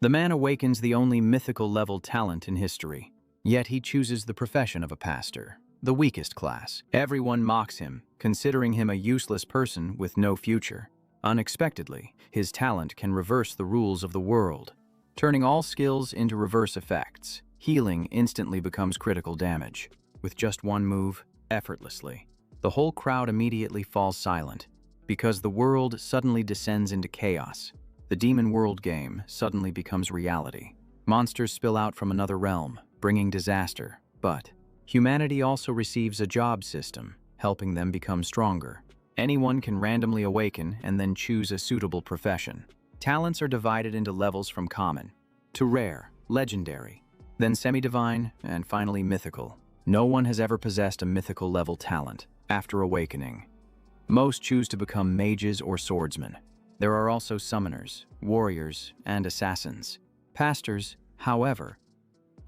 The man awakens the only mythical level talent in history. Yet he chooses the profession of a pastor, the weakest class. Everyone mocks him, considering him a useless person with no future. Unexpectedly, his talent can reverse the rules of the world, turning all skills into reverse effects. Healing instantly becomes critical damage. With just one move, effortlessly, the whole crowd immediately falls silent, because the world suddenly descends into chaos. The demon world game suddenly becomes reality. Monsters spill out from another realm, bringing disaster. But humanity also receives a job system, helping them become stronger. Anyone can randomly awaken and then choose a suitable profession. Talents are divided into levels from common to rare, legendary, then semi-divine, and finally mythical. No one has ever possessed a mythical level talent after awakening. Most choose to become mages or swordsmen. There are also summoners, warriors, and assassins. Pastors, however,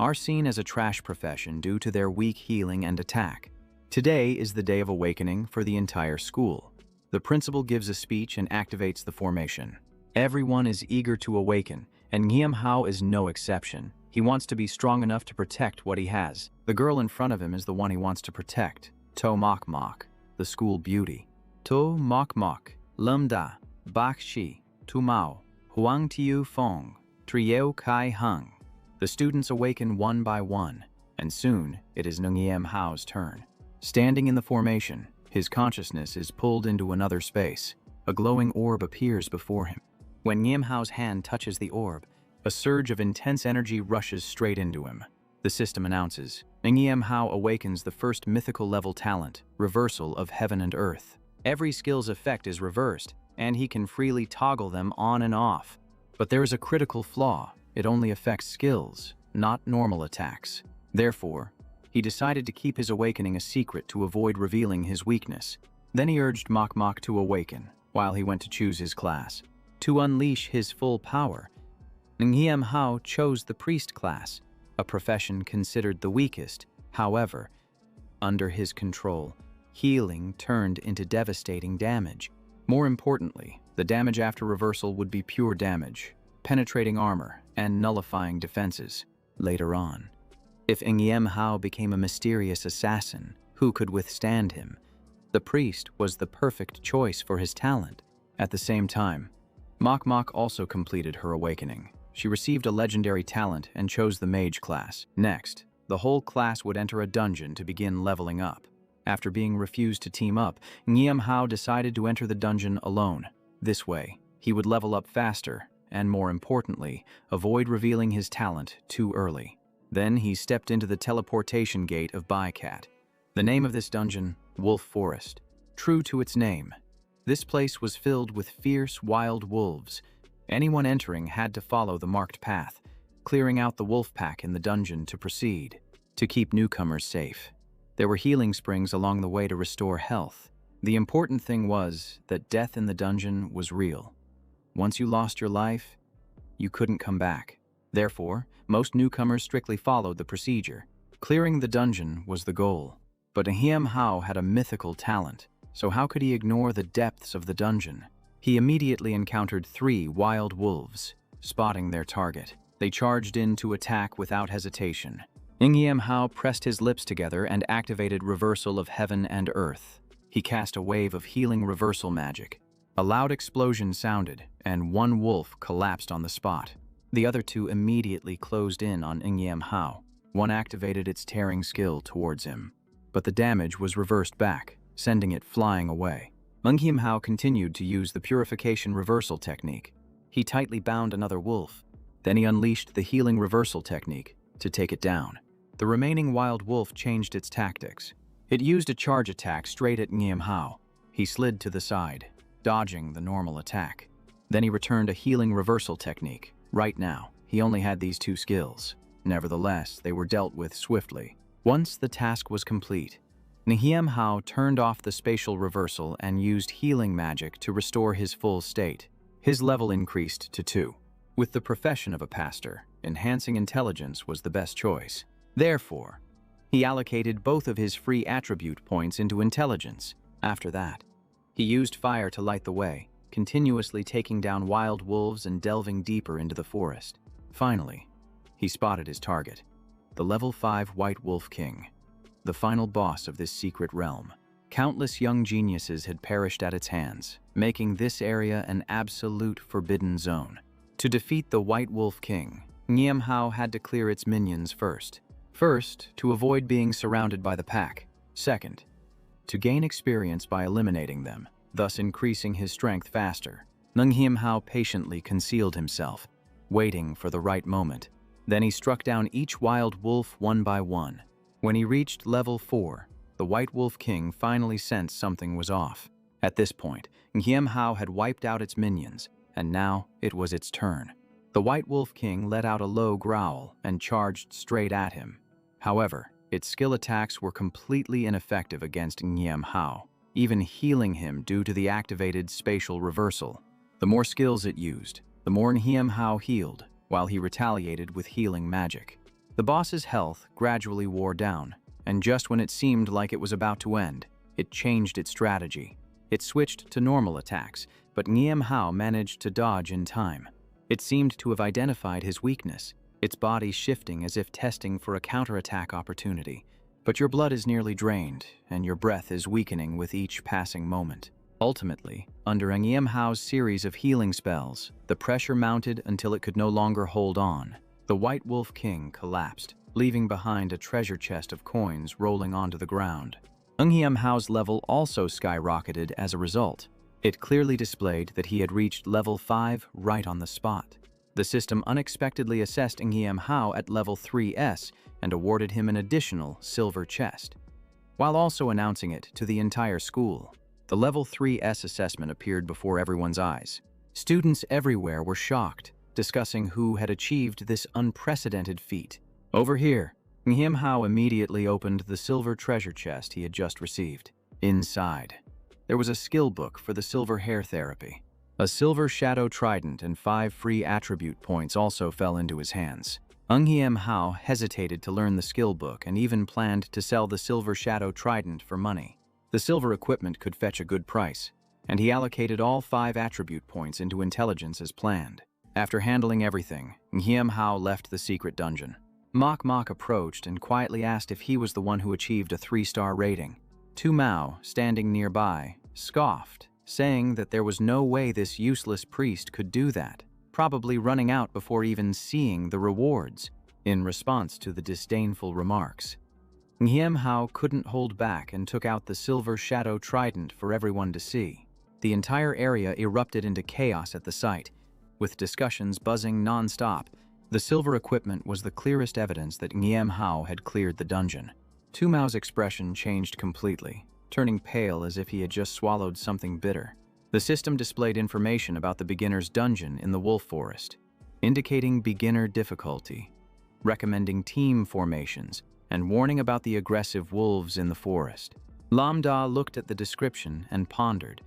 are seen as a trash profession due to their weak healing and attack. Today is the day of awakening for the entire school. The principal gives a speech and activates the formation. Everyone is eager to awaken, and Ngiam Hao is no exception. He wants to be strong enough to protect what he has. The girl in front of him is the one he wants to protect. To Mok Mok, the school beauty. To Mok Mok, Lum Da, Bak Shi, Tu Mao, Huang Tiu Fong, Trieo Kai Hung. The students awaken one by one, and soon it is Ngiam Hao's turn. Standing in the formation, his consciousness is pulled into another space. A glowing orb appears before him. When Ngiam Hao's hand touches the orb, a surge of intense energy rushes straight into him. The system announces, Ngiam Hao awakens the first mythical level talent, Reversal of Heaven and Earth. Every skill's effect is reversed, and he can freely toggle them on and off. But there is a critical flaw. It only affects skills, not normal attacks. Therefore, he decided to keep his awakening a secret to avoid revealing his weakness. Then he urged Mok Mok to awaken, while he went to choose his class. To unleash his full power, Ngiam Hao chose the priest class, a profession considered the weakest. However, under his control, healing turned into devastating damage. More importantly, the damage after reversal would be pure damage, penetrating armor and nullifying defenses. Later on, if Ngiam Hao became a mysterious assassin, who could withstand him? The priest was the perfect choice for his talent. At the same time, Mok Mok also completed her awakening. She received a legendary talent and chose the mage class. Next, the whole class would enter a dungeon to begin leveling up. After being refused to team up, Ngiam Hao decided to enter the dungeon alone. This way, he would level up faster, and more importantly, avoid revealing his talent too early. Then he stepped into the teleportation gate of Bycat. The name of this dungeon, Wolf Forest. True to its name, this place was filled with fierce wild wolves. Anyone entering had to follow the marked path, clearing out the wolf pack in the dungeon to proceed, to keep newcomers safe. There were healing springs along the way to restore health. The important thing was that death in the dungeon was real. Once you lost your life, you couldn't come back. Therefore, most newcomers strictly followed the procedure. Clearing the dungeon was the goal. But Ngiam Hao had a mythical talent, so how could he ignore the depths of the dungeon? He immediately encountered 3 wild wolves. Spotting their target, they charged in to attack without hesitation. Ngiam Hao pressed his lips together and activated Reversal of Heaven and Earth. He cast a wave of healing reversal magic. A loud explosion sounded, and one wolf collapsed on the spot. The other 2 immediately closed in on Ngiam Hao. One activated its tearing skill towards him, but the damage was reversed back, sending it flying away. Ngiam Hao continued to use the purification reversal technique. He tightly bound another wolf. Then he unleashed the healing reversal technique to take it down. The remaining wild wolf changed its tactics. It used a charge attack straight at Ngiam Hao. He slid to the side, dodging the normal attack. Then he returned a healing reversal technique. Right now, he only had these 2 skills. Nevertheless, they were dealt with swiftly. Once the task was complete, Ngiam Hao turned off the spatial reversal and used healing magic to restore his full state. His level increased to 2. With the profession of a pastor, enhancing intelligence was the best choice. Therefore, he allocated both of his free attribute points into intelligence. After that, he used fire to light the way, continuously taking down wild wolves and delving deeper into the forest. Finally, he spotted his target, the level 5 White Wolf King, the final boss of this secret realm. Countless young geniuses had perished at its hands, making this area an absolute forbidden zone. To defeat the White Wolf King, Niamhao had to clear its minions first. First, to avoid being surrounded by the pack. Second, to gain experience by eliminating them, thus increasing his strength faster. Niamhao patiently concealed himself, waiting for the right moment. Then he struck down each wild wolf one by one. When he reached level 4, the White Wolf King finally sensed something was off. At this point, Niamhao had wiped out its minions, and now it was its turn. The White Wolf King let out a low growl and charged straight at him. However, its skill attacks were completely ineffective against Niamhao, even healing him due to the activated spatial reversal. The more skills it used, the more Niamhao healed, while he retaliated with healing magic. The boss's health gradually wore down, and just when it seemed like it was about to end, it changed its strategy. It switched to normal attacks, but Niamhao managed to dodge in time. It seemed to have identified his weakness, its body shifting as if testing for a counterattack opportunity. But your blood is nearly drained, and your breath is weakening with each passing moment. Ultimately, under Niamhao's series of healing spells, the pressure mounted until it could no longer hold on. The White Wolf King collapsed, leaving behind a treasure chest of coins rolling onto the ground. Niamhao's level also skyrocketed as a result. It clearly displayed that he had reached level 5 right on the spot. The system unexpectedly assessed Niamhao at level 3S and awarded him an additional silver chest, while also announcing it to the entire school. The level 3S assessment appeared before everyone's eyes. Students everywhere were shocked, discussing who had achieved this unprecedented feat. Over here, Niamhao immediately opened the silver treasure chest he had just received. Inside, there was a skill book for the silver hair therapy. A silver shadow trident and 5 free attribute points also fell into his hands. Niamhao hesitated to learn the skill book and even planned to sell the silver shadow trident for money. The silver equipment could fetch a good price, and he allocated all 5 attribute points into intelligence as planned. After handling everything, Niamhao left the secret dungeon. Mok Mok approached and quietly asked if he was the one who achieved a 3-star rating. Tu Mao, standing nearby, scoffed, saying that there was no way this useless priest could do that, probably running out before even seeing the rewards. In response to the disdainful remarks, Niamhao couldn't hold back and took out the silver shadow trident for everyone to see. The entire area erupted into chaos at the site, with discussions buzzing non-stop. The silver equipment was the clearest evidence that Niamhao had cleared the dungeon. Tu Mao's expression changed completely, turning pale as if he had just swallowed something bitter. The system displayed information about the beginner's dungeon in the wolf forest, indicating beginner difficulty, recommending team formations, and warning about the aggressive wolves in the forest. Lambda looked at the description and pondered.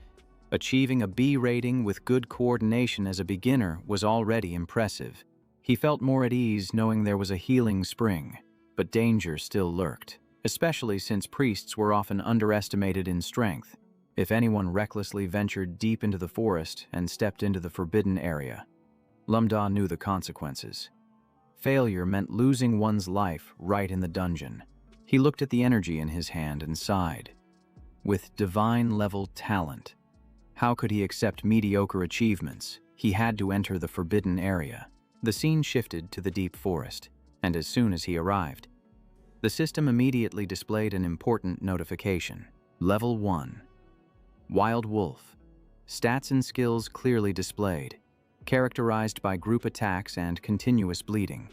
Achieving a B rating with good coordination as a beginner was already impressive. He felt more at ease knowing there was a healing spring, but danger still lurked, especially since priests were often underestimated in strength. If anyone recklessly ventured deep into the forest and stepped into the forbidden area, Lambda knew the consequences. Failure meant losing one's life right in the dungeon. He looked at the energy in his hand and sighed. With divine-level talent, how could he accept mediocre achievements? He had to enter the forbidden area. The scene shifted to the deep forest, and as soon as he arrived, the system immediately displayed an important notification. Level 1. Wild Wolf. Stats and skills clearly displayed, characterized by group attacks and continuous bleeding,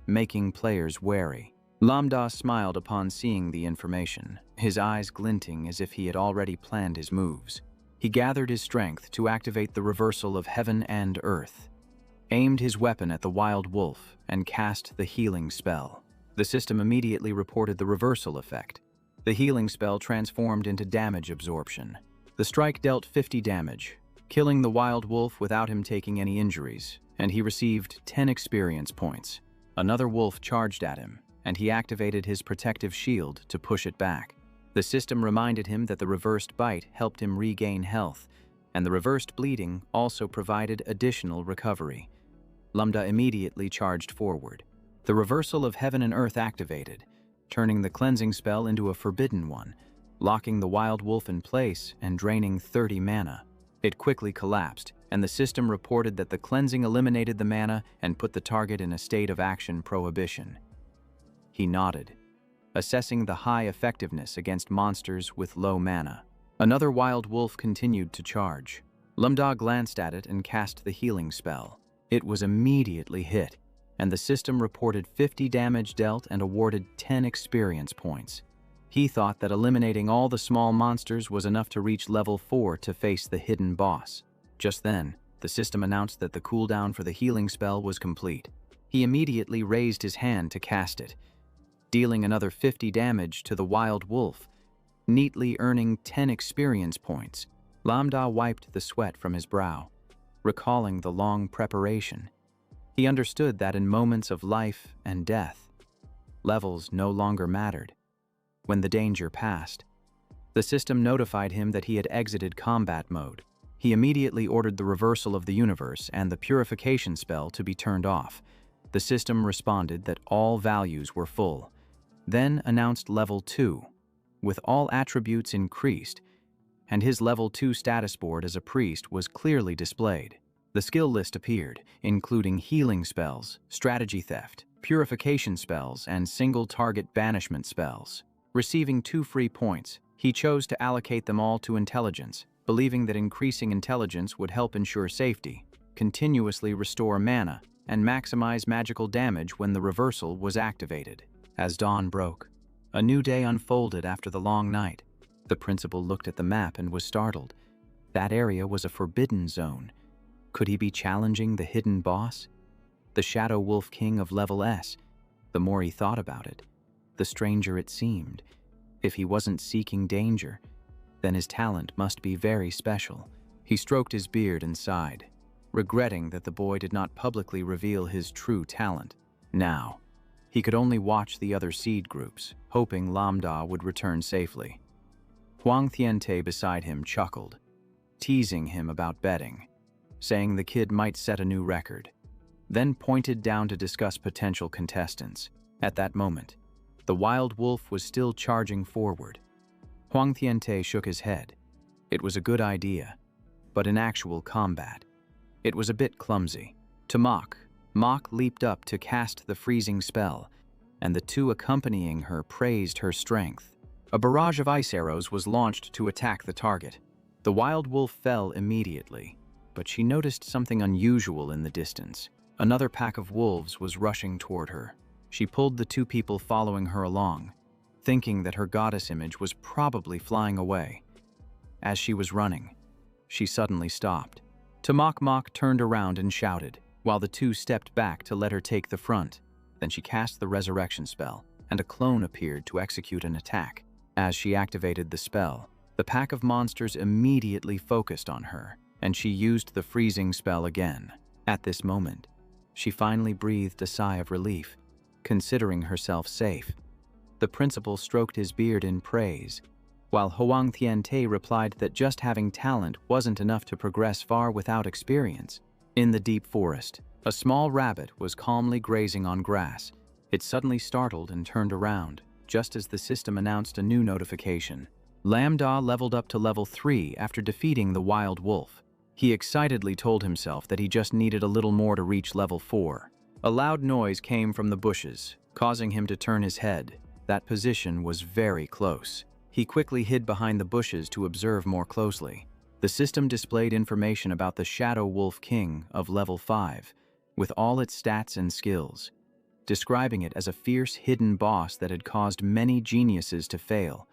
making players wary. Lambda smiled upon seeing the information, his eyes glinting as if he had already planned his moves. He gathered his strength to activate the reversal of heaven and earth, aimed his weapon at the wild wolf, and cast the healing spell. The system immediately reported the reversal effect. The healing spell transformed into damage absorption. The strike dealt 50 damage, killing the wild wolf without him taking any injuries, and he received 10 experience points. Another wolf charged at him, and he activated his protective shield to push it back. The system reminded him that the reversed bite helped him regain health, and the reversed bleeding also provided additional recovery. Lambda immediately charged forward. The reversal of heaven and earth activated, turning the cleansing spell into a forbidden one, locking the wild wolf in place and draining 30 mana. It quickly collapsed, and the system reported that the cleansing eliminated the mana and put the target in a state of action prohibition. He nodded, assessing the high effectiveness against monsters with low mana. Another wild wolf continued to charge. Lambda glanced at it and cast the healing spell. It was immediately hit, and the system reported 50 damage dealt and awarded 10 experience points. He thought that eliminating all the small monsters was enough to reach level 4 to face the hidden boss. Just then, the system announced that the cooldown for the healing spell was complete. He immediately raised his hand to cast it, dealing another 50 damage to the wild wolf, neatly earning 10 experience points. Lambda wiped the sweat from his brow, recalling the long preparation. He understood that in moments of life and death, levels no longer mattered. When the danger passed, the system notified him that he had exited combat mode. He immediately ordered the reversal of the universe and the purification spell to be turned off. The system responded that all values were full, then announced level 2, with all attributes increased, and his level 2 status board as a priest was clearly displayed. The skill list appeared, including healing spells, strategy theft, purification spells, and single target banishment spells. Receiving 2 free points, he chose to allocate them all to intelligence, believing that increasing intelligence would help ensure safety, continuously restore mana, and maximize magical damage when the reversal was activated. As dawn broke, a new day unfolded after the long night. The principal looked at the map and was startled. That area was a forbidden zone. Could he be challenging the hidden boss? The Shadow Wolf King of level S? The more he thought about it, the stranger it seemed. If he wasn't seeking danger, then his talent must be very special. He stroked his beard and sighed, regretting that the boy did not publicly reveal his true talent. Now, he could only watch the other seed groups, hoping Lambda would return safely. Huang Tiante beside him chuckled, teasing him about betting, saying the kid might set a new record, then pointed down to discuss potential contestants. At that moment, the wild wolf was still charging forward. Huang Tiante shook his head. It was a good idea, but in actual combat, it was a bit clumsy. To Mach leaped up to cast the freezing spell, and the two accompanying her praised her strength. A barrage of ice arrows was launched to attack the target. The wild wolf fell immediately, but she noticed something unusual in the distance. Another pack of wolves was rushing toward her. She pulled the 2 people following her along, thinking that her goddess image was probably flying away. As she was running, she suddenly stopped. Mach turned around and shouted, while the 2 stepped back to let her take the front. Then she cast the resurrection spell, and a clone appeared to execute an attack. As she activated the spell, the pack of monsters immediately focused on her, and she used the freezing spell again. At this moment, she finally breathed a sigh of relief, considering herself safe. The principal stroked his beard in praise, while Huang Tiante replied that just having talent wasn't enough to progress far without experience. In the deep forest, a small rabbit was calmly grazing on grass. It suddenly startled and turned around, just as the system announced a new notification. Lambda leveled up to level 3 after defeating the wild wolf. He excitedly told himself that he just needed a little more to reach level 4. A loud noise came from the bushes, causing him to turn his head. That position was very close. He quickly hid behind the bushes to observe more closely. The system displayed information about the Shadow Wolf King of level 5, with all its stats and skills, describing it as a fierce hidden boss that had caused many geniuses to fail,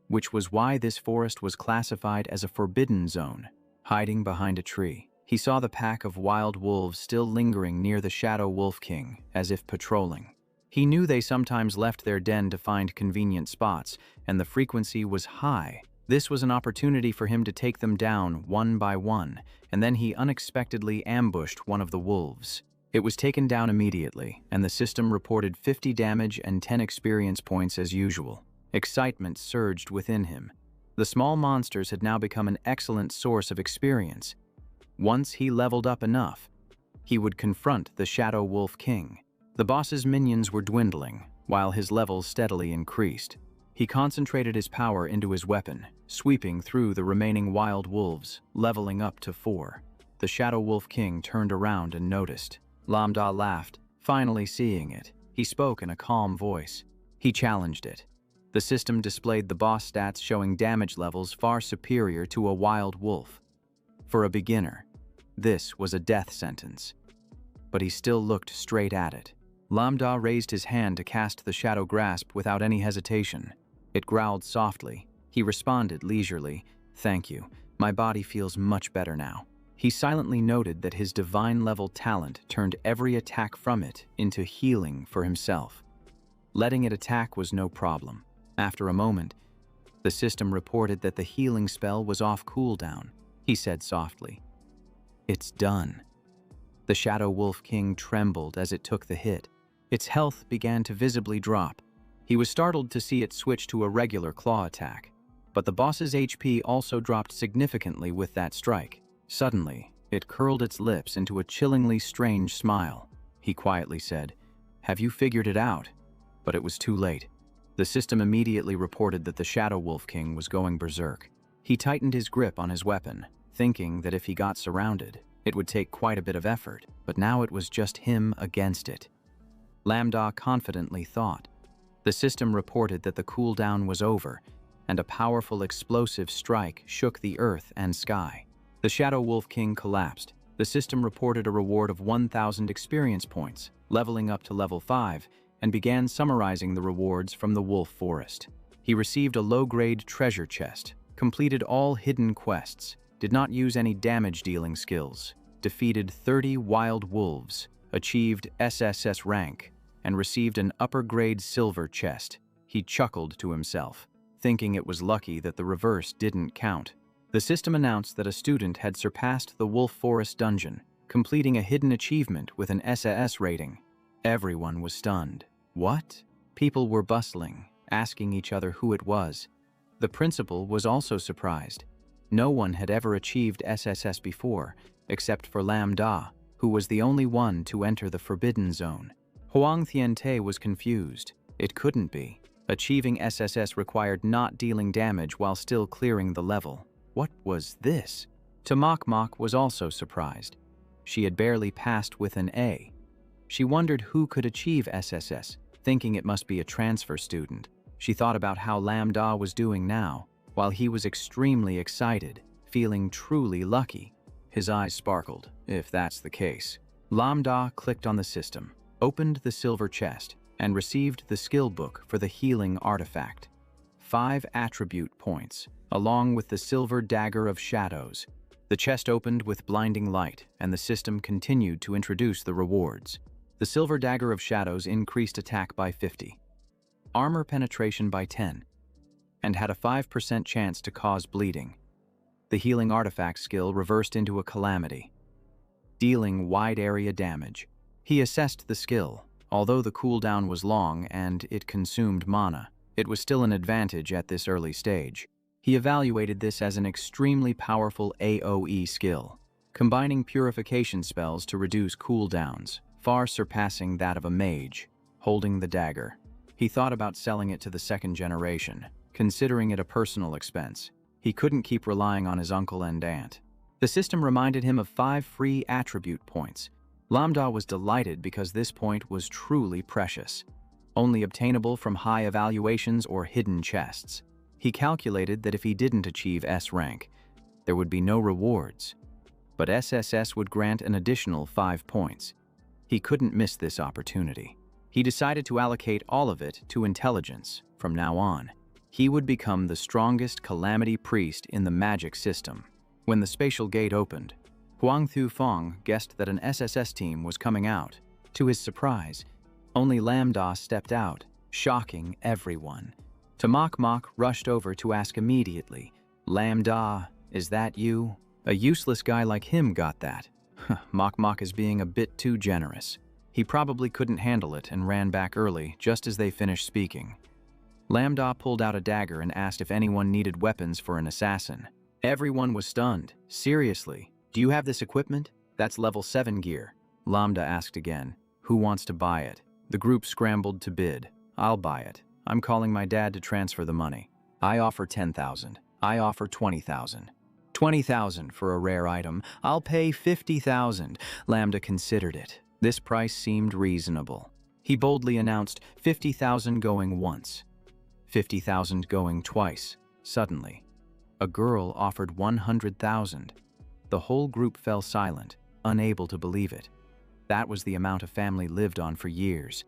which was why this forest was classified as a forbidden zone. Hiding behind a tree, he saw the pack of wild wolves still lingering near the Shadow Wolf King, as if patrolling. He knew they sometimes left their den to find convenient spots, and the frequency was high. This was an opportunity for him to take them down one by one, and then he unexpectedly ambushed one of the wolves. It was taken down immediately, and the system reported 50 damage and 10 experience points as usual. Excitement surged within him. The small monsters had now become an excellent source of experience. Once he leveled up enough, he would confront the Shadow Wolf King. The boss's minions were dwindling, while his levels steadily increased. He concentrated his power into his weapon, sweeping through the remaining wild wolves, leveling up to 4. The Shadow Wolf King turned around and noticed. Lambda laughed, finally seeing it. He spoke in a calm voice. He challenged it. The system displayed the boss stats showing damage levels far superior to a wild wolf. For a beginner, this was a death sentence. But he still looked straight at it. Lambda raised his hand to cast the Shadow Grasp without any hesitation. It growled softly. He responded leisurely, "Thank you. My body feels much better now." He silently noted that his divine-level talent turned every attack from it into healing for himself. Letting it attack was no problem. After a moment, the system reported that the healing spell was off cooldown. He said softly, "It's done." The Shadow Wolf King trembled as it took the hit. Its health began to visibly drop. He was startled to see it switch to a regular claw attack. But the boss's HP also dropped significantly with that strike. Suddenly, it curled its lips into a chillingly strange smile. He quietly said, "Have you figured it out?" But it was too late. The system immediately reported that the Shadow Wolf King was going berserk. He tightened his grip on his weapon, thinking that if he got surrounded, it would take quite a bit of effort, but now it was just him against it. Lambda confidently thought. The system reported that the cooldown was over, and a powerful explosive strike shook the earth and sky. The Shadow Wolf King collapsed. The system reported a reward of 1,000 experience points, leveling up to level 5, and began summarizing the rewards from the Wolf Forest. He received a low-grade treasure chest, completed all hidden quests, did not use any damage-dealing skills, defeated 30 wild wolves, achieved SSS rank, and received an upper-grade silver chest. He chuckled to himself, thinking it was lucky that the reverse didn't count. The system announced that a student had surpassed the Wolf Forest dungeon, completing a hidden achievement with an SAS rating. Everyone was stunned. What? People were bustling, asking each other who it was. The principal was also surprised. No one had ever achieved SSS before, except for Lambda, who was the only one to enter the Forbidden Zone. Huang Tiante was confused. It couldn't be. Achieving SSS required not dealing damage while still clearing the level. What was this? Tamak was also surprised. She had barely passed with an A. She wondered who could achieve SSS, thinking it must be a transfer student. She thought about how Lambda was doing now, while he was extremely excited, feeling truly lucky. His eyes sparkled, if that's the case. Lambda clicked on the system, opened the silver chest, and received the skill book for the healing artifact. 5 attribute points, along with the silver dagger of shadows. The chest opened with blinding light, and the system continued to introduce the rewards. The silver dagger of shadows increased attack by 50, armor penetration by 10, and had a 5% chance to cause bleeding. The healing artifact skill reversed into a calamity, dealing wide area damage. He assessed the skill. Although the cooldown was long and it consumed mana, it was still an advantage at this early stage. He evaluated this as an extremely powerful AoE skill, combining purification spells to reduce cooldowns, far surpassing that of a mage. Holding the dagger, he thought about selling it to the second generation, considering it a personal expense. He couldn't keep relying on his uncle and aunt. The system reminded him of 5 free attribute points. Lambda was delighted because this point was truly precious, only obtainable from high evaluations or hidden chests. He calculated that if he didn't achieve S rank, there would be no rewards, but SSS would grant an additional 5 points. He couldn't miss this opportunity. He decided to allocate all of it to intelligence from now on. He would become the strongest calamity priest in the magic system. When the spatial gate opened, Huang Thufeng guessed that an SSS team was coming out. To his surprise, only Lambda stepped out, shocking everyone. Tamak rushed over to ask immediately, "Lambda, is that you?" A useless guy like him got that. Mok is being a bit too generous. He probably couldn't handle it and ran back early, just as they finished speaking. Lambda pulled out a dagger and asked if anyone needed weapons for an assassin. Everyone was stunned. "Seriously? Do you have this equipment? That's level 7 gear." Lambda asked again. Who wants to buy it? The group scrambled to bid. I'll buy it. I'm calling my dad to transfer the money. I offer 10,000. I offer 20,000. 20,000 for a rare item. I'll pay 50,000. Lambda considered it. This price seemed reasonable. He boldly announced 50,000 going once, 50,000 going twice. Suddenly, a girl offered 100,000. The whole group fell silent, unable to believe it. That was the amount a family lived on for years.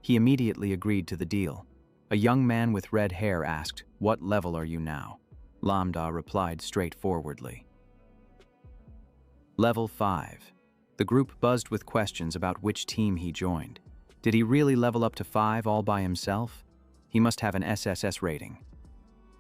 He immediately agreed to the deal. A young man with red hair asked, "What level are you now?" Lambda replied straightforwardly, "Level 5. The group buzzed with questions about which team he joined. Did he really level up to 5 all by himself? He must have an SSS rating.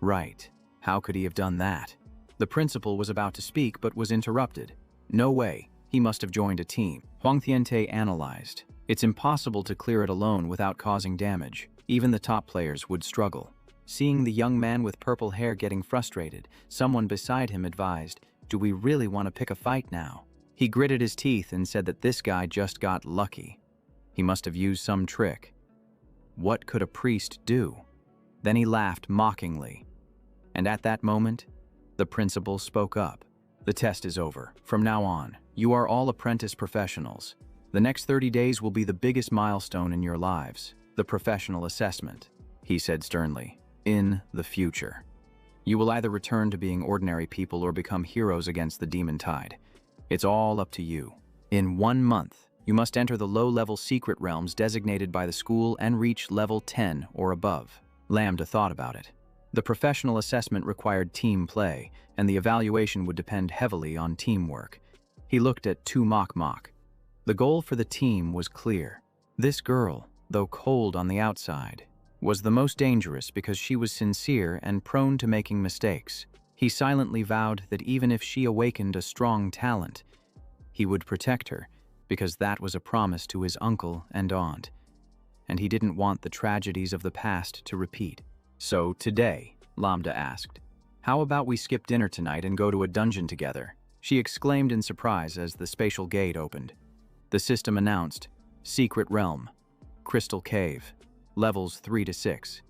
Right. How could he have done that? The principal was about to speak but was interrupted. No way. He must have joined a team. Huang Tiante analyzed. It's impossible to clear it alone without causing damage. Even the top players would struggle. Seeing the young man with purple hair getting frustrated, someone beside him advised, "Do we really want to pick a fight now?" He gritted his teeth and said that this guy just got lucky. He must have used some trick. What could a priest do? Then he laughed mockingly. And at that moment, the principal spoke up. "The test is over. From now on, you are all apprentice professionals. The next 30 days will be the biggest milestone in your lives, the professional assessment," he said sternly. "In the future, you will either return to being ordinary people or become heroes against the demon tide. It's all up to you. In 1 month, you must enter the low-level secret realms designated by the school and reach level 10 or above." Lambda thought about it. The professional assessment required team play, and the evaluation would depend heavily on teamwork. He looked at Tu Mok Mok. The goal for the team was clear. This girl, though cold on the outside, was the most dangerous because she was sincere and prone to making mistakes. He silently vowed that even if she awakened a strong talent, he would protect her, because that was a promise to his uncle and aunt, and he didn't want the tragedies of the past to repeat. "So today," Lambda asked, "how about we skip dinner tonight and go to a dungeon together?" She exclaimed in surprise as the spatial gate opened. The system announced, "Secret Realm, Crystal Cave, levels 3 to 6.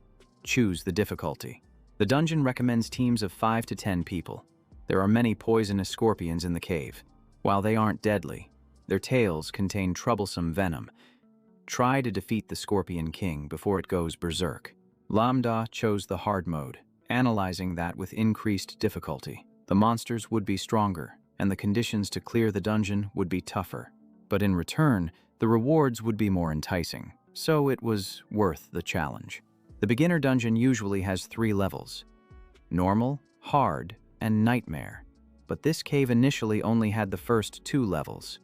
Choose the difficulty." The dungeon recommends teams of 5 to 10 people. There are many poisonous scorpions in the cave. While they aren't deadly, their tails contain troublesome venom. Try to defeat the Scorpion King before it goes berserk. Lambda chose the hard mode, analyzing that with increased difficulty. The monsters would be stronger, and the conditions to clear the dungeon would be tougher. But in return, the rewards would be more enticing, so it was worth the challenge. The beginner dungeon usually has 3 levels: normal, hard, and nightmare. But this cave initially only had the first 2 levels.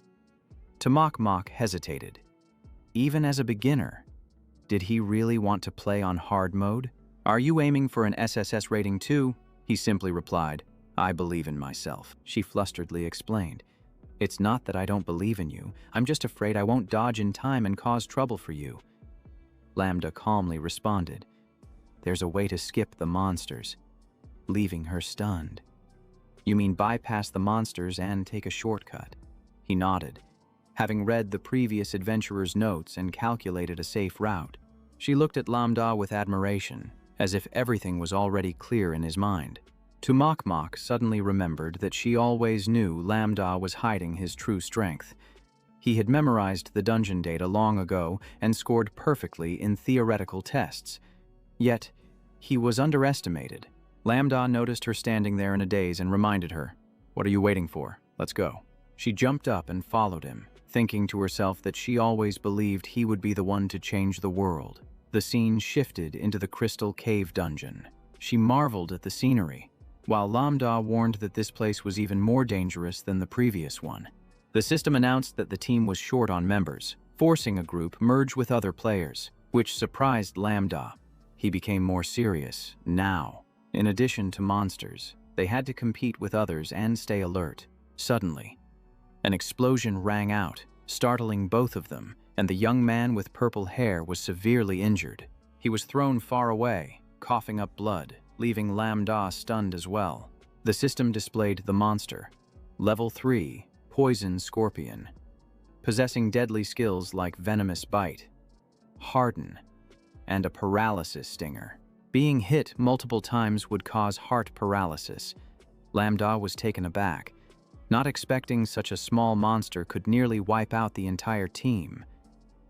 Tu Mok Mok hesitated. Even as a beginner, did he really want to play on hard mode? "Are you aiming for an SSS rating too?" He simply replied, "I believe in myself." She flusteredly explained, "It's not that I don't believe in you. I'm just afraid I won't dodge in time and cause trouble for you." Lambda calmly responded, "There's a way to skip the monsters," leaving her stunned. "You mean bypass the monsters and take a shortcut?" He nodded, having read the previous adventurer's notes and calculated a safe route. She looked at Lambda with admiration, as if everything was already clear in his mind. Tu Mok Mok suddenly remembered that she always knew Lambda was hiding his true strength. He had memorized the dungeon data long ago and scored perfectly in theoretical tests. Yet, he was underestimated. Lambda noticed her standing there in a daze and reminded her, "What are you waiting for? Let's go." She jumped up and followed him, thinking to herself that she always believed he would be the one to change the world. The scene shifted into the Crystal Cave dungeon. She marveled at the scenery, while Lambda warned that this place was even more dangerous than the previous one. The system announced that the team was short on members, forcing a group merge with other players, which surprised Lambda. He became more serious now. In addition to monsters, they had to compete with others and stay alert. Suddenly, an explosion rang out, startling both of them, and the young man with purple hair was severely injured. He was thrown far away, coughing up blood, leaving Lambda stunned as well. The system displayed the monster. Level 3, Poison Scorpion. possessing deadly skills like Venomous Bite, Harden, and a Paralysis Stinger. Being hit multiple times would cause heart paralysis. Lambda was taken aback, not expecting such a small monster could nearly wipe out the entire team,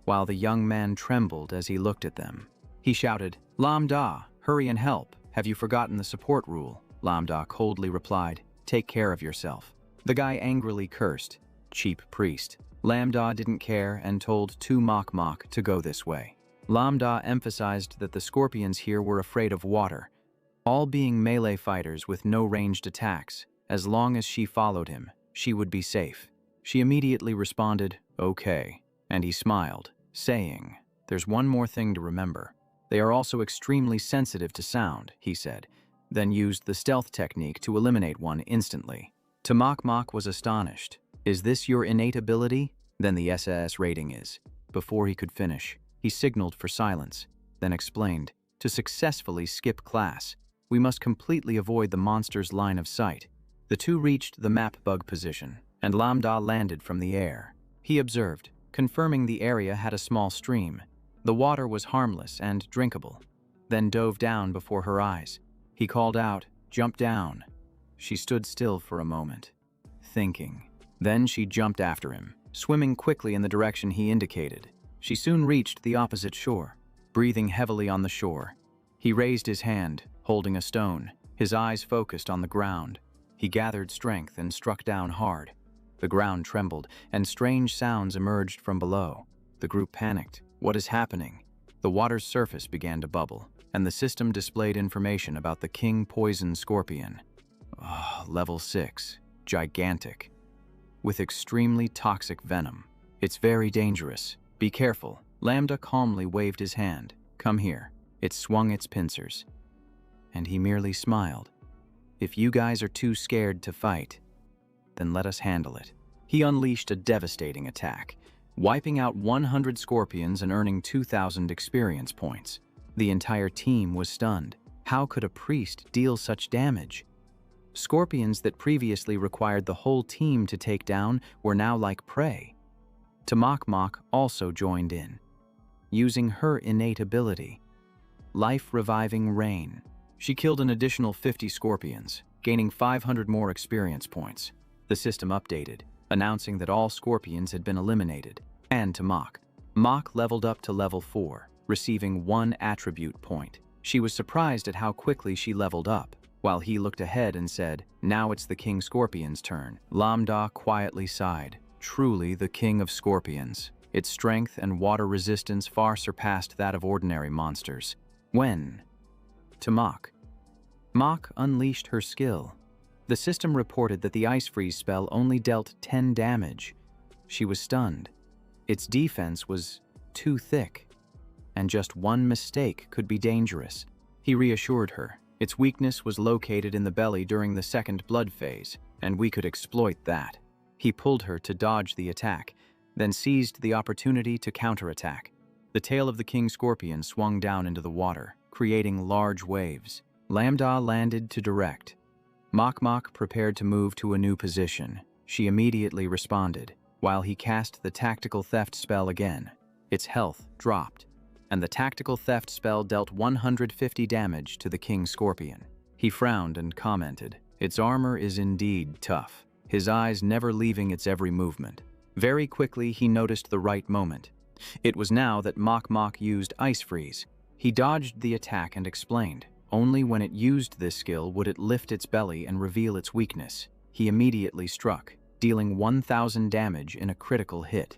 while the young man trembled as he looked at them. He shouted, "Lambda, hurry and help. Have you forgotten the support rule?" Lambda coldly replied, "Take care of yourself." The guy angrily cursed, "Cheap priest." Lambda didn't care and told Mok to go this way. Lambda emphasized that the scorpions here were afraid of water, all being melee fighters with no ranged attacks. As long as she followed him, she would be safe. She immediately responded, "Okay," and he smiled, saying, "There's one more thing to remember. They are also extremely sensitive to sound," he said, then used the stealth technique to eliminate one instantly. Mok was astonished. "Is this your innate ability? Then the SAS rating is." Before he could finish, he signaled for silence, then explained, "To successfully skip class, we must completely avoid the monster's line of sight." The two reached the map bug position, and Lambda landed from the air. He observed, confirming the area had a small stream. The water was harmless and drinkable, then dove down before her eyes. He called out, "Jump down." She stood still for a moment, thinking. Then she jumped after him, swimming quickly in the direction he indicated. She soon reached the opposite shore, breathing heavily on the shore. He raised his hand, holding a stone, his eyes focused on the ground. He gathered strength and struck down hard. The ground trembled, and strange sounds emerged from below. The group panicked. "What is happening?" The water's surface began to bubble, and the system displayed information about the king poison scorpion. Level 6, gigantic, with extremely toxic venom. "It's very dangerous. Be careful." Lambda calmly waved his hand. "Come here." It swung its pincers, and he merely smiled. "If you guys are too scared to fight, then let us handle it." He unleashed a devastating attack, wiping out 100 scorpions and earning 2,000 experience points. The entire team was stunned. How could a priest deal such damage? Scorpions that previously required the whole team to take down were now like prey. Mok also joined in, using her innate ability, life-reviving rain. She killed an additional 50 scorpions, gaining 500 more experience points. The system updated, announcing that all scorpions had been eliminated, and Mok leveled up to level 4, receiving 1 attribute point. She was surprised at how quickly she leveled up, while he looked ahead and said, "Now it's the King Scorpion's turn." Lambda quietly sighed. Truly the king of scorpions. Its strength and water resistance far surpassed that of ordinary monsters. When? Mok unleashed her skill. The system reported that the Ice Freeze spell only dealt 10 damage. She was stunned. Its defense was too thick, and just one mistake could be dangerous. He reassured her. Its weakness was located in the belly during the second blood phase, and we could exploit that. He pulled her to dodge the attack, then seized the opportunity to counterattack. The tail of the King Scorpion swung down into the water, creating large waves. Lambda landed to direct. Mok prepared to move to a new position. She immediately responded, while he cast the Tactical Theft spell again. Its health dropped, and the Tactical Theft spell dealt 150 damage to the King Scorpion. He frowned and commented, "Its armor is indeed tough," his eyes never leaving its every movement. Very quickly, he noticed the right moment. It was now that Mok used Ice Freeze. He dodged the attack and explained, only when it used this skill would it lift its belly and reveal its weakness. He immediately struck, dealing 1,000 damage in a critical hit.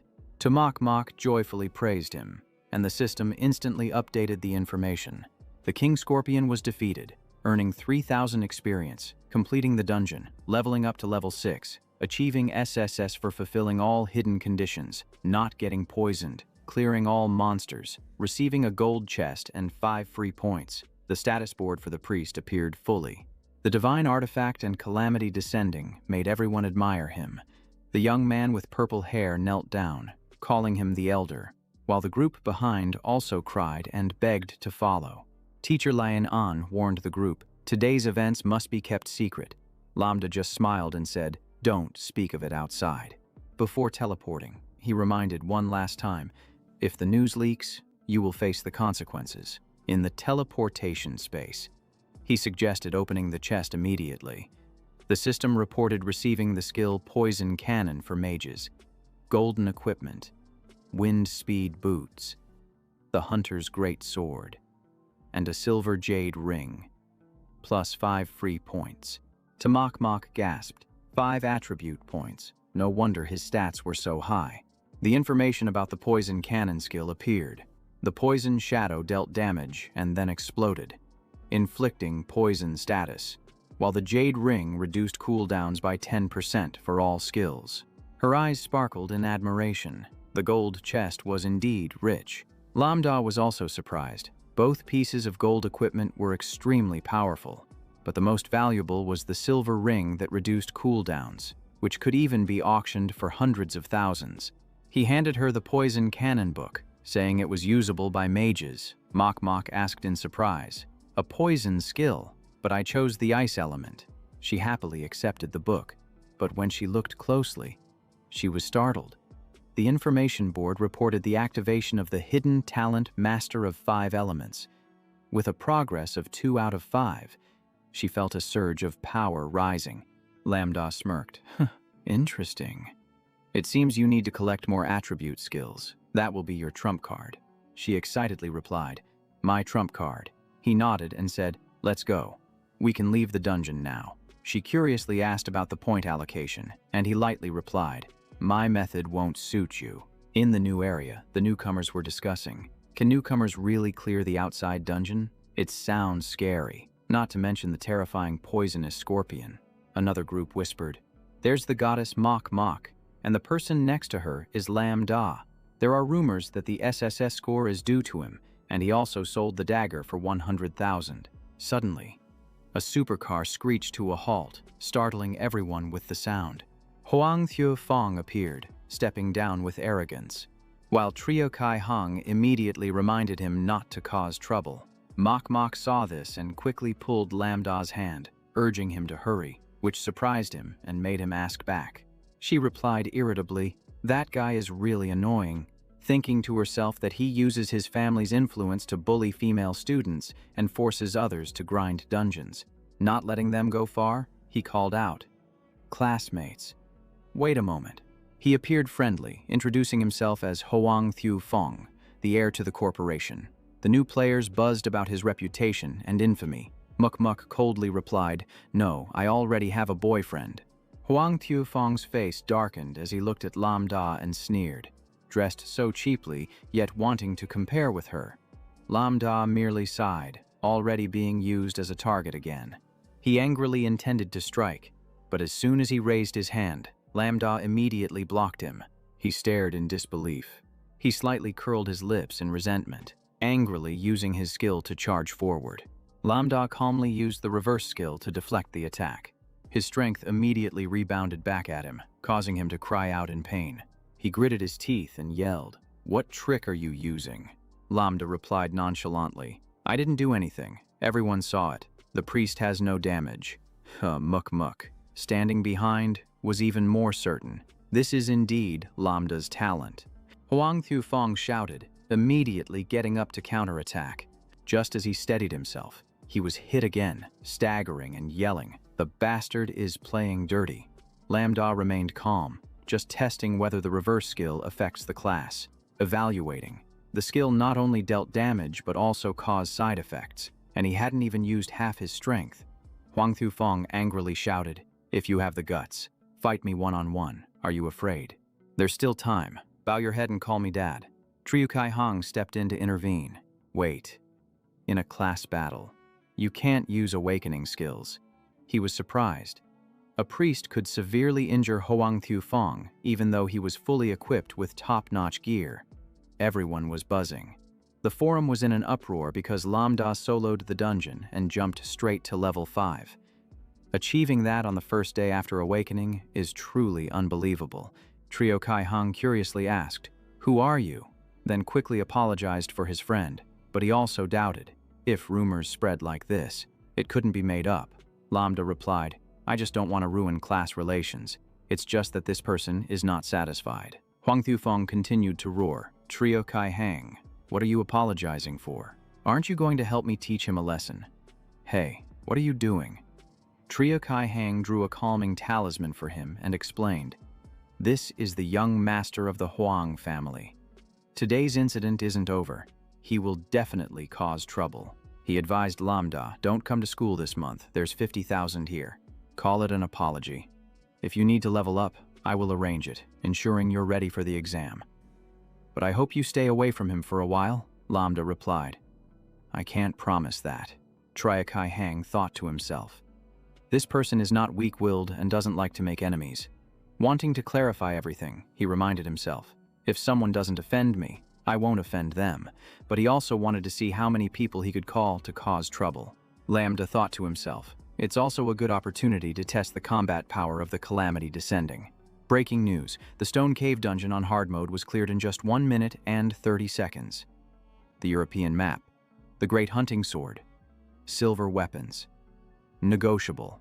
Mok joyfully praised him, and the system instantly updated the information. The King Scorpion was defeated, earning 3,000 experience, completing the dungeon, leveling up to level 6, achieving SSS for fulfilling all hidden conditions, not getting poisoned, clearing all monsters, receiving a gold chest and 5 free points. The status board for the priest appeared fully. The divine artifact and calamity descending made everyone admire him. The young man with purple hair knelt down, calling him the elder, while the group behind also cried and begged to follow. Teacher Lion An warned the group, "Today's events must be kept secret." Lambda just smiled and said, "Don't speak of it outside." Before teleporting, he reminded one last time. If the news leaks, you will face the consequences. In the teleportation space, he suggested opening the chest immediately. The system reported receiving the skill Poison Cannon for mages, golden equipment, wind speed boots, the Hunter's Great Sword, and a silver jade ring, plus 5 free points. Tamak gasped. 5 attribute points. No wonder his stats were so high. The information about the Poison Cannon skill appeared. The Poison Shadow dealt damage and then exploded, inflicting poison status, while the Jade Ring reduced cooldowns by 10% for all skills. Her eyes sparkled in admiration. The gold chest was indeed rich. Lambda was also surprised. Both pieces of gold equipment were extremely powerful, but the most valuable was the silver ring that reduced cooldowns, which could even be auctioned for hundreds of thousands. He handed her the Poison Cannon book, saying it was usable by mages. Mok asked in surprise. A poison skill, but I chose the ice element. She happily accepted the book, but when she looked closely, she was startled. The information board reported the activation of the hidden talent Master of 5 Elements. With a progress of 2 out of 5, she felt a surge of power rising. Lambda smirked. Interesting. It seems you need to collect more attribute skills. That will be your trump card. She excitedly replied, My trump card. He nodded and said, Let's go. We can leave the dungeon now. She curiously asked about the point allocation, and he lightly replied, My method won't suit you. In the new area, the newcomers were discussing, Can newcomers really clear the outside dungeon? It sounds scary, not to mention the terrifying poisonous scorpion. Another group whispered, There's the goddess Mok, and the person next to her is Lambda. There are rumors that the SSS score is due to him, and he also sold the dagger for 100,000. Suddenly, a supercar screeched to a halt, startling everyone with the sound. Huang Thieu Fong appeared, stepping down with arrogance, while Trio Kai Hung immediately reminded him not to cause trouble. Mok saw this and quickly pulled Lambda's hand, urging him to hurry, which surprised him and made him ask back. She replied irritably, That guy is really annoying, thinking to herself that he uses his family's influence to bully female students and forces others to grind dungeons. Not letting them go far, he called out, Classmates. Wait a moment. He appeared friendly, introducing himself as Huang Thieu Fong, the heir to the corporation. The new players buzzed about his reputation and infamy. Muk coldly replied, No, I already have a boyfriend. Huang Thieu Fong's face darkened as he looked at Lambda and sneered, dressed so cheaply, yet wanting to compare with her. Lambda merely sighed, already being used as a target again. He angrily intended to strike, but as soon as he raised his hand, Lambda immediately blocked him. He stared in disbelief. He slightly curled his lips in resentment, angrily using his skill to charge forward. Lambda calmly used the reverse skill to deflect the attack. His strength immediately rebounded back at him, causing him to cry out in pain. He gritted his teeth and yelled, What trick are you using? Lambda replied nonchalantly, I didn't do anything. Everyone saw it. The priest has no damage. Muk. Standing behind was even more certain. This is indeed Lambda's talent. Huang Thieu Fong shouted, immediately getting up to counterattack. Just as he steadied himself, he was hit again, staggering and yelling, The bastard is playing dirty. Lambda remained calm, just testing whether the reverse skill affects the class. Evaluating. The skill not only dealt damage but also caused side effects, and he hadn't even used half his strength. Huang Thieu Fong angrily shouted, If you have the guts, fight me one-on-one. Are you afraid? There's still time. Bow your head and call me Dad. Trio Kai Hung stepped in to intervene. Wait. In a class battle, you can't use awakening skills. He was surprised. A priest could severely injure Huang Thieu Fong, even though he was fully equipped with top-notch gear. Everyone was buzzing. The forum was in an uproar because Lambda soloed the dungeon and jumped straight to level 5. Achieving that on the first day after awakening is truly unbelievable. Trio Kai Hung curiously asked, Who are you? Then quickly apologized for his friend, but he also doubted. If rumors spread like this, it couldn't be made up. Lambda replied, I just don't want to ruin class relations. It's just that this person is not satisfied. Huang Thufeng continued to roar. Trio Kai Hang, what are you apologizing for? Aren't you going to help me teach him a lesson? Hey, what are you doing? Trio Kai Hang drew a calming talisman for him and explained, this is the young master of the Huang family. Today's incident isn't over. He will definitely cause trouble. He advised Lambda, don't come to school this month. There's 50,000 here. Call it an apology. If you need to level up, I will arrange it, ensuring you're ready for the exam. But I hope you stay away from him for a while, Lambda replied. I can't promise that, Trio Kai Hang thought to himself. This person is not weak-willed and doesn't like to make enemies. Wanting to clarify everything, he reminded himself, if someone doesn't offend me, I won't offend them. But he also wanted to see how many people he could call to cause trouble. Lambda thought to himself, it's also a good opportunity to test the combat power of the Calamity descending. Breaking news, the Stone Cave dungeon on hard mode was cleared in just 1 minute and 30 seconds. The European map, the Great Hunting Sword, silver weapons, negotiable.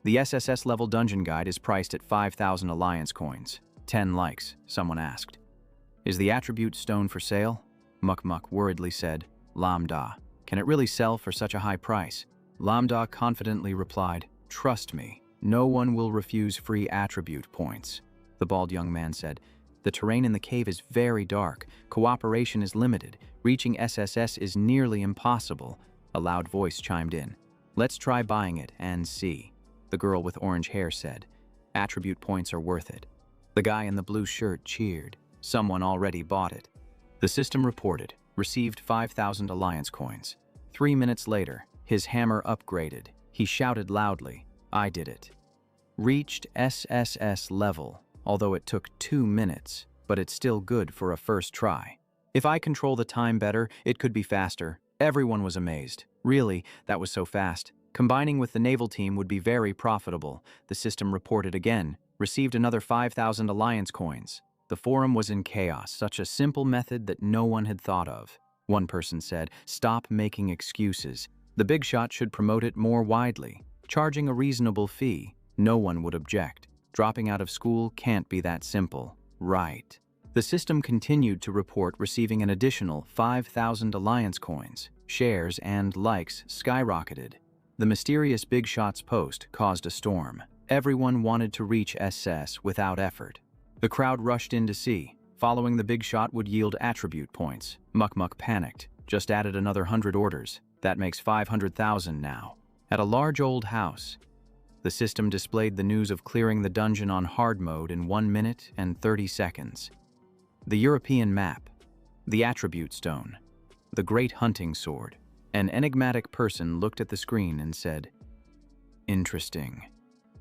The SSS level dungeon guide is priced at 5,000 Alliance coins. 10 likes, someone asked. Is the attribute stone for sale? Muk worriedly said, Lambda, can it really sell for such a high price? Lambda confidently replied, trust me, no one will refuse free attribute points. The bald young man said, the terrain in the cave is very dark, cooperation is limited, reaching SSS is nearly impossible. A loud voice chimed in. Let's try buying it and see. The girl with orange hair said, attribute points are worth it. The guy in the blue shirt cheered. Someone already bought it. The system reported, received 5,000 Alliance coins. 3 minutes later, his hammer upgraded. He shouted loudly, I did it. Reached SSS level, although it took 2 minutes, but it's still good for a first try. If I control the time better, it could be faster. Everyone was amazed. Really, that was so fast. Combining with the naval team would be very profitable. The system reported again, received another 5,000 Alliance coins. The forum was in chaos, such a simple method that no one had thought of. One person said, stop making excuses. The big shot should promote it more widely. Charging a reasonable fee, no one would object. Dropping out of school can't be that simple, right? The system continued to report receiving an additional 5,000 Alliance coins. Shares and likes skyrocketed. The mysterious Big Shots post caused a storm. Everyone wanted to reach SS without effort. The crowd rushed in to see. Following the big shot would yield attribute points. Muk panicked. Just added another 100 orders. That makes 500,000 now. At a large old house, the system displayed the news of clearing the dungeon on hard mode in 1 minute and 30 seconds. The European map, the attribute stone, the Great Hunting Sword. An enigmatic person looked at the screen and said, interesting.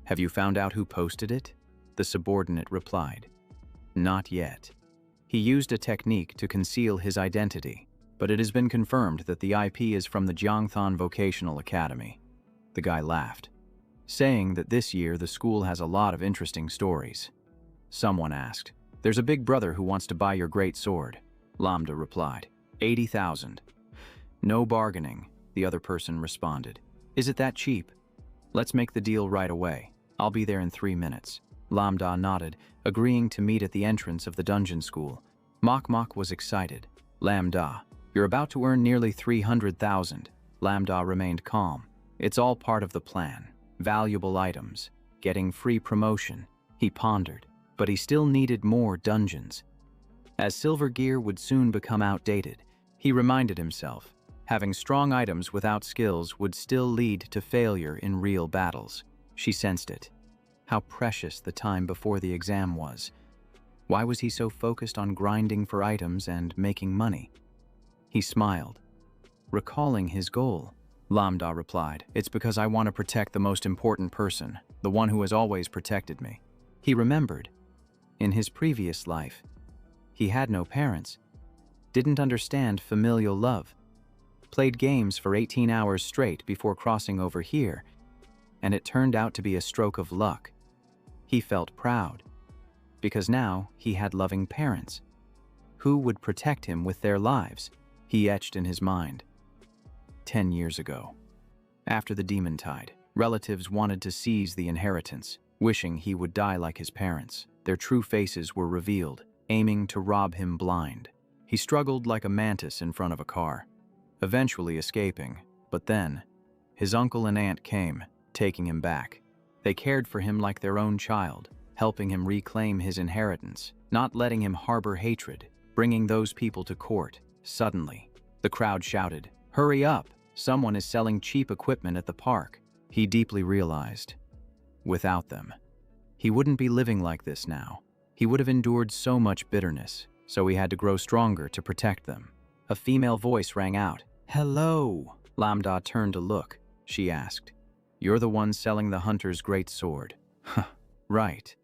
Have you found out who posted it? The subordinate replied, not yet. He used a technique to conceal his identity, but it has been confirmed that the IP is from the Jiangthan Vocational Academy. The guy laughed, saying that this year the school has a lot of interesting stories. Someone asked, there's a big brother who wants to buy your great sword. Lambda replied, 80,000. No bargaining, the other person responded. Is it that cheap? Let's make the deal right away. I'll be there in 3 minutes. Lambda nodded, agreeing to meet at the entrance of the dungeon school. Mok was excited. Lambda, you're about to earn nearly 300,000. Lambda remained calm. It's all part of the plan. Valuable items. Getting free promotion. He pondered, but he still needed more dungeons. As silver gear would soon become outdated, he reminded himself, having strong items without skills would still lead to failure in real battles. She sensed it. How precious the time before the exam was. Why was he so focused on grinding for items and making money? He smiled, recalling his goal. Lambda replied, it's because I want to protect the most important person, the one who has always protected me. He remembered. In his previous life, he had no parents, didn't understand familial love, played games for 18 hours straight before crossing over here, and it turned out to be a stroke of luck. He felt proud, because now he had loving parents. Who would protect him with their lives? He etched in his mind. 10 years ago. After the demon tide, relatives wanted to seize the inheritance, wishing he would die like his parents. Their true faces were revealed. aiming to rob him blind. He struggled like a mantis in front of a car, eventually escaping, but then his uncle and aunt came, taking him back. They cared for him like their own child, helping him reclaim his inheritance, not letting him harbor hatred, bringing those people to court. Suddenly, the crowd shouted, "Hurry up! Someone is selling cheap equipment at the park." He deeply realized, without them, he wouldn't be living like this now. He would have endured so much bitterness, so he had to grow stronger to protect them. A female voice rang out. "Hello!" Lambda turned to look. She asked, "You're the one selling the hunter's great sword?" "Huh, right.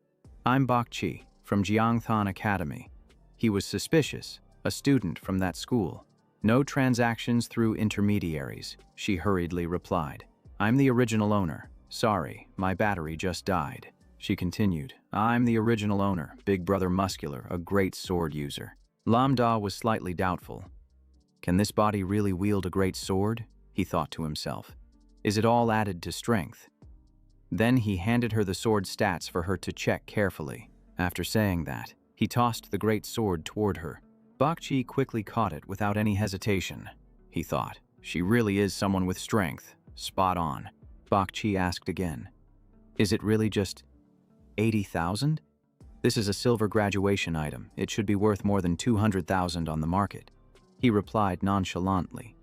I'm Bakchi, from Jiangthan Academy." He was suspicious, a student from that school. "No transactions through intermediaries," she hurriedly replied. "I'm the original owner. Sorry, my battery just died." She continued, "I'm the original owner, Big Brother Muscular, a great sword user." Lambda was slightly doubtful. Can this body really wield a great sword? He thought to himself. Is it all added to strength? Then he handed her the sword stats for her to check carefully. After saying that, he tossed the great sword toward her. Bakchi quickly caught it without any hesitation. He thought, she really is someone with strength. Spot on. Bakchi asked again, "Is it really just 80,000? This is a silver graduation item. It should be worth more than 200,000 on the market." He replied nonchalantly.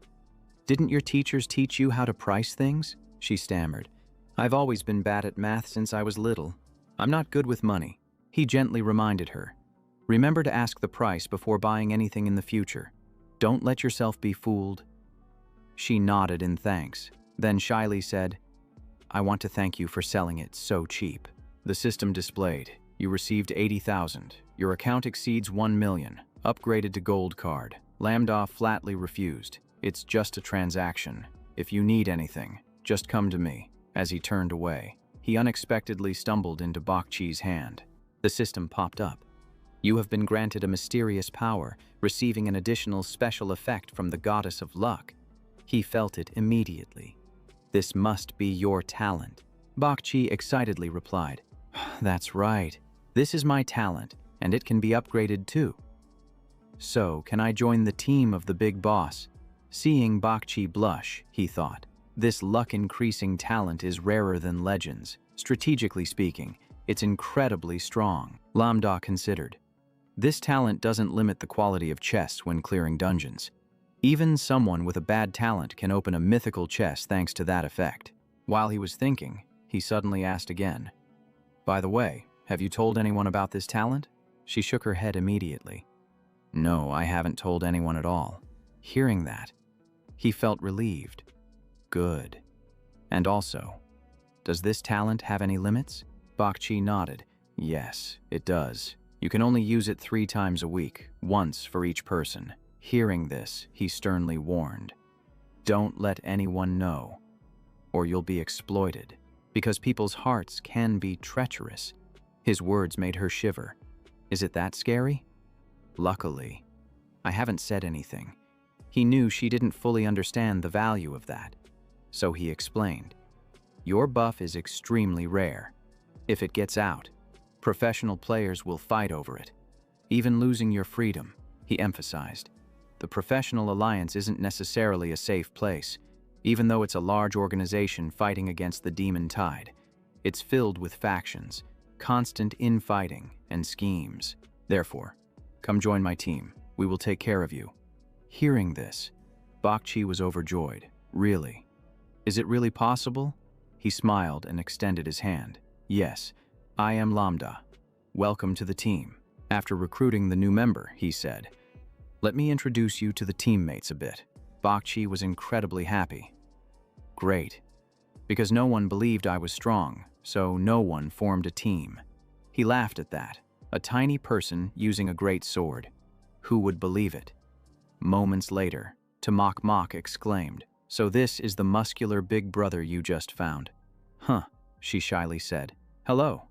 "Didn't your teachers teach you how to price things?" She stammered. "I've always been bad at math since I was little. I'm not good with money." He gently reminded her, "Remember to ask the price before buying anything in the future. Don't let yourself be fooled." She nodded in thanks, then shyly said, "I want to thank you for selling it so cheap." The system displayed, "You received 80,000. Your account exceeds 1 million. Upgraded to gold card." Lambda flatly refused. "It's just a transaction. If you need anything, just come to me." As he turned away, he unexpectedly stumbled into Bakchi's hand. The system popped up. "You have been granted a mysterious power, receiving an additional special effect from the goddess of luck." He felt it immediately. "This must be your talent." Bakchi excitedly replied, "That's right. This is my talent, and it can be upgraded too." "So, can I join the team of the big boss?" Seeing Bakchi blush, he thought, this luck-increasing talent is rarer than legends. Strategically speaking, it's incredibly strong. Lambda considered. This talent doesn't limit the quality of chests when clearing dungeons. Even someone with a bad talent can open a mythical chest thanks to that effect. While he was thinking, he suddenly asked again, "By the way, have you told anyone about this talent?" She shook her head immediately. "No, I haven't told anyone at all." Hearing that, he felt relieved. Good. "And also, does this talent have any limits?" Bakchi nodded. "Yes, it does. You can only use it 3 times a week, once for each person." Hearing this, he sternly warned, "Don't let anyone know, or you'll be exploited, because people's hearts can be treacherous." His words made her shiver. "Is it that scary?" "Luckily, I haven't said anything." He knew she didn't fully understand the value of that, so he explained, "Your buff is extremely rare. If it gets out, professional players will fight over it, even losing your freedom." He emphasized, "The professional alliance isn't necessarily a safe place. Even though it's a large organization fighting against the demon tide, it's filled with factions, constant infighting, and schemes. Therefore, come join my team. We will take care of you." Hearing this, Bakchi was overjoyed. "Really? Is it really possible?" He smiled and extended his hand. "Yes, I am Lambda. Welcome to the team." After recruiting the new member, he said, "Let me introduce you to the teammates a bit." Bakchi was incredibly happy. "Great. Because no one believed I was strong, so no one formed a team." He laughed at that. A tiny person using a great sword. Who would believe it? Moments later, Tamak exclaimed, "So this is the muscular big brother you just found?" "Huh," she shyly said. "Hello.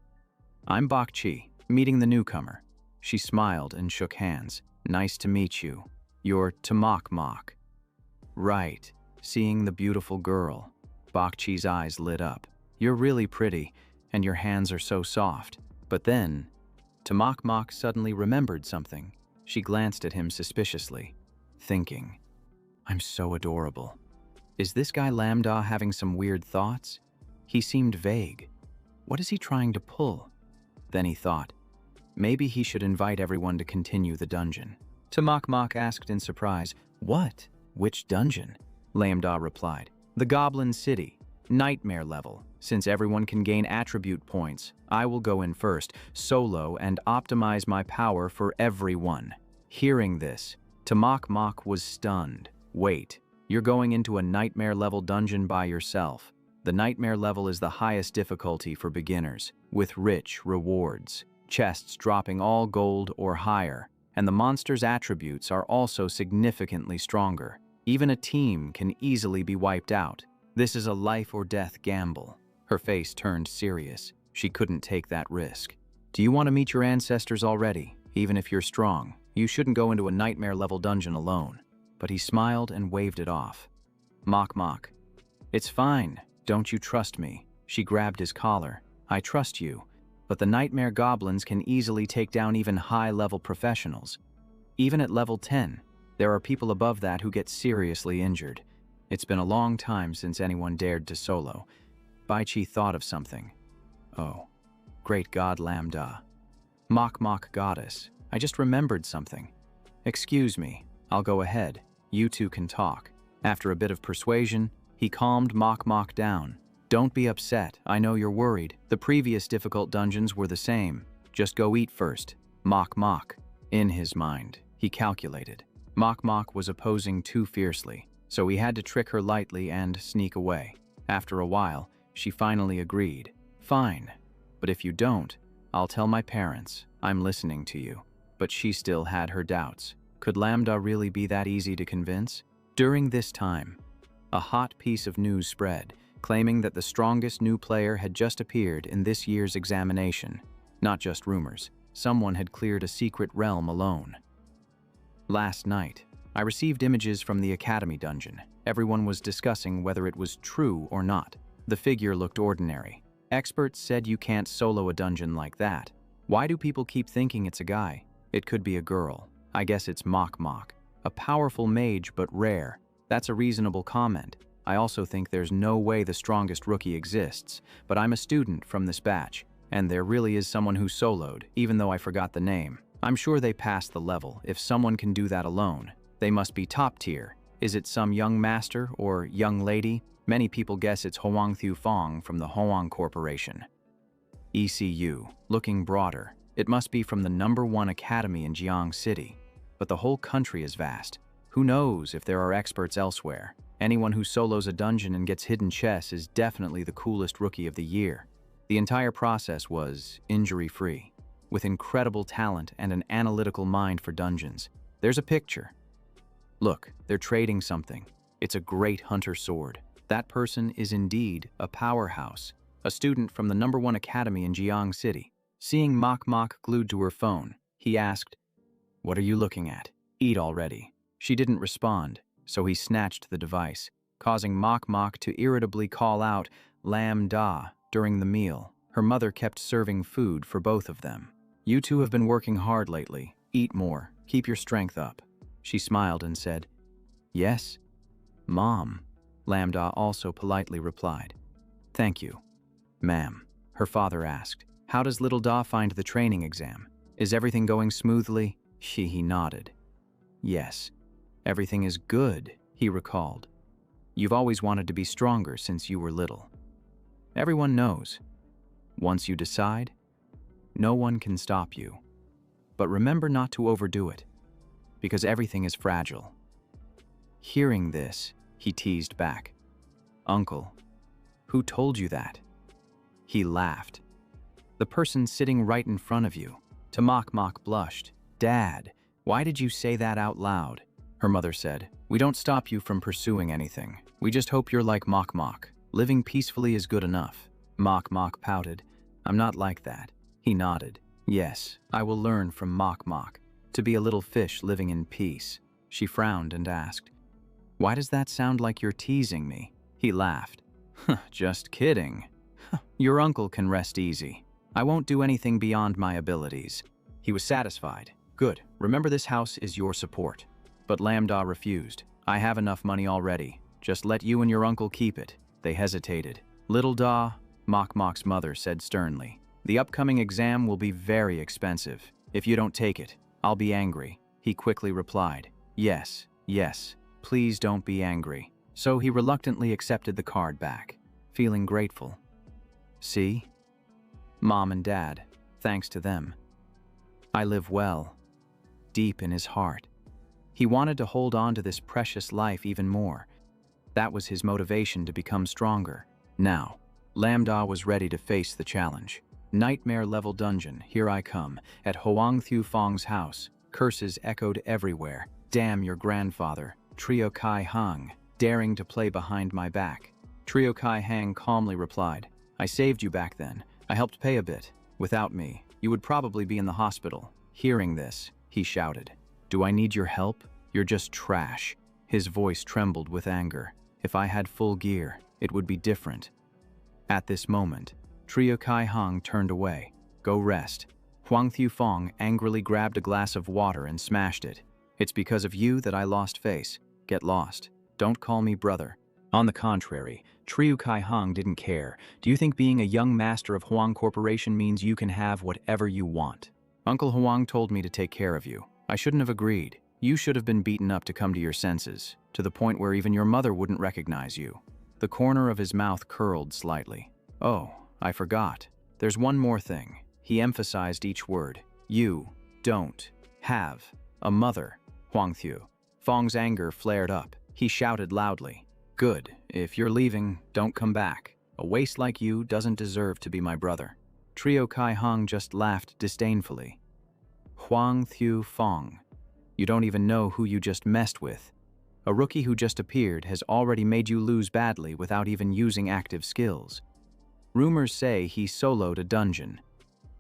I'm Bakchi, meeting the newcomer." She smiled and shook hands. "Nice to meet you. You're Tamak." "Right." Seeing the beautiful girl, Bakchi's eyes lit up. "You're really pretty, and your hands are so soft." But then, Tamak Mok suddenly remembered something. She glanced at him suspiciously, thinking, I'm so adorable. Is this guy Lambda having some weird thoughts? He seemed vague. What is he trying to pull? Then he thought, maybe he should invite everyone to continue the dungeon. Tamak Mok asked in surprise, What? Which dungeon? Lambda replied, The Goblin City, Nightmare level. Since everyone can gain attribute points, I will go in first, solo, and optimize my power for everyone. Hearing this, Tamak Mok was stunned. Wait, you're going into a Nightmare level dungeon by yourself. The Nightmare level is the highest difficulty for beginners, with rich rewards, chests dropping all gold or higher, and the monster's attributes are also significantly stronger. Even a team can easily be wiped out. This is a life or death gamble. Her face turned serious. She couldn't take that risk. Do you want to meet your ancestors already? Even if you're strong, you shouldn't go into a Nightmare level dungeon alone. But he smiled and waved it off. Mok Mok. It's fine. Don't you trust me? She grabbed his collar. I trust you. But the Nightmare Goblins can easily take down even high-level professionals. Even at level 10, there are people above that who get seriously injured. It's been a long time since anyone dared to solo. Baichi thought of something. Oh, great god Lambda. Mok Mok goddess, I just remembered something. Excuse me, I'll go ahead. You two can talk. After a bit of persuasion, he calmed Mok Mok down. Don't be upset, I know you're worried. The previous difficult dungeons were the same. Just go eat first. Mok Mok. In his mind, he calculated. Mok Mok was opposing too fiercely, so he had to trick her lightly and sneak away. After a while, she finally agreed. Fine, but if you don't, I'll tell my parents. I'm listening to you. But she still had her doubts. Could Lambda really be that easy to convince? During this time, a hot piece of news spread, claiming that the strongest new player had just appeared in this year's examination. Not just rumors. Someone had cleared a secret realm alone. Last night, I received images from the Academy dungeon. Everyone was discussing whether it was true or not. The figure looked ordinary. Experts said you can't solo a dungeon like that. Why do people keep thinking it's a guy? It could be a girl. I guess it's Mok Mok. A powerful mage, but rare. That's a reasonable comment. I also think there's no way the strongest rookie exists, but I'm a student from this batch, and there really is someone who soloed, even though I forgot the name. I'm sure they passed the level. If someone can do that alone, they must be top tier. Is it some young master or young lady? Many people guess it's Hoang Thu Fong from the Hoang Corporation. ECU, looking broader. It must be from the #1 academy in Jiang City. But the whole country is vast. Who knows if there are experts elsewhere? Anyone who solos a dungeon and gets hidden chests is definitely the coolest rookie of the year. The entire process was injury-free, with incredible talent and an analytical mind for dungeons. There's a picture. Look, they're trading something. It's a great hunter sword. That person is indeed a powerhouse, a student from the #1 academy in Jiang City. Seeing Mok Mok glued to her phone, he asked, What are you looking at? Eat already. She didn't respond, so he snatched the device, causing Mok Mok to irritably call out Lambda during the meal. Her mother kept serving food for both of them. You two have been working hard lately. Eat more. Keep your strength up. She smiled and said, Yes, Mom. Lambda also politely replied. Thank you, ma'am. Her father asked, How does little Da find the training exam? Is everything going smoothly? He nodded. Yes, everything is good, he recalled. You've always wanted to be stronger since you were little. Everyone knows. Once you decide, no one can stop you. But remember not to overdo it, because everything is fragile. Hearing this, he teased back. Uncle, who told you that? He laughed. The person sitting right in front of you. Mok Mok blushed. Dad, why did you say that out loud? Her mother said, We don't stop you from pursuing anything. We just hope you're like Mok Mok. Living peacefully is good enough. Mok Mok pouted. I'm not like that. He nodded. Yes, I will learn from Mok Mok to be a little fish living in peace. She frowned and asked, Why does that sound like you're teasing me? He laughed. Just kidding. Your uncle can rest easy. I won't do anything beyond my abilities. He was satisfied. Good, remember this house is your support. But Lambda refused. I have enough money already. Just let you and your uncle keep it. They hesitated. Little Da, Mok's mother said sternly, the upcoming exam will be very expensive. If you don't take it, I'll be angry. He quickly replied, yes, yes, please don't be angry. So he reluctantly accepted the card back, feeling grateful. See? Mom and Dad, thanks to them, I live well. Deep in his heart, he wanted to hold on to this precious life even more. That was his motivation to become stronger. Now, Lambda was ready to face the challenge. Nightmare-level dungeon, here I come. At Hoang Thieu Fong's house, curses echoed everywhere. Damn your grandfather, Trio Kai Hang, daring to play behind my back. Trio Kai Hang calmly replied, I saved you back then. I helped pay a bit. Without me, you would probably be in the hospital. Hearing this, he shouted, do I need your help? You're just trash. His voice trembled with anger. If I had full gear, it would be different. At this moment, Trio Kai Hang turned away. Go rest. Hoang Thieu Fong angrily grabbed a glass of water and smashed it. It's because of you that I lost face. Get lost. Don't call me brother. On the contrary, Trio Kai Hang didn't care. Do you think being a young master of Huang Corporation means you can have whatever you want? Uncle Huang told me to take care of you. I shouldn't have agreed. You should have been beaten up to come to your senses, to the point where even your mother wouldn't recognize you. The corner of his mouth curled slightly. Oh, I forgot. There's one more thing. He emphasized each word. You don't have a mother. Hoang Thieu Fong's anger flared up. He shouted loudly. Good. If you're leaving, don't come back. A waste like you doesn't deserve to be my brother. Trio Kai Hang just laughed disdainfully. Hoang Thieu Fong. You don't even know who you just messed with. A rookie who just appeared has already made you lose badly without even using active skills. Rumors say he soloed a dungeon.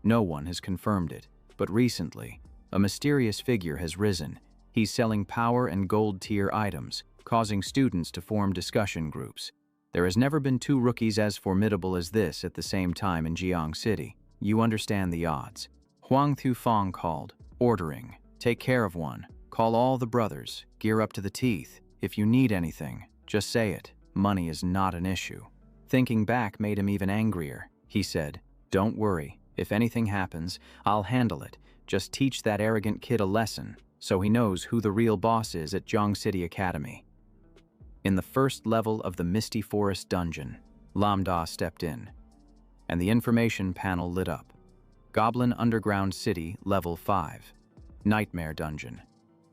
No one has confirmed it, but recently, a mysterious figure has risen. He's selling power and gold tier items, causing students to form discussion groups. There has never been two rookies as formidable as this at the same time in Jiang City. You understand the odds. Hoang Thieu Fong called, ordering, take care of one. Call all the brothers, gear up to the teeth. If you need anything, just say it. Money is not an issue. Thinking back made him even angrier. He said, don't worry. If anything happens, I'll handle it. Just teach that arrogant kid a lesson, so he knows who the real boss is at Jiang City Academy. In the first level of the Misty Forest dungeon, Lambda stepped in, and the information panel lit up. Goblin Underground City, Level 5. Nightmare Dungeon.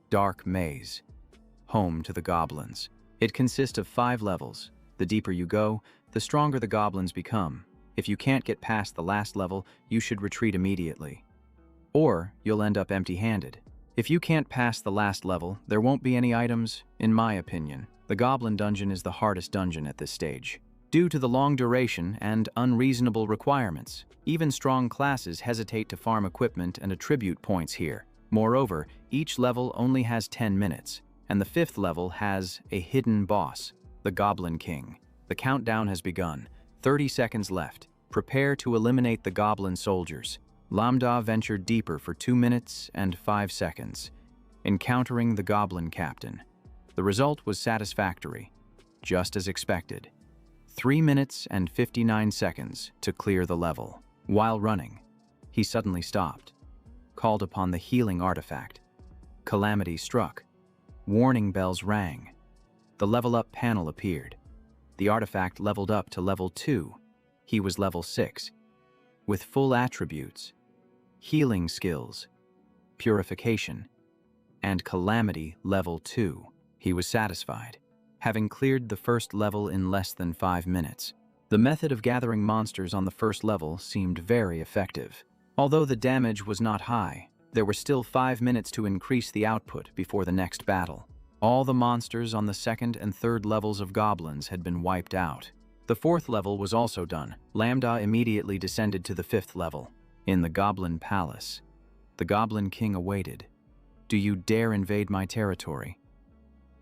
Dark Maze. Home to the goblins. It consists of 5 levels. The deeper you go, the stronger the goblins become. If you can't get past the last level, you should retreat immediately. Or you'll end up empty-handed. If you can't pass the last level, there won't be any items, in my opinion. The Goblin Dungeon is the hardest dungeon at this stage. Due to the long duration and unreasonable requirements, even strong classes hesitate to farm equipment and attribute points here. Moreover, each level only has 10 minutes, and the 5th level has a hidden boss, the Goblin King. The countdown has begun. 30 seconds left. Prepare to eliminate the Goblin soldiers. Lambda ventured deeper for 2 minutes and 5 seconds, encountering the Goblin Captain. The result was satisfactory, just as expected. 3 minutes and 59 seconds to clear the level. While running, he suddenly stopped, called upon the healing artifact. Calamity struck. Warning bells rang. The level up panel appeared. The artifact leveled up to level 2. He was level 6. With full attributes, healing skills, purification, and calamity level 2. He was satisfied, having cleared the first level in less than 5 minutes. The method of gathering monsters on the first level seemed very effective. Although the damage was not high, there were still 5 minutes to increase the output before the next battle. All the monsters on the 2nd and 3rd levels of goblins had been wiped out. The 4th level was also done. Lambda immediately descended to the 5th level. In the Goblin Palace, the Goblin King awaited. Do you dare invade my territory?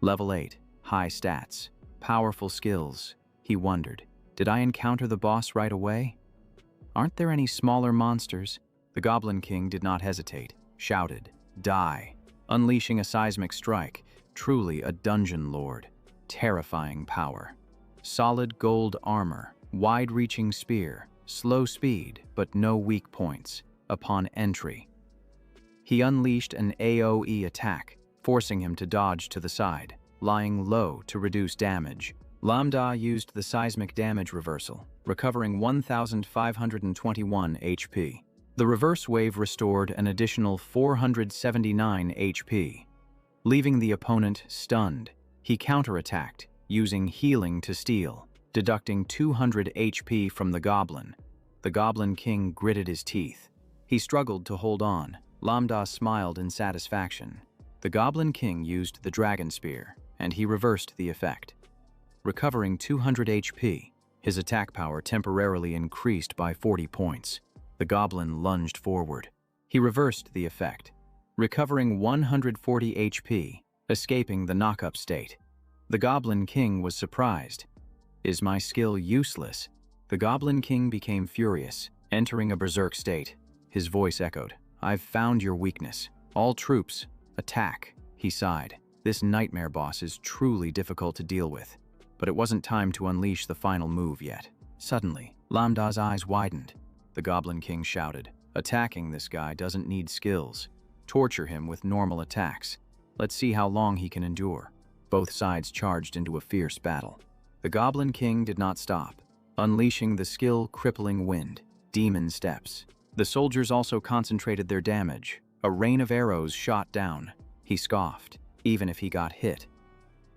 Level 8, high stats, powerful skills. He wondered, did I encounter the boss right away? Aren't there any smaller monsters? The Goblin King did not hesitate, shouted, "Die!" Unleashing a seismic strike, truly a dungeon lord. Terrifying power. Solid gold armor, wide-reaching spear, slow speed, but no weak points. Upon entry, he unleashed an AoE attack, forcing him to dodge to the side, lying low to reduce damage. Lambda used the seismic damage reversal, recovering 1,521 HP. The reverse wave restored an additional 479 HP. Leaving the opponent stunned, he counterattacked, using healing to steal, deducting 200 HP from the Goblin. The Goblin King gritted his teeth. He struggled to hold on. Lambda smiled in satisfaction. The Goblin King used the Dragon Spear, and he reversed the effect. Recovering 200 HP, his attack power temporarily increased by 40 points. The Goblin lunged forward. He reversed the effect, recovering 140 HP, escaping the knock-up state. The Goblin King was surprised. "Is my skill useless?" The Goblin King became furious, entering a berserk state. His voice echoed, "I've found your weakness. All troops, attack." He sighed. This nightmare boss is truly difficult to deal with. But it wasn't time to unleash the final move yet. Suddenly, Lambda's eyes widened. The Goblin King shouted, "Attacking this guy doesn't need skills. Torture him with normal attacks. Let's see how long he can endure." Both sides charged into a fierce battle. The Goblin King did not stop, unleashing the skill-crippling wind, demon steps. The soldiers also concentrated their damage. A rain of arrows shot down. He scoffed. Even if he got hit,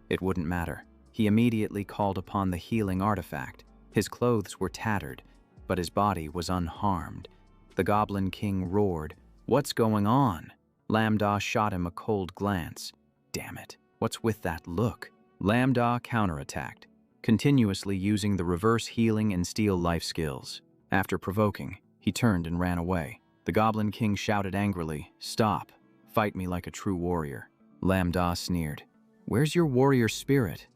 it wouldn't matter. He immediately called upon the healing artifact. His clothes were tattered, but his body was unharmed. The Goblin King roared, "What's going on?" Lambda shot him a cold glance. "Damn it, what's with that look?" Lambda counterattacked, continuously using the reverse healing and steal life skills. After provoking, he turned and ran away. The Goblin King shouted angrily, "Stop! Fight me like a true warrior." Lambda sneered, "Where's your warrior spirit?"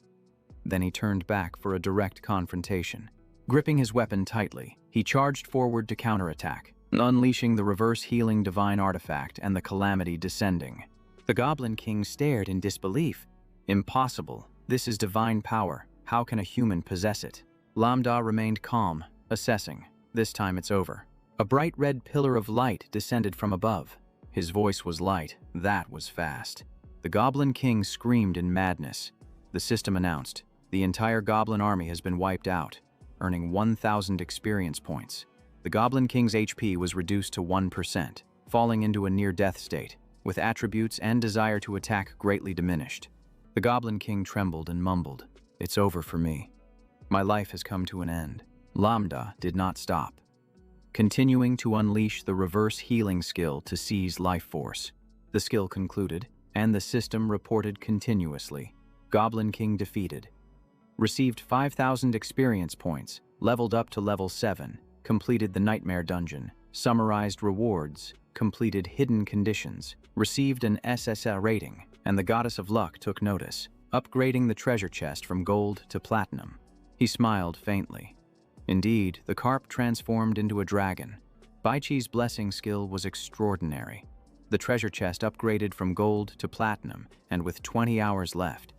Then he turned back for a direct confrontation. Gripping his weapon tightly, he charged forward to counterattack, unleashing the reverse healing divine artifact and the calamity descending. The Goblin King stared in disbelief. "Impossible. This is divine power. How can a human possess it?" Lambda remained calm, assessing. "This time it's over." A bright red pillar of light descended from above. His voice was light. That was fast. The Goblin King screamed in madness. The system announced, "The entire Goblin army has been wiped out," earning 1,000 experience points. The Goblin King's HP was reduced to 1%, falling into a near-death state, with attributes and desire to attack greatly diminished. The Goblin King trembled and mumbled, "It's over for me. My life has come to an end." Lambda did not stop, continuing to unleash the reverse healing skill to seize life force. The skill concluded, and the system reported continuously. Goblin King defeated. Received 5,000 experience points, leveled up to level 7, completed the Nightmare Dungeon, summarized rewards, completed hidden conditions, received an SSL rating, and the Goddess of Luck took notice, upgrading the treasure chest from gold to platinum. He smiled faintly. Indeed, the carp transformed into a dragon. Baichi's blessing skill was extraordinary. The treasure chest upgraded from gold to platinum, and with 20 hours left,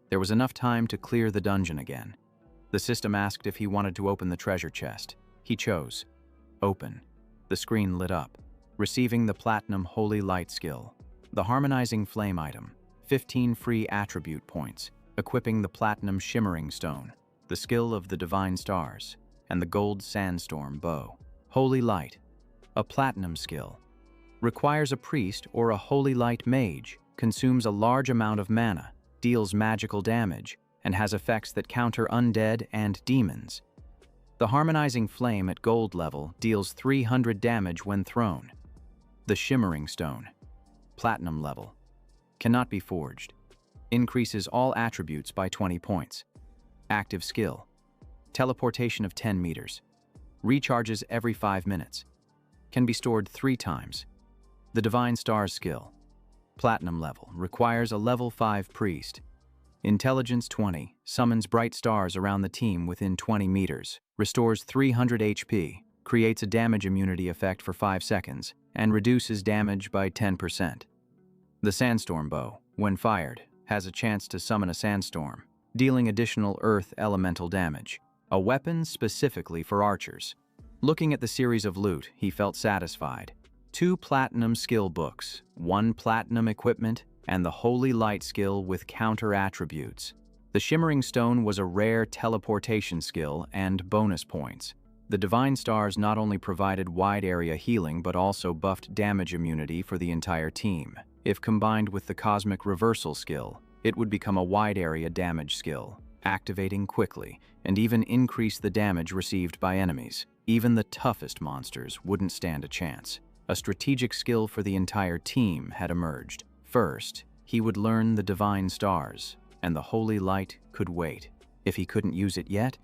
there was enough time to clear the dungeon again. The system asked if he wanted to open the treasure chest. He chose. Open. The screen lit up, receiving the Platinum Holy Light skill. The Harmonizing Flame item, 15 free attribute points, equipping the Platinum Shimmering Stone, the skill of the Divine Stars, and the Gold Sandstorm bow. Holy Light, a Platinum skill. Requires a priest or a Holy Light mage, consumes a large amount of mana, deals magical damage, and has effects that counter undead and demons. The Harmonizing Flame at gold level deals 300 damage when thrown. The Shimmering Stone, platinum level, cannot be forged. Increases all attributes by 20 points. Active skill, teleportation of 10 meters. Recharges every 5 minutes. Can be stored 3 times. The Divine Stars skill, platinum level, requires a level 5 priest. Intelligence 20, summons bright stars around the team within 20 meters, restores 300 HP, creates a damage immunity effect for 5 seconds, and reduces damage by 10%. The Sandstorm Bow, when fired, has a chance to summon a sandstorm, dealing additional earth elemental damage, a weapon specifically for archers. Looking at the series of loot, he felt satisfied. 2 platinum skill books, 1 platinum equipment, and the Holy Light skill with counter attributes. The Shimmering Stone was a rare teleportation skill and bonus points. The Divine Stars not only provided wide area healing but also buffed damage immunity for the entire team. If combined with the Cosmic Reversal skill, it would become a wide area damage skill, activating quickly, and even increase the damage received by enemies. Even the toughest monsters wouldn't stand a chance. A strategic skill for the entire team had emerged. First, he would learn the Divine Stars, and the Holy Light could wait. If he couldn't use it yet,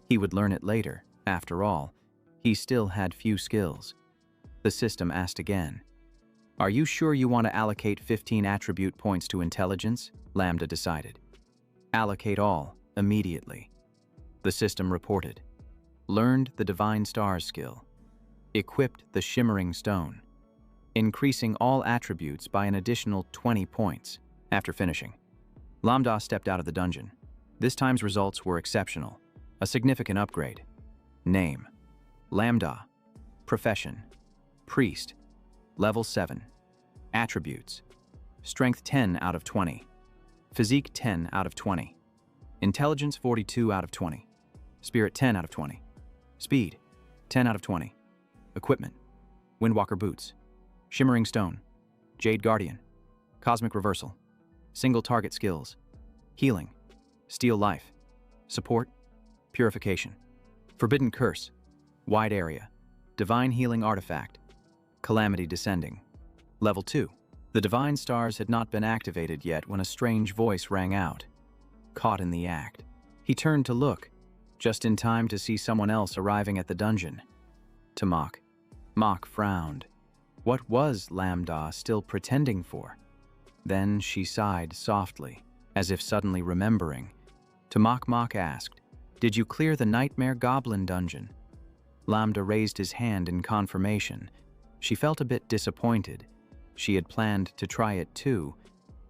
he would learn it later. After all, he still had few skills. The system asked again. "Are you sure you want to allocate 15 attribute points to intelligence?" Lambda decided. "Allocate all, immediately." The system reported. Learned the Divine Stars skill. Equipped the Shimmering Stone, increasing all attributes by an additional 20 points. After finishing, Lambda stepped out of the dungeon. This time's results were exceptional, a significant upgrade. Name: Lambda. Profession: Priest. Level 7. Attributes: Strength 10 out of 20. Physique 10 out of 20. Intelligence 42 out of 20. Spirit 10 out of 20. Speed 10 out of 20. Equipment: Windwalker Boots. Shimmering Stone. Jade Guardian. Cosmic Reversal. Single Target Skills. Healing. Steal Life. Support. Purification. Forbidden Curse. Wide Area. Divine Healing Artifact. Calamity Descending. Level 2. The Divine Stars had not been activated yet when a strange voice rang out. Caught in the act, he turned to look, just in time to see someone else arriving at the dungeon. To Mach. Mach frowned. What was Lambda still pretending for? Then she sighed softly, as if suddenly remembering. To Mach asked, "Did you clear the Nightmare Goblin dungeon?" Lambda raised his hand in confirmation. She felt a bit disappointed. She had planned to try it too,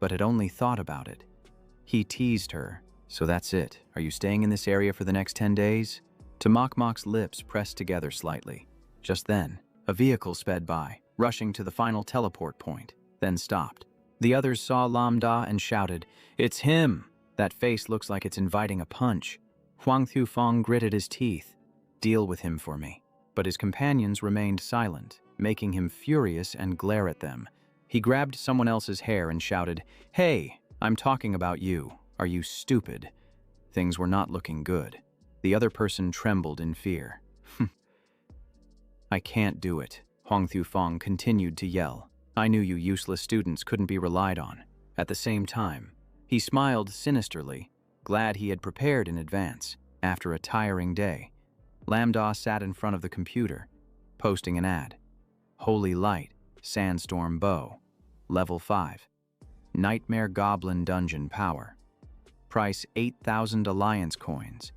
but had only thought about it. He teased her. "So that's it. Are you staying in this area for the next 10 days? To Mach's lips pressed together slightly. Just then, a vehicle sped by, rushing to the final teleport point, then stopped. The others saw Lambda and shouted, "It's him! That face looks like it's inviting a punch." Huang Thufeng gritted his teeth. "Deal with him for me." But his companions remained silent, making him furious and glare at them. He grabbed someone else's hair and shouted, "Hey, I'm talking about you. Are you stupid?" Things were not looking good. The other person trembled in fear. "I can't do it," Huang Thufeng continued to yell. "I knew you useless students couldn't be relied on." At the same time, he smiled sinisterly, glad he had prepared in advance. After a tiring day, Lambda sat in front of the computer, posting an ad. Holy Light, Sandstorm Bow, Level 5. Nightmare Goblin Dungeon Power. Price 8,000 Alliance coins.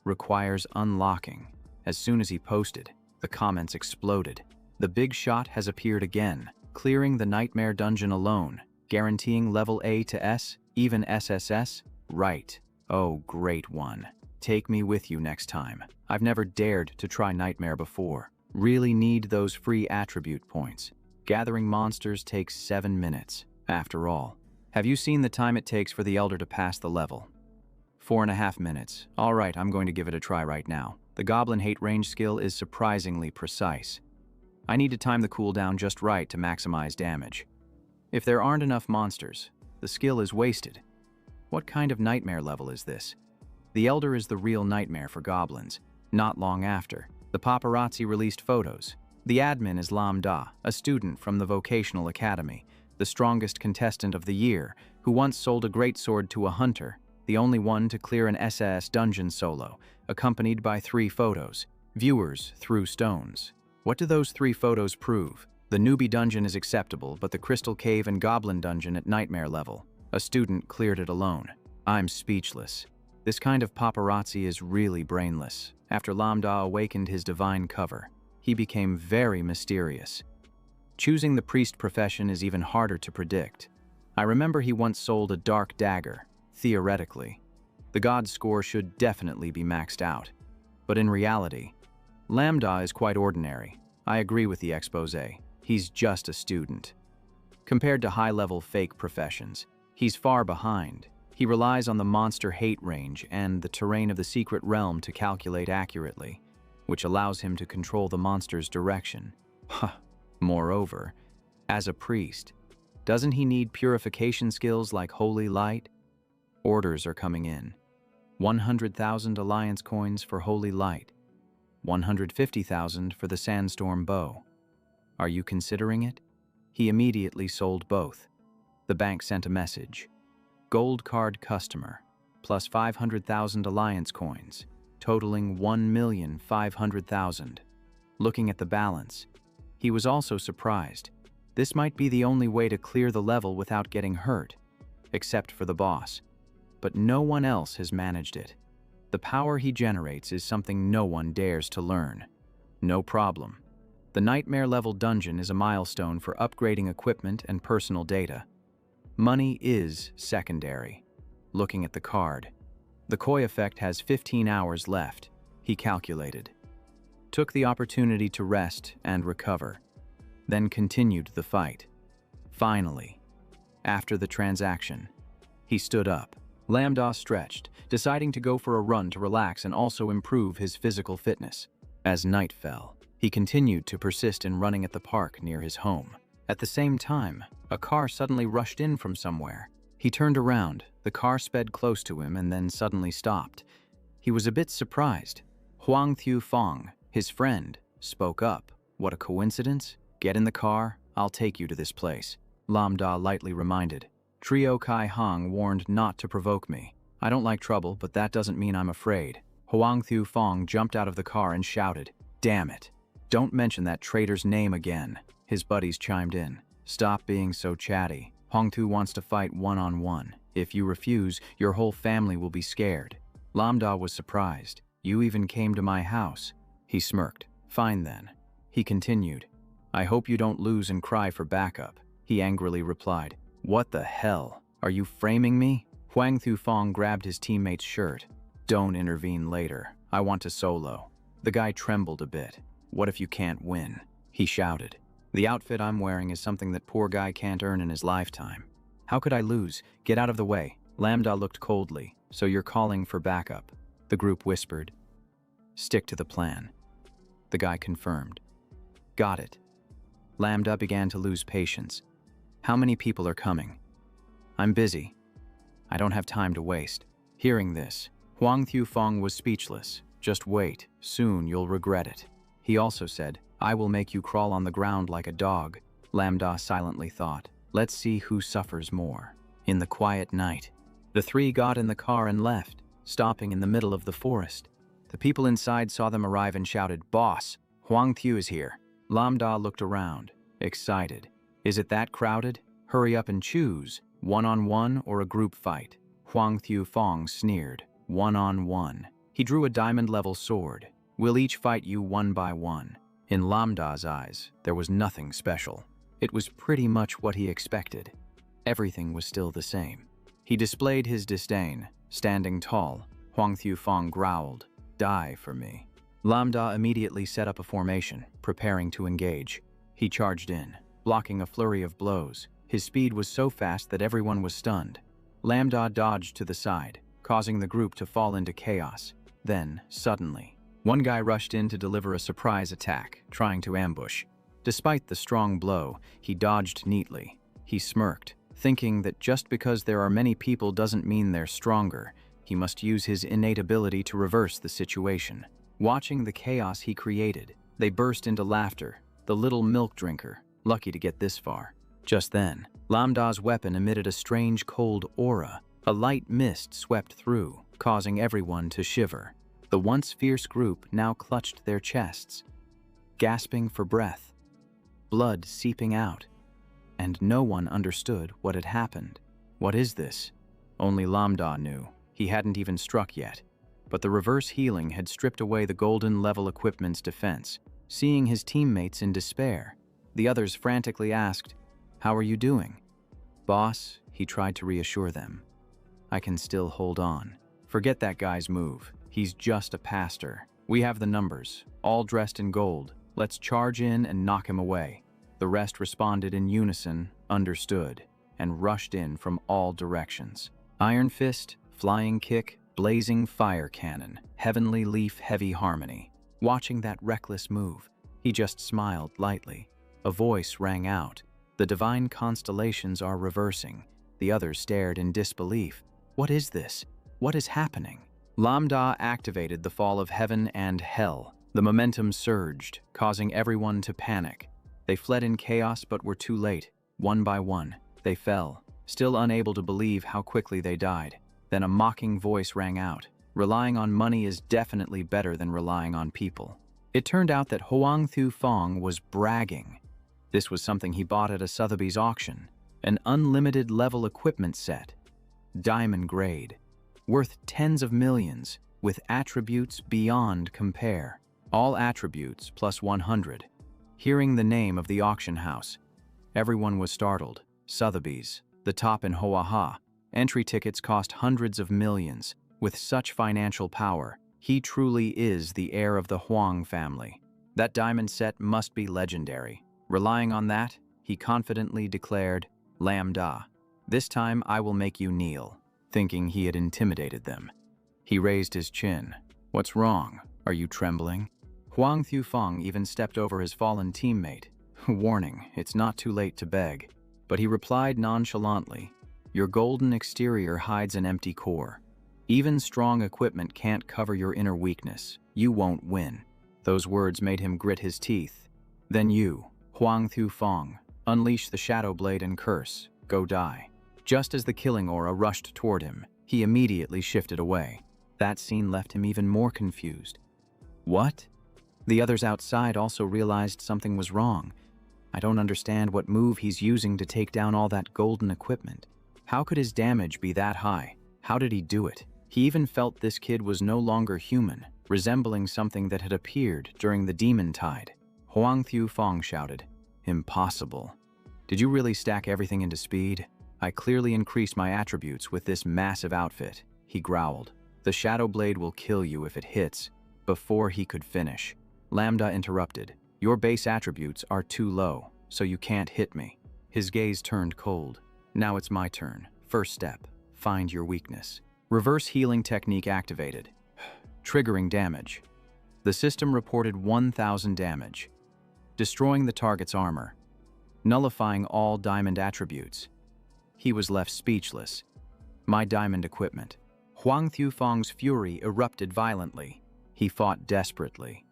Requires unlocking. As soon as he posted, the comments exploded. The big shot has appeared again, clearing the Nightmare Dungeon alone, guaranteeing level A to S, even SSS? Right. Oh, great one. Take me with you next time. I've never dared to try Nightmare before. Really need those free attribute points. Gathering monsters takes 7 minutes. After all, have you seen the time it takes for the Elder to pass the level? 4.5 minutes. All right, I'm going to give it a try right now. The Goblin Hate range skill is surprisingly precise. I need to time the cooldown just right to maximize damage. If there aren't enough monsters, the skill is wasted. What kind of nightmare level is this? The Elder is the real nightmare for goblins. Not long after, the paparazzi released photos. The admin is Lambda, a student from the vocational academy, the strongest contestant of the year, who once sold a greatsword to a hunter, the only one to clear an SAS dungeon solo, accompanied by 3 photos. Viewers threw stones. What do those 3 photos prove? The newbie dungeon is acceptable, but the Crystal Cave and Goblin dungeon at nightmare level. A student cleared it alone. I'm speechless. This kind of paparazzi is really brainless. After Lambda awakened his divine cover, he became very mysterious. Choosing the priest profession is even harder to predict. I remember he once sold a dark dagger, theoretically. The god score should definitely be maxed out. But in reality, Lambda is quite ordinary. I agree with the expose. He's just a student. Compared to high-level fake professions, he's far behind. He relies on the monster hate range and the terrain of the secret realm to calculate accurately, which allows him to control the monster's direction. Moreover, as a priest, doesn't he need purification skills like holy light? Orders are coming in. 100,000 alliance coins for holy light. 150,000 for the sandstorm bow. Are you considering it? He immediately sold both. The bank sent a message. Gold card customer, plus 500,000 alliance coins, totaling 1,500,000. Looking at the balance, he was also surprised. This might be the only way to clear the level without getting hurt, except for the boss. But no one else has managed it. The power he generates is something no one dares to learn. No problem. The nightmare level dungeon is a milestone for upgrading equipment and personal data. Money is secondary. Looking at the card, the Koi effect has 15 hours left, he calculated. Took the opportunity to rest and recover, then continued the fight. Finally, after the transaction, he stood up. Lambda stretched, deciding to go for a run to relax and also improve his physical fitness. As night fell, he continued to persist in running at the park near his home. At the same time, a car suddenly rushed in from somewhere. He turned around, the car sped close to him and then suddenly stopped. He was a bit surprised. Huang Thiu Fong, his friend, spoke up. What a coincidence? Get in the car, I'll take you to this place. Lambda lightly reminded. Trio Kai Hong warned not to provoke me. I don't like trouble, but that doesn't mean I'm afraid. Huang Thiu Fong jumped out of the car and shouted, "Damn it! Don't mention that traitor's name again." His buddies chimed in. Stop being so chatty. Hong Tu wants to fight one-on-one. If you refuse, your whole family will be scared. Lambda was surprised. You even came to my house. He smirked. Fine then. He continued. I hope you don't lose and cry for backup. He angrily replied. What the hell? Are you framing me? Huang Thufong grabbed his teammate's shirt. Don't intervene later. I want to solo. The guy trembled a bit. What if you can't win? He shouted. The outfit I'm wearing is something that poor guy can't earn in his lifetime. How could I lose? Get out of the way. Lambda looked coldly. So you're calling for backup? The group whispered. Stick to the plan. The guy confirmed. Got it. Lambda began to lose patience. How many people are coming? I'm busy. I don't have time to waste. Hearing this, Huang Thufong was speechless. Just wait. Soon you'll regret it. He also said, I will make you crawl on the ground like a dog. Lambda silently thought. Let's see who suffers more. In the quiet night, the three got in the car and left, stopping in the middle of the forest. The people inside saw them arrive and shouted, Boss, Huang Thiu is here. Lambda looked around, excited. Is it that crowded? Hurry up and choose, one-on-one or a group fight. Huang Thiu Fong sneered, one-on-one. He drew a diamond-level sword. We'll each fight you one by one. In Lambda's eyes, there was nothing special. It was pretty much what he expected. Everything was still the same. He displayed his disdain. Standing tall, Huang Thiu Fong growled, Die for me. Lambda immediately set up a formation, preparing to engage. He charged in, blocking a flurry of blows. His speed was so fast that everyone was stunned. Lambda dodged to the side, causing the group to fall into chaos. Then, suddenly, one guy rushed in to deliver a surprise attack, trying to ambush. Despite the strong blow, he dodged neatly. He smirked, thinking that just because there are many people doesn't mean they're stronger. He must use his innate ability to reverse the situation. Watching the chaos he created, they burst into laughter. The little milk drinker, lucky to get this far. Just then, Lambda's weapon emitted a strange cold aura. A light mist swept through, causing everyone to shiver. The once fierce group now clutched their chests, gasping for breath, blood seeping out, and no one understood what had happened. What is this? Only Lambda knew. He hadn't even struck yet, but the reverse healing had stripped away the golden level equipment's defense. seeing his teammates in despair. The others frantically asked, "How are you doing?" "Boss," he tried to reassure them. "I can still hold on. Forget that guy's move. He's just a pastor. We have the numbers, all dressed in gold. Let's charge in and knock him away." The rest responded in unison, understood, and rushed in from all directions. Iron Fist, Flying Kick, Blazing Fire Cannon, Heavenly Leaf Heavy Harmony. Watching that reckless move, he just smiled lightly. A voice rang out. "The divine constellations are reversing." The others stared in disbelief. "What is this? What is happening?" Lambda activated the fall of heaven and hell. The momentum surged, causing everyone to panic. They fled in chaos but were too late. One by one, they fell, still unable to believe how quickly they died. Then a mocking voice rang out. "Relying on money is definitely better than relying on people." It turned out that Huang Thu Fong was bragging. This was something he bought at a Sotheby's auction, an unlimited level equipment set, diamond grade, worth tens of millions, with attributes beyond compare. All attributes plus 100. Hearing the name of the auction house, everyone was startled. Sotheby's, the top in Oahu. Entry tickets cost hundreds of millions. With such financial power, he truly is the heir of the Huang family. That diamond set must be legendary. Relying on that, he confidently declared, "Lambda, this time I will make you kneel," thinking he had intimidated them. He raised his chin. "What's wrong? Are you trembling?" Huang Thu Fong even stepped over his fallen teammate. "Warning, it's not too late to beg." But he replied nonchalantly, "Your golden exterior hides an empty core. Even strong equipment can't cover your inner weakness. You won't win." Those words made him grit his teeth. "Then you, Huang Thu Fong, unleash the Shadow Blade and curse. Go die." Just as the killing aura rushed toward him, he immediately shifted away. That scene left him even more confused. What? The others outside also realized something was wrong. "I don't understand what move he's using to take down all that golden equipment. How could his damage be that high? How did he do it?" He even felt this kid was no longer human, resembling something that had appeared during the demon tide. Huang Thu Fong shouted, "Impossible. Did you really stack everything into speed? I clearly increased my attributes with this massive outfit," he growled. "The Shadow Blade will kill you if it hits." Before he could finish, Lambda interrupted. "Your base attributes are too low, so you can't hit me." His gaze turned cold. "Now it's my turn. First step, find your weakness." Reverse healing technique activated. Triggering damage. The system reported 1,000 damage, destroying the target's armor, nullifying all diamond attributes. He was left speechless. My diamond equipment. Huang Thu Fong's fury erupted violently. He fought desperately,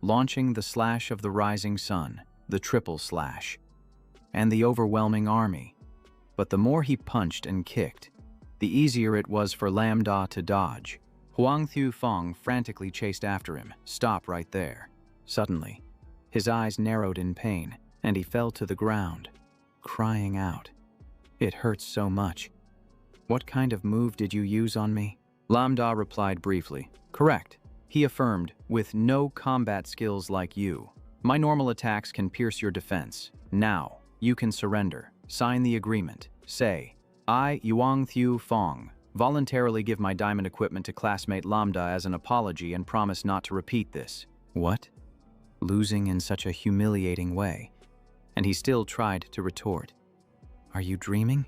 launching the slash of the rising sun, the triple slash, and the overwhelming army. But the more he punched and kicked, the easier it was for Lambda to dodge. Huang Thu Fong frantically chased after him. "Stop right there." Suddenly, his eyes narrowed in pain, and he fell to the ground, crying out. "It hurts so much. What kind of move did you use on me?" Lambda replied briefly. "Correct." He affirmed, "With no combat skills like you. My normal attacks can pierce your defense. Now, you can surrender. Sign the agreement. Say, I, Huang Thu Fong, voluntarily give my diamond equipment to classmate Lambda as an apology and promise not to repeat this." What? Losing in such a humiliating way. And he still tried to retort. "Are you dreaming?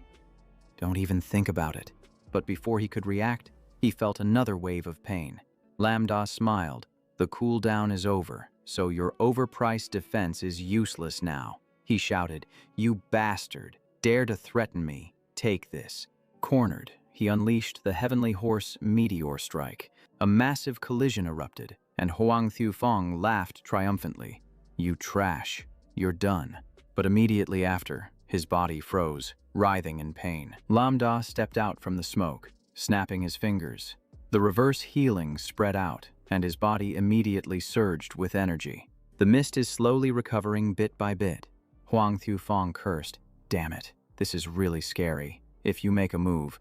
Don't even think about it." But before he could react, he felt another wave of pain. Lambda smiled. "The cooldown is over, so your overpriced defense is useless now." He shouted, "You bastard! Dare to threaten me? Take this." Cornered, he unleashed the Heavenly Horse Meteor Strike. A massive collision erupted, and Huang Thu Fong laughed triumphantly. "You trash. You're done." But immediately after, his body froze, writhing in pain. Lambda stepped out from the smoke, snapping his fingers. The reverse healing spread out, and his body immediately surged with energy. The mist is slowly recovering bit by bit. Huang Thu Fong cursed. "Damn it, this is really scary. If you make a move,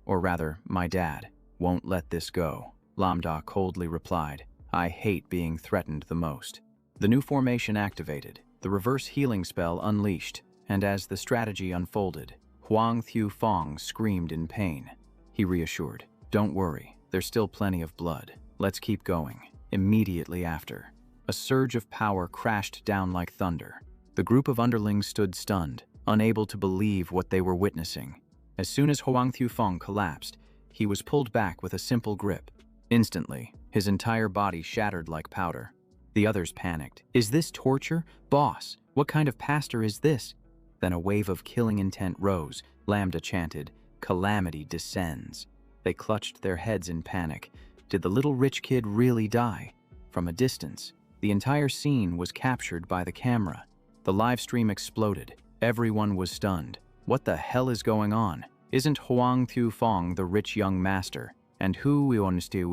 or rather, my dad, won't let this go." Lambda coldly replied, "I hate being threatened the most." The new formation activated, the reverse healing spell unleashed, and as the strategy unfolded, Huang Thiu-fong screamed in pain. He reassured, "Don't worry, there's still plenty of blood. Let's keep going." Immediately after, a surge of power crashed down like thunder. The group of underlings stood stunned, unable to believe what they were witnessing. As soon as Huang Thiu-fong collapsed, he was pulled back with a simple grip. Instantly, his entire body shattered like powder. The others panicked. "Is this torture? Boss, what kind of pastor is this?" Then a wave of killing intent rose. Lambda chanted, "Calamity descends." They clutched their heads in panic. Did the little rich kid really die? From a distance, the entire scene was captured by the camera. The live stream exploded. Everyone was stunned. What the hell is going on? Isn't Huang Thiu-fong the rich young master? And who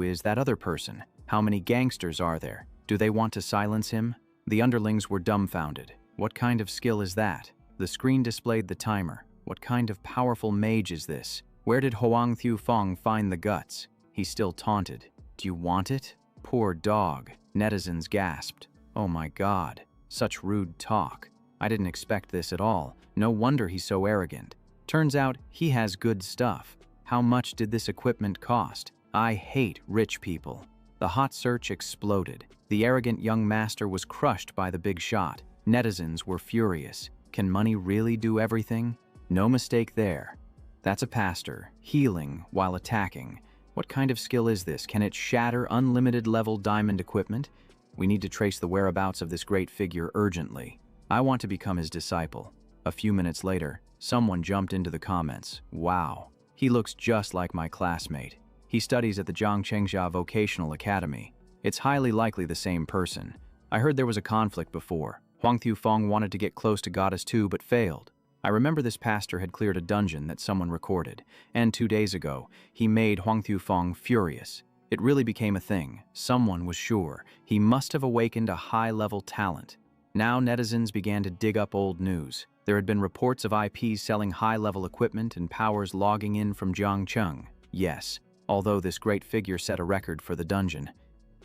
is that other person? How many gangsters are there? Do they want to silence him? The underlings were dumbfounded. What kind of skill is that? The screen displayed the timer. What kind of powerful mage is this? Where did Huang Thiu-fong find the guts? He still taunted. "Do you want it?" Poor dog. Netizens gasped. "Oh my God, such rude talk. I didn't expect this at all. No wonder he's so arrogant. Turns out he has good stuff. How much did this equipment cost? I hate rich people." The hot search exploded. The arrogant young master was crushed by the big shot. Netizens were furious. Can money really do everything? No mistake there. That's a pastor, healing while attacking. What kind of skill is this? Can it shatter unlimited level diamond equipment? We need to trace the whereabouts of this great figure urgently. I want to become his disciple. A few minutes later, someone jumped into the comments. "Wow, he looks just like my classmate. He studies at the Zhangchengjia Vocational Academy. It's highly likely the same person. I heard there was a conflict before. Huang Thiu-fong wanted to get close to Goddess 2 but failed. I remember this pastor had cleared a dungeon that someone recorded, and 2 days ago, he made Huang Thiu-fong furious. It really became a thing. Someone was sure. He must have awakened a high-level talent. Now netizens began to dig up old news. There had been reports of IPs selling high-level equipment and powers logging in from Jiangcheng. Yes, although this great figure set a record for the dungeon,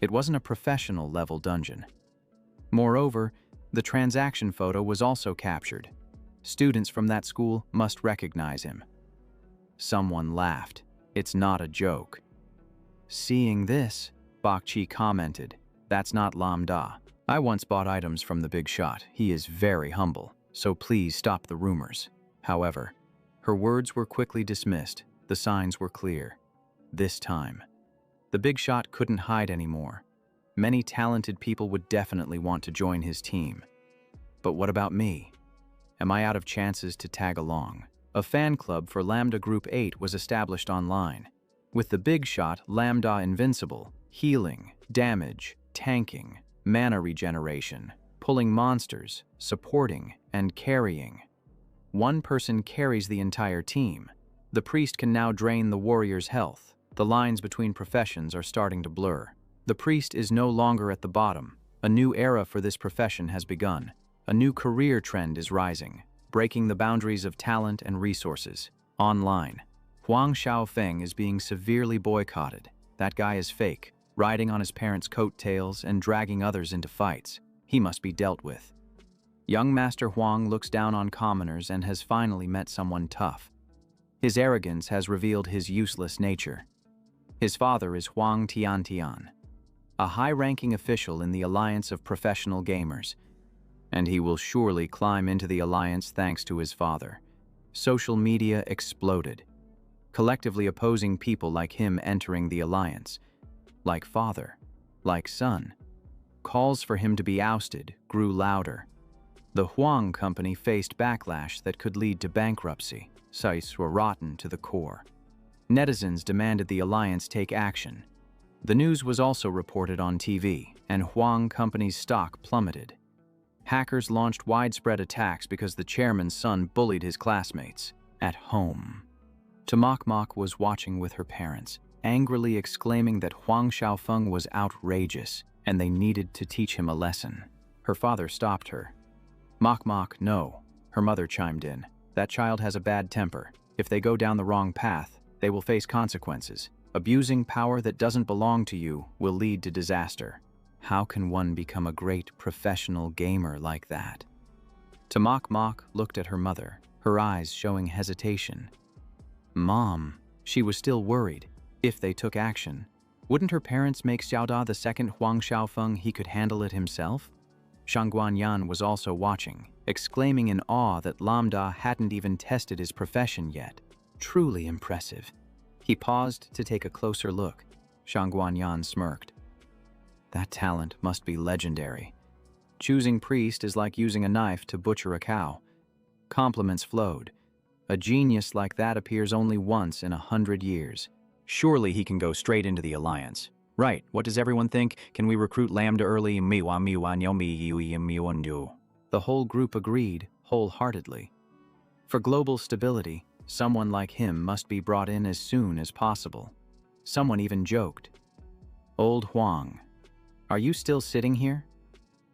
it wasn't a professional-level dungeon. Moreover, the transaction photo was also captured. Students from that school must recognize him. Someone laughed. "It's not a joke." Seeing this, Bakchi commented, "That's not Lambda. I once bought items from the big shot. He is very humble, so please stop the rumors." However, her words were quickly dismissed. The signs were clear. This time, the big shot couldn't hide anymore. Many talented people would definitely want to join his team. But what about me? Am I out of chances to tag along? A fan club for Lambda Group 8 was established online. With the big shot, Lambda Invincible, healing, damage, tanking, mana regeneration, pulling monsters, supporting, and carrying. One person carries the entire team. The priest can now drain the warrior's health. The lines between professions are starting to blur. The priest is no longer at the bottom. A new era for this profession has begun. A new career trend is rising, breaking the boundaries of talent and resources. Online, Huang Xiaofeng is being severely boycotted. That guy is fake, riding on his parents' coattails and dragging others into fights. He must be dealt with. Young Master Huang looks down on commoners and has finally met someone tough. His arrogance has revealed his useless nature. His father is Huang Tiantian, a high-ranking official in the Alliance of Professional Gamers, and he will surely climb into the alliance thanks to his father. Social media exploded, collectively opposing people like him entering the alliance. Like father, like son. Calls for him to be ousted grew louder. The Huang company faced backlash that could lead to bankruptcy. Sites were rotten to the core. Netizens demanded the alliance take action. The news was also reported on TV, and Huang company's stock plummeted. Hackers launched widespread attacks because the chairman's son bullied his classmates at home. Tamakmak was watching with her parents, angrily exclaiming that Huang Xiaofeng was outrageous and they needed to teach him a lesson. Her father stopped her. "Mok, no," her mother chimed in. "That child has a bad temper. If they go down the wrong path, they will face consequences. Abusing power that doesn't belong to you will lead to disaster." How can one become a great professional gamer like that? Tamak Mok looked at her mother, her eyes showing hesitation. Mom, she was still worried. If they took action, wouldn't her parents make Xiaoda the second Huang Xiaofeng he could handle it himself? Shang Guanyan was also watching, exclaiming in awe that Lambda hadn't even tested his profession yet. Truly impressive. He paused to take a closer look. Shang Guanyan smirked. That talent must be legendary. Choosing priest is like using a knife to butcher a cow. Compliments flowed. A genius like that appears only once in 100 years. Surely he can go straight into the Alliance. Right, what does everyone think? Can we recruit Lambda early? The whole group agreed, wholeheartedly. For global stability, someone like him must be brought in as soon as possible. Someone even joked. Old Huang, are you still sitting here?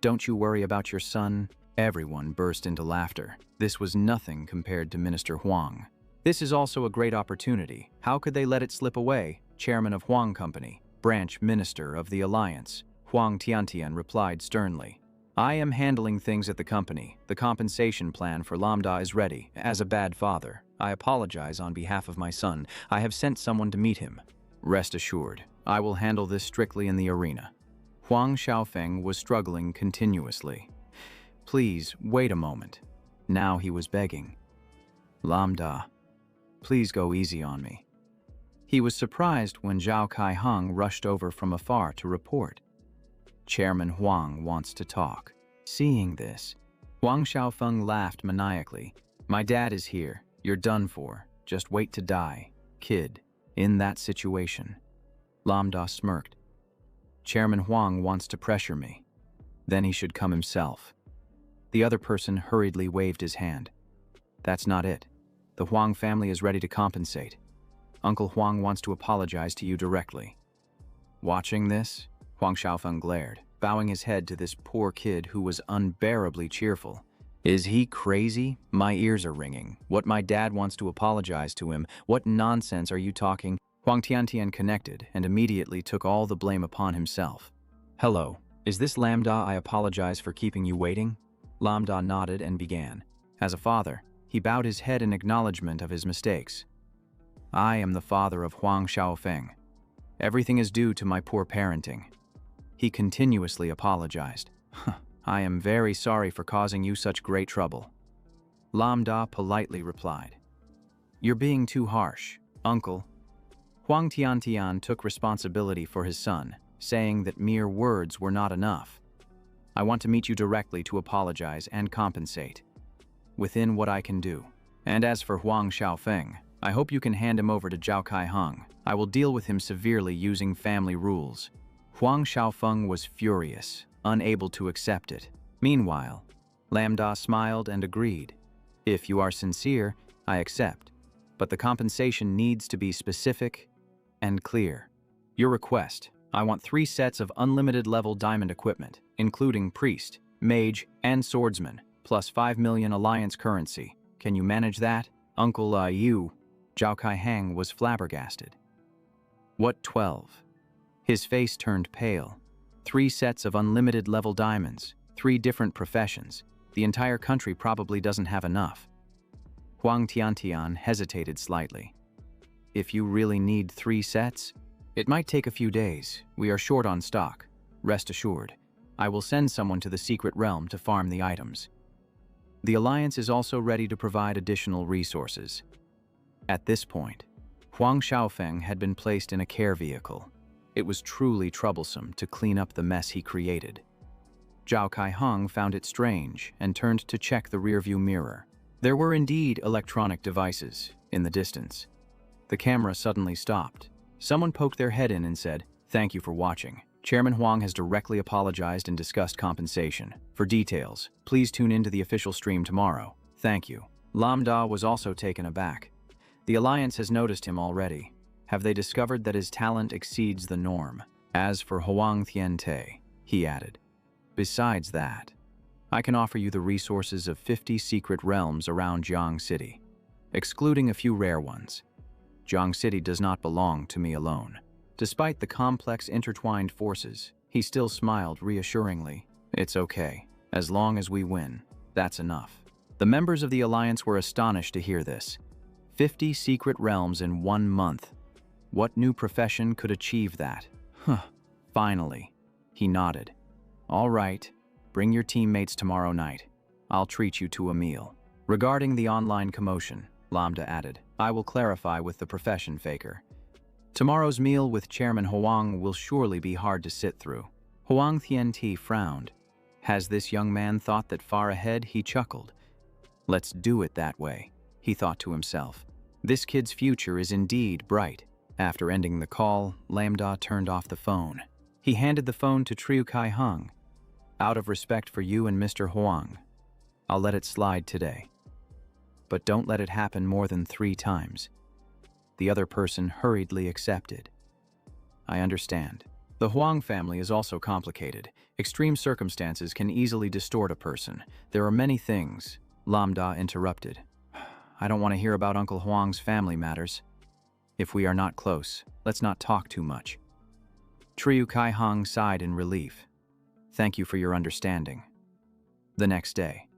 Don't you worry about your son? Everyone burst into laughter. This was nothing compared to Minister Huang. This is also a great opportunity. How could they let it slip away? Chairman of Huang Company, branch minister of the Alliance, Huang Tiantian replied sternly. I am handling things at the company. The compensation plan for Lambda is ready. As a bad father, I apologize on behalf of my son. I have sent someone to meet him. Rest assured, I will handle this strictly in the arena. Huang Xiaofeng was struggling continuously. Please, wait a moment. Now he was begging. Lambda, please go easy on me. He was surprised when Zhao Kaiheng rushed over from afar to report. Chairman Huang wants to talk. Seeing this, Huang Xiaofeng laughed maniacally. My dad is here. You're done for. Just wait to die, kid. In that situation. Lambda smirked. Chairman Huang wants to pressure me. Then he should come himself. The other person hurriedly waved his hand. That's not it. The Huang family is ready to compensate. Uncle Huang wants to apologize to you directly. Watching this, Huang Xiaofeng glared, bowing his head to this poor kid who was unbearably cheerful. Is he crazy? My ears are ringing. What, my dad wants to apologize to him? What nonsense are you talking? Huang Tiantian connected and immediately took all the blame upon himself. Hello, is this Lambda? I apologize for keeping you waiting. Lambda nodded and began. As a father, he bowed his head in acknowledgement of his mistakes. I am the father of Huang Xiaofeng. Everything is due to my poor parenting. He continuously apologized. I am very sorry for causing you such great trouble. Lambda politely replied. You're being too harsh, uncle. Huang Tiantian took responsibility for his son, saying that mere words were not enough. I want to meet you directly to apologize and compensate, within what I can do. And as for Huang Xiaofeng, I hope you can hand him over to Zhao Kaiheng. I will deal with him severely using family rules. Huang Xiaofeng was furious, unable to accept it. Meanwhile, Lambda smiled and agreed. If you are sincere, I accept. But the compensation needs to be specific and clear. Your request, I want 3 sets of unlimited level diamond equipment, including priest, mage, and swordsman, plus 5 million alliance currency. Can you manage that? Uncle you, Zhao Kaiheng was flabbergasted. What 12? His face turned pale. 3 sets of unlimited level diamonds, 3 different professions. The entire country probably doesn't have enough. Huang Tiantian hesitated slightly. If you really need 3 sets, it might take a few days. We are short on stock. Rest assured, I will send someone to the secret realm to farm the items. The Alliance is also ready to provide additional resources. At this point, Huang Xiaofeng had been placed in a care vehicle. It was truly troublesome to clean up the mess he created. Zhao Kaiheng found it strange and turned to check the rearview mirror. There were indeed electronic devices in the distance. The camera suddenly stopped. Someone poked their head in and said, "Thank you for watching. Chairman Huang has directly apologized and discussed compensation. For details, please tune into the official stream tomorrow. Thank you." Lambda was also taken aback. The Alliance has noticed him already. Have they discovered that his talent exceeds the norm? As for Huang Tiante, he added, besides that, I can offer you the resources of 50 secret realms around Jiang City, excluding a few rare ones. Jiang City does not belong to me alone. Despite the complex intertwined forces, He still smiled reassuringly. It's okay. As long as we win, that's enough. The members of the Alliance were astonished to hear this. 50 secret realms in 1 month. What new profession could achieve that? Finally. He nodded. All right, bring your teammates tomorrow night. I'll treat you to a meal. Regarding the online commotion, Lambda added, I will clarify with the profession faker. Tomorrow's meal with Chairman Huang will surely be hard to sit through. Huang Tianti frowned. Has this young man thought that far ahead? He chuckled. Let's do it that way, he thought to himself. This kid's future is indeed bright. After ending the call, Lambda turned off the phone. He handed the phone to Triu Kai Hung. Out of respect for you and Mr. Huang, I'll let it slide today. But don't let it happen more than 3 times. The other person hurriedly accepted. I understand. The Huang family is also complicated. Extreme circumstances can easily distort a person. There are many things. Lambda interrupted. I don't want to hear about Uncle Huang's family matters. If we are not close, let's not talk too much. Triu Kai Hung sighed in relief. Thank you for your understanding. The next day,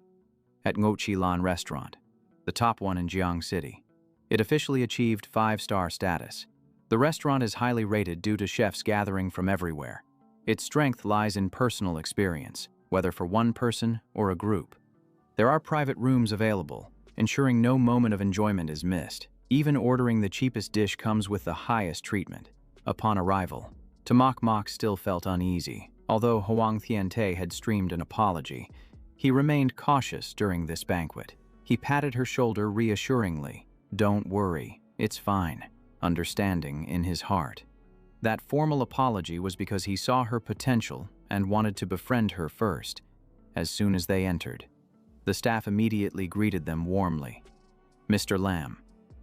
at Ngochi Lan restaurant, the top one in Jiang City, it officially achieved 5-star status. The restaurant is highly rated due to chefs gathering from everywhere. Its strength lies in personal experience, whether for one person or a group. There are private rooms available, ensuring no moment of enjoyment is missed. Even ordering the cheapest dish comes with the highest treatment. Upon arrival, Tamak still felt uneasy. Although Huang Tiante had streamed an apology, he remained cautious during this banquet. He patted her shoulder reassuringly. Don't worry, it's fine, understanding in his heart. That formal apology was because he saw her potential and wanted to befriend her first. As soon as they entered, the staff immediately greeted them warmly. Mr. Lam,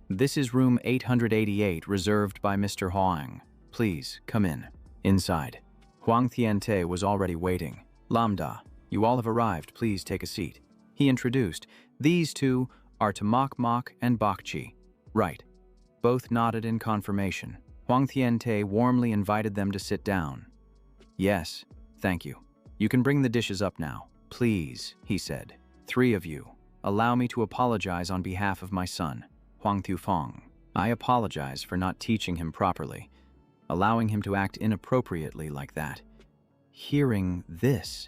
this is room 888 reserved by Mr. Huang. Please, come in. Inside, Huang Tiante was already waiting. Lambda, you all have arrived, please take a seat. He introduced. These two are Tamak and Bakchi. Right. Both nodded in confirmation. Huang Tiante warmly invited them to sit down. Yes, thank you. You can bring the dishes up now. Please, he said. 3 of you, allow me to apologize on behalf of my son, Huang Tufeng. I apologize for not teaching him properly, allowing him to act inappropriately like that. Hearing this,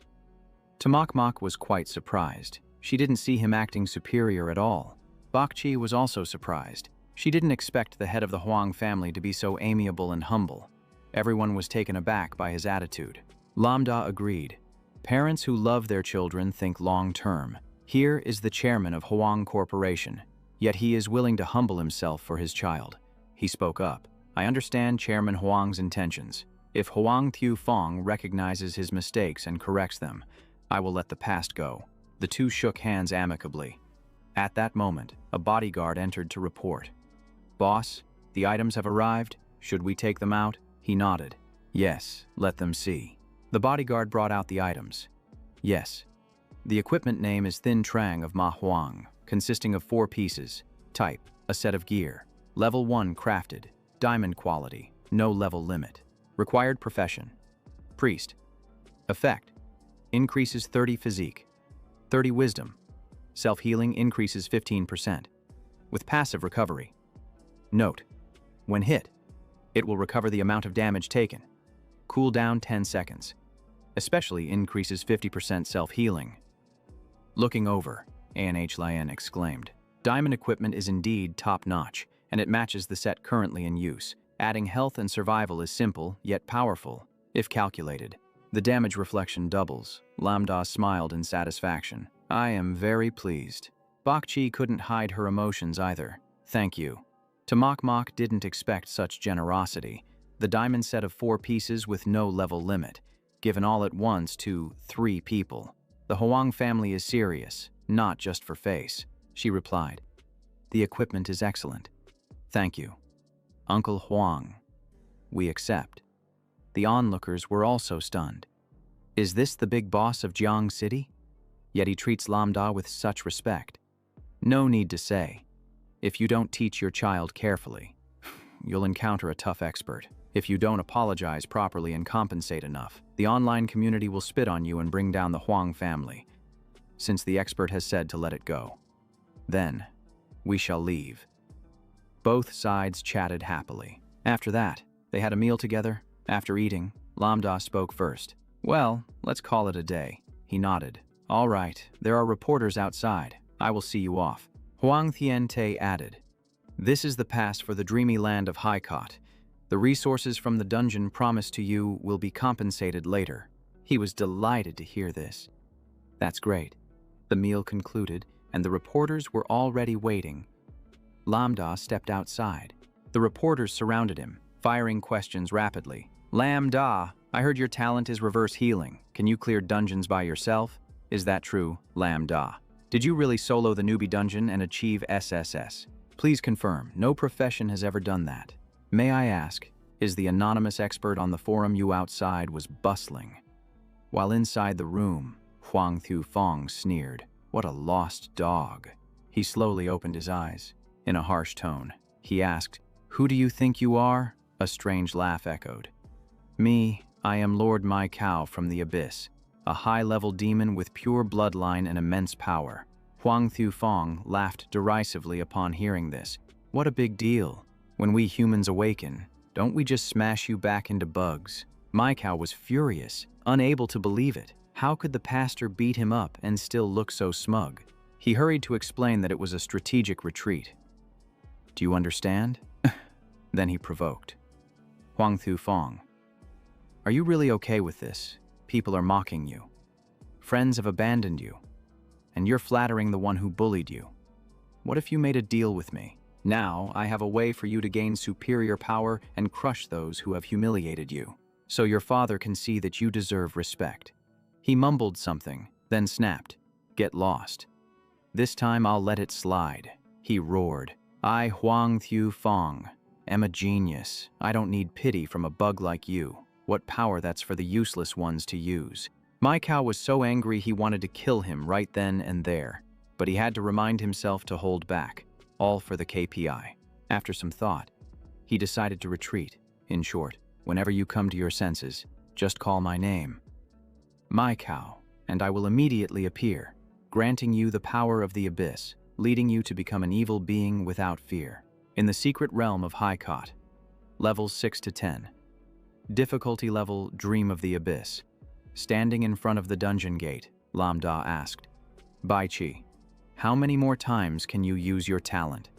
Tamak was quite surprised. She didn't see him acting superior at all. Bakchi was also surprised. She didn't expect the head of the Huang family to be so amiable and humble. Everyone was taken aback by his attitude. Lambda agreed. Parents who love their children think long-term. Here is the chairman of Huang Corporation, yet he is willing to humble himself for his child. He spoke up. I understand Chairman Huang's intentions. If Huang Tufeng recognizes his mistakes and corrects them, I will let the past go. The two shook hands amicably. At that moment, a bodyguard entered to report. Boss, the items have arrived. Should we take them out? He nodded. Yes, let them see. The bodyguard brought out the items. Yes. The equipment name is Thin Trang of Ma Huang, consisting of 4 pieces. Type, a set of gear. Level 1 crafted. Diamond quality, no level limit. Required profession. Priest. Effect. Increases 30 physique. 30 wisdom. Self-healing increases 15%. With passive recovery. Note. When hit, it will recover the amount of damage taken. Cooldown 10 seconds. Especially increases 50% self-healing. Looking over, A&H Lian exclaimed. Diamond equipment is indeed top-notch, and it matches the set currently in use. Adding health and survival is simple, yet powerful, if calculated. The damage reflection doubles. Lambda smiled in satisfaction. I am very pleased. Bakchi couldn't hide her emotions either. Thank you. Tamak didn't expect such generosity. The diamond set of 4 pieces with no level limit, given all at once to 3 people. The Huang family is serious, not just for face, she replied. The equipment is excellent. Thank you. Uncle Huang. We accept. The onlookers were also stunned. Is this the big boss of Jiang City? Yet he treats Lambda with such respect. No need to say. If you don't teach your child carefully, you'll encounter a tough expert. If you don't apologize properly and compensate enough, the online community will spit on you and bring down the Huang family, since the expert has said to let it go. Then, we shall leave." Both sides chatted happily. After that, they had a meal together. After eating, Lambda spoke first. "Well, let's call it a day." He nodded. "All right, there are reporters outside. I will see you off." Huang Tiante added, "This is the pass for the dreamy land of Haikot. The resources from the dungeon promised to you will be compensated later." He was delighted to hear this. "That's great." The meal concluded, and the reporters were already waiting. Lambda stepped outside. The reporters surrounded him, firing questions rapidly. "Lambda, I heard your talent is reverse healing. Can you clear dungeons by yourself? Is that true, Lambda? Did you really solo the newbie dungeon and achieve SSS? Please confirm, no profession has ever done that. May I ask, is the anonymous expert on the forum you outside was bustling?" While inside the room, Huang Thufeng sneered. "What a lost dog." He slowly opened his eyes. In a harsh tone, he asked, "Who do you think you are?" A strange laugh echoed. "Me, I am Lord Mai Kao from the Abyss, a high-level demon with pure bloodline and immense power." Huang Thufeng laughed derisively upon hearing this. "What a big deal. When we humans awaken, don't we just smash you back into bugs?" Mai Kao was furious, unable to believe it. How could the pastor beat him up and still look so smug? He hurried to explain that it was a strategic retreat. "Do you understand?" Then he provoked. "Huang Thufeng, are you really okay with this? People are mocking you. Friends have abandoned you. And you're flattering the one who bullied you. What if you made a deal with me? Now I have a way for you to gain superior power and crush those who have humiliated you, so your father can see that you deserve respect." He mumbled something, then snapped, "Get lost. This time I'll let it slide." He roared, "I, Huang Thufeng, am a genius. I don't need pity from a bug like you. What power that's for the useless ones to use." Mai Kao was so angry he wanted to kill him right then and there, but he had to remind himself to hold back, all for the KPI. After some thought, he decided to retreat. In short, whenever you come to your senses, just call my name, Mai Kao, and I will immediately appear, granting you the power of the Abyss, leading you to become an evil being without fear. In the secret realm of Haikot, levels 6 to 10. Difficulty level Dream of the Abyss. Standing in front of the dungeon gate, Lambda asked, "Bai Chi, how many more times can you use your talent?"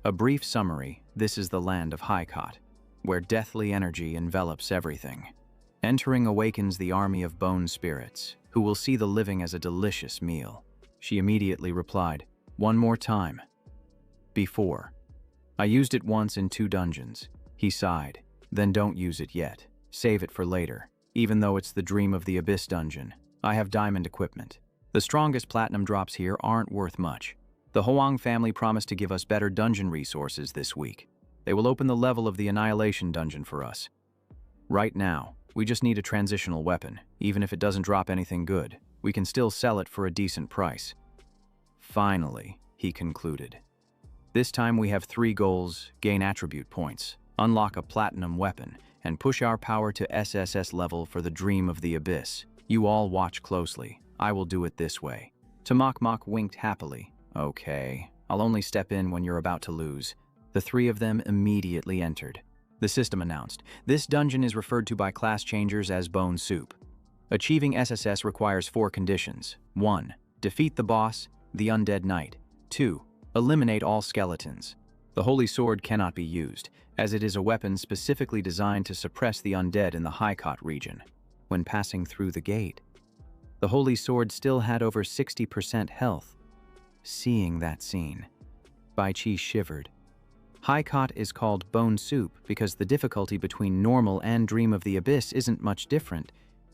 A brief summary: this is the land of Haikot, where deathly energy envelops everything. Entering awakens the army of bone spirits, who will see the living as a delicious meal. She immediately replied, "One more time." "Before. I used it once in 2 dungeons." He sighed. "Then don't use it yet. Save it for later. Even though it's the Dream of the Abyss dungeon, I have diamond equipment. The strongest platinum drops here aren't worth much. The Huang family promised to give us better dungeon resources this week. They will open the level of the Annihilation dungeon for us. Right now, we just need a transitional weapon. Even if it doesn't drop anything good, we can still sell it for a decent price." Finally, he concluded. "This time we have 3 goals: gain attribute points, unlock a platinum weapon, and push our power to SSS level for the Dream of the Abyss. You all watch closely. I will do it this way." Tamak Mok winked happily. "Okay, I'll only step in when you're about to lose." The 3 of them immediately entered. The system announced, "This dungeon is referred to by class changers as Bone Soup. Achieving SSS requires 4 conditions. 1. Defeat the boss, the Undead Knight. 2. Eliminate all skeletons. The Holy Sword cannot be used, as it is a weapon specifically designed to suppress the undead in the Haikot region." When passing through the gate, the Holy Sword still had over 60% health. Seeing that scene, Bai Chi shivered. Haikot is called Bone Soup because the difficulty between normal and Dream of the Abyss isn't much different.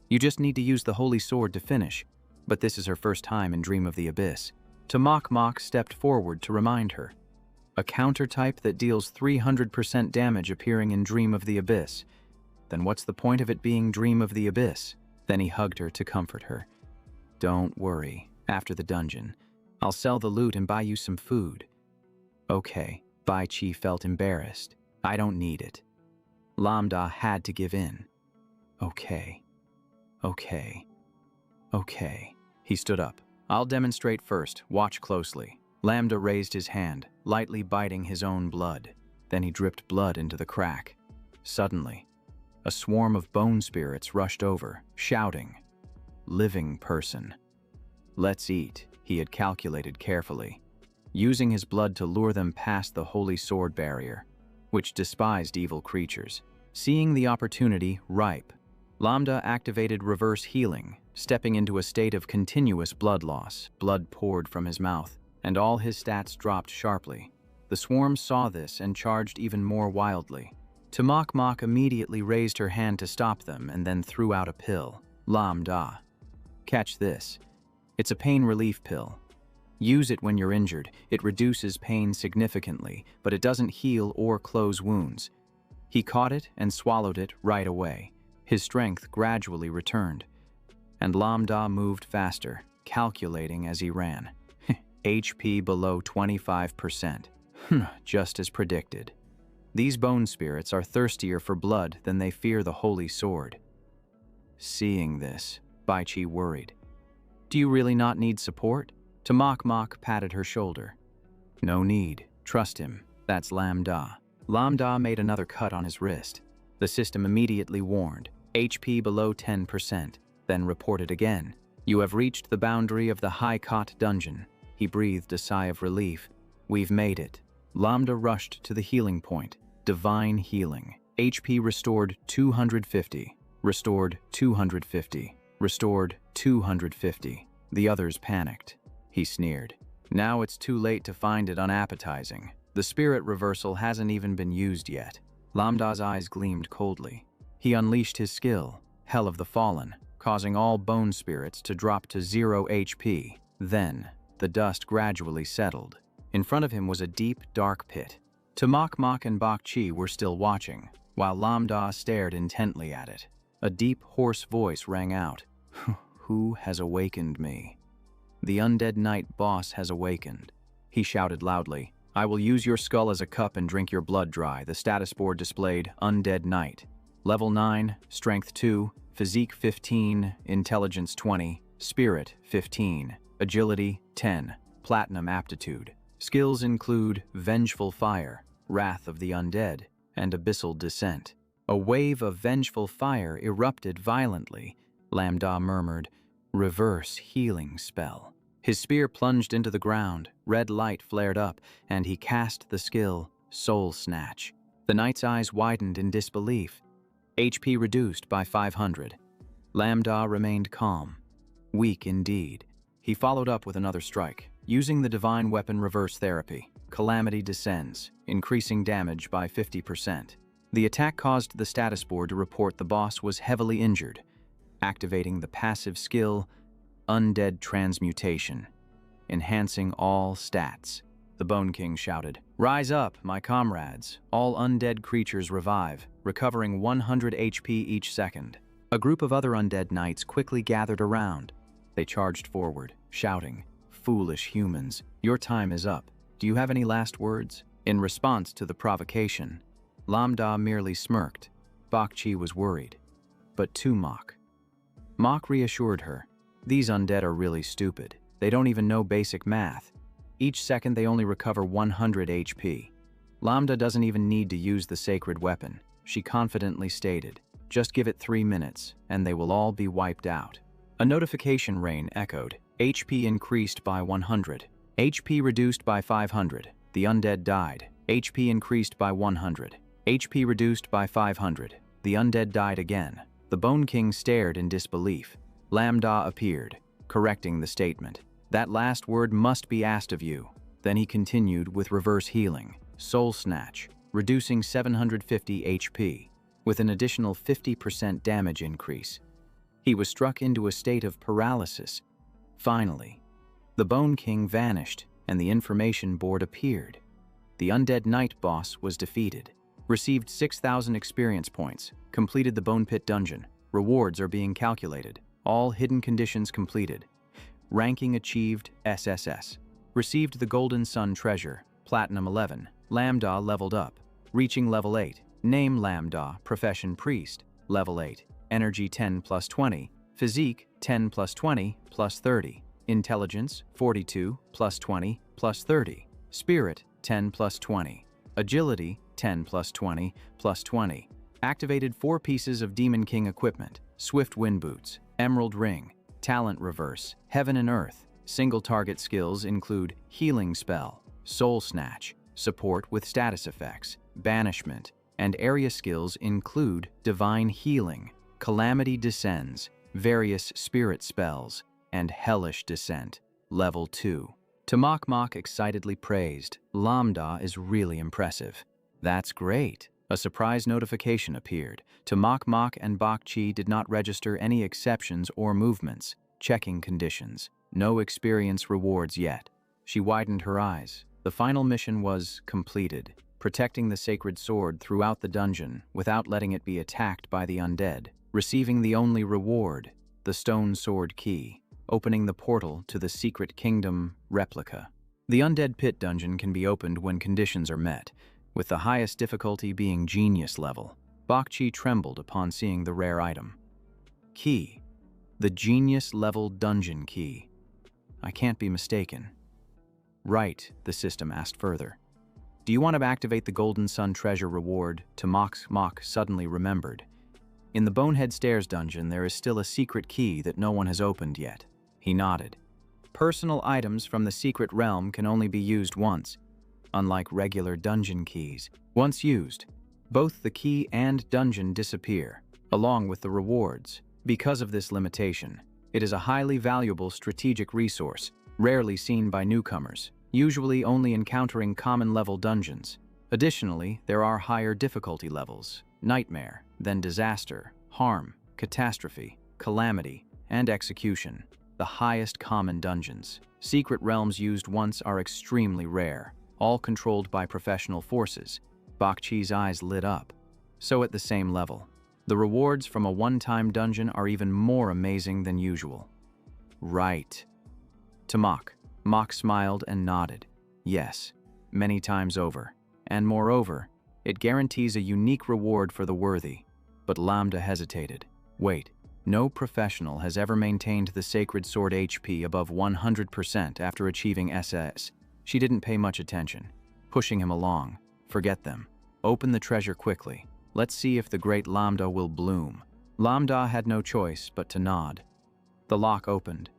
You just need to use the Holy Sword to finish. But this is her first time in Dream of the Abyss. Tamak Mok stepped forward to remind her. A counter-type that deals 300% damage appearing in Dream of the Abyss. Then what's the point of it being Dream of the Abyss? Then he hugged her to comfort her. "Don't worry, after the dungeon, I'll sell the loot and buy you some food." "Okay." Bai Chi felt embarrassed. "I don't need it." Lambda had to give in. Okay. Okay. Okay. He stood up. I'll demonstrate first. Watch closely. Lambda raised his hand, lightly biting his own blood. Then he dripped blood into the crack. Suddenly, a swarm of bone spirits rushed over, shouting, "Living person. Let's eat," he had calculated carefully, using his blood to lure them past the holy sword barrier, which despised evil creatures. Seeing the opportunity ripe, Lambda activated reverse healing, stepping into a state of continuous blood loss. Blood poured from his mouth, and all his stats dropped sharply. The swarm saw this and charged even more wildly. Tamak immediately raised her hand to stop them and then threw out a pill. Lambda. Catch this. It's a pain relief pill. Use it when you're injured. It reduces pain significantly, but it doesn't heal or close wounds. He caught it and swallowed it right away. His strength gradually returned, and Lambda moved faster, calculating as he ran. HP below 25%. Just as predicted. These bone spirits are thirstier for blood than they fear the holy sword. Seeing this, Baichi worried. Do you really not need support? Tamak patted her shoulder. No need. Trust him. That's Lambda. Lambda made another cut on his wrist. The system immediately warned. HP below 10%, then reported again. You have reached the boundary of the High Cot dungeon. He breathed a sigh of relief. We've made it. Lambda rushed to the healing point. Divine healing. HP restored 250. Restored 250. Restored 250. The others panicked. He sneered. Now it's too late to find it unappetizing. The spirit reversal hasn't even been used yet. Lambda's eyes gleamed coldly. He unleashed his skill, Hell of the Fallen, causing all bone spirits to drop to 0 HP. Then, the dust gradually settled. In front of him was a deep, dark pit. Tamak and Bakchi were still watching, while Lambda stared intently at it. A deep, hoarse voice rang out. Who has awakened me? The undead knight boss has awakened. He shouted loudly. I will use your skull as a cup and drink your blood dry. The status board displayed Undead Knight. Level 9, Strength 2, Physique 15, Intelligence 20, Spirit 15, Agility 10, Platinum Aptitude. Skills include Vengeful Fire, Wrath of the Undead, and Abyssal Descent. A wave of vengeful fire erupted violently. Lambda murmured, Reverse healing spell. His spear plunged into the ground, red light flared up, and he cast the skill, Soul Snatch. The knight's eyes widened in disbelief. HP reduced by 500. Lambda remained calm. Weak indeed. He followed up with another strike, using the divine weapon reverse therapy. Calamity descends, increasing damage by 50%. The attack caused the status board to report the boss was heavily injured, activating the passive skill, Undead Transmutation, enhancing all stats. The Bone King shouted, Rise up, my comrades. All undead creatures revive, recovering 100 HP each second. A group of other undead knights quickly gathered around. They charged forward, shouting, Foolish humans, your time is up. Do you have any last words? In response to the provocation, Lambda merely smirked. Bakchi was worried. But to Mok reassured her. These undead are really stupid. They don't even know basic math. Each second they only recover 100 HP. Lambda doesn't even need to use the sacred weapon. She confidently stated, just give it 3 minutes, and they will all be wiped out. A notification rain echoed. HP increased by 100. HP reduced by 500. The undead died. HP increased by 100. HP reduced by 500. The undead died again. The Bone King stared in disbelief. Lambda appeared, correcting the statement. That last word must be asked of you. Then he continued with reverse healing, Soul Snatch, reducing 750 HP, with an additional 50% damage increase. He was struck into a state of paralysis. Finally, the Bone King vanished, and the information board appeared. The Undead Knight boss was defeated. Received 6,000 experience points. Completed the Bone Pit dungeon. Rewards are being calculated. All hidden conditions completed. Ranking achieved SSS. Received the Golden Sun treasure, Platinum 11. Lambda leveled up, reaching level 8. Name Lambda, profession priest, level 8. Energy 10 plus 20, physique 10 plus 20 plus 30, intelligence 42 plus 20 plus 30, spirit 10 plus 20, agility 10 plus 20 plus 20. Activated 4 pieces of Demon King equipment: Swift Wind Boots, Emerald Ring, Talent Reverse, Heaven and Earth. Single target skills include Healing Spell, Soul Snatch, support with status effects, Banishment, and area skills include Divine Healing, Calamity Descends, various spirit spells, and Hellish Descent, level 2. Tamak excitedly praised, "Lambda is really impressive." "That's great." A surprise notification appeared. Tamak and Bakchi did not register any exceptions or movements. Checking conditions. No experience rewards yet. She widened her eyes. The final mission was completed, protecting the sacred sword throughout the dungeon without letting it be attacked by the undead. Receiving the only reward, the stone sword key, opening the portal to the secret kingdom replica. The undead pit dungeon can be opened when conditions are met, with the highest difficulty being genius level. Bakchi trembled upon seeing the rare item. Key. The genius level dungeon key. I can't be mistaken. Right, the system asked further. Do you want to activate the Golden Sun treasure reward? Tamak suddenly remembered. In the Bonehead Stairs dungeon, there is still a secret key that no one has opened yet. He nodded. Personal items from the secret realm can only be used once, unlike regular dungeon keys. Once used, both the key and dungeon disappear, along with the rewards. Because of this limitation, it is a highly valuable strategic resource, rarely seen by newcomers, usually only encountering common-level dungeons. Additionally, there are higher difficulty levels: Nightmare, then Disaster, Harm, Catastrophe, Calamity, and Execution, the highest common dungeons. Secret realms used once are extremely rare, all controlled by professional forces. Bakchi's eyes lit up. So at the same level, the rewards from a one-time dungeon are even more amazing than usual. Right. Tamak smiled and nodded. Yes, many times over. And moreover, it guarantees a unique reward for the worthy. But Lambda hesitated. Wait, no professional has ever maintained the sacred sword HP above 100% after achieving SS. She didn't pay much attention, pushing him along. Forget them. Open the treasure quickly. Let's see if the great Lambda will bloom. Lambda had no choice but to nod. The lock opened.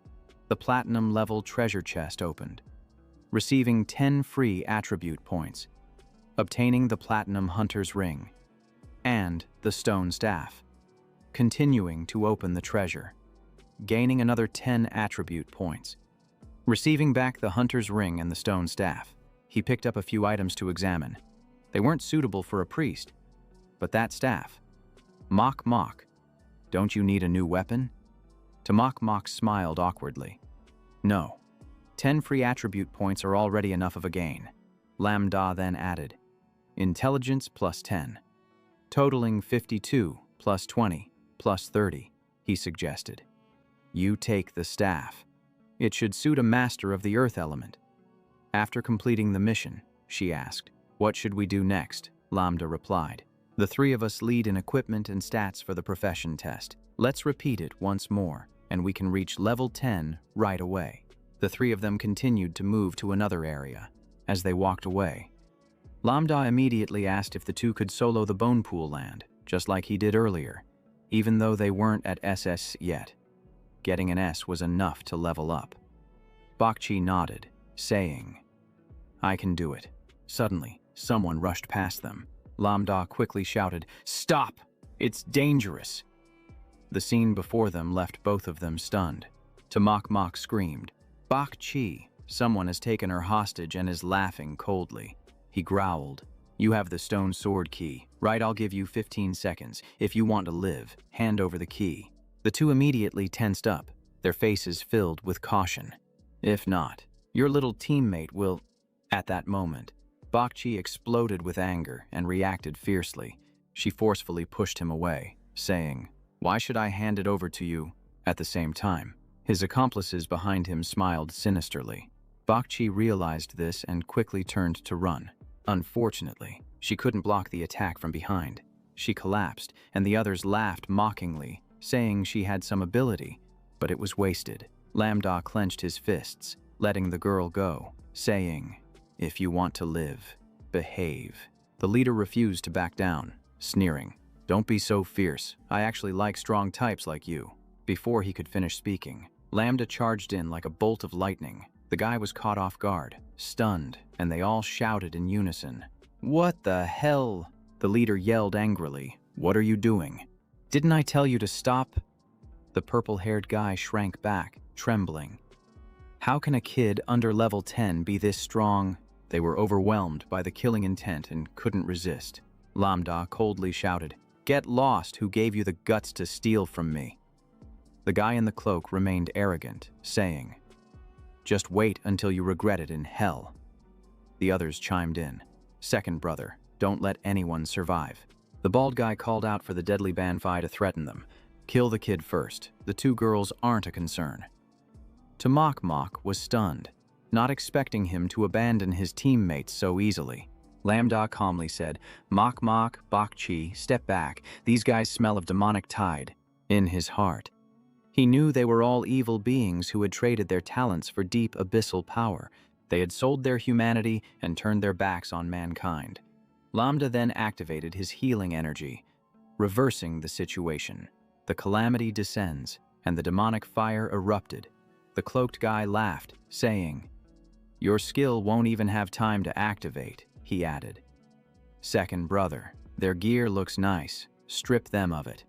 The platinum-level treasure chest opened, receiving 10 free attribute points, obtaining the platinum hunter's ring, and the stone staff. Continuing to open the treasure, gaining another 10 attribute points. Receiving back the hunter's ring and the stone staff, he picked up a few items to examine. They weren't suitable for a priest, but that staff. Mok, don't you need a new weapon? Tamak smiled awkwardly. No. 10 free attribute points are already enough of a gain. Lambda then added. Intelligence plus 10. Totaling 52 plus 20 plus 30, he suggested. You take the staff. It should suit a master of the earth element. After completing the mission, she asked, what should we do next? Lambda replied. The 3 of us lead in equipment and stats for the profession test. Let's repeat it once more, and we can reach level 10 right away. The 3 of them continued to move to another area. As they walked away, Lambda immediately asked if the 2 could solo the Bone Pool land, just like he did earlier, even though they weren't at SS yet. Getting an S was enough to level up. Bakchi nodded, saying, I can do it. Suddenly, someone rushed past them. Lambda quickly shouted, Stop! It's dangerous! The scene before them left both of them stunned. Tamak screamed, Bakchi, someone has taken her hostage and is laughing coldly. He growled, You have the stone sword key, right? I'll give you 15 seconds. If you want to live, hand over the key. The 2 immediately tensed up, their faces filled with caution. If not, your little teammate will... At that moment, Bakchi exploded with anger and reacted fiercely. She forcefully pushed him away, saying, Why should I hand it over to you? At the same time, his accomplices behind him smiled sinisterly. Bakchi realized this and quickly turned to run. Unfortunately, She couldn't block the attack from behind. She collapsed, and the others laughed mockingly, saying she had some ability, but it was wasted. Lambda clenched his fists, letting the girl go, saying, "If you want to live, behave." The leader refused to back down, sneering, "Don't be so fierce. I actually like strong types like you." Before he could finish speaking, Lambda charged in like a bolt of lightning. The guy was caught off guard, stunned, and they all shouted in unison, "What the hell?" The leader yelled angrily, "What are you doing? Didn't I tell you to stop?" The purple-haired guy shrank back, trembling. How can a kid under level 10 be this strong? They were overwhelmed by the killing intent and couldn't resist. Lambda coldly shouted, "Get lost, who gave you the guts to steal from me?" The guy in the cloak remained arrogant, saying, "Just wait until you regret it in hell." The others chimed in, "Second brother, don't let anyone survive." The bald guy called out for the deadly Banfai to threaten them. "Kill the kid first. The two girls aren't a concern." Mok was stunned, not expecting him to abandon his teammates so easily. Lambda calmly said, "Mok, Bakchi, step back. These guys smell of demonic tide." In his heart, he knew they were all evil beings who had traded their talents for deep abyssal power. They had sold their humanity and turned their backs on mankind. Lambda then activated his healing energy, reversing the situation. The calamity descends, and the demonic fire erupted. The cloaked guy laughed, saying, "Your skill won't even have time to activate," he added. "Second brother, their gear looks nice. Strip them of it."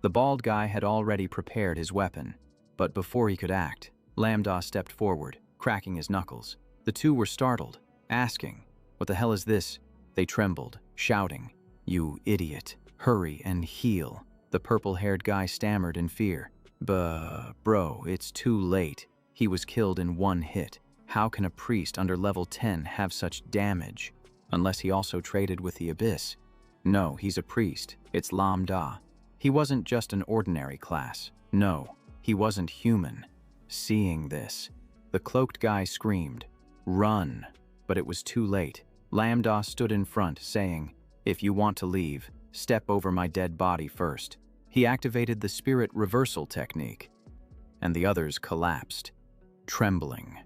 The bald guy had already prepared his weapon, but before he could act, Lambda stepped forward, cracking his knuckles. The two were startled, asking, "What the hell is this?" They trembled, shouting, "You idiot, hurry and heal." The purple-haired guy stammered in fear. Bro, it's too late. He was killed in one hit. How can a priest under level 10 have such damage? Unless he also traded with the Abyss. No, he's a priest. It's Lambda. He wasn't just an ordinary class. No, he wasn't human. Seeing this, the cloaked guy screamed, "Run!" But it was too late. Lambda stood in front, saying, "If you want to leave, step over my dead body first." He activated the spirit reversal technique, and the others collapsed, trembling.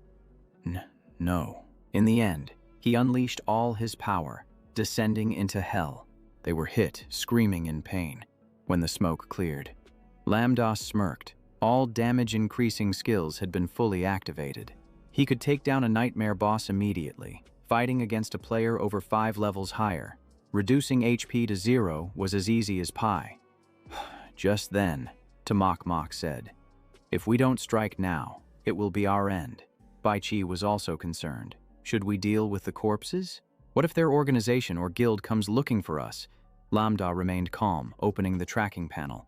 No. In the end, he unleashed all his power, descending into hell. They were hit, screaming in pain. When the smoke cleared, Lambda smirked. All damage-increasing skills had been fully activated. He could take down a nightmare boss immediately, fighting against a player over 5 levels higher. Reducing HP to 0 was as easy as pie. Just then, Mok said, "If we don't strike now, it will be our end." Baichi was also concerned. "Should we deal with the corpses? What if their organization or guild comes looking for us?" Lambda remained calm, opening the tracking panel,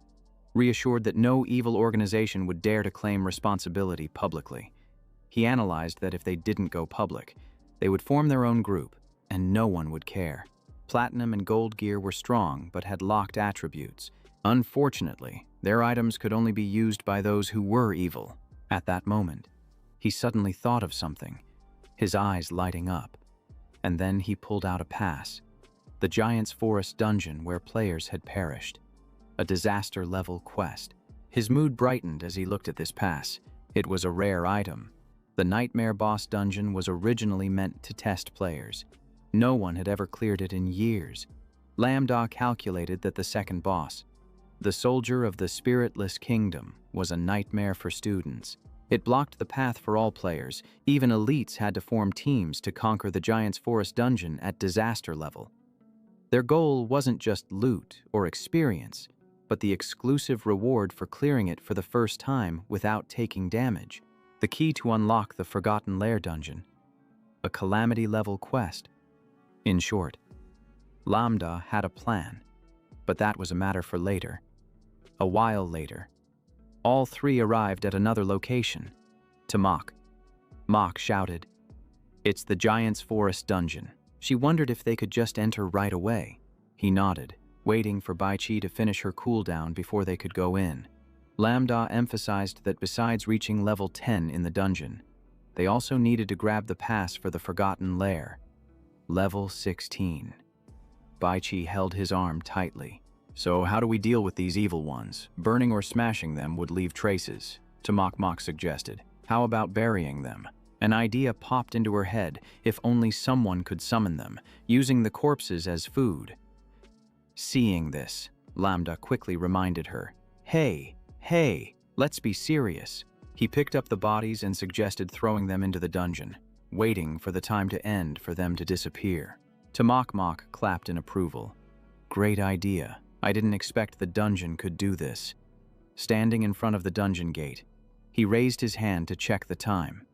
reassured that no evil organization would dare to claim responsibility publicly. He analyzed that if they didn't go public, they would form their own group, and no one would care. Platinum and gold gear were strong, but had locked attributes. Unfortunately, their items could only be used by those who were evil. At that moment, he suddenly thought of something, his eyes lighting up. And then he pulled out a pass. The Giant's Forest dungeon where players had perished. A disaster-level quest. His mood brightened as he looked at this pass. It was a rare item. The Nightmare Boss dungeon was originally meant to test players. No one had ever cleared it in years. Lambda calculated that the second boss, the Soldier of the Spiritless Kingdom, was a nightmare for students. It blocked the path for all players. Even elites had to form teams to conquer the Giant's Forest dungeon at disaster level. Their goal wasn't just loot or experience, but the exclusive reward for clearing it for the first time without taking damage. The key to unlock the Forgotten Lair dungeon. A calamity-level quest. In short, Lambda had a plan, but that was a matter for later. A while later, all three arrived at another location. To Mok. Mok shouted, "It's the Giant's Forest dungeon." She wondered if they could just enter right away. He nodded, waiting for Baichi to finish her cooldown before they could go in. Lambda emphasized that besides reaching level 10 in the dungeon, they also needed to grab the pass for the Forgotten Lair. Level 16. Baichi held his arm tightly. So how do we deal with these evil ones? Burning or smashing them would leave traces, Tamak suggested. How about burying them? An idea popped into her head, if only someone could summon them, using the corpses as food. Seeing this, Lambda quickly reminded her, Hey, let's be serious. He picked up the bodies and suggested throwing them into the dungeon, waiting for the time to end for them to disappear. Tamak clapped in approval. Great idea. I didn't expect the dungeon could do this. Standing in front of the dungeon gate, he raised his hand to check the time.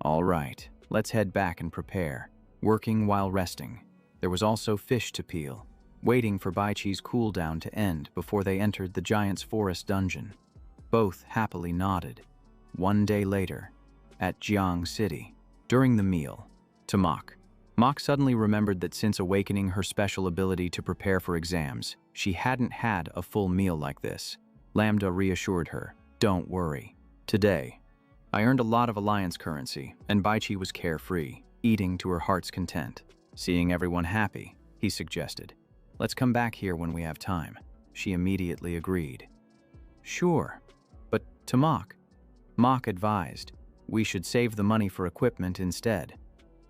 All right, let's head back and prepare. Working while resting. There was also fish to peel, waiting for Baichi's cooldown to end before they entered the Giant's Forest dungeon. Both happily nodded. One day later, at Jiang City, during the meal, Tamak suddenly remembered that since awakening her special ability to prepare for exams, she hadn't had a full meal like this. Lambda reassured her, Don't worry. Today, I earned a lot of alliance currency, and Baichi was carefree, eating to her heart's content. Seeing everyone happy, he suggested, Let's come back here when we have time. She immediately agreed. Sure, but Tamak advised, we should save the money for equipment instead.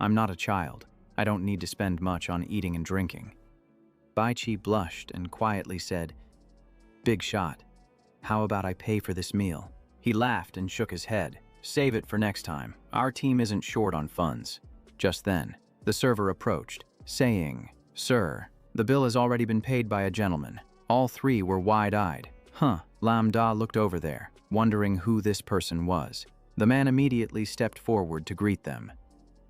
I'm not a child. I don't need to spend much on eating and drinking. Baichi blushed and quietly said, Big shot. How about I pay for this meal? He laughed and shook his head. Save it for next time. Our team isn't short on funds. Just then, the server approached, saying, Sir, the bill has already been paid by a gentleman. All three were wide-eyed. Lambda looked over there, wondering who this person was. The man immediately stepped forward to greet them.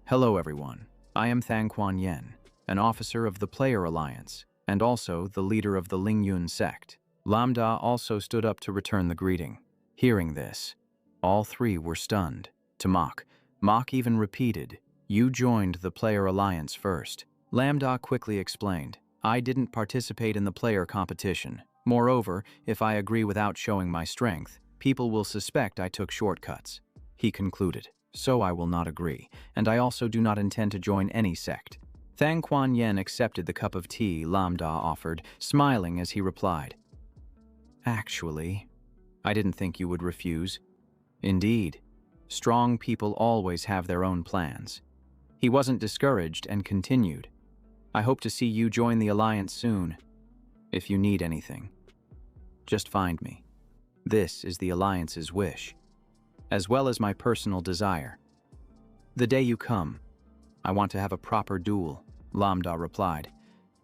Hello everyone. I am Thangquan Yen, an officer of the Player Alliance, and also the leader of the Lingyun sect. Lambda also stood up to return the greeting. Hearing this, all three were stunned. Tamak even repeated, You joined the Player Alliance first. Lambda quickly explained, I didn't participate in the player competition. Moreover, if I agree without showing my strength, people will suspect I took shortcuts. He concluded, So I will not agree, and I also do not intend to join any sect. Thangquan Yen accepted the cup of tea Lambda offered, smiling as he replied, Actually, I didn't think you would refuse. Indeed, strong people always have their own plans. He wasn't discouraged and continued, I hope to see you join the Alliance soon. If you need anything, just find me. This is the Alliance's wish, as well as my personal desire. The day you come, I want to have a proper duel, Lambda replied.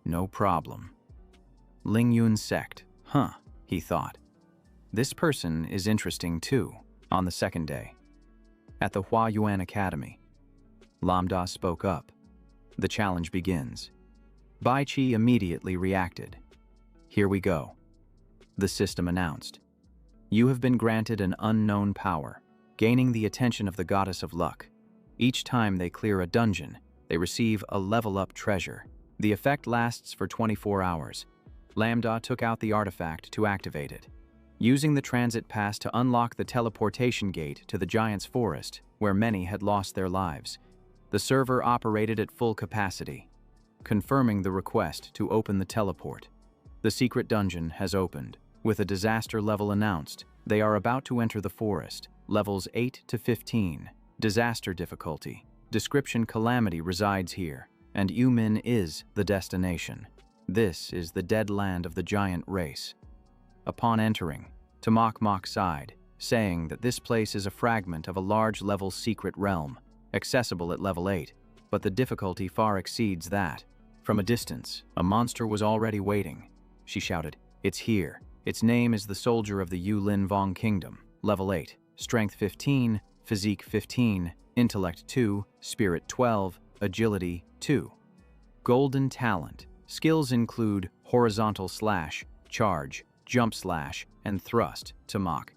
No problem. Lingyun sect, he thought. This person is interesting too. On the second day, at the Huayuan Academy, Lambda spoke up. The challenge begins. Baichi immediately reacted. Here we go. The system announced. You have been granted an unknown power, gaining the attention of the goddess of luck. Each time they clear a dungeon, they receive a level-up treasure. The effect lasts for 24 hours. Lambda took out the artifact to activate it, using the transit pass to unlock the teleportation gate to the Giant's Forest, where many had lost their lives. The server operated at full capacity, confirming the request to open the teleport. The secret dungeon has opened. With a disaster level announced, they are about to enter the forest. Levels 8 to 15. Disaster difficulty. Description: Calamity resides here, and Yumin is the destination. This is the dead land of the giant race. Upon entering, Tamak sighed, saying that this place is a fragment of a large-level secret realm, accessible at level 8, but the difficulty far exceeds that. From a distance, a monster was already waiting. She shouted, It's here. Its name is the Soldier of the Yulin Vong Kingdom. Level 8, Strength 15, Physique 15, Intellect 2, Spirit 12, Agility 2. Golden Talent. Skills include Horizontal Slash, Charge, Jump Slash, and Thrust. Tamak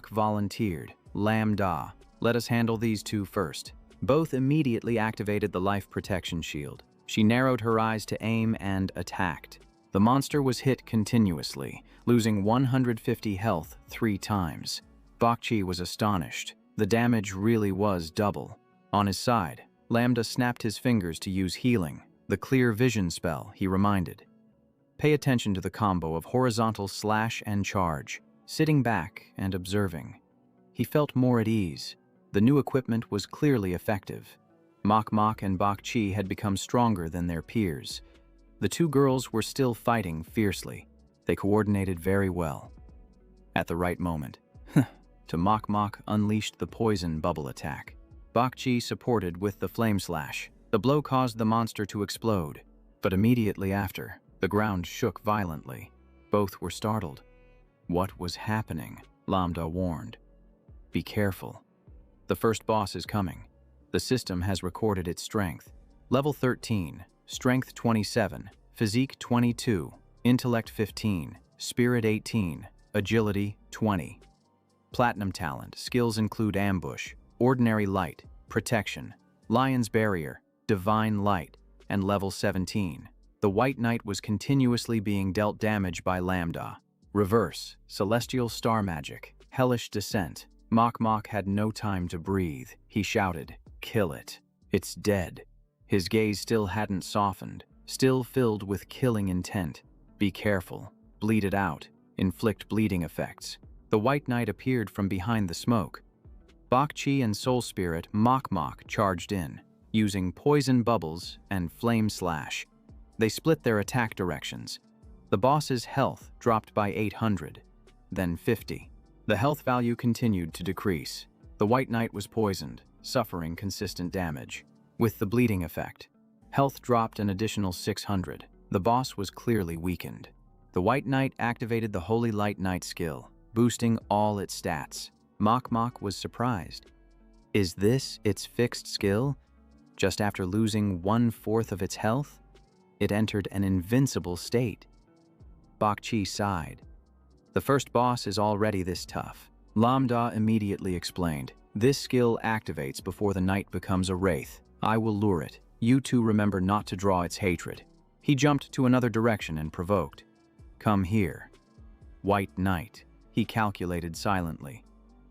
volunteered. Lambda, let us handle these two first. Both immediately activated the life protection shield. She narrowed her eyes to aim and attacked. The monster was hit continuously, losing 150 health 3 times. Baichi was astonished. The damage really was double. On his side, Lambda snapped his fingers to use healing. The clear vision spell, he reminded. Pay attention to the combo of horizontal slash and charge, sitting back and observing. He felt more at ease. The new equipment was clearly effective. Mok Mok and Bok Chi had become stronger than their peers. The two girls were still fighting fiercely. They coordinated very well. At the right moment, to Mok Mok unleashed the poison bubble attack. Bok Chi supported with the flame slash. The blow caused the monster to explode, but immediately after, the ground shook violently. Both were startled. What was happening? Lambda warned. Be careful. The first boss is coming. The system has recorded its strength. Level 13, Strength 27, Physique 22, Intellect 15, Spirit 18, Agility 20. Platinum talent. Skills include Ambush, Ordinary Light, Protection, Lion's Barrier, Divine Light, and Level 17. The White Knight was continuously being dealt damage by Lambda. Reverse, Celestial Star Magic, Hellish Descent. Mok Mok had no time to breathe. He shouted, "Kill it. It's dead." His gaze still hadn't softened, still filled with killing intent. Be careful. Bleed it out. Inflict bleeding effects. The White Knight appeared from behind the smoke. Bok Chi and Soul Spirit Mok Mok charged in, using poison bubbles and flame slash. They split their attack directions. The boss's health dropped by 800, then 50. The health value continued to decrease. The White Knight was poisoned, suffering consistent damage. With the bleeding effect, health dropped an additional 600. The boss was clearly weakened. The White Knight activated the Holy Light Knight skill, boosting all its stats. Mok Mok was surprised. Is this its fixed skill? Just after losing 1/4 of its health, it entered an invincible state. Bok Chi sighed. The first boss is already this tough. Lambda immediately explained. This skill activates before the knight becomes a wraith. I will lure it. You two remember not to draw its hatred. He jumped to another direction and provoked. Come here. White Knight. He calculated silently.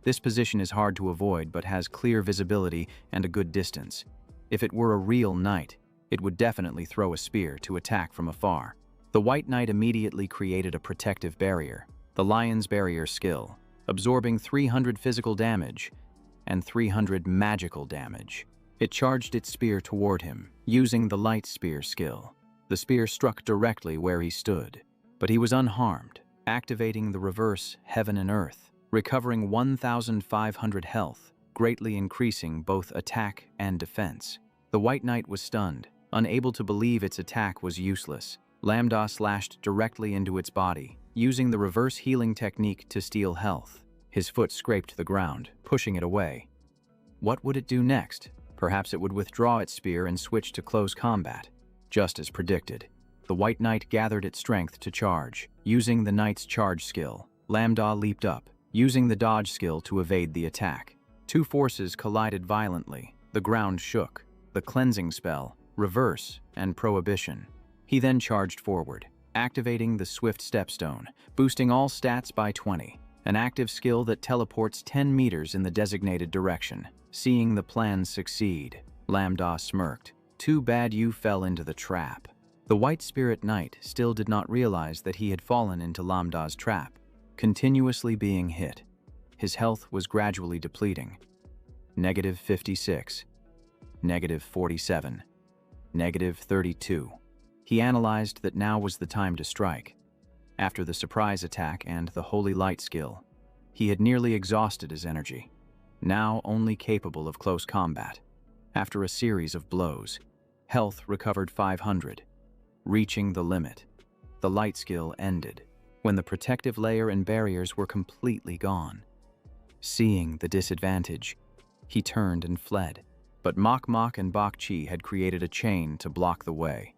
This position is hard to avoid but has clear visibility and a good distance. If it were a real knight, it would definitely throw a spear to attack from afar. The White Knight immediately created a protective barrier. The Lion's Barrier skill, absorbing 300 physical damage and 300 magical damage. It charged its spear toward him, using the Light Spear skill. The spear struck directly where he stood, but he was unharmed, activating the reverse Heaven and Earth, recovering 1,500 health, greatly increasing both attack and defense. The White Knight was stunned, unable to believe its attack was useless. Lambda slashed directly into its body, using the reverse healing technique to steal health. His foot scraped the ground, pushing it away. What would it do next? Perhaps it would withdraw its spear and switch to close combat. Just as predicted, the White Knight gathered its strength to charge. Using the Knight's charge skill, Lambda leaped up, using the dodge skill to evade the attack. Two forces collided violently. The ground shook. The cleansing spell, reverse, and prohibition. He then charged forward, activating the Swift Stepstone, boosting all stats by 20, an active skill that teleports 10 meters in the designated direction. Seeing the plan succeed, Lambda smirked. Too bad you fell into the trap. The White Spirit Knight still did not realize that he had fallen into Lambda's trap, continuously being hit. His health was gradually depleting. -56, -47, -32. He analyzed that now was the time to strike. After the surprise attack and the Holy Light skill, he had nearly exhausted his energy, now only capable of close combat. After a series of blows, health recovered 500. Reaching the limit, the light skill ended, when the protective layer and barriers were completely gone. Seeing the disadvantage, he turned and fled, but Mok Mok and Bok Chi had created a chain to block the way.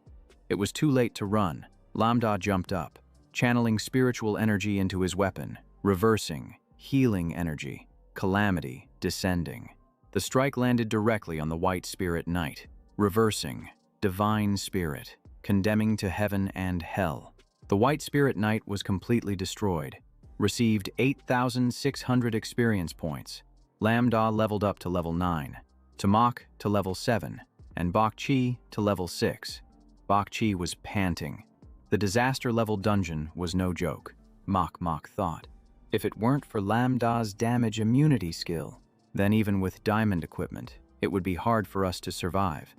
It was too late to run. Lambda jumped up, channeling spiritual energy into his weapon, reversing, healing energy, calamity, descending. The strike landed directly on the White Spirit Knight, reversing, divine spirit, condemning to heaven and hell. The White Spirit Knight was completely destroyed, received 8,600 experience points. Lambda leveled up to level 9, Tamok to level 7, and Bok Chi to level 6. Bak Chi was panting. The disaster-level dungeon was no joke, Mok Mok thought. If it weren't for Lam Da's damage immunity skill, then even with diamond equipment, it would be hard for us to survive.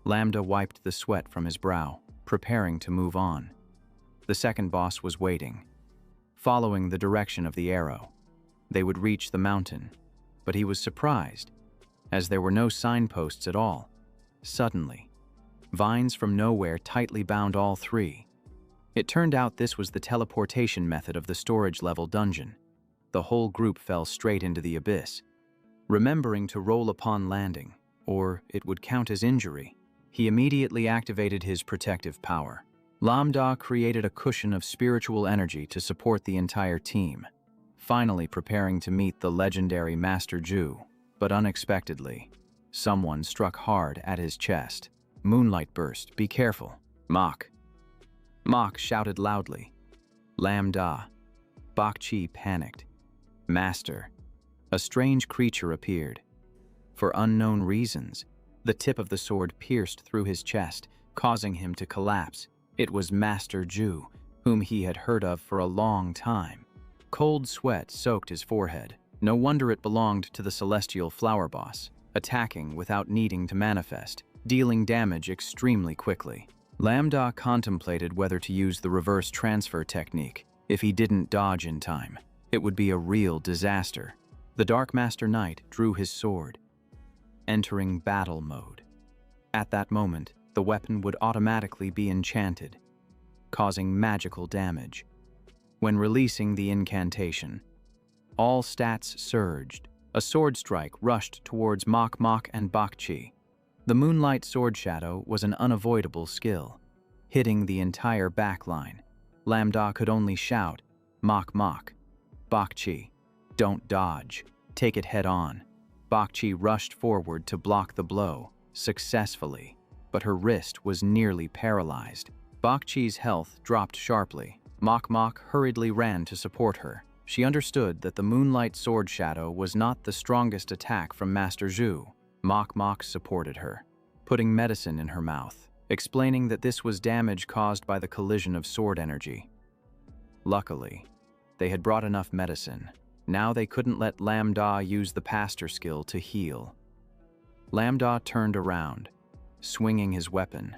Lambda wiped the sweat from his brow, preparing to move on. The second boss was waiting, following the direction of the arrow. They would reach the mountain, but he was surprised, as there were no signposts at all. Suddenly, vines from nowhere tightly bound all three. It turned out this was the teleportation method of the storage-level dungeon. The whole group fell straight into the abyss. Remembering to roll upon landing, or it would count as injury, he immediately activated his protective power. Lam Da created a cushion of spiritual energy to support the entire team, finally preparing to meet the legendary Master Ju, but unexpectedly, someone struck hard at his chest. Moonlight burst, be careful. Mok. Mok shouted loudly. Lam Da. Bak Chi panicked. Master. A strange creature appeared. For unknown reasons, the tip of the sword pierced through his chest, causing him to collapse. It was Master Ju, whom he had heard of for a long time. Cold sweat soaked his forehead. No wonder it belonged to the celestial flower boss, attacking without needing to manifest, dealing damage extremely quickly. Lam Da contemplated whether to use the reverse transfer technique. If he didn't dodge in time, it would be a real disaster. The Dark Master Knight drew his sword, entering battle mode. At that moment, the weapon would automatically be enchanted, causing magical damage. When releasing the incantation, all stats surged. A sword strike rushed towards Mok Mok and Bak Chi. The Moonlight Sword Shadow was an unavoidable skill, hitting the entire backline. Lam Da could only shout, Mok Mok, Bak Chi, don't dodge, take it head on. Bak Chi rushed forward to block the blow, successfully, but her wrist was nearly paralyzed. Bak Chi's health dropped sharply. Mok Mok hurriedly ran to support her. She understood that the Moonlight Sword Shadow was not the strongest attack from Master Ju. Mok Mok supported her, putting medicine in her mouth, explaining that this was damage caused by the collision of sword energy. Luckily, they had brought enough medicine. Now they couldn't let Lam Da use the Pastor skill to heal. Lam Da turned around, swinging his weapon,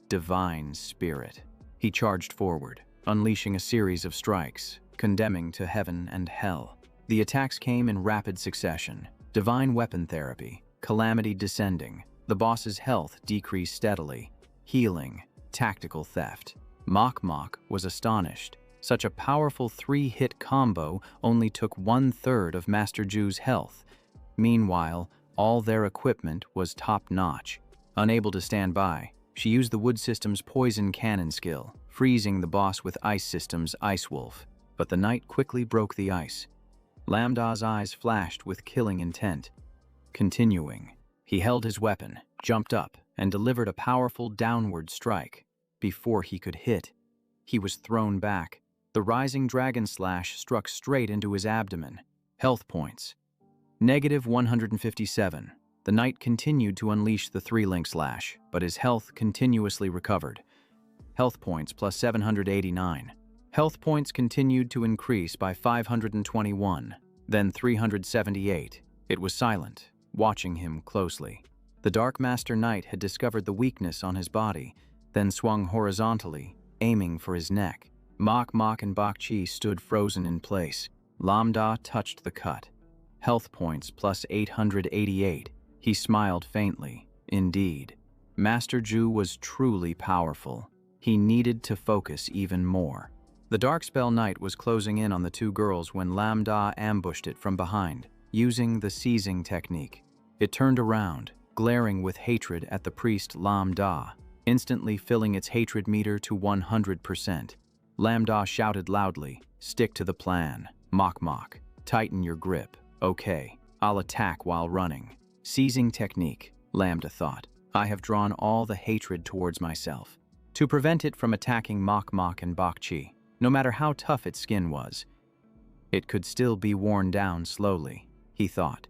Divine Spirit. He charged forward, unleashing a series of strikes, condemning to heaven and hell. The attacks came in rapid succession. Divine weapon therapy, calamity descending, the boss's health decreased steadily, healing, tactical theft. Mok Mok was astonished. Such a powerful three-hit combo only took 1/3 of Master Ju's health. Meanwhile, all their equipment was top-notch. Unable to stand by, she used the Wood System's poison cannon skill, freezing the boss with Ice System's Ice Wolf. But the knight quickly broke the ice. Lam Da's eyes flashed with killing intent. Continuing, he held his weapon, jumped up, and delivered a powerful downward strike. Before he could hit, he was thrown back. The rising dragon slash struck straight into his abdomen. Health points. -157. The knight continued to unleash the three-link slash, but his health continuously recovered. Health points +789. Health points continued to increase by 521, then 378. It was silent, watching him closely. The Dark Master Knight had discovered the weakness on his body, then swung horizontally, aiming for his neck. Mok Mok and Bak Chi stood frozen in place. Lam Da touched the cut. Health points +888. He smiled faintly. Indeed, Master Ju was truly powerful. He needed to focus even more. The Darkspell Knight was closing in on the two girls when Lam Da ambushed it from behind, using the seizing technique. It turned around, glaring with hatred at the priest Lam Da, instantly filling its hatred meter to 100%. Lam Da shouted loudly, "Stick to the plan. Mok Mok, tighten your grip. Okay, I'll attack while running." Seizing technique, Lam Da thought. I have drawn all the hatred towards myself. To prevent it from attacking Mok Mok and Bak Chi, no matter how tough its skin was, it could still be worn down slowly, he thought.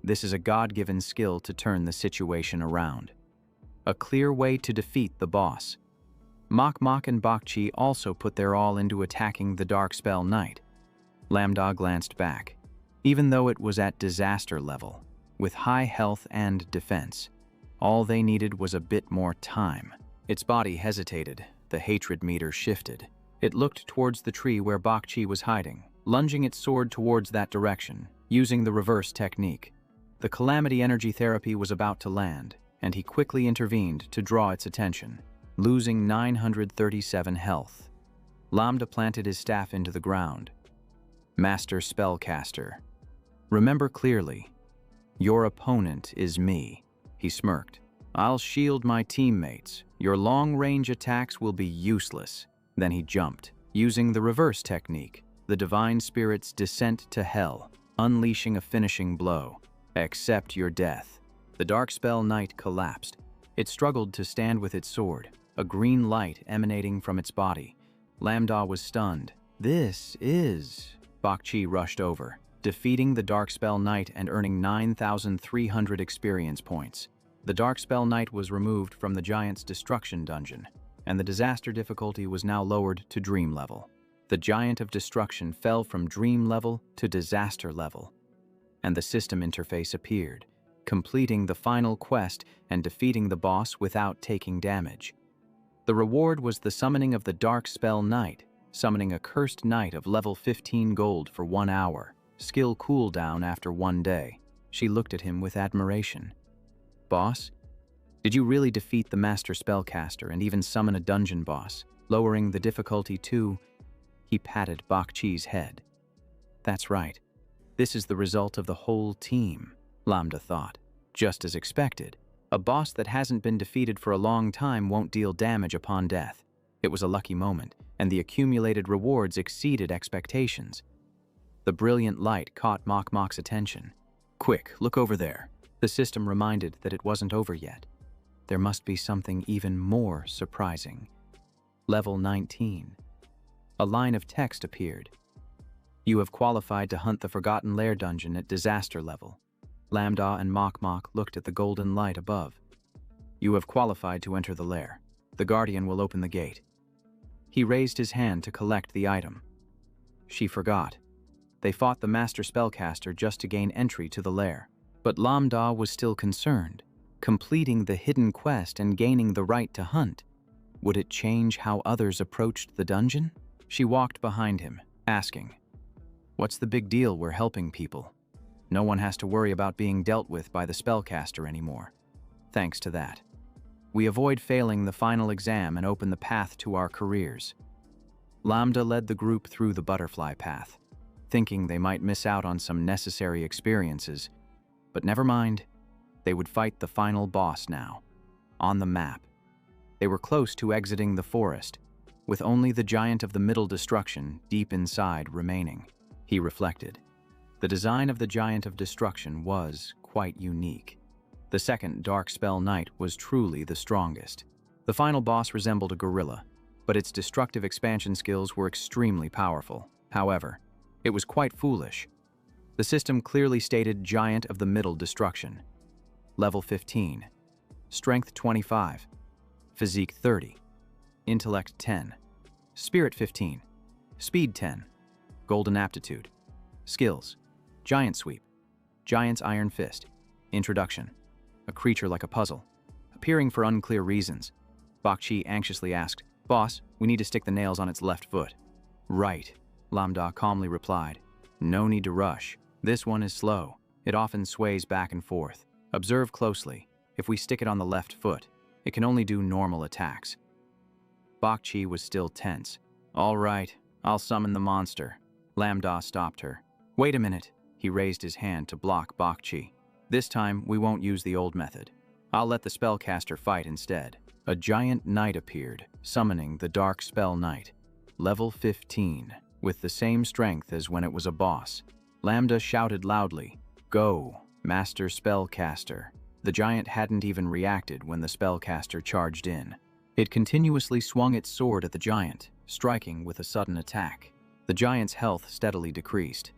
This is a God-given skill to turn the situation around. a clear way to defeat the boss. Mok Mok and Bokchi also put their all into attacking the Dark Spell Knight. Lambda glanced back. Even though it was at disaster level, with high health and defense, all they needed was a bit more time. Its body hesitated, the hatred meter shifted. It looked towards the tree where Bokchi was hiding, lunging its sword towards that direction, using the reverse technique. The Calamity Energy Therapy was about to land, and he quickly intervened to draw its attention, losing 937 health. Lambda planted his staff into the ground. Master Spellcaster. Remember clearly, your opponent is me, he smirked. I'll shield my teammates. Your long-range attacks will be useless. Then he jumped, using the reverse technique, the Divine Spirit's descent to hell, unleashing a finishing blow. Accept your death. The Dark Spell Knight collapsed. It struggled to stand with its sword, a green light emanating from its body. Lambda was stunned. This is... Bokchi rushed over, defeating the Dark Spell Knight and earning 9,300 experience points. The Dark Spell Knight was removed from the Giant's Destruction Dungeon, and the disaster difficulty was now lowered to Dream level. The Giant of Destruction fell from Dream level to Disaster level, and the system interface appeared, completing the final quest and defeating the boss without taking damage. The reward was the summoning of the Dark Spell Knight, summoning a cursed knight of level 15 gold for 1 hour, skill cooldown after 1 day. She looked at him with admiration. Boss, did you really defeat the Master Spellcaster and even summon a dungeon boss, lowering the difficulty to... He patted Bokchi's head. That's right. This is the result of the whole team, Lambda thought. Just as expected, a boss that hasn't been defeated for a long time won't deal damage upon death. It was a lucky moment, and the accumulated rewards exceeded expectations. The brilliant light caught Mok Mok's attention. Quick, look over there. The system reminded that it wasn't over yet. There must be something even more surprising. Level 19. A line of text appeared. You have qualified to hunt the Forgotten Lair dungeon at disaster level. Lambda and Mok Mok looked at the golden light above. You have qualified to enter the lair. The guardian will open the gate. He raised his hand to collect the item. She forgot. They fought the Master Spellcaster just to gain entry to the lair. But Lambda was still concerned. Completing the hidden quest and gaining the right to hunt. Would it change how others approached the dungeon? She walked behind him, asking, What's the big deal we're helping people? No one has to worry about being dealt with by the Spellcaster anymore. Thanks to that. We avoid failing the final exam and open the path to our careers. Lambda led the group through the butterfly path, thinking they might miss out on some necessary experiences. But never mind, they would fight the final boss now. On the map. They were close to exiting the forest, with only the Giant of the Middle Destruction deep inside remaining. He reflected. The design of the Giant of Destruction was quite unique. The second Dark Spell Knight was truly the strongest. The final boss resembled a gorilla, but its destructive expansion skills were extremely powerful. However, it was quite foolish. The system clearly stated Giant of the Middle Destruction. Level 15. Strength 25. Physique 30. Intellect 10. Spirit 15. Speed 10. Golden Aptitude. Skills. Giant Sweep. Giant's Iron Fist. Introduction. A creature like a puzzle. Appearing for unclear reasons. Bokchi anxiously asked, Boss, we need to stick the nails on its left foot. Right, Lambda calmly replied. No need to rush. This one is slow. It often sways back and forth. Observe closely. If we stick it on the left foot, it can only do normal attacks. Bokchi was still tense. All right, I'll summon the monster. Lambda stopped her. Wait a minute. He raised his hand to block Bokchi. This time, we won't use the old method. I'll let the spellcaster fight instead. A giant knight appeared, summoning the Dark Spell Knight. Level 15, with the same strength as when it was a boss. Lambda shouted loudly, Go, Master Spellcaster. The giant hadn't even reacted when the spellcaster charged in. It continuously swung its sword at the giant, striking with a sudden attack. The giant's health steadily decreased.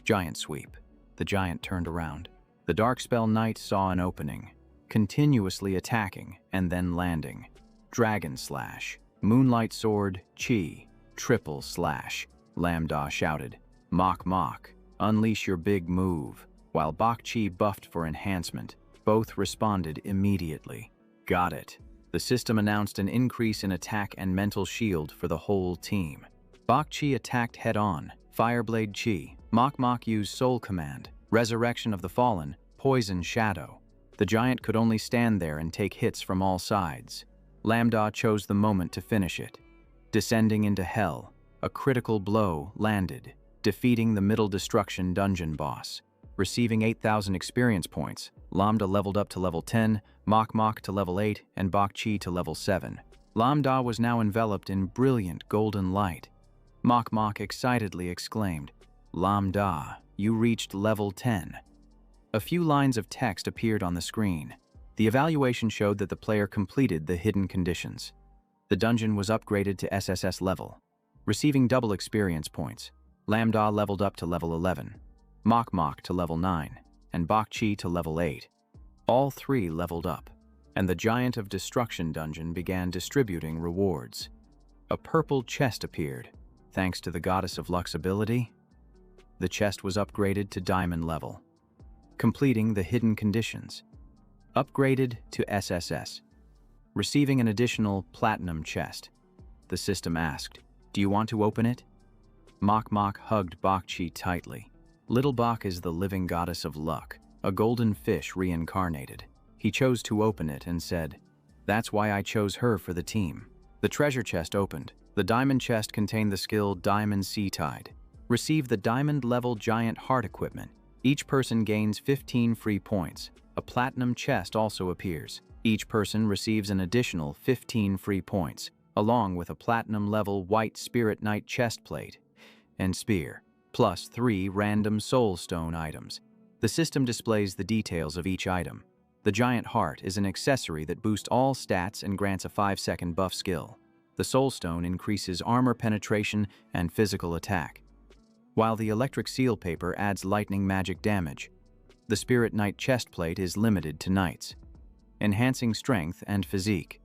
Giant Sweep. The giant turned around. The Dark Spell Knight saw an opening. continuously attacking and then landing. Dragon Slash, Moonlight Sword, Chi, Triple Slash, Lambda shouted. Mach Mach, unleash your big move. While Bak Chi buffed for enhancement, both responded immediately. Got it. The system announced an increase in attack and mental shield for the whole team. Bak Chi attacked head-on. Fireblade Chi. Mach Mach used Soul Command. Resurrection of the Fallen. Poison Shadow. The giant could only stand there and take hits from all sides. Lambda chose the moment to finish it. Descending into hell, a critical blow landed, defeating the Middle Destruction dungeon boss. Receiving 8,000 experience points, Lambda leveled up to level 10, Mach Mach to level 8, and Bak Chi to level 7. Lambda was now enveloped in brilliant golden light. Mach Mach excitedly exclaimed, "Lambda, you reached level 10." A few lines of text appeared on the screen. The evaluation showed that the player completed the hidden conditions. The dungeon was upgraded to SSS level. Receiving double experience points, Lambda leveled up to level 11, Mach Mach to level 9, and Bak Chi to level 8. All three leveled up, and the Giant of Destruction dungeon began distributing rewards. A purple chest appeared, thanks to the Goddess of Luck's ability. The chest was upgraded to Diamond level, completing the hidden conditions. Upgraded to SSS, receiving an additional Platinum chest. The system asked, "Do you want to open it?" Mach Mach hugged Bak Chi tightly. Little Bak is the living goddess of luck, a golden fish reincarnated. He chose to open it and said, "That's why I chose her for the team." The treasure chest opened. The diamond chest contained the skill Diamond Sea Tide. Receive the diamond level giant heart equipment. Each person gains 15 free points. A platinum chest also appears. Each person receives an additional 15 free points, along with a platinum level white Spirit Knight chest plate and spear, plus 3 random soul stone items. The system displays the details of each item. The giant heart is an accessory that boosts all stats and grants a 5-second buff skill. The soul stone increases armor penetration and physical attack, while the electric seal paper adds lightning magic damage. The Spirit Knight chest plate is limited to knights, enhancing strength and physique,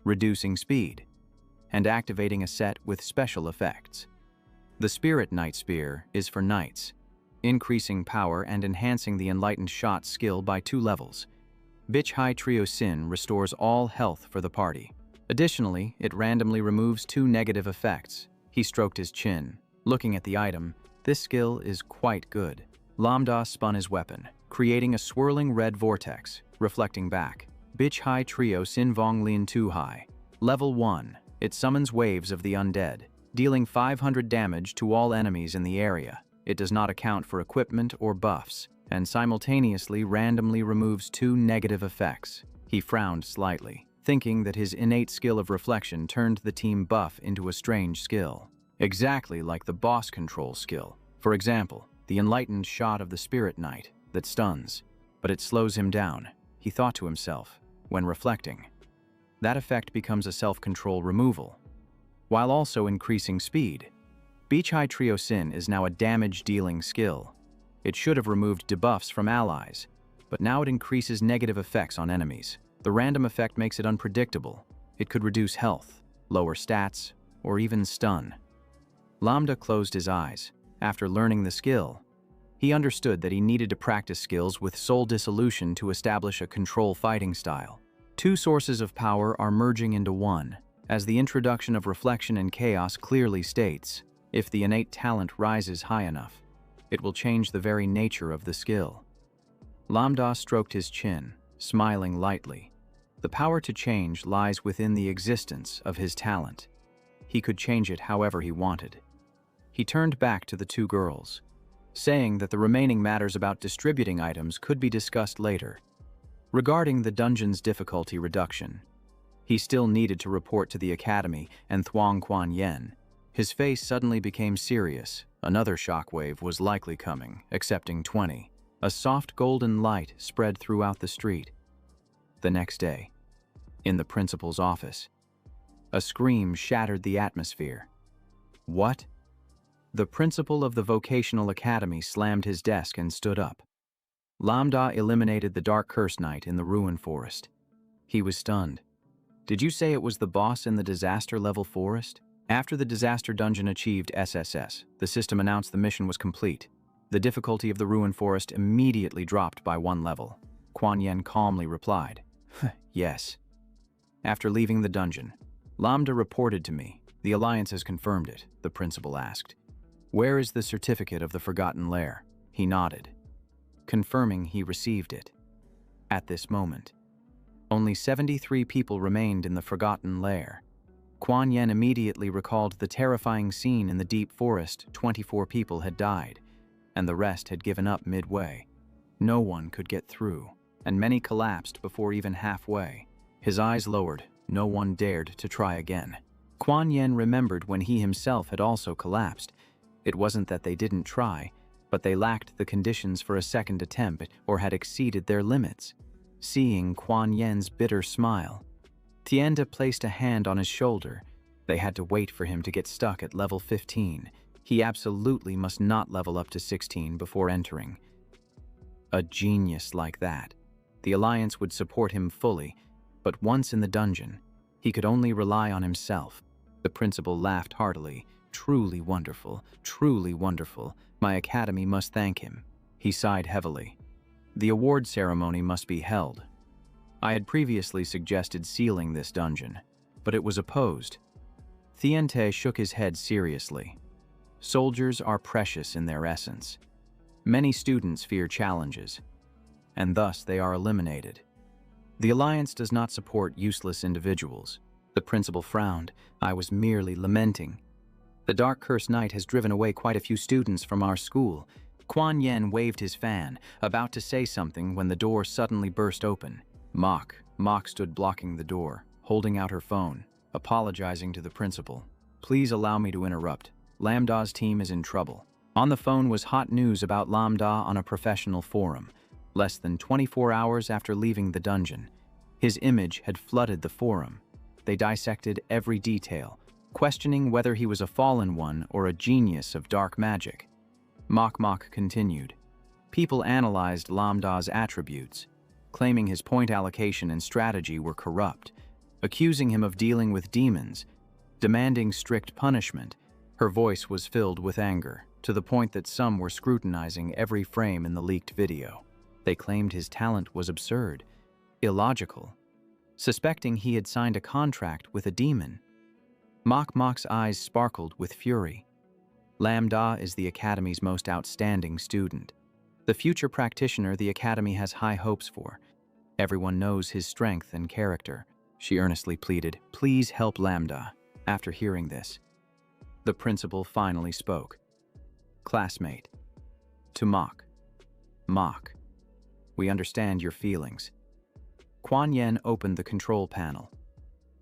reducing speed, and activating a set with special effects. The Spirit Knight spear is for knights, increasing power and enhancing the enlightened shot skill by 2 levels. Bitch High Trio Sin restores all health for the party. Additionally, it randomly removes 2 negative effects. He stroked his chin. Looking at the item, this skill is quite good. Lambda spun his weapon, creating a swirling red vortex, reflecting back. Bitch High Trio Sin Vong Lin Tu Hai. Level 1. It summons waves of the undead, dealing 500 damage to all enemies in the area. It does not account for equipment or buffs, and simultaneously randomly removes 2 negative effects. He frowned slightly, thinking that his innate skill of reflection turned the team buff into a strange skill. Exactly like the boss control skill. For example, the enlightened shot of the Spirit Knight that stuns, but it slows him down, he thought to himself, when reflecting. That effect becomes a self-control removal, while also increasing speed. Beach High Trio Sin is now a damage-dealing skill. It should have removed debuffs from allies, but now it increases negative effects on enemies. The random effect makes it unpredictable. It could reduce health, lower stats, or even stun. Lambda closed his eyes. After learning the skill, he understood that he needed to practice skills with soul dissolution to establish a control fighting style. 2 sources of power are merging into one, as the introduction of reflection and chaos clearly states. If the innate talent rises high enough, it will change the very nature of the skill. Lambda stroked his chin, smiling lightly. The power to change lies within the existence of his talent. He could change it however he wanted. He turned back to the 2 girls, saying that the remaining matters about distributing items could be discussed later. Regarding the dungeon's difficulty reduction, he still needed to report to the academy and Thuong Quan Yen. His face suddenly became serious. Another shockwave was likely coming, accepting 20. A soft golden light spread throughout the street. The next day, in the principal's office, a scream shattered the atmosphere. What? The principal of the vocational academy slammed his desk and stood up. Lambda eliminated the Dark Curse Knight in the Ruin Forest. He was stunned. Did you say it was the boss in the Disaster Level Forest? After the Disaster Dungeon achieved SSS, the system announced the mission was complete. The difficulty of the Ruin Forest immediately dropped by 1 level. Kuan Yin calmly replied, "Yes." After leaving the dungeon, Lambda reported to me. "The Alliance has confirmed it," the principal asked. "Where is the certificate of the Forgotten Lair?" He nodded, confirming he received it. At this moment, only 73 people remained in the Forgotten Lair. Kuan Yin immediately recalled the terrifying scene in the deep forest. 24 people had died, and the rest had given up midway. No one could get through, and many collapsed before even halfway. His eyes lowered. No one dared to try again. Kuan Yin remembered when he himself had also collapsed. It wasn't that they didn't try, but they lacked the conditions for a second attempt or had exceeded their limits. Seeing Kuan Yin's bitter smile, Tienda placed a hand on his shoulder. They had to wait for him to get stuck at level 15. He absolutely must not level up to 16 before entering. A genius like that. The Alliance would support him fully, but once in the dungeon, he could only rely on himself. The principal laughed heartily. "Truly wonderful, truly wonderful. My academy must thank him." He sighed heavily. The award ceremony must be held. I had previously suggested sealing this dungeon, but it was opposed. Thiente shook his head seriously. Soldiers are precious in their essence. Many students fear challenges, and thus they are eliminated. The Alliance does not support useless individuals. The principal frowned. I was merely lamenting. The Dark Curse Knight has driven away quite a few students from our school. Kuan Yin waved his fan, about to say something when the door suddenly burst open. Mok stood blocking the door, holding out her phone, apologizing to the principal. "Please allow me to interrupt. Lambda's team is in trouble." On the phone was hot news about Lambda on a professional forum. Less than 24 hours after leaving the dungeon, his image had flooded the forum. They dissected every detail, questioning whether he was a fallen one or a genius of dark magic. Mok continued. People analyzed Lambda's attributes, claiming his point allocation and strategy were corrupt, accusing him of dealing with demons, demanding strict punishment. Her voice was filled with anger, to the point that some were scrutinizing every frame in the leaked video. They claimed his talent was absurd, illogical, suspecting he had signed a contract with a demon. Mok's eyes sparkled with fury. Lambda is the Academy's most outstanding student. The future practitioner the Academy has high hopes for. Everyone knows his strength and character. She earnestly pleaded, "Please help Lambda." After hearing this, the principal finally spoke. "Classmate." To Mok, "We understand your feelings." Kuan Yin opened the control panel,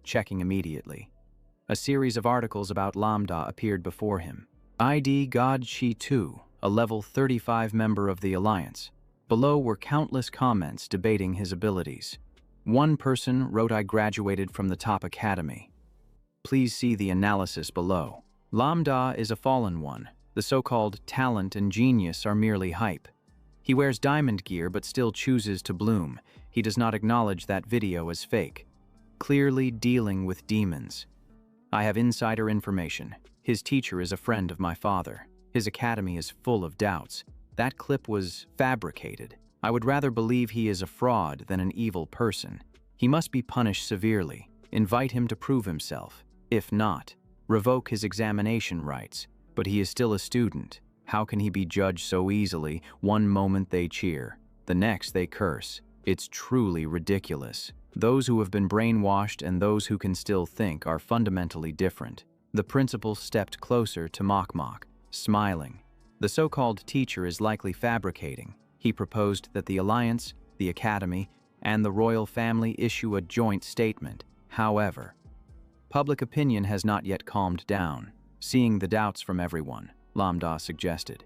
checking immediately. A series of articles about Lambda appeared before him. ID God Shi 2, a level 35 member of the Alliance. Below were countless comments debating his abilities. One person wrote, "I graduated from the top academy." Please see the analysis below. Lambda is a fallen one. The so-called talent and genius are merely hype. He wears diamond gear but still chooses to bloom. He does not acknowledge that video as fake. Clearly dealing with demons. I have insider information. His teacher is a friend of my father. His academy is full of doubts. That clip was fabricated. I would rather believe he is a fraud than an evil person. He must be punished severely. Invite him to prove himself. If not, revoke his examination rights. But he is still a student. How can he be judged so easily? One moment they cheer, the next they curse. It's truly ridiculous. Those who have been brainwashed and those who can still think are fundamentally different. The principal stepped closer to Mok, smiling. The so-called teacher is likely fabricating. He proposed that the Alliance, the Academy, and the royal family issue a joint statement. However, public opinion has not yet calmed down. Seeing the doubts from everyone, Lambda suggested,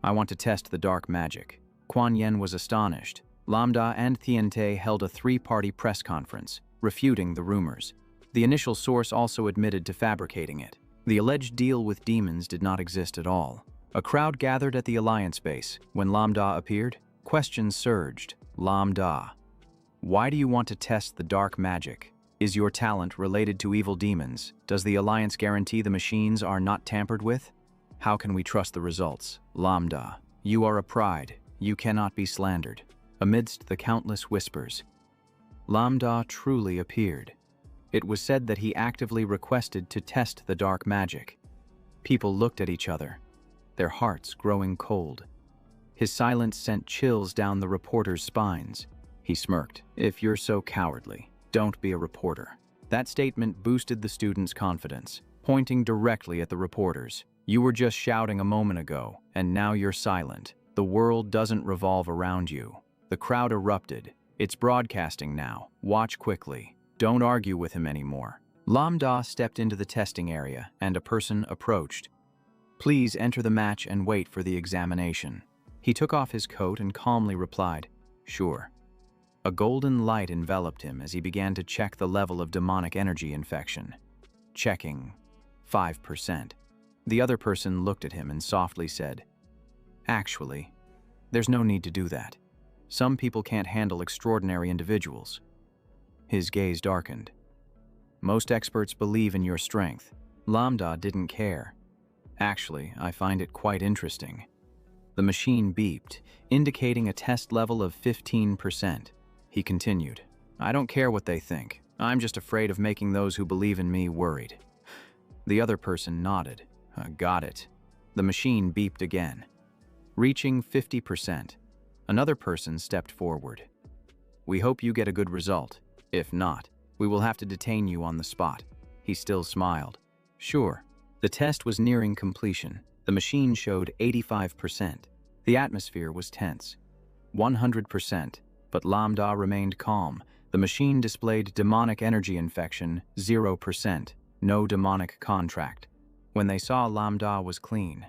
"I want to test the dark magic." Kuan Yin was astonished. Lambda and Thiente held a three-party press conference, refuting the rumors. The initial source also admitted to fabricating it. The alleged deal with demons did not exist at all. A crowd gathered at the Alliance base when Lambda appeared. Questions surged. Lambda. Why do you want to test the dark magic? Is your talent related to evil demons? Does the Alliance guarantee the machines are not tampered with? How can we trust the results? Lambda. You are a pride. You cannot be slandered. Amidst the countless whispers, Lambda truly appeared. It was said that he actively requested to test the dark magic. People looked at each other, their hearts growing cold. His silence sent chills down the reporters' spines. He smirked. If you're so cowardly, don't be a reporter. That statement boosted the students' confidence, pointing directly at the reporters. You were just shouting a moment ago, and now you're silent. The world doesn't revolve around you. The crowd erupted. It's broadcasting now. Watch quickly. Don't argue with him anymore. Lambda stepped into the testing area, and a person approached. Please enter the match and wait for the examination. He took off his coat and calmly replied, Sure. A golden light enveloped him as he began to check the level of demonic energy infection. Checking 5%. The other person looked at him and softly said, Actually, there's no need to do that. Some people can't handle extraordinary individuals. His gaze darkened. Most experts believe in your strength. Lambda didn't care. Actually, I find it quite interesting. The machine beeped, indicating a test level of 15%. He continued, I don't care what they think. I'm just afraid of making those who believe in me worried. The other person nodded. Got it. The machine beeped again. Reaching 50%. Another person stepped forward. We hope you get a good result. If not, we will have to detain you on the spot. He still smiled. Sure. The test was nearing completion. The machine showed 85%. The atmosphere was tense. 100%. But Lambda remained calm. The machine displayed demonic energy infection, 0%. No demonic contract. When they saw Lambda was clean,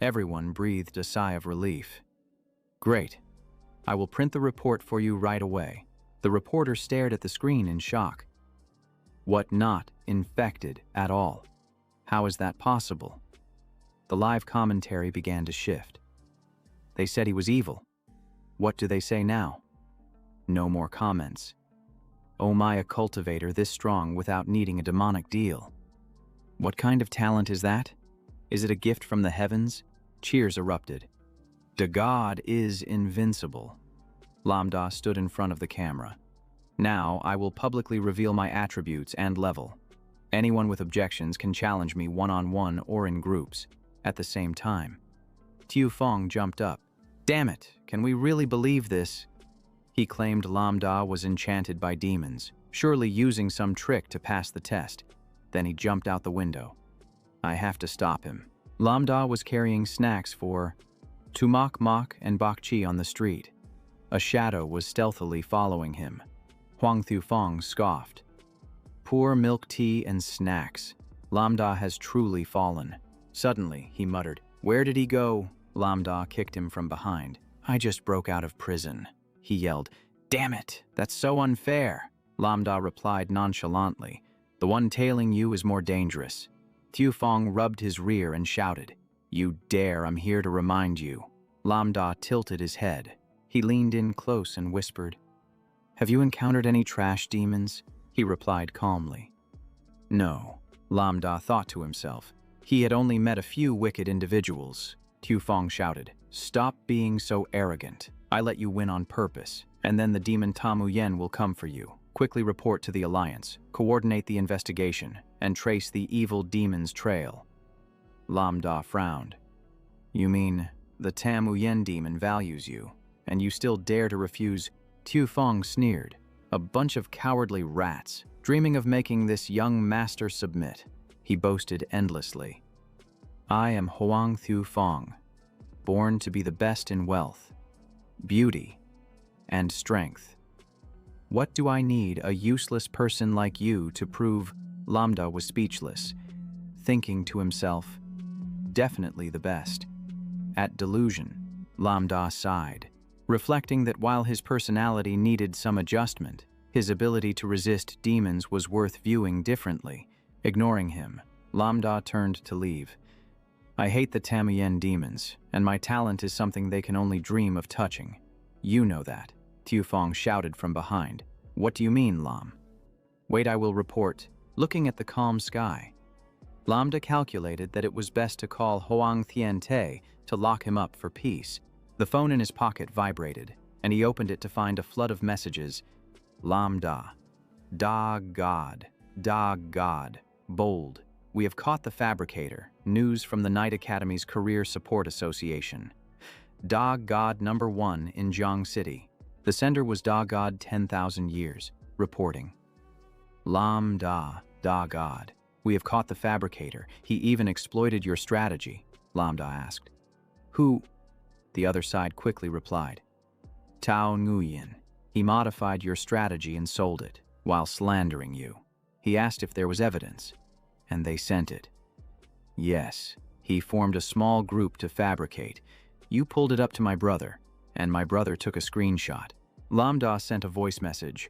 everyone breathed a sigh of relief. Great. I will print the report for you right away. The reporter stared at the screen in shock. What, not infected at all? How is that possible? The live commentary began to shift. They said he was evil. What do they say now? No more comments. Oh my, a cultivator this strong without needing a demonic deal. What kind of talent is that? Is it a gift from the heavens? Cheers erupted. The god is invincible. Lambda stood in front of the camera. Now I will publicly reveal my attributes and level. Anyone with objections can challenge me one-on-one or in groups at the same time. Tiu Feng jumped up. Damn it, can we really believe this? He claimed Lambda was enchanted by demons, surely using some trick to pass the test. Then he jumped out the window. I have to stop him. Lambda was carrying snacks for Tumak Mak and Bak Chi on the street. A shadow was stealthily following him. Huang Thufeng scoffed. Poor milk tea and snacks. Lambda has truly fallen. Suddenly, he muttered, Where did he go? Lambda kicked him from behind. I just broke out of prison. He yelled, Damn it, that's so unfair. Lambda replied nonchalantly, The one tailing you is more dangerous. Thufeng rubbed his rear and shouted, You dare, I'm here to remind you. Lambda tilted his head. He leaned in close and whispered, Have you encountered any trash demons? He replied calmly. No, Lambda thought to himself. He had only met a few wicked individuals. Thufeng shouted, Stop being so arrogant. I let you win on purpose, and then the demon Tamu Yen will come for you. Quickly report to the Alliance, coordinate the investigation, and trace the evil demon's trail. Lambda frowned. You mean the Tamu Yen demon values you, and you still dare to refuse? Thufeng sneered. A bunch of cowardly rats, dreaming of making this young master submit. He boasted endlessly. I am Huang Thufeng, born to be the best in wealth, beauty, and strength. What do I need a useless person like you to prove? Lambda was speechless, thinking to himself, definitely the best. At delusion, Lambda sighed, reflecting that while his personality needed some adjustment, his ability to resist demons was worth viewing differently. Ignoring him, Lambda turned to leave. I hate the Tamu Yen demons, and my talent is something they can only dream of touching. You know that, Tiufong shouted from behind. What do you mean, Lam? Wait, I will report. Looking at the calm sky, Lambda calculated that it was best to call Hoang Thien Te to lock him up for peace. The phone in his pocket vibrated, and he opened it to find a flood of messages. Lambda. Da God. Da God. Bold. We have caught the fabricator. News from the Night Academy's Career Support Association. Da God number 1 in Jiang City. The sender was Da God 10,000 years. Reporting. Lambda. Da God. We have caught the fabricator. He even exploited your strategy, Lambda asked. Who? The other side quickly replied. Tao Nguyen. He modified your strategy and sold it, while slandering you. He asked if there was evidence, and they sent it. Yes, he formed a small group to fabricate. You pulled it up to my brother, and my brother took a screenshot. Lambda sent a voice message.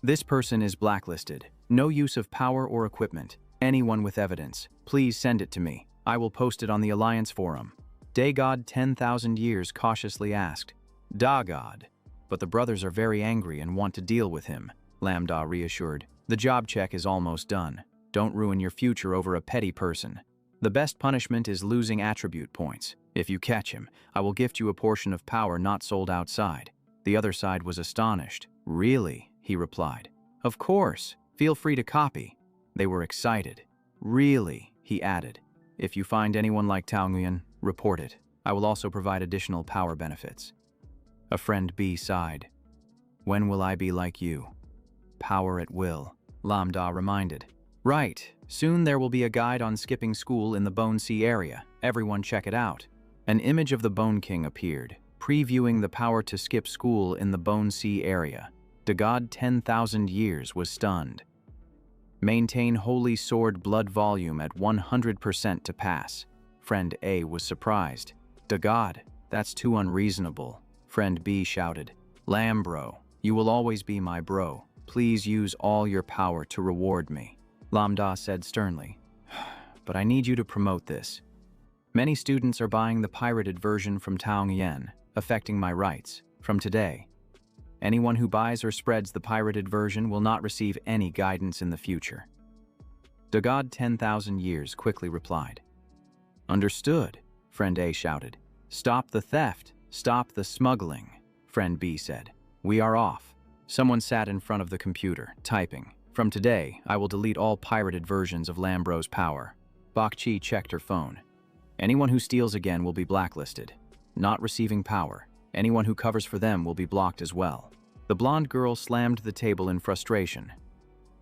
This person is blacklisted. No use of power or equipment. Anyone with evidence, please send it to me. I will post it on the Alliance forum. Daygod 10,000 years cautiously asked. Dagod. But the brothers are very angry and want to deal with him, Lambda reassured. The job check is almost done. Don't ruin your future over a petty person. The best punishment is losing attribute points. If you catch him, I will gift you a portion of power not sold outside. The other side was astonished. Really? He replied. Of course. Feel free to copy. They were excited. Really? He added. If you find anyone like Tao Nguyen, report it. I will also provide additional power benefits. A friend B sighed. When will I be like you? Power at will, Lambda reminded. Right. Soon there will be a guide on skipping school in the Bone Sea area. Everyone check it out. An image of the Bone King appeared, previewing the power to skip school in the Bone Sea area. Dagod 10,000 years was stunned. Maintain Holy Sword blood volume at 100% to pass. Friend A was surprised. Dagod, that's too unreasonable. Friend B shouted. Lambro, you will always be my bro. Please use all your power to reward me. Lambda said sternly. But I need you to promote this. Many students are buying the pirated version from Tao Nguyen, affecting my rights. From today, anyone who buys or spreads the pirated version will not receive any guidance in the future. Dagod 10,000 years quickly replied. Understood, Friend A shouted. Stop the theft, stop the smuggling, Friend B said. We are off. Someone sat in front of the computer, typing. From today, I will delete all pirated versions of Lambro's power. Bakchi checked her phone. Anyone who steals again will be blacklisted. Not receiving power. Anyone who covers for them will be blocked as well. The blonde girl slammed the table in frustration.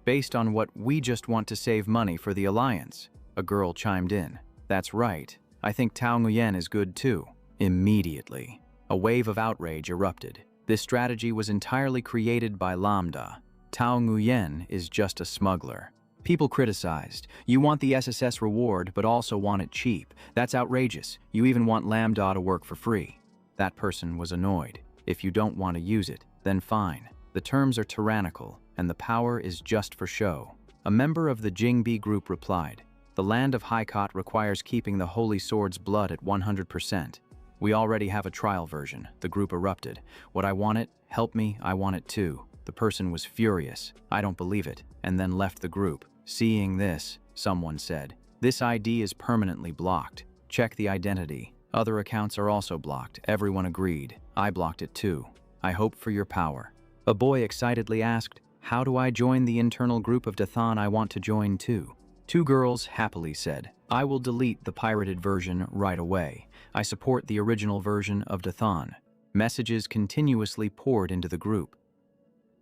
Based on what we just want to save money for the Alliance, a girl chimed in. That's right. I think Tao Nguyen is good too. Immediately, a wave of outrage erupted. This strategy was entirely created by Lambda. Tao Nguyen is just a smuggler. People criticized. You want the SSS reward, but also want it cheap. That's outrageous. You even want Lambda to work for free. That person was annoyed. If you don't want to use it, then fine. The terms are tyrannical, and the power is just for show. A member of the Jingbi group replied, the land of Haikot requires keeping the Holy Sword's blood at 100%. We already have a trial version, the group erupted. What I want it, help me, I want it too. The person was furious. I don't believe it, and then left the group. Seeing this, someone said, this ID is permanently blocked. Check the identity. Other accounts are also blocked. Everyone agreed. I blocked it too. I hope for your power. A boy excitedly asked, how do I join the internal group of Dathan I want to join too? Two girls happily said, I will delete the pirated version right away. I support the original version of Dathan. Messages continuously poured into the group.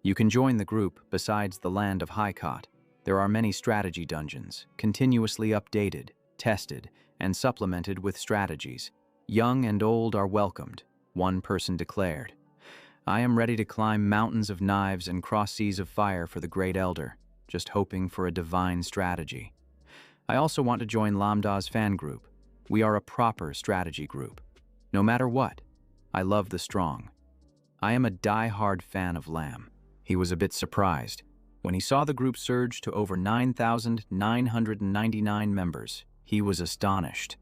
You can join the group besides the land of Haikot. There are many strategy dungeons, continuously updated, tested, and supplemented with strategies. Young and old are welcomed, one person declared. I am ready to climb mountains of knives and cross seas of fire for the Great Elder, just hoping for a divine strategy. I also want to join Lambda's fan group. We are a proper strategy group. No matter what, I love the strong. I am a die-hard fan of Lamb. He was a bit surprised. When he saw the group surge to over 9,999 members, he was astonished.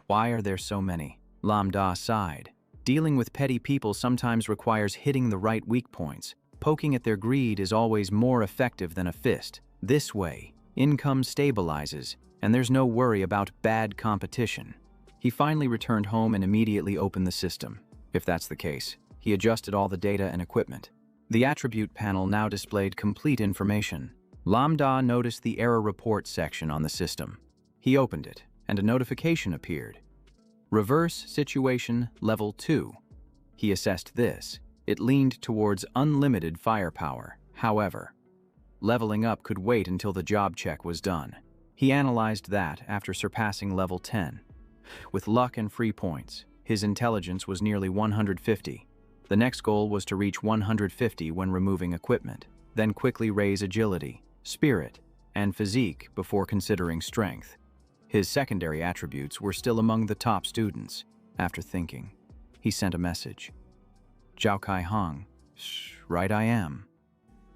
Why are there so many? Lambda sighed. Dealing with petty people sometimes requires hitting the right weak points. Poking at their greed is always more effective than a fist. This way, income stabilizes, and there's no worry about bad competition. He finally returned home and immediately opened the system. If that's the case, he adjusted all the data and equipment. The attribute panel now displayed complete information. Lambda noticed the error report section on the system. He opened it, and a notification appeared. Reverse situation level 2. He assessed this. It leaned towards unlimited firepower. However, leveling up could wait until the job check was done. He analyzed that after surpassing level 10. With luck and free points, his intelligence was nearly 150. The next goal was to reach 150 when removing equipment, then quickly raise agility, spirit, and physique before considering strength. His secondary attributes were still among the top students. After thinking, he sent a message. Zhao Kai Hong, right I am.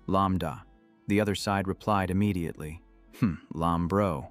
Lambda. The other side replied immediately. Lam bro.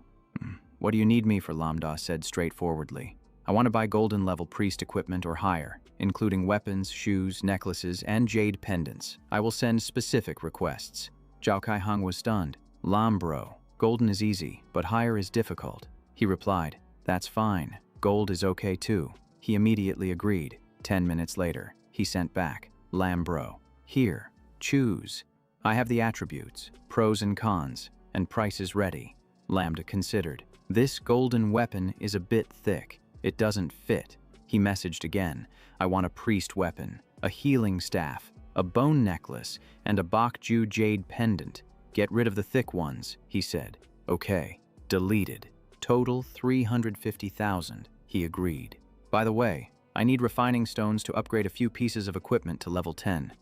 What do you need me for? Lambda said straightforwardly. I want to buy golden level priest equipment or higher, including weapons, shoes, necklaces, and jade pendants. I will send specific requests. Zhao Kai Hong was stunned. Lam bro, golden is easy, but higher is difficult. He replied, that's fine. Gold is okay too. He immediately agreed. 10 minutes later, he sent back, Lam bro, here, choose. I have the attributes, pros and cons, and price is ready. Lambda considered. This golden weapon is a bit thick. It doesn't fit. He messaged again. I want a priest weapon, a healing staff, a bone necklace, and a Bakju jade pendant. Get rid of the thick ones, he said. Okay. Deleted. Total 350,000. He agreed. By the way, I need refining stones to upgrade a few pieces of equipment to level 10.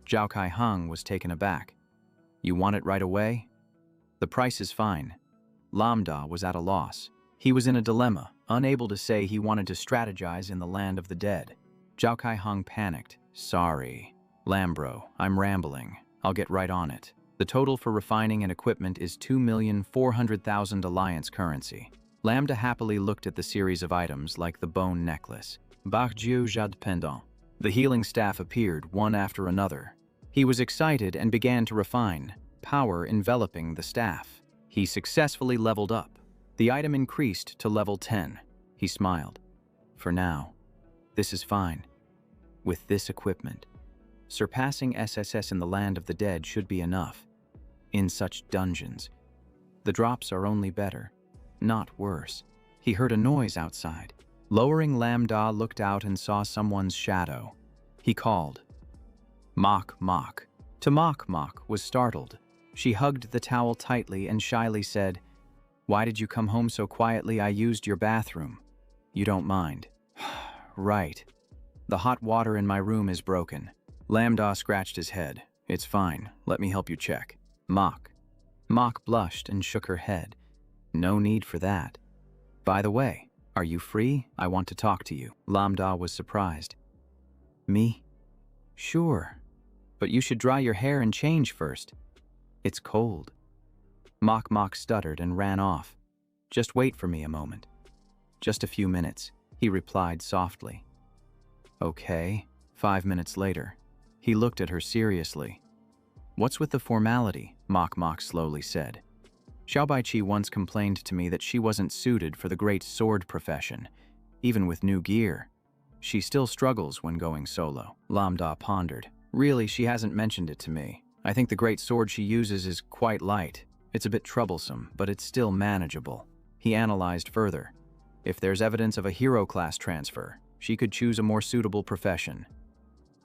Zhao Kai Hong was taken aback. You want it right away? The price is fine. Lambda was at a loss. He was in a dilemma, unable to say he wanted to strategize in the land of the dead. Zhao Kai Hong panicked. Sorry. Lambro, I'm rambling. I'll get right on it. The total for refining and equipment is 2,400,000 alliance currency. Lambda happily looked at the series of items like the bone necklace. Bakju jade pendant. The healing staff appeared one after another. He was excited and began to refine, power enveloping the staff. He successfully leveled up. The item increased to level 10. He smiled. For now, this is fine. With this equipment, surpassing SSS in the land of the dead should be enough. In such dungeons, the drops are only better, not worse. He heard a noise outside. Lowering Lambda looked out and saw someone's shadow. He called. Mok Mok. To Mok Mok was startled. She hugged the towel tightly and shyly said, Why did you come home so quietly? I used your bathroom. You don't mind. Right. The hot water in my room is broken. Lambda scratched his head. It's fine. Let me help you check. Mok. Mok blushed and shook her head. No need for that. By the way, are you free? I want to talk to you. Lambda was surprised. Me? Sure. But you should dry your hair and change first. It's cold. Mok Mok stuttered and ran off. Just wait for me a moment. Just a few minutes, he replied softly. Okay. 5 minutes later, he looked at her seriously. What's with the formality? Mok Mok slowly said. Xiao Baiqi once complained to me that she wasn't suited for the great sword profession, even with new gear. She still struggles when going solo. Lambda pondered. Really, she hasn't mentioned it to me. I think the great sword she uses is quite light. It's a bit troublesome, but it's still manageable. He analyzed further. If there's evidence of a hero class transfer, she could choose a more suitable profession.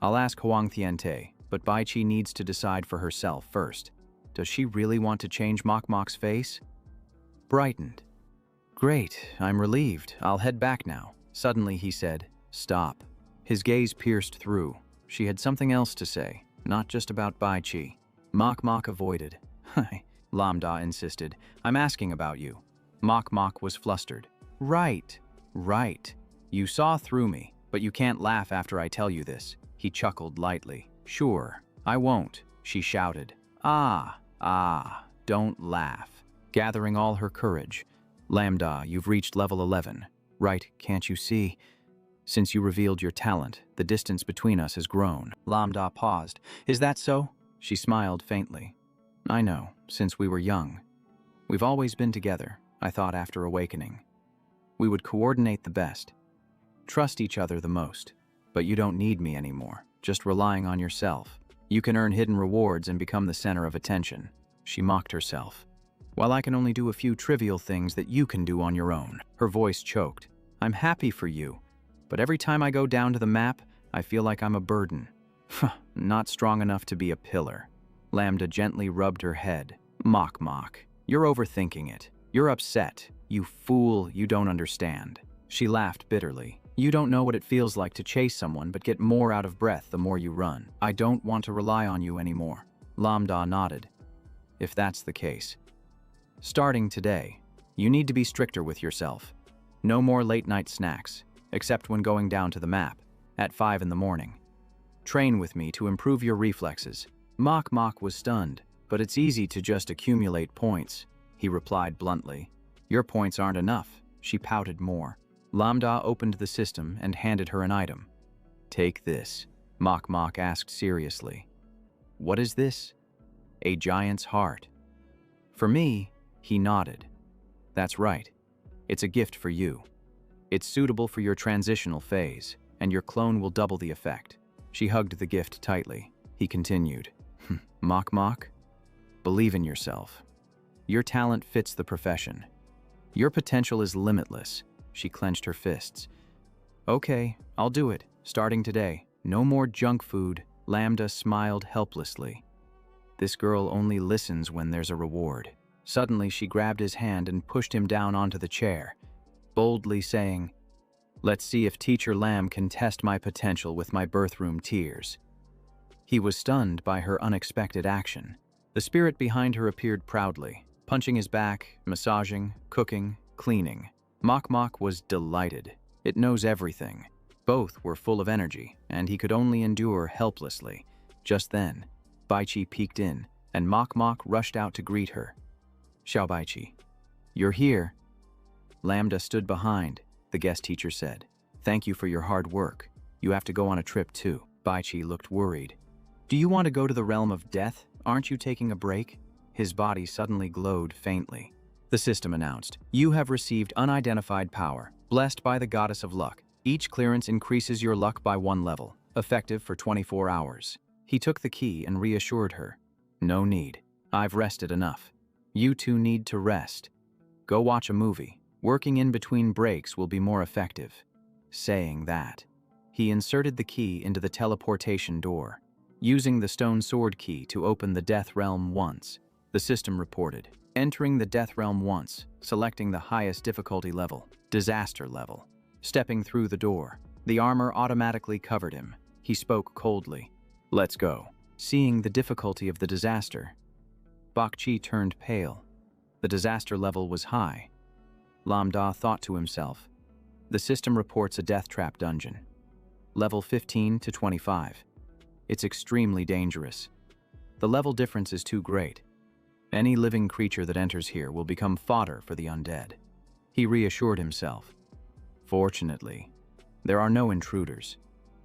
I'll ask Huang Tiante, but Baiqi needs to decide for herself first. Does she really want to change Mok Mok's face? Brightened. Great, I'm relieved. I'll head back now. Suddenly he said, Stop. His gaze pierced through. She had something else to say, not just about Baiqi. Mok Mok avoided. Hi, Lambda insisted. I'm asking about you. Mok Mok was flustered. Right. You saw through me, but you can't laugh after I tell you this. He chuckled lightly. Sure, I won't, she shouted. Don't laugh. Gathering all her courage. Lambda, you've reached level 11. Right, can't you see? Since you revealed your talent, the distance between us has grown. Lambda paused. Is that so? She smiled faintly. I know, since we were young. We've always been together, I thought after awakening. We would coordinate the best. Trust each other the most. But you don't need me anymore, just relying on yourself. You can earn hidden rewards and become the center of attention. She mocked herself. While I can only do a few trivial things that you can do on your own. Her voice choked. I'm happy for you, but every time I go down to the map, I feel like I'm a burden. Not strong enough to be a pillar. Lambda gently rubbed her head. Mock. You're overthinking it. You're upset. You fool, you don't understand. She laughed bitterly. You don't know what it feels like to chase someone but get more out of breath the more you run. I don't want to rely on you anymore. Lambda nodded. If that's the case. Starting today, you need to be stricter with yourself. No more late-night snacks, except when going down to the map, at 5 in the morning. Train with me to improve your reflexes. Mock was stunned, but it's easy to just accumulate points, he replied bluntly. Your points aren't enough, she pouted more. Lambda opened the system and handed her an item. Take this, Mock asked seriously. What is this? A giant's heart. For me, he nodded. That's right. It's a gift for you. It's suitable for your transitional phase, and your clone will double the effect. She hugged the gift tightly. He continued. Mock? Believe in yourself. Your talent fits the profession. Your potential is limitless. She clenched her fists. Okay, I'll do it, starting today. No more junk food. Lambda smiled helplessly. This girl only listens when there's a reward. Suddenly, she grabbed his hand and pushed him down onto the chair, boldly saying, Let's see if Teacher Lamb can test my potential with my birthroom tears. He was stunned by her unexpected action. The spirit behind her appeared proudly, punching his back, massaging, cooking, cleaning. Mock was delighted. It knows everything. Both were full of energy, and he could only endure helplessly. Just then, Baichi peeked in, and Mock rushed out to greet her. Xiao Baichi, you're here. Lambda stood behind, the guest teacher said. Thank you for your hard work. You have to go on a trip too. Baichi looked worried. Do you want to go to the realm of death? Aren't you taking a break? His body suddenly glowed faintly. The system announced, You have received unidentified power, blessed by the goddess of luck. Each clearance increases your luck by 1 level, effective for 24 hours. He took the key and reassured her. No need. I've rested enough. You two need to rest. Go watch a movie. Working in between breaks will be more effective. Saying that, he inserted the key into the teleportation door, using the stone sword key to open the Death Realm once. The system reported, entering the Death Realm once, selecting the highest difficulty level, Disaster level. Stepping through the door, the armor automatically covered him. He spoke coldly. Let's go. Seeing the difficulty of the disaster, Bakchi turned pale. The disaster level was high. Lambda thought to himself. The system reports a death trap dungeon. Level 15 to 25. It's extremely dangerous. The level difference is too great. Any living creature that enters here will become fodder for the undead. He reassured himself. Fortunately, there are no intruders.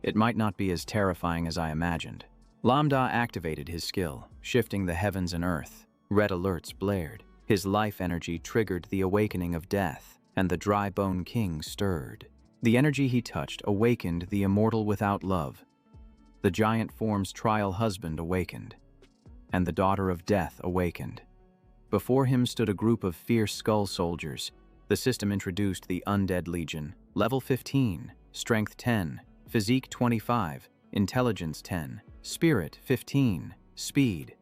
It might not be as terrifying as I imagined. Lambda activated his skill, shifting the heavens and earth. Red alerts blared. His life energy triggered the awakening of death, and the dry bone king stirred. The energy he touched awakened the immortal without love. The giant form's trial husband awakened, and the daughter of death awakened. Before him stood a group of fierce skull soldiers. The system introduced the Undead Legion, level 15, strength 10, physique 25, intelligence 10, spirit 15, speed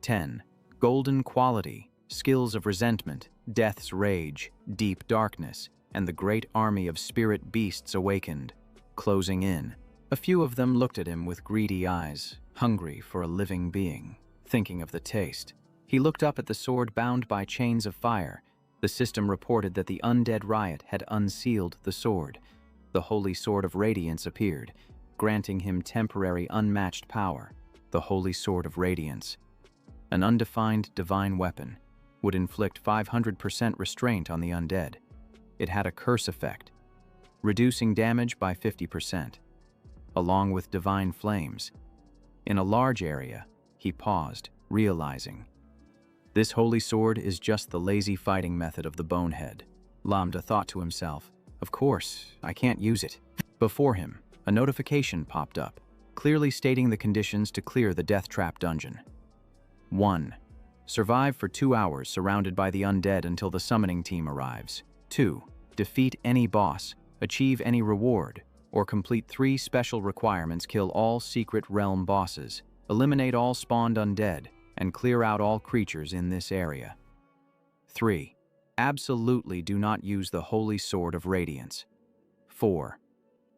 10, golden quality, skills of resentment, death's rage, deep darkness, and the great army of spirit beasts awakened, closing in. A few of them looked at him with greedy eyes, hungry for a living being, thinking of the taste. He looked up at the sword bound by chains of fire. The system reported that the undead riot had unsealed the sword. The Holy Sword of Radiance appeared, granting him temporary unmatched power. The Holy Sword of Radiance, an undefined divine weapon, would inflict 500% restraint on the undead. It had a curse effect. reducing damage by 50%, along with divine flames. In a large area, he paused, realizing, this holy sword is just the lazy fighting method of the bonehead. Lambda thought to himself, of course, I can't use it. Before him, a notification popped up, clearly stating the conditions to clear the death trap dungeon. 1. Survive for 2 hours surrounded by the undead until the summoning team arrives. 2. Defeat any boss, achieve any reward, or complete 3 special requirements: kill all secret realm bosses, eliminate all spawned undead, and clear out all creatures in this area. 3. Absolutely do not use the Holy Sword of Radiance. 4.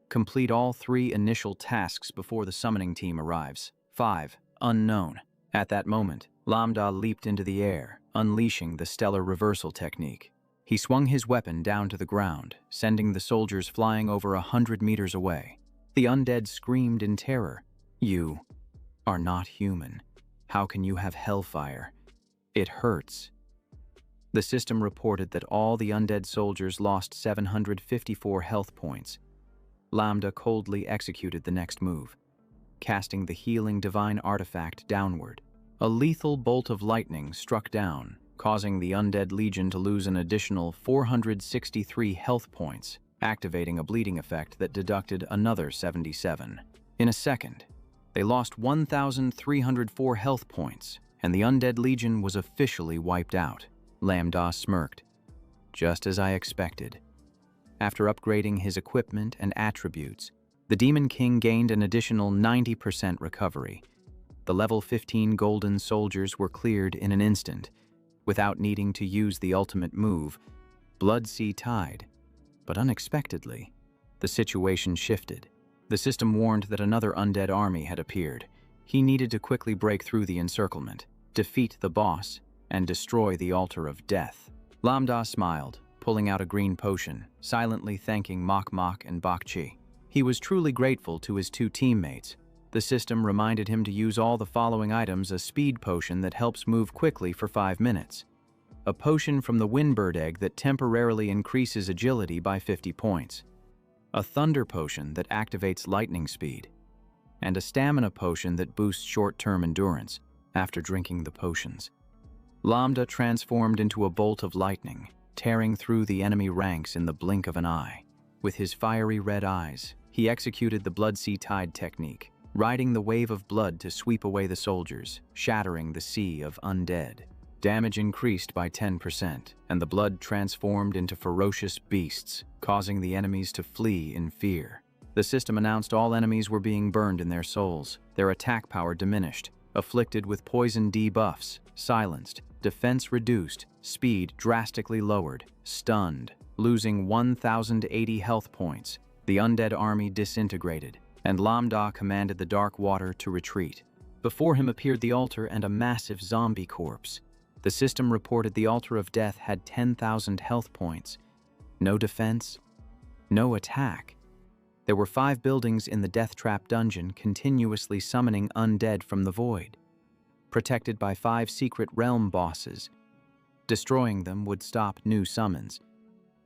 Complete all 3 initial tasks before the summoning team arrives. 5. Unknown. At that moment, Lambda leaped into the air, unleashing the stellar reversal technique. He swung his weapon down to the ground, sending the soldiers flying over 100 meters away. The undead screamed in terror. You are not human. How can you have hellfire? It hurts. The system reported that all the undead soldiers lost 754 health points. Lambda coldly executed the next move, casting the healing divine artifact downward. A lethal bolt of lightning struck down, causing the undead legion to lose an additional 463 health points, activating a bleeding effect that deducted another 77. In a second, they lost 1,304 health points, and the undead legion was officially wiped out. Lambda smirked. Just as I expected. After upgrading his equipment and attributes, the Demon King gained an additional 90% recovery. The level 15 golden soldiers were cleared in an instant, without needing to use the ultimate move, Blood Sea Tide. But unexpectedly, the situation shifted. The system warned that another undead army had appeared. He needed to quickly break through the encirclement, defeat the boss, and destroy the altar of death. Lambda smiled, pulling out a green potion, silently thanking Mok Mok and Bakchi. He was truly grateful to his 2 teammates. The system reminded him to use all the following items: a speed potion that helps move quickly for 5 minutes, a potion from the Windbird Egg that temporarily increases agility by 50 points, a thunder potion that activates lightning speed, and a stamina potion that boosts short-term endurance. After drinking the potions, Lambda transformed into a bolt of lightning, tearing through the enemy ranks in the blink of an eye. With his fiery red eyes, he executed the Blood Sea Tide technique, riding the wave of blood to sweep away the soldiers, shattering the sea of undead. Damage increased by 10%, and the blood transformed into ferocious beasts, causing the enemies to flee in fear. The system announced all enemies were being burned in their souls, their attack power diminished, afflicted with poison debuffs, silenced, defense reduced, speed drastically lowered, stunned, losing 1,080 health points. The undead army disintegrated, and Lambda commanded the dark water to retreat. Before him appeared the altar and a massive zombie corpse. The system reported the altar of death had 10,000 health points. No defense, no attack. There were 5 buildings in the death trap dungeon continuously summoning undead from the void, protected by 5 secret realm bosses. Destroying them would stop new summons,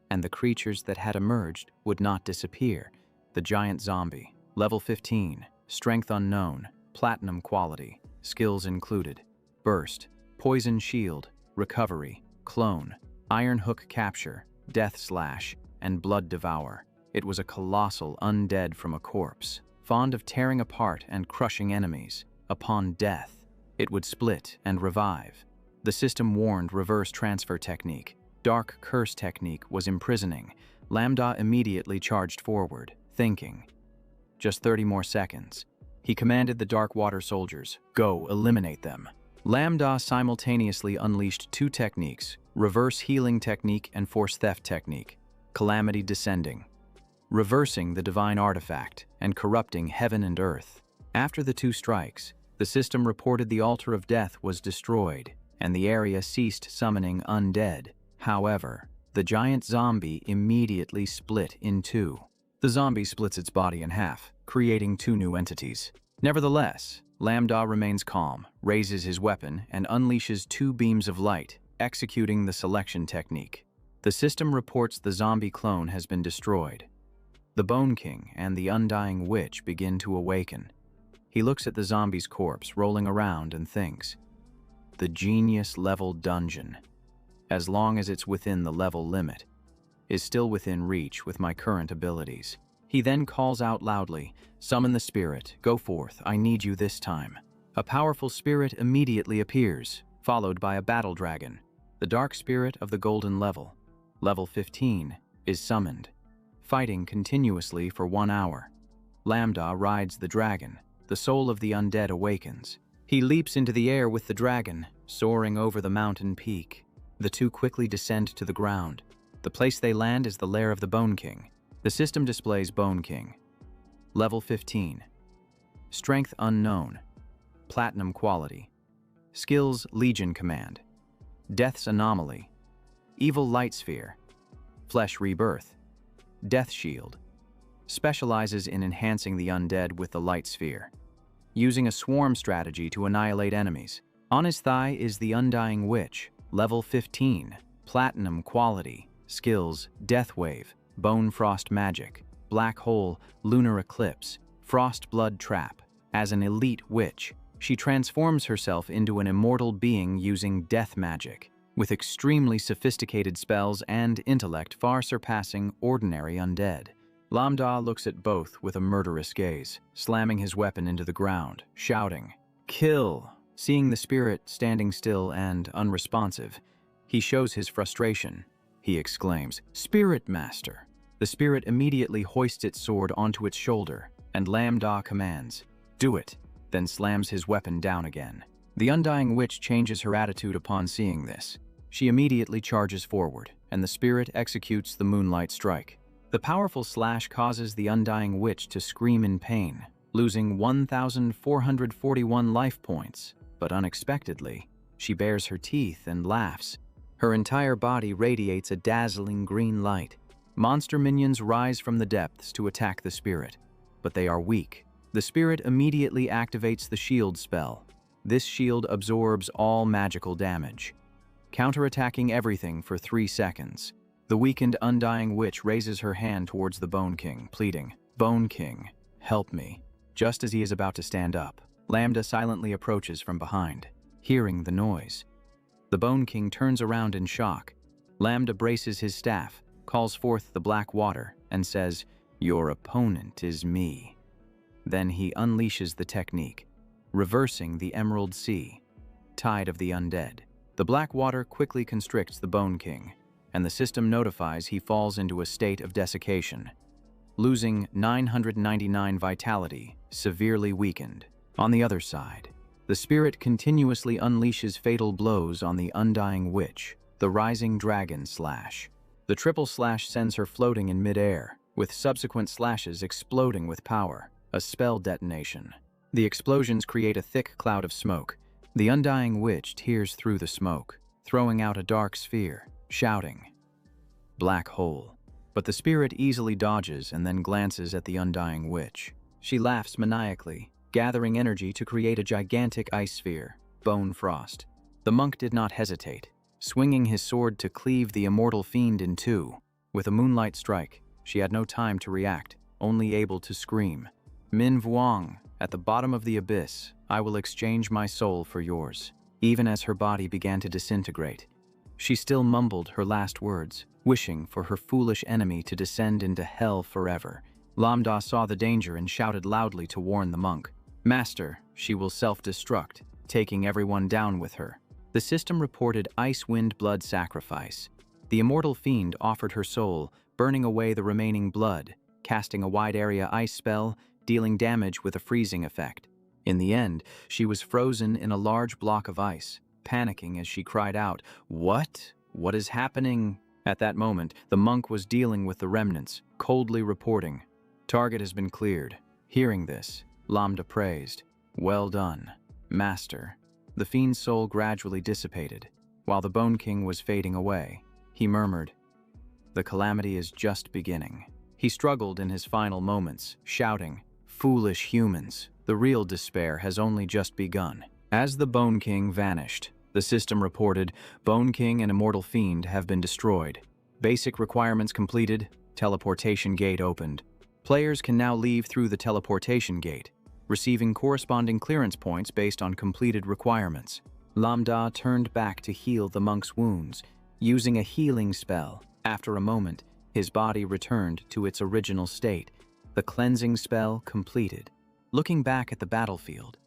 and the creatures that had emerged would not disappear. The giant zombie, level 15, strength unknown, platinum quality, skills included: burst, poison shield, recovery, clone, iron hook capture, death slash, and blood devour. It was a colossal undead from a corpse, fond of tearing apart and crushing enemies. Upon death, it would split and revive. The system warned reverse transfer technique. Dark curse technique was imprisoning. Lambda immediately charged forward, thinking, just 30 more seconds. He commanded the Dark Water soldiers, go eliminate them. Lambda simultaneously unleashed 2 techniques, reverse healing technique and force theft technique, calamity descending, reversing the divine artifact and corrupting heaven and earth. After the 2 strikes, the system reported the altar of death was destroyed and the area ceased summoning undead. However, the giant zombie immediately split in 2. The zombie splits its body in half, creating 2 new entities. Nevertheless, Lambda remains calm, raises his weapon, and unleashes 2 beams of light, executing the selection technique. The system reports the zombie clone has been destroyed. The Bone King and the Undying Witch begin to awaken. He looks at the zombie's corpse rolling around and thinks, the genius-level dungeon, as long as it's within the level limit, is still within reach with my current abilities. He then calls out loudly, summon the spirit, go forth, I need you this time. A powerful spirit immediately appears, followed by a battle dragon. The dark spirit of the golden level, level 15, is summoned, fighting continuously for 1 hour. Lambda rides the dragon. The soul of the undead awakens. He leaps into the air with the dragon, soaring over the mountain peak. The two quickly descend to the ground. The place they land is the lair of the Bone King. The system displays Bone King. Level 15. Strength unknown. Platinum quality. Skills Legion Command. Death's Anomaly. Evil Light Sphere. Flesh Rebirth. Death Shield. Specializes in enhancing the undead with the Light Sphere, using a swarm strategy to annihilate enemies. On his thigh is the Undying Witch, level 15, platinum quality, skills Death Wave, Bone Frost Magic, Black Hole, Lunar Eclipse, Frost Blood Trap. As an elite witch, she transforms herself into an immortal being using death magic, with extremely sophisticated spells and intellect far surpassing ordinary undead. Lambda looks at both with a murderous gaze, slamming his weapon into the ground, shouting, "Kill!" Seeing the spirit standing still and unresponsive, he shows his frustration. He exclaims, "Spirit Master!" The spirit immediately hoists its sword onto its shoulder, and Lambda commands, "Do it," then slams his weapon down again. The Undying Witch changes her attitude upon seeing this. She immediately charges forward, and the spirit executes the Moonlight Strike. The powerful slash causes the Undying Witch to scream in pain, losing 1,441 life points, but unexpectedly, she bares her teeth and laughs. Her entire body radiates a dazzling green light. Monster minions rise from the depths to attack the spirit, but they are weak. The spirit immediately activates the shield spell. This shield absorbs all magical damage, counterattacking everything for 3 seconds. The weakened Undying Witch raises her hand towards the Bone King, pleading, "Bone King, help me." Just as he is about to stand up, Lambda silently approaches from behind, hearing the noise. The Bone King turns around in shock. Lambda braces his staff, calls forth the black water, and says, "Your opponent is me." Then he unleashes the technique, reversing the Emerald Sea, Tide of the Undead. The black water quickly constricts the Bone King, and the system notifies he falls into a state of desiccation, losing 999 vitality, severely weakened. On the other side, the spirit continuously unleashes fatal blows on the Undying Witch, the Rising Dragon Slash. The triple slash sends her floating in midair, with subsequent slashes exploding with power, a spell detonation. The explosions create a thick cloud of smoke. The Undying Witch tears through the smoke, throwing out a dark sphere, shouting, "Black hole." But the spirit easily dodges and then glances at the Undying Witch. She laughs maniacally, gathering energy to create a gigantic ice sphere, Bone Frost. The monk did not hesitate, swinging his sword to cleave the immortal fiend in two. With a Moonlight Strike, she had no time to react, only able to scream, "Min Vuong, at the bottom of the abyss, I will exchange my soul for yours." Even as her body began to disintegrate, she still mumbled her last words, wishing for her foolish enemy to descend into hell forever. Lambda saw the danger and shouted loudly to warn the monk, "Master, she will self-destruct, taking everyone down with her." The system reported Ice Wind Blood Sacrifice. The immortal fiend offered her soul, burning away the remaining blood, casting a wide area ice spell, dealing damage with a freezing effect. In the end, she was frozen in a large block of ice, panicking as she cried out, "What? What is happening?" At that moment, the monk was dealing with the remnants, coldly reporting, "Target has been cleared." Hearing this, Lambda praised, "Well done, Master." The fiend's soul gradually dissipated. While the Bone King was fading away, he murmured, "The calamity is just beginning." He struggled in his final moments, shouting, "Foolish humans, the real despair has only just begun." As the Bone King vanished, the system reported, "Bone King and Immortal Fiend have been destroyed. Basic requirements completed, teleportation gate opened. Players can now leave through the teleportation gate, receiving corresponding clearance points based on completed requirements. Lambda turned back to heal the monk's wounds, using a healing spell. After a moment, his body returned to its original state, the cleansing spell completed. Looking back at the battlefield,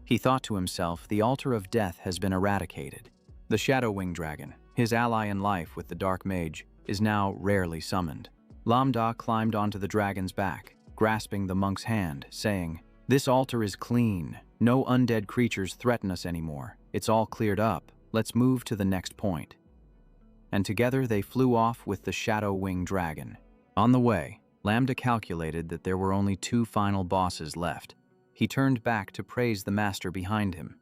he thought to himself, the altar of death has been eradicated. The Shadow Wing Dragon, his ally in life with the Dark Mage, is now rarely summoned. Lambda climbed onto the dragon's back, grasping the monk's hand, saying, "This altar is clean. No undead creatures threaten us anymore. It's all cleared up. Let's move to the next point." And together they flew off with the Shadow Wing Dragon. On the way, Lambda calculated that there were only 2 final bosses left. He turned back to praise the master behind him,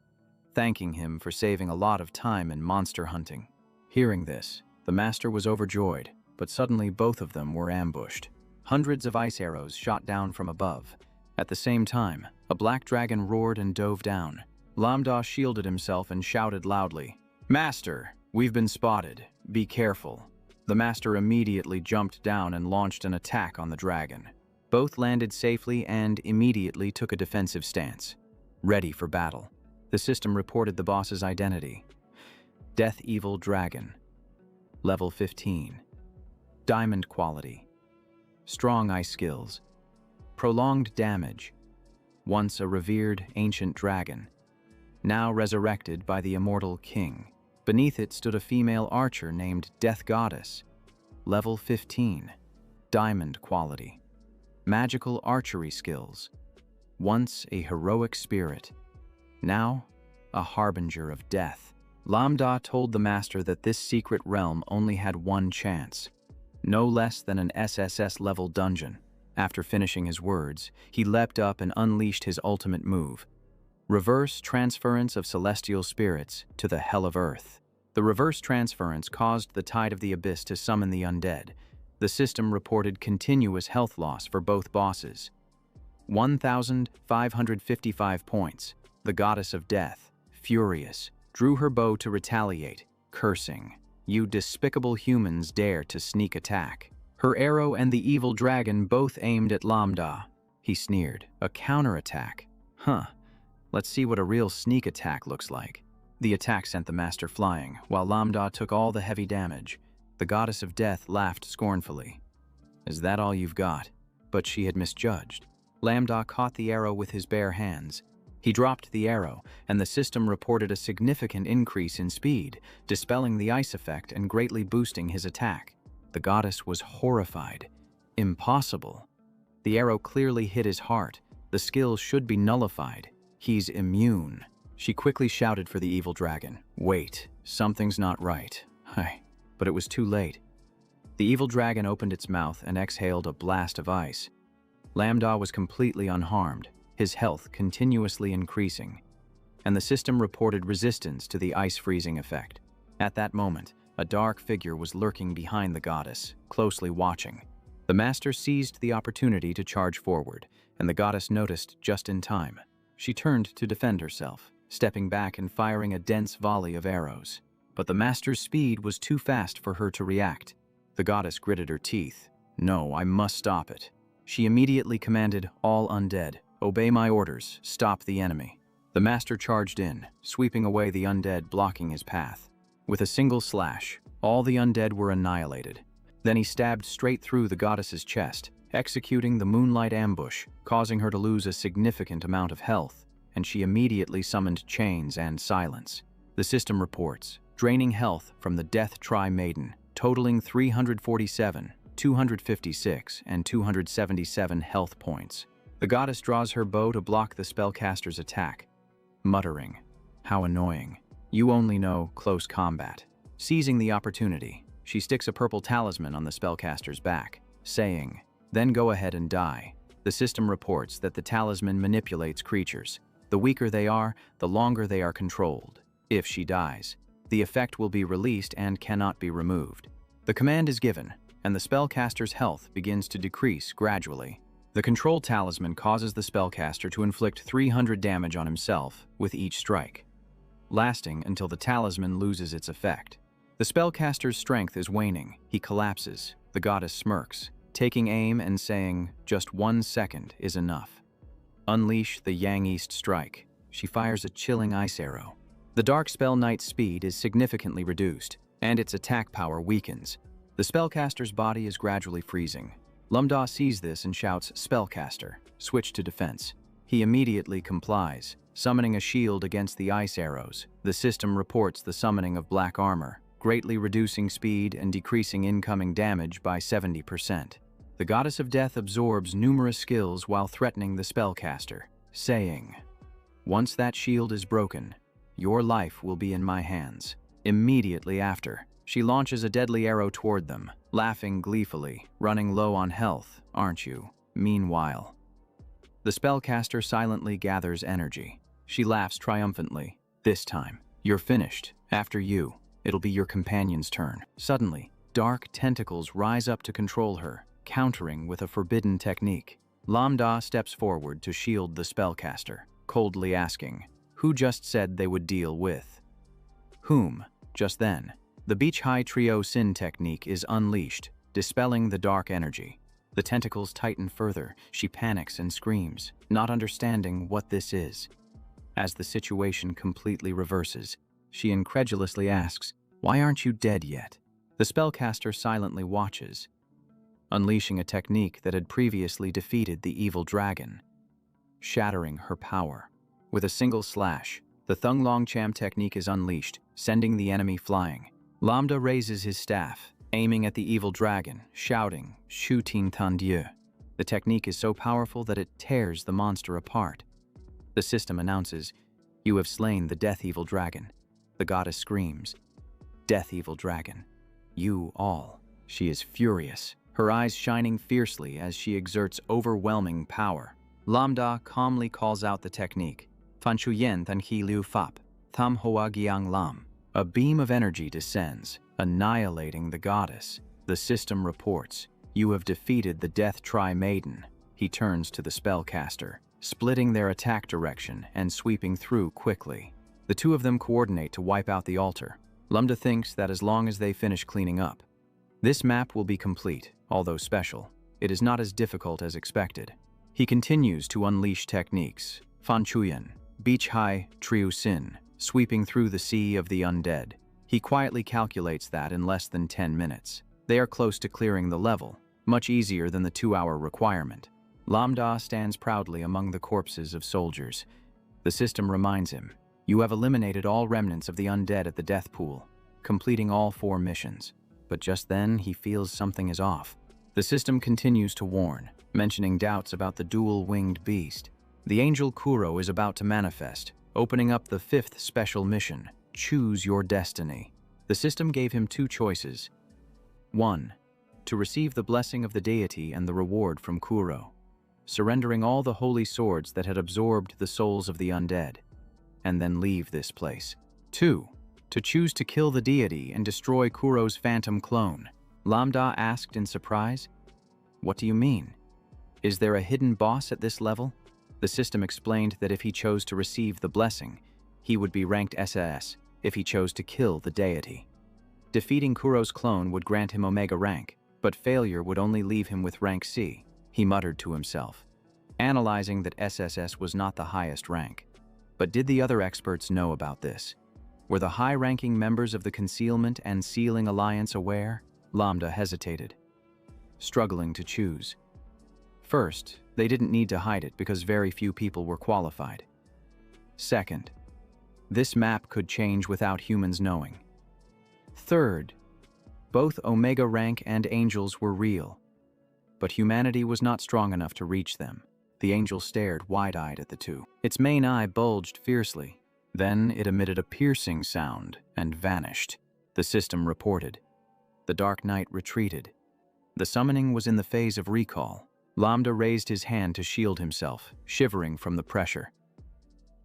thanking him for saving a lot of time in monster hunting. Hearing this, the master was overjoyed, but suddenly both of them were ambushed. Hundreds of ice arrows shot down from above. At the same time, a black dragon roared and dove down. Lambda shielded himself and shouted loudly, "Master, we've been spotted. Be careful." The master immediately jumped down and launched an attack on the dragon. Both landed safely and immediately took a defensive stance, ready for battle. The system reported the boss's identity. Death Evil Dragon. Level 15. Diamond quality. Strong ice skills. Prolonged damage. Once a revered ancient dragon, now resurrected by the immortal king. Beneath it stood a female archer named Death Goddess. Level 15. Diamond quality. Magical archery skills. Once a heroic spirit, now a harbinger of death. Lambda told the master that this secret realm only had one chance, no less than an SSS-level dungeon. After finishing his words, he leapt up and unleashed his ultimate move. Reverse transference of celestial spirits to the hell of earth. The reverse transference caused the tide of the abyss to summon the undead. The system reported continuous health loss for both bosses. 1,555 points. The goddess of death, furious, drew her bow to retaliate, cursing, "You despicable humans dare to sneak attack." Her arrow and the evil dragon both aimed at Lambda. He sneered, "A counterattack? Huh. Let's see what a real sneak attack looks like." The attack sent the master flying, while Lambda took all the heavy damage. The goddess of death laughed scornfully. "Is that all you've got?" But she had misjudged. Lambda caught the arrow with his bare hands. He dropped the arrow, and the system reported a significant increase in speed, dispelling the ice effect and greatly boosting his attack. The goddess was horrified. Impossible. The arrow clearly hit his heart. The skill should be nullified. He's immune. She quickly shouted for the evil dragon. "Wait, something's not right." But it was too late. The evil dragon opened its mouth and exhaled a blast of ice. Lambda was completely unharmed, his health continuously increasing, and the system reported resistance to the ice freezing effect. At that moment, a dark figure was lurking behind the goddess, closely watching. The master seized the opportunity to charge forward, and the goddess noticed just in time. She turned to defend herself, stepping back and firing a dense volley of arrows. But the master's speed was too fast for her to react. The goddess gritted her teeth. "No, I must stop it." She immediately commanded all undead, "Obey my orders, stop the enemy." The master charged in, sweeping away the undead blocking his path. With a single slash, all the undead were annihilated. Then he stabbed straight through the goddess's chest, executing the moonlight ambush, causing her to lose a significant amount of health, and she immediately summoned chains and silence. The system reports, draining health from the Death Tri-Maiden, totaling 347, 256, and 277 health points. The goddess draws her bow to block the spellcaster's attack, muttering, "How annoying. You only know close combat." Seizing the opportunity, she sticks a purple talisman on the spellcaster's back, saying, "Then go ahead and die." The system reports that the talisman manipulates creatures. The weaker they are, the longer they are controlled. If she dies, the effect will be released and cannot be removed. The command is given, and the spellcaster's health begins to decrease gradually. The control talisman causes the spellcaster to inflict 300 damage on himself with each strike, lasting until the talisman loses its effect. The spellcaster's strength is waning. He collapses. The goddess smirks. taking aim and saying, "Just 1 second is enough." Unleash the Yang East strike. She fires a chilling ice arrow. The Dark Spell Knight's speed is significantly reduced, and its attack power weakens. The spellcaster's body is gradually freezing. Lumda sees this and shouts, "Spellcaster, switch to defense." He immediately complies, summoning a shield against the ice arrows. The system reports the summoning of black armor, greatly reducing speed and decreasing incoming damage by 70%. The Goddess of Death absorbs numerous skills while threatening the spellcaster, saying, "Once that shield is broken, your life will be in my hands." Immediately after, she launches a deadly arrow toward them, laughing gleefully, "Running low on health, aren't you?" Meanwhile, the spellcaster silently gathers energy. She laughs triumphantly. "This time, you're finished. After you, it'll be your companion's turn." Suddenly, dark tentacles rise up to control her, countering with a forbidden technique. Lambda steps forward to shield the spellcaster, coldly asking, "Who just said they would deal with whom?" Just then, the Beach High Trio Sin technique is unleashed, dispelling the dark energy. The tentacles tighten further. She panics and screams, not understanding what this is. As the situation completely reverses, she incredulously asks, "Why aren't you dead yet?" The spellcaster silently watches, unleashing a technique that had previously defeated the evil dragon, shattering her power. With a single slash, the Thung Long Cham technique is unleashed, sending the enemy flying. Lambda raises his staff, aiming at the evil dragon, shouting, "Shu Tin Tan Dieu." The technique is so powerful that it tears the monster apart. The system announces, "You have slain the Death Evil Dragon." The goddess screams, "Death Evil Dragon, you all." She is furious, her eyes shining fiercely as she exerts overwhelming power. Lambda calmly calls out the technique, "Fan Shu Yen Tan He Liu Fap, Tham Hoa Giang Lam." A beam of energy descends, annihilating the goddess. The system reports, "You have defeated the Death Tri-Maiden." He turns to the spellcaster, splitting their attack direction and sweeping through quickly. The two of them coordinate to wipe out the altar. Lambda thinks that as long as they finish cleaning up, this map will be complete. Although special, it is not as difficult as expected. He continues to unleash techniques, Fan Chuyen, Beach High Trio Sin, sweeping through the sea of the undead. He quietly calculates that in less than 10 minutes. They are close to clearing the level, much easier than the 2-hour requirement. Lambda stands proudly among the corpses of soldiers. The system reminds him, "You have eliminated all remnants of the undead at the death pool, completing all 4 missions." But just then, he feels something is off. The system continues to warn, mentioning doubts about the dual-winged beast. The angel Kuro is about to manifest, opening up the 5th special mission, Choose Your Destiny. The system gave him 2 choices. 1. To receive the blessing of the deity and the reward from Kuro, surrendering all the holy swords that had absorbed the souls of the undead, and then leave this place. 2. To choose to kill the deity and destroy Kuro's phantom clone. Lambda asked in surprise, "What do you mean? Is there a hidden boss at this level?" The system explained that if he chose to receive the blessing, he would be ranked SS if he chose to kill the deity. Defeating Kuro's clone would grant him Omega rank, but failure would only leave him with rank C, he muttered to himself, analyzing that SSS was not the highest rank. But did the other experts know about this? Were the high-ranking members of the Concealment and Sealing Alliance aware? Lambda hesitated, struggling to choose. First, they didn't need to hide it because very few people were qualified. Second, this map could change without humans knowing. Third, both Omega rank and angels were real, but humanity was not strong enough to reach them. The angel stared wide-eyed at the two. Its main eye bulged fiercely. Then it emitted a piercing sound and vanished. The system reported. The Dark Knight retreated. The summoning was in the phase of recall. Lambda raised his hand to shield himself, shivering from the pressure.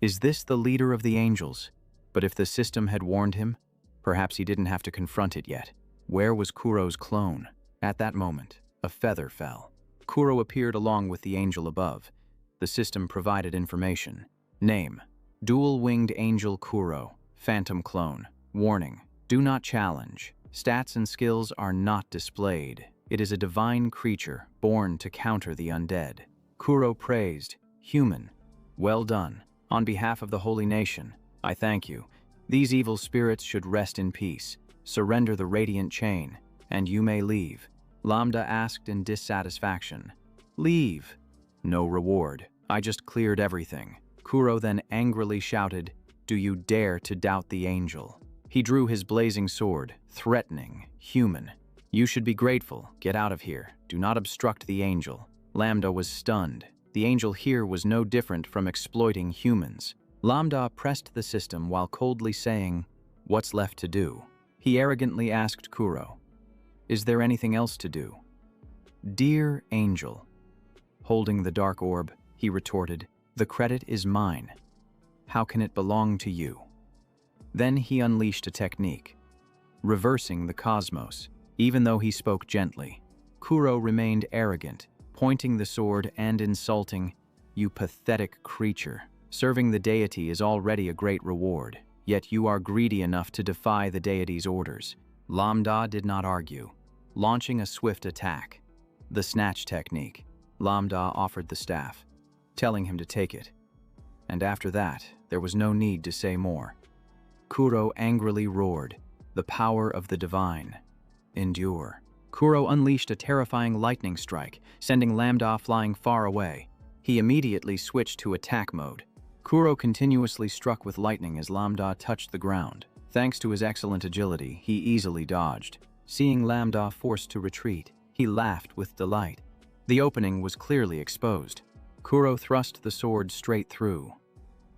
Is this the leader of the angels? But if the system had warned him, perhaps he didn't have to confront it yet. Where was Kuro's clone? At that moment, a feather fell. Kuro appeared along with the angel above. The system provided information. Name: Dual-Winged Angel Kuro, Phantom Clone. Warning: Do not challenge. Stats and skills are not displayed. It is a divine creature born to counter the undead. Kuro praised, "Human, well done. On behalf of the holy nation, I thank you. These evil spirits should rest in peace. Surrender the radiant chain, and you may leave." Lambda asked in dissatisfaction. "Leave? No reward. I just cleared everything." Kuro then angrily shouted, "Do you dare to doubt the angel?" He drew his blazing sword, threatening, "Human, you should be grateful. Get out of here. Do not obstruct the angel." Lambda was stunned. The angel here was no different from exploiting humans. Lambda pressed the system while coldly saying, "What's left to do?" He arrogantly asked Kuro, "Is there anything else to do?" "Dear angel," holding the dark orb, he retorted, "the credit is mine. How can it belong to you?" Then he unleashed a technique, reversing the cosmos. Even though he spoke gently, Kuro remained arrogant, pointing the sword and insulting, "You pathetic creature. Serving the deity is already a great reward, yet you are greedy enough to defy the deity's orders." Lambda did not argue, launching a swift attack. The snatch technique. Lambda offered the staff, telling him to take it. And after that, there was no need to say more. Kuro angrily roared, "The power of the divine. Endure." Kuro unleashed a terrifying lightning strike, sending Lambda flying far away. He immediately switched to attack mode. Kuro continuously struck with lightning as Lambda touched the ground. Thanks to his excellent agility, he easily dodged. Seeing Lambda forced to retreat, he laughed with delight. The opening was clearly exposed. Kuro thrust the sword straight through,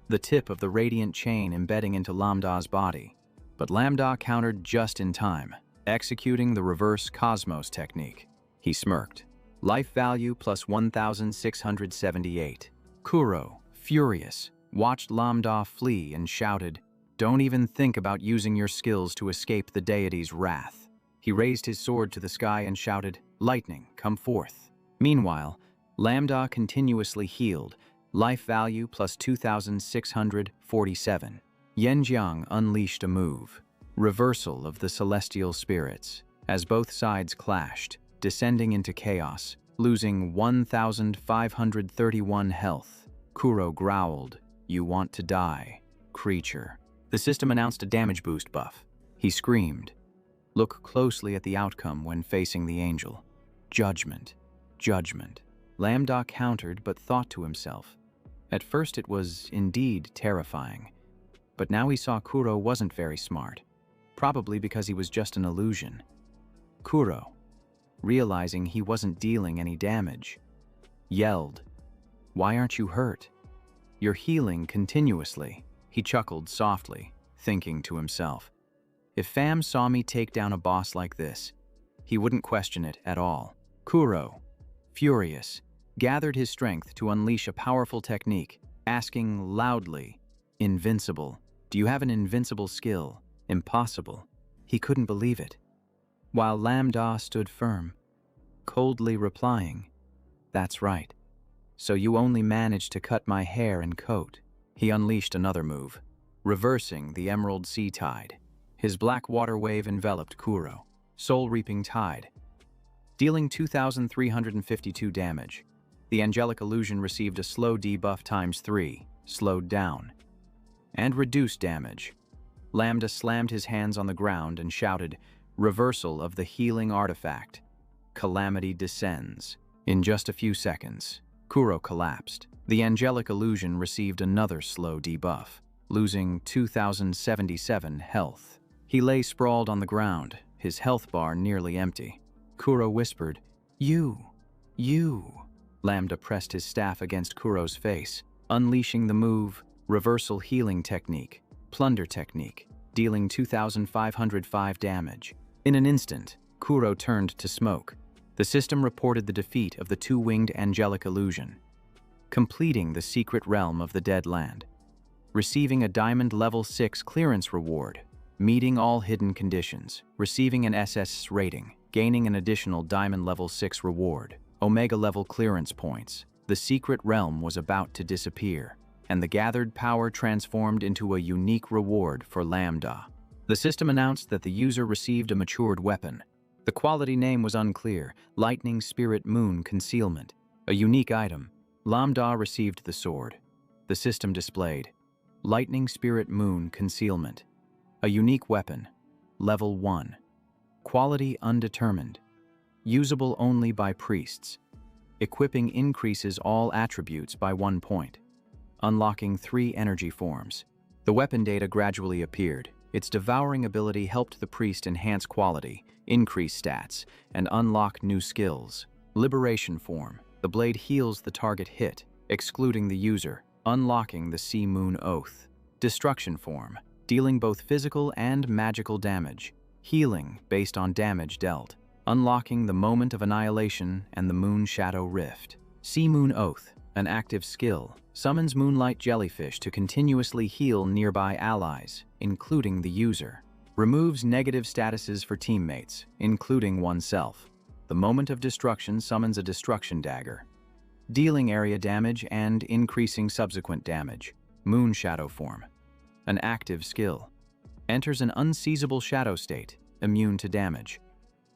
the tip of the radiant chain embedding into Lambda's body. But Lambda countered just in time, executing the reverse cosmos technique. He smirked. Life value plus 1,678. Kuro, furious, watched Lambda flee and shouted, "Don't even think about using your skills to escape the deity's wrath." He raised his sword to the sky and shouted, "Lightning, come forth." Meanwhile, Lambda continuously healed, life value plus 2,647. Yenjiang unleashed a move, reversal of the celestial spirits, as both sides clashed, descending into chaos, losing 1,531 health. Kuro growled, "You want to die, creature." The system announced a damage boost buff. He screamed, "Look closely at the outcome when facing the angel. Judgment, judgment." Lambda countered but thought to himself. At first it was indeed terrifying, but now he saw Kuro wasn't very smart, probably because he was just an illusion. Kuro, realizing he wasn't dealing any damage, yelled, "Why aren't you hurt? You're healing continuously." He chuckled softly, thinking to himself, "If Pham saw me take down a boss like this, he wouldn't question it at all." Kuro, furious, gathered his strength to unleash a powerful technique, asking loudly, "Invincible, do you have an invincible skill? Impossible." He couldn't believe it. While Lambda stood firm, coldly replying, "That's right. So you only managed to cut my hair and coat." He unleashed another move, reversing the Emerald Sea Tide. His black water wave enveloped Kuro, soul-reaping tide. Dealing 2,352 damage, the angelic illusion received a slow debuff ×3, slowed down, and reduced damage. Lambda slammed his hands on the ground and shouted, "Reversal of the healing artifact. Calamity descends." In just a few seconds, Kuro collapsed. The angelic illusion received another slow debuff, losing 2,077 health. He lay sprawled on the ground, his health bar nearly empty. Kuro whispered, You. Lambda pressed his staff against Kuro's face, unleashing the move, reversal healing technique, plunder technique, dealing 2,505 damage. In an instant, Kuro turned to smoke. The system reported the defeat of the two-winged angelic illusion, completing the secret realm of the Dead Land, receiving a Diamond Level 6 clearance reward, meeting all hidden conditions, receiving an SS rating, gaining an additional Diamond Level 6 reward, Omega Level clearance points. The secret realm was about to disappear, and the gathered power transformed into a unique reward for Lambda. The system announced that the user received a matured weapon. The quality name was unclear. Lightning Spirit Moon Concealment. A unique item. Lambda received the sword. The system displayed. Lightning Spirit Moon Concealment. A unique weapon. Level 1. Quality undetermined. Usable only by priests. Equipping increases all attributes by 1 point. Unlocking 3 energy forms. The weapon data gradually appeared. Its devouring ability helped the priest enhance quality, increase stats, and unlock new skills. Liberation form. The blade heals the target hit, excluding the user, unlocking the Sea Moon Oath. Destruction form. Dealing both physical and magical damage. Healing based on damage dealt. Unlocking the Moment of Annihilation and the Moon Shadow Rift. Sea Moon Oath. An active skill. Summons moonlight jellyfish to continuously heal nearby allies, including the user. Removes negative statuses for teammates, including oneself. The Moment of Destruction summons a destruction dagger. Dealing area damage and increasing subsequent damage. Moon Shadow form. An active skill. Enters an unseizable shadow state, immune to damage.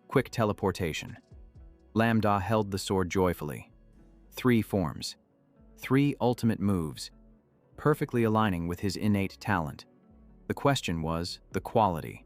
Quick teleportation. Lambda held the sword joyfully. 3 forms. 3 ultimate moves, perfectly aligning with his innate talent. The question was the quality.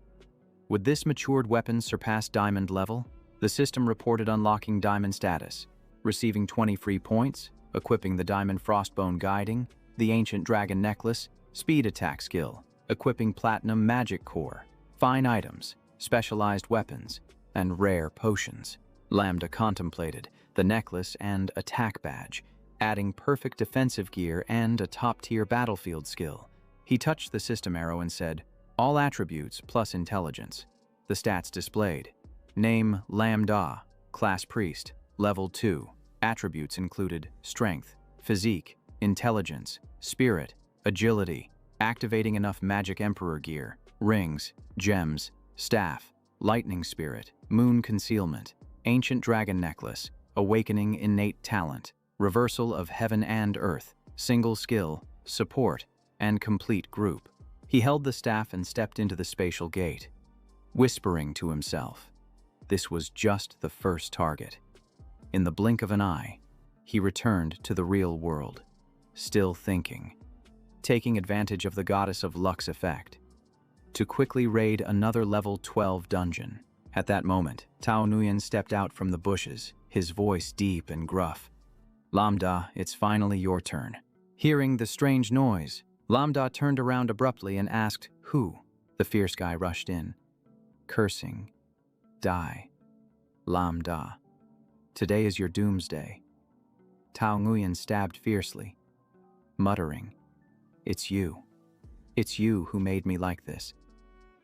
Would this matured weapon surpass diamond level? The system reported unlocking diamond status, receiving 20 free points, equipping the diamond frostbone guiding, the ancient dragon necklace, speed attack skill, equipping platinum magic core, fine items, specialized weapons, and rare potions. Lambda contemplated the necklace and attack badge, adding perfect defensive gear and a top-tier battlefield skill. He touched the system arrow and said, all attributes plus intelligence. The stats displayed. Name Lambda, Class Priest, Level 2. Attributes included Strength, Physique, Intelligence, Spirit, Agility, activating enough Magic Emperor gear, Rings, Gems, Staff, Lightning Spirit, Moon Concealment, Ancient Dragon Necklace, Awakening Innate Talent, Reversal of Heaven and Earth, Single Skill, Support, and Complete Group. He held the staff and stepped into the spatial gate, whispering to himself. This was just the first target. In the blink of an eye, he returned to the real world, still thinking, taking advantage of the Goddess of Luck's effect, to quickly raid another level 12 dungeon. At that moment, Tao Nguyen stepped out from the bushes, his voice deep and gruff. Lambda, it's finally your turn. Hearing the strange noise, Lambda turned around abruptly and asked, who? The fierce guy rushed in, cursing, die. Lambda, today is your doomsday. Tao Nguyen stabbed fiercely, muttering, it's you. It's you who made me like this.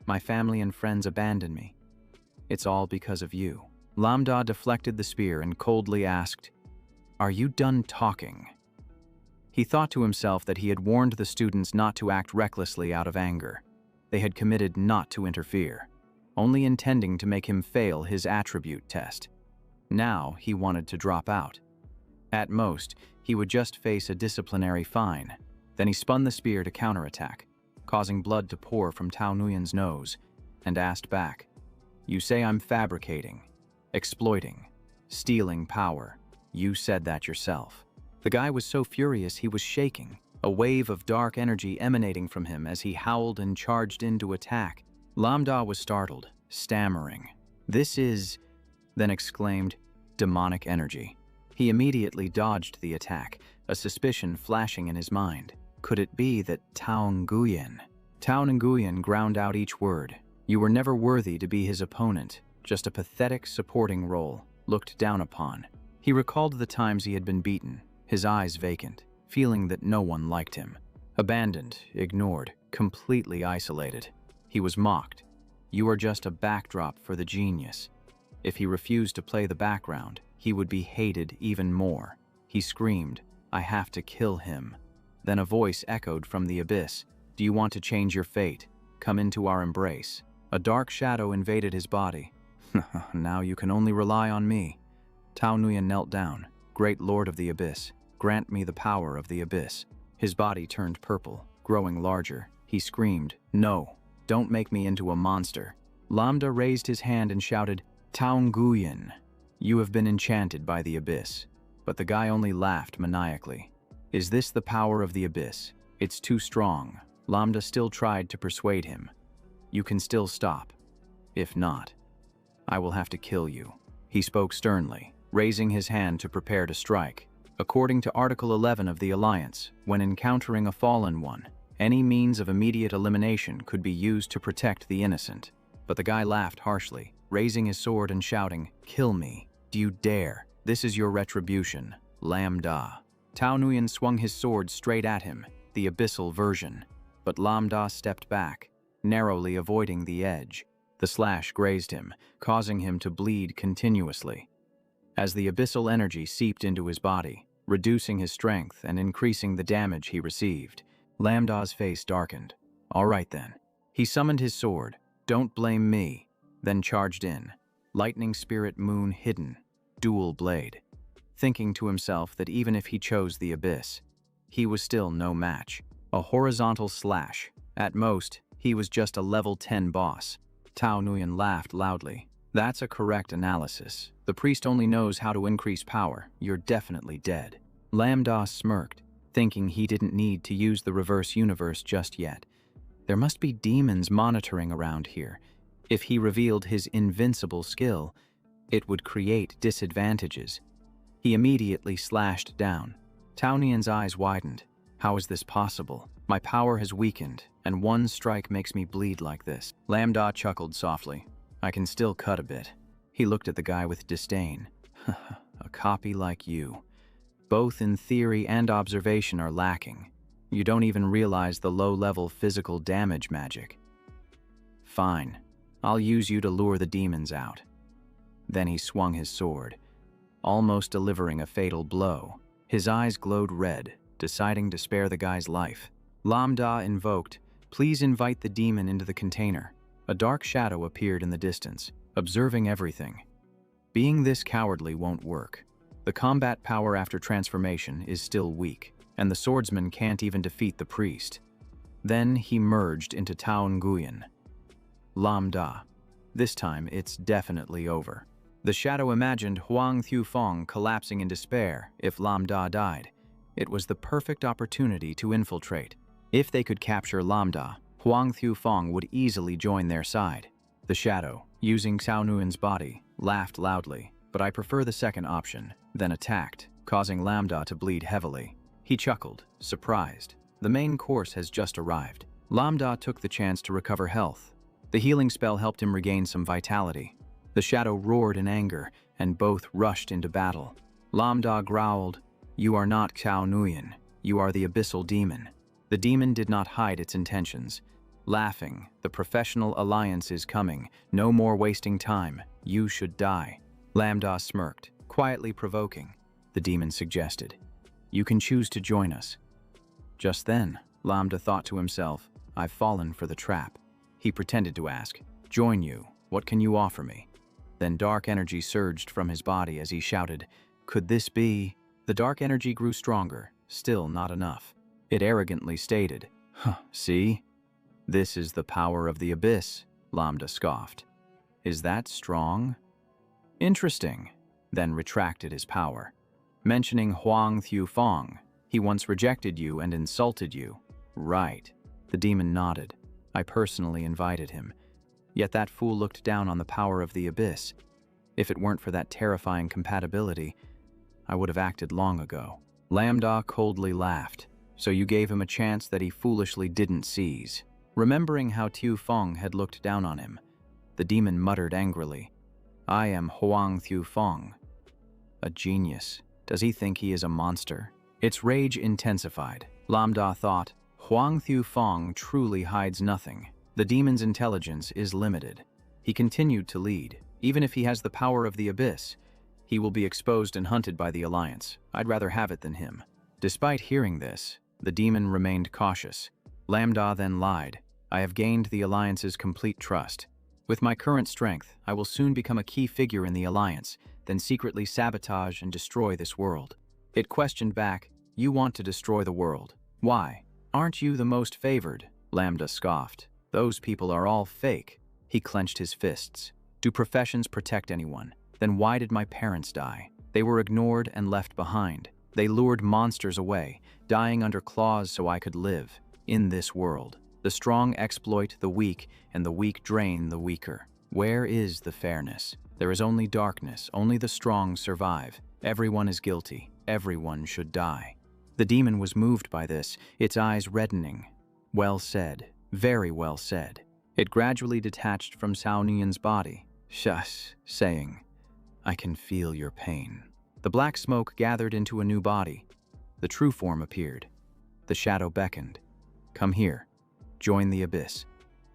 My family and friends abandoned me. It's all because of you. Lambda deflected the spear and coldly asked, are you done talking? He thought to himself that he had warned the students not to act recklessly out of anger. They had committed not to interfere, only intending to make him fail his attribute test. Now he wanted to drop out. At most, he would just face a disciplinary fine. Then he spun the spear to counterattack, causing blood to pour from Tao Nguyen's nose, and asked back, you say I'm fabricating, exploiting, stealing power. You said that yourself. The guy was so furious he was shaking, a wave of dark energy emanating from him as he howled and charged in to attack. Lambda was startled, stammering. This is, then exclaimed, demonic energy. He immediately dodged the attack, a suspicion flashing in his mind. Could it be that Tao Nguyen ground out each word. You were never worthy to be his opponent, just a pathetic supporting role, looked down upon. He recalled the times he had been beaten, his eyes vacant, feeling that no one liked him. Abandoned, ignored, completely isolated. He was mocked. You are just a backdrop for the genius. If he refused to play the background, he would be hated even more. He screamed, I have to kill him. Then a voice echoed from the abyss. Do you want to change your fate? Come into our embrace. A dark shadow invaded his body. Now you can only rely on me. Tao Nguyen knelt down. Great Lord of the Abyss, grant me the power of the Abyss. His body turned purple, growing larger. He screamed, no, don't make me into a monster. Lambda raised his hand and shouted, Tao Nguyen, you have been enchanted by the abyss. But the guy only laughed maniacally. Is this the power of the abyss? It's too strong. Lambda still tried to persuade him. You can still stop. If not, I will have to kill you. He spoke sternly, raising his hand to prepare to strike. According to Article 11 of the Alliance, when encountering a fallen one, any means of immediate elimination could be used to protect the innocent. But the guy laughed harshly, raising his sword and shouting, "Kill me. Do you dare? This is your retribution, Lambda." Tao Nguyen swung his sword straight at him, the abyssal version. But Lambda stepped back, narrowly avoiding the edge. The slash grazed him, causing him to bleed continuously. As the abyssal energy seeped into his body, reducing his strength and increasing the damage he received, Lambda's face darkened. All right then. He summoned his sword, "Don't blame me," then charged in. Lightning Spirit Moon hidden, dual blade. Thinking to himself that even if he chose the abyss, he was still no match. A horizontal slash. At most, he was just a level 10 boss. Tao Nguyen laughed loudly. That's a correct analysis. The priest only knows how to increase power. You're definitely dead. Lambda smirked, thinking he didn't need to use the reverse universe just yet. There must be demons monitoring around here. If he revealed his invincible skill, it would create disadvantages. He immediately slashed down. Tao Nguyen's eyes widened. How is this possible? My power has weakened, and one strike makes me bleed like this. Lambda chuckled softly. I can still cut a bit. He looked at the guy with disdain. A copy like you. Both in theory and observation are lacking. You don't even realize the low-level physical damage magic. Fine. I'll use you to lure the demons out. Then he swung his sword, almost delivering a fatal blow. His eyes glowed red, deciding to spare the guy's life. Lambda invoked, "Please invite the demon into the container." A dark shadow appeared in the distance, observing everything. Being this cowardly won't work. The combat power after transformation is still weak, and the swordsman can't even defeat the priest. Then he merged into Tao Nguyen. Lambda. This time it's definitely over. The shadow imagined Huang Thufeng collapsing in despair if Lambda died. It was the perfect opportunity to infiltrate. If they could capture Lambda, Huang Thufeng would easily join their side. The shadow, using Tao Nguyen's body, laughed loudly, but I prefer the second option, then attacked, causing Lambda to bleed heavily. He chuckled, surprised. The main course has just arrived. Lambda took the chance to recover health. The healing spell helped him regain some vitality. The shadow roared in anger, and both rushed into battle. Lambda growled, "You are not Tao Nguyen. You are the abyssal demon." The demon did not hide its intentions. Laughing, "The professional alliance is coming. No more wasting time. You should die." Lambda smirked, quietly provoking. The demon suggested, "You can choose to join us." Just then, Lambda thought to himself, "I've fallen for the trap." He pretended to ask, "Join you. What can you offer me?" Then dark energy surged from his body as he shouted, "Could this be?" The dark energy grew stronger, still not enough. It arrogantly stated, "See? This is the power of the abyss," Lambda scoffed. "Is that strong?" "Interesting," then retracted his power. Mentioning Huang Thufeng, "He once rejected you and insulted you." "Right." The demon nodded. "I personally invited him. Yet that fool looked down on the power of the abyss. If it weren't for that terrifying compatibility, I would have acted long ago." Lambda coldly laughed. "So you gave him a chance that he foolishly didn't seize." Remembering how Thufeng had looked down on him, the demon muttered angrily, "I am Huang Thufeng." A genius. Does he think he is a monster? Its rage intensified. Lambda thought, Huang Thufeng truly hides nothing. The demon's intelligence is limited. He continued to lead. Even if he has the power of the abyss, he will be exposed and hunted by the Alliance. I'd rather have it than him. Despite hearing this, the demon remained cautious. Lambda then lied. "I have gained the Alliance's complete trust. With my current strength, I will soon become a key figure in the Alliance, then secretly sabotage and destroy this world." It questioned back, "You want to destroy the world. Why? Aren't you the most favored?" Lambda scoffed. "Those people are all fake." He clenched his fists. Do professions protect anyone? Then why did my parents die? They were ignored and left behind. They lured monsters away, dying under claws so I could live. In this world, the strong exploit the weak, and the weak drain the weaker. Where is the fairness? There is only darkness, only the strong survive. Everyone is guilty, everyone should die. The demon was moved by this, its eyes reddening. Well said, very well said. It gradually detached from Shounen's body, shush, saying, I can feel your pain. The black smoke gathered into a new body. The true form appeared. The shadow beckoned. Come here. Join the abyss.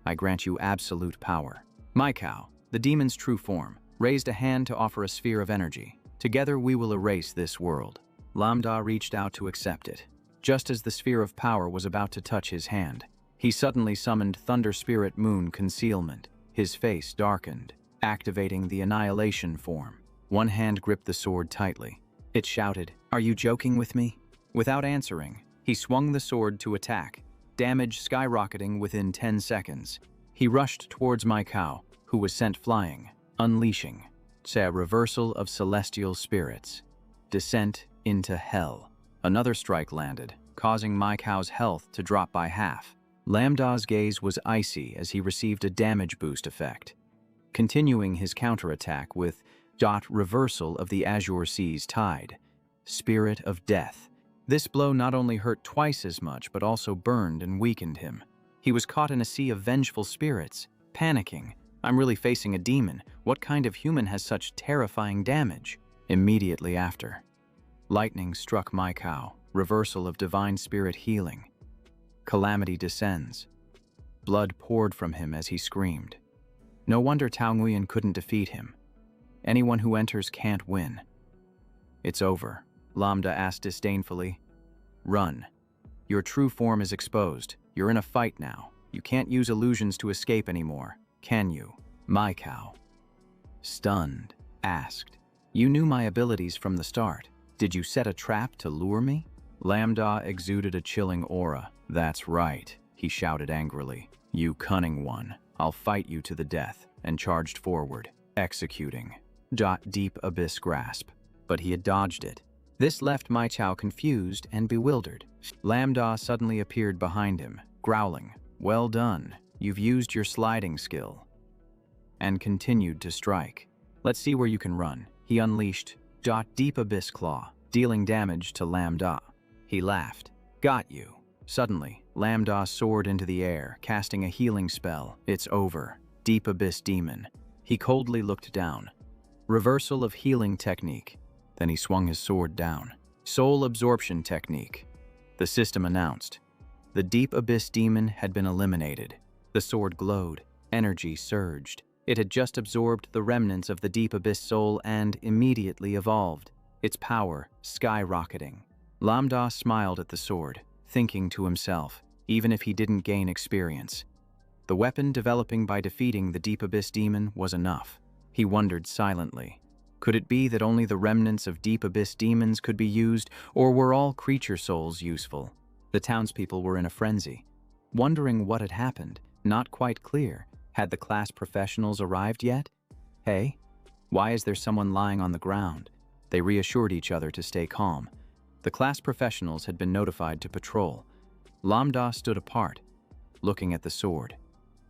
I grant you absolute power. My cow, the demon's true form, raised a hand to offer a sphere of energy. Together we will erase this world. Lambda reached out to accept it. Just as the sphere of power was about to touch his hand, he suddenly summoned Thunder Spirit Moon Concealment. His face darkened, activating the annihilation form. One hand gripped the sword tightly. It shouted, Are you joking with me? Without answering, he swung the sword to attack, damage skyrocketing within 10 seconds. He rushed towards my cow, who was sent flying, unleashing. A reversal of celestial spirits. Descent into hell. Another strike landed, causing my cow's health to drop by half. Lambda's gaze was icy as he received a damage boost effect, continuing his counterattack with reversal of the Azure Sea's tide. Spirit of death. This blow not only hurt twice as much, but also burned and weakened him. He was caught in a sea of vengeful spirits, panicking. I'm really facing a demon. What kind of human has such terrifying damage? Immediately after, lightning struck my cow, reversal of divine spirit healing. Calamity descends. Blood poured from him as he screamed. No wonder Tao Nguyen couldn't defeat him. Anyone who enters can't win. It's over, Lambda asked disdainfully. Run. Your true form is exposed. You're in a fight now. You can't use illusions to escape anymore, can you? My cow, stunned, asked, You knew my abilities from the start. Did you set a trap to lure me? Lambda exuded a chilling aura. That's right, he shouted angrily. You cunning one. I'll fight you to the death, and charged forward, executing. Deep abyss grasp. But he had dodged it. This left my chow confused and bewildered. Lambda suddenly appeared behind him, growling. Well done. You've used your sliding skill. And continued to strike. Let's see where you can run. He unleashed Deep Abyss Claw, dealing damage to Lambda. He laughed. Got you. Suddenly, Lambda soared into the air, casting a healing spell. It's over. Deep Abyss Demon. He coldly looked down. Reversal of healing technique. Then he swung his sword down. Soul absorption technique. The system announced. The Deep Abyss Demon had been eliminated. The sword glowed. Energy surged. It had just absorbed the remnants of the Deep Abyss soul and immediately evolved, its power skyrocketing. Lambda smiled at the sword, thinking to himself, even if he didn't gain experience. The weapon developing by defeating the Deep Abyss Demon was enough. He wondered silently. Could it be that only the remnants of Deep Abyss demons could be used, or were all creature souls useful? The townspeople were in a frenzy, wondering what had happened, not quite clear. Had the class professionals arrived yet? Hey, why is there someone lying on the ground? They reassured each other to stay calm. The class professionals had been notified to patrol. Lambda stood apart, looking at the sword,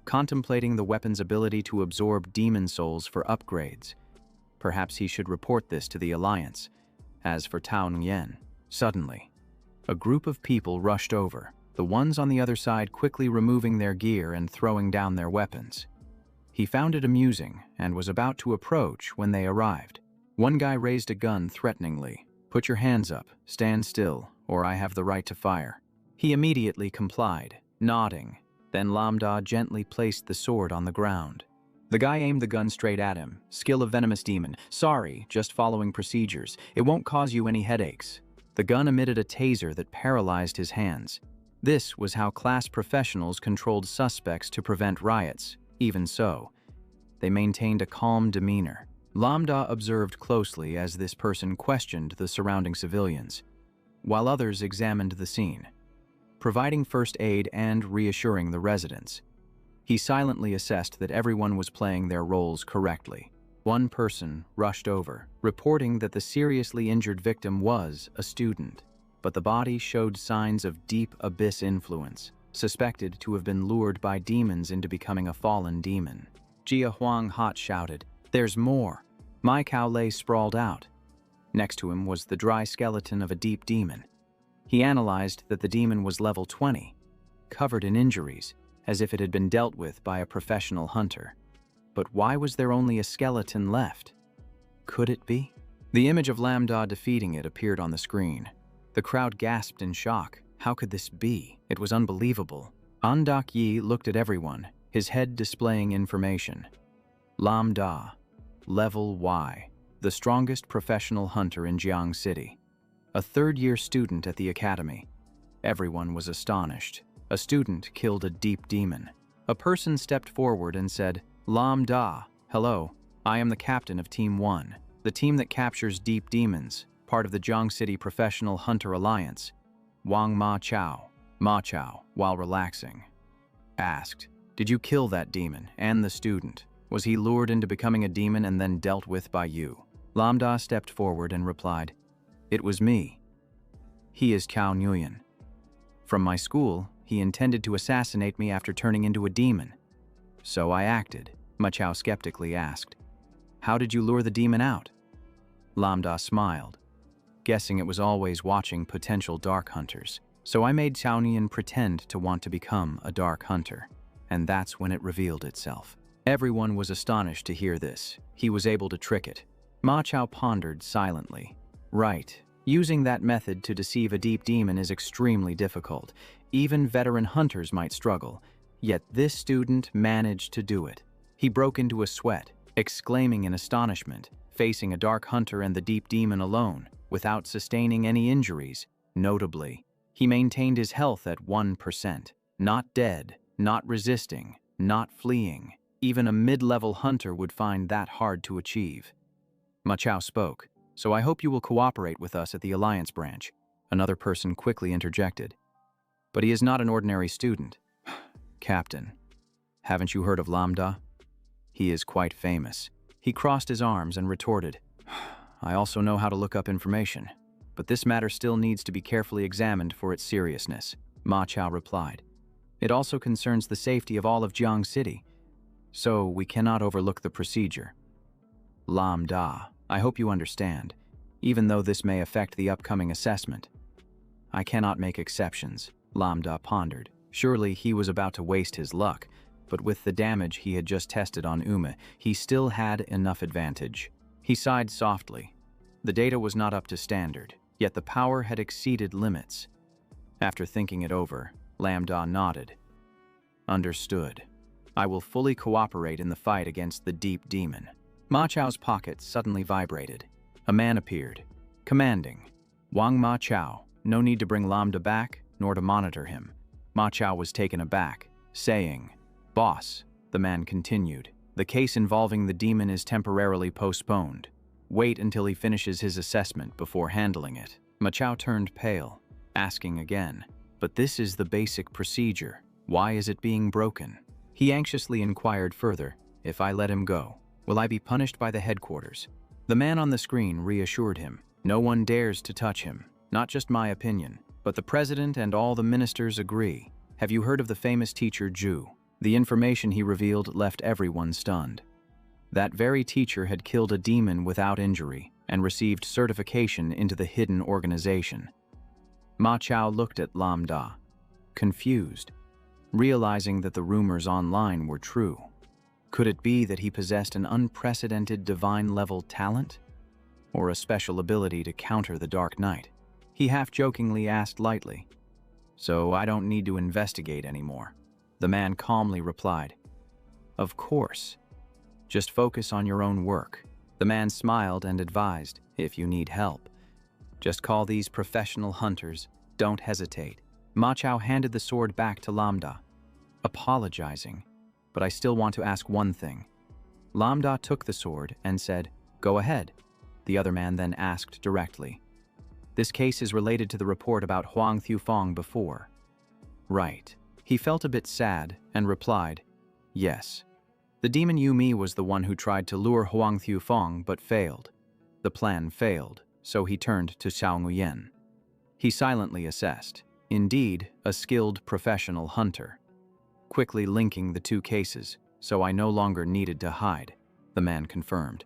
contemplating the weapon's ability to absorb demon souls for upgrades. Perhaps he should report this to the Alliance. As for Tao Nguyen, suddenly, a group of people rushed over, the ones on the other side quickly removing their gear and throwing down their weapons. He found it amusing and was about to approach when they arrived. One guy raised a gun threateningly. Put your hands up, stand still, or I have the right to fire. He immediately complied, nodding. Then Lambda gently placed the sword on the ground. The guy aimed the gun straight at him. Skill of venomous demon. Sorry, just following procedures. It won't cause you any headaches. The gun emitted a taser that paralyzed his hands. This was how class professionals controlled suspects to prevent riots. Even so, they maintained a calm demeanor. Lambda observed closely as this person questioned the surrounding civilians, while others examined the scene, providing first aid and reassuring the residents. He silently assessed that everyone was playing their roles correctly. One person rushed over, reporting that the seriously injured victim was a student, but the body showed signs of deep abyss influence, suspected to have been lured by demons into becoming a fallen demon. Jia Huang hot shouted, "There's more!" Mai Kao lay sprawled out. Next to him was the dry skeleton of a deep demon. He analyzed that the demon was level 20, covered in injuries, as if it had been dealt with by a professional hunter. But why was there only a skeleton left? Could it be? The image of Lambda defeating it appeared on the screen. The crowd gasped in shock. How could this be? It was unbelievable. An Dak Yi looked at everyone, his head displaying information. Lambda, level Y, the strongest professional hunter in Jiang City. A third-year student at the academy. Everyone was astonished. A student killed a deep demon. A person stepped forward and said, "Lambda, hello, I am the captain of Team 1, the team that captures deep demons, part of the Jiang City Professional Hunter Alliance." Wang Ma Chao, while relaxing, asked, "Did you kill that demon and the student? Was he lured into becoming a demon and then dealt with by you?" Lambda stepped forward and replied, "It was me. He is Cao Nguyen. From my school, he intended to assassinate me after turning into a demon. So I acted." Ma Chao skeptically asked, "How did you lure the demon out?" Lambda smiled, guessing it was always watching potential dark hunters. "So I made Cao Nguyen pretend to want to become a dark hunter, and that's when it revealed itself." Everyone was astonished to hear this. He was able to trick it. Ma Chao pondered silently. Right. Using that method to deceive a deep demon is extremely difficult. Even veteran hunters might struggle, yet this student managed to do it. He broke into a sweat, exclaiming in astonishment, facing a dark hunter and the deep demon alone, without sustaining any injuries. Notably, he maintained his health at 1%, not dead, not resisting, not fleeing. Even a mid-level hunter would find that hard to achieve. Ma Chao spoke, "So I hope you will cooperate with us at the Alliance branch." Another person quickly interjected, "But he is not an ordinary student." "Captain, haven't you heard of Lambda? He is quite famous." He crossed his arms and retorted, "I also know how to look up information, but this matter still needs to be carefully examined for its seriousness." Ma Chao replied, "It also concerns the safety of all of Jiang City, so we cannot overlook the procedure." "Lambda, I hope you understand, even though this may affect the upcoming assessment." "I cannot make exceptions," Lambda pondered. Surely he was about to waste his luck, but with the damage he had just tested on Uma, he still had enough advantage. He sighed softly. The data was not up to standard, yet the power had exceeded limits. After thinking it over, Lambda nodded. "Understood. I will fully cooperate in the fight against the deep demon." Ma Chao's pocket suddenly vibrated. A man appeared, commanding, "Wang Ma Chao, no need to bring Lambda back, nor to monitor him." Ma Chao was taken aback, saying, "Boss," the man continued, "the case involving the demon is temporarily postponed. Wait until he finishes his assessment before handling it." Ma Chao turned pale, asking again, "But this is the basic procedure. Why is it being broken?" He anxiously inquired further, "If I let him go, will I be punished by the headquarters?" The man on the screen reassured him, "No one dares to touch him. Not just my opinion, but the president and all the ministers agree. Have you heard of the famous teacher Zhu?" The information he revealed left everyone stunned. That very teacher had killed a demon without injury and received certification into the hidden organization. Ma Chao looked at Lambda, confused, realizing that the rumors online were true. Could it be that he possessed an unprecedented divine-level talent? Or a special ability to counter the Dark Knight? He half-jokingly asked lightly, "So I don't need to investigate anymore?" The man calmly replied, "Of course. Just focus on your own work." The man smiled and advised, "If you need help, just call these professional hunters. Don't hesitate." Ma Chao handed the sword back to Lambda, apologizing, "But I still want to ask one thing." Lambda took the sword and said, "Go ahead." The other man then asked directly, "This case is related to the report about Huang Thufong before." "Right." He felt a bit sad and replied, Yes. The demon Yumi was the one who tried to lure Huang Thufeng but failed. The plan failed, so he turned to Xiao Nguyen. He silently assessed, indeed, a skilled professional hunter. Quickly linking the two cases, so I no longer needed to hide, the man confirmed.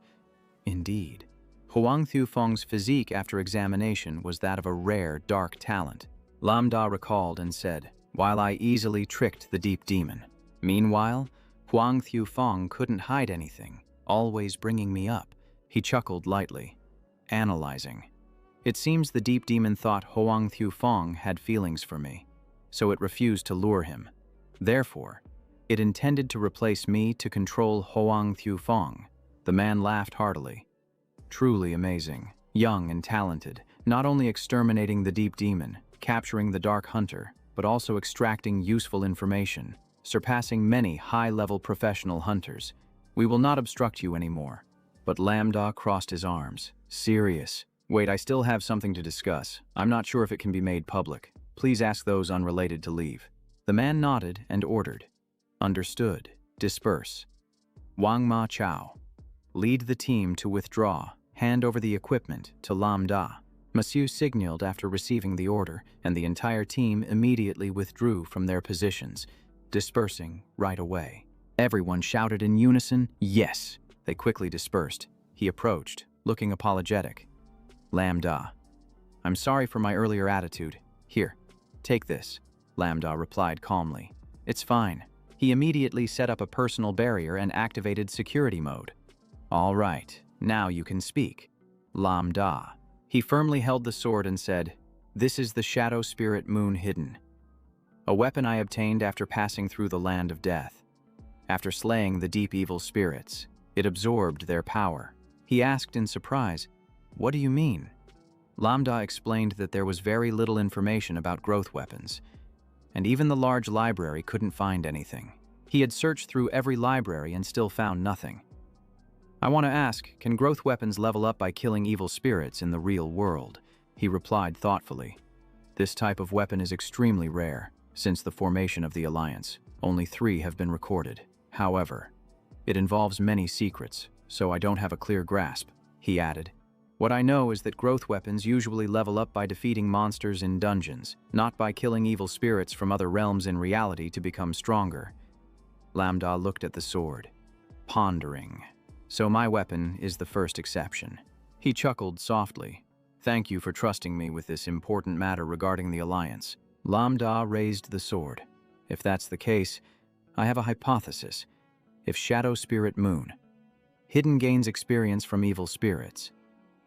Indeed. Huang Thufeng's physique after examination was that of a rare, dark talent. Lam Da recalled and said, while I easily tricked the deep demon. Meanwhile, Huang Thufeng couldn't hide anything, always bringing me up. He chuckled lightly, analyzing. It seems the deep demon thought Huang Thufeng had feelings for me, so it refused to lure him. Therefore, it intended to replace me to control Huang Thufeng. The man laughed heartily. Truly amazing, young and talented, not only exterminating the deep demon, capturing the dark hunter, but also extracting useful information, surpassing many high-level professional hunters. We will not obstruct you anymore. But Lam Da crossed his arms. Serious. Wait, I still have something to discuss. I'm not sure if it can be made public. Please ask those unrelated to leave. The man nodded and ordered. Understood. Disperse. Wang Ma Chao. Lead the team to withdraw. Hand over the equipment to Lam Da. Monsieur signaled after receiving the order, and the entire team immediately withdrew from their positions, dispersing right away. Everyone shouted in unison, yes. They quickly dispersed. He approached, looking apologetic. Lam Da. I'm sorry for my earlier attitude. Here, take this. Lam Da replied calmly. It's fine. He immediately set up a personal barrier and activated security mode. All right, now you can speak. Lam Da. He firmly held the sword and said, This is the Shadow Spirit Moon Hidden. A weapon I obtained after passing through the land of death. After slaying the deep evil spirits, it absorbed their power. He asked in surprise, What do you mean? Lam Da explained that there was very little information about growth weapons, and even the large library couldn't find anything. He had searched through every library and still found nothing. I want to ask, can growth weapons level up by killing evil spirits in the real world? He replied thoughtfully. This type of weapon is extremely rare. Since the formation of the Alliance, only 3 have been recorded. However, it involves many secrets, so I don't have a clear grasp, he added. What I know is that growth weapons usually level up by defeating monsters in dungeons, not by killing evil spirits from other realms in reality to become stronger. Lam Da looked at the sword, pondering. So my weapon is the first exception. He chuckled softly. Thank you for trusting me with this important matter regarding the Alliance. Lam Da raised the sword. If that's the case, I have a hypothesis. If Shadow Spirit Moon, hidden gains experience from evil spirits,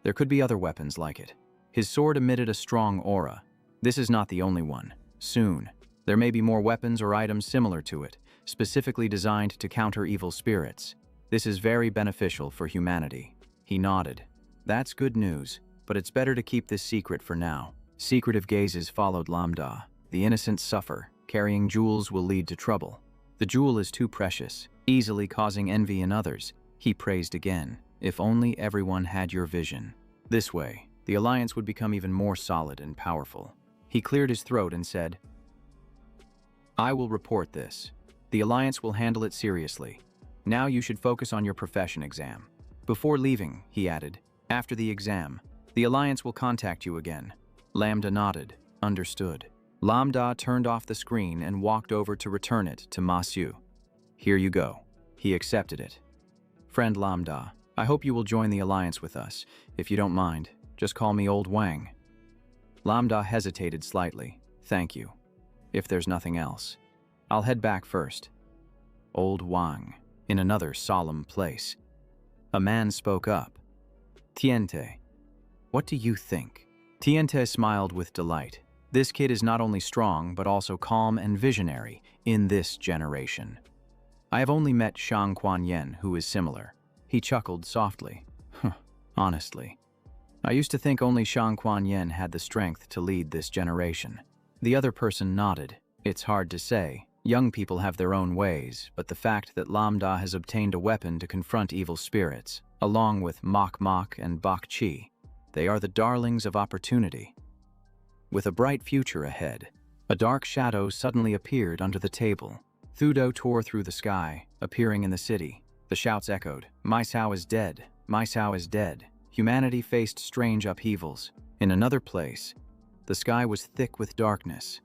there could be other weapons like it. His sword emitted a strong aura. This is not the only one. Soon, there may be more weapons or items similar to it, specifically designed to counter evil spirits. This is very beneficial for humanity. He nodded. That's good news, but it's better to keep this secret for now. Secretive gazes followed Lam Da. The innocent suffer. Carrying jewels will lead to trouble. The jewel is too precious, easily causing envy in others. He praised again. If only everyone had your vision. This way, the Alliance would become even more solid and powerful. He cleared his throat and said, I will report this. The Alliance will handle it seriously. Now you should focus on your profession exam. Before leaving, he added, after the exam, the Alliance will contact you again. Lam Da nodded. Understood. Lam Da turned off the screen and walked over to return it to Ma Su. Here you go. He accepted it. Friend Lam Da, I hope you will join the Alliance with us. If you don't mind, just call me Old Wang. Lam Da hesitated slightly. Thank you. If there's nothing else, I'll head back first. Old Wang. In another solemn place. A man spoke up. Tiente, what do you think? Tiente smiled with delight. This kid is not only strong, but also calm and visionary in this generation. I have only met Shang Quan Yen, who is similar. He chuckled softly. Honestly, I used to think only Shang Quan Yen had the strength to lead this generation. The other person nodded. It's hard to say. Young people have their own ways, but the fact that Lam Da has obtained a weapon to confront evil spirits, along with Mok Mok and Bok Chi, they are the darlings of opportunity. With a bright future ahead, a dark shadow suddenly appeared under the table. Thudo tore through the sky, appearing in the city. The shouts echoed, "My Sao is dead! My Sao is dead!" Humanity faced strange upheavals. In another place, the sky was thick with darkness,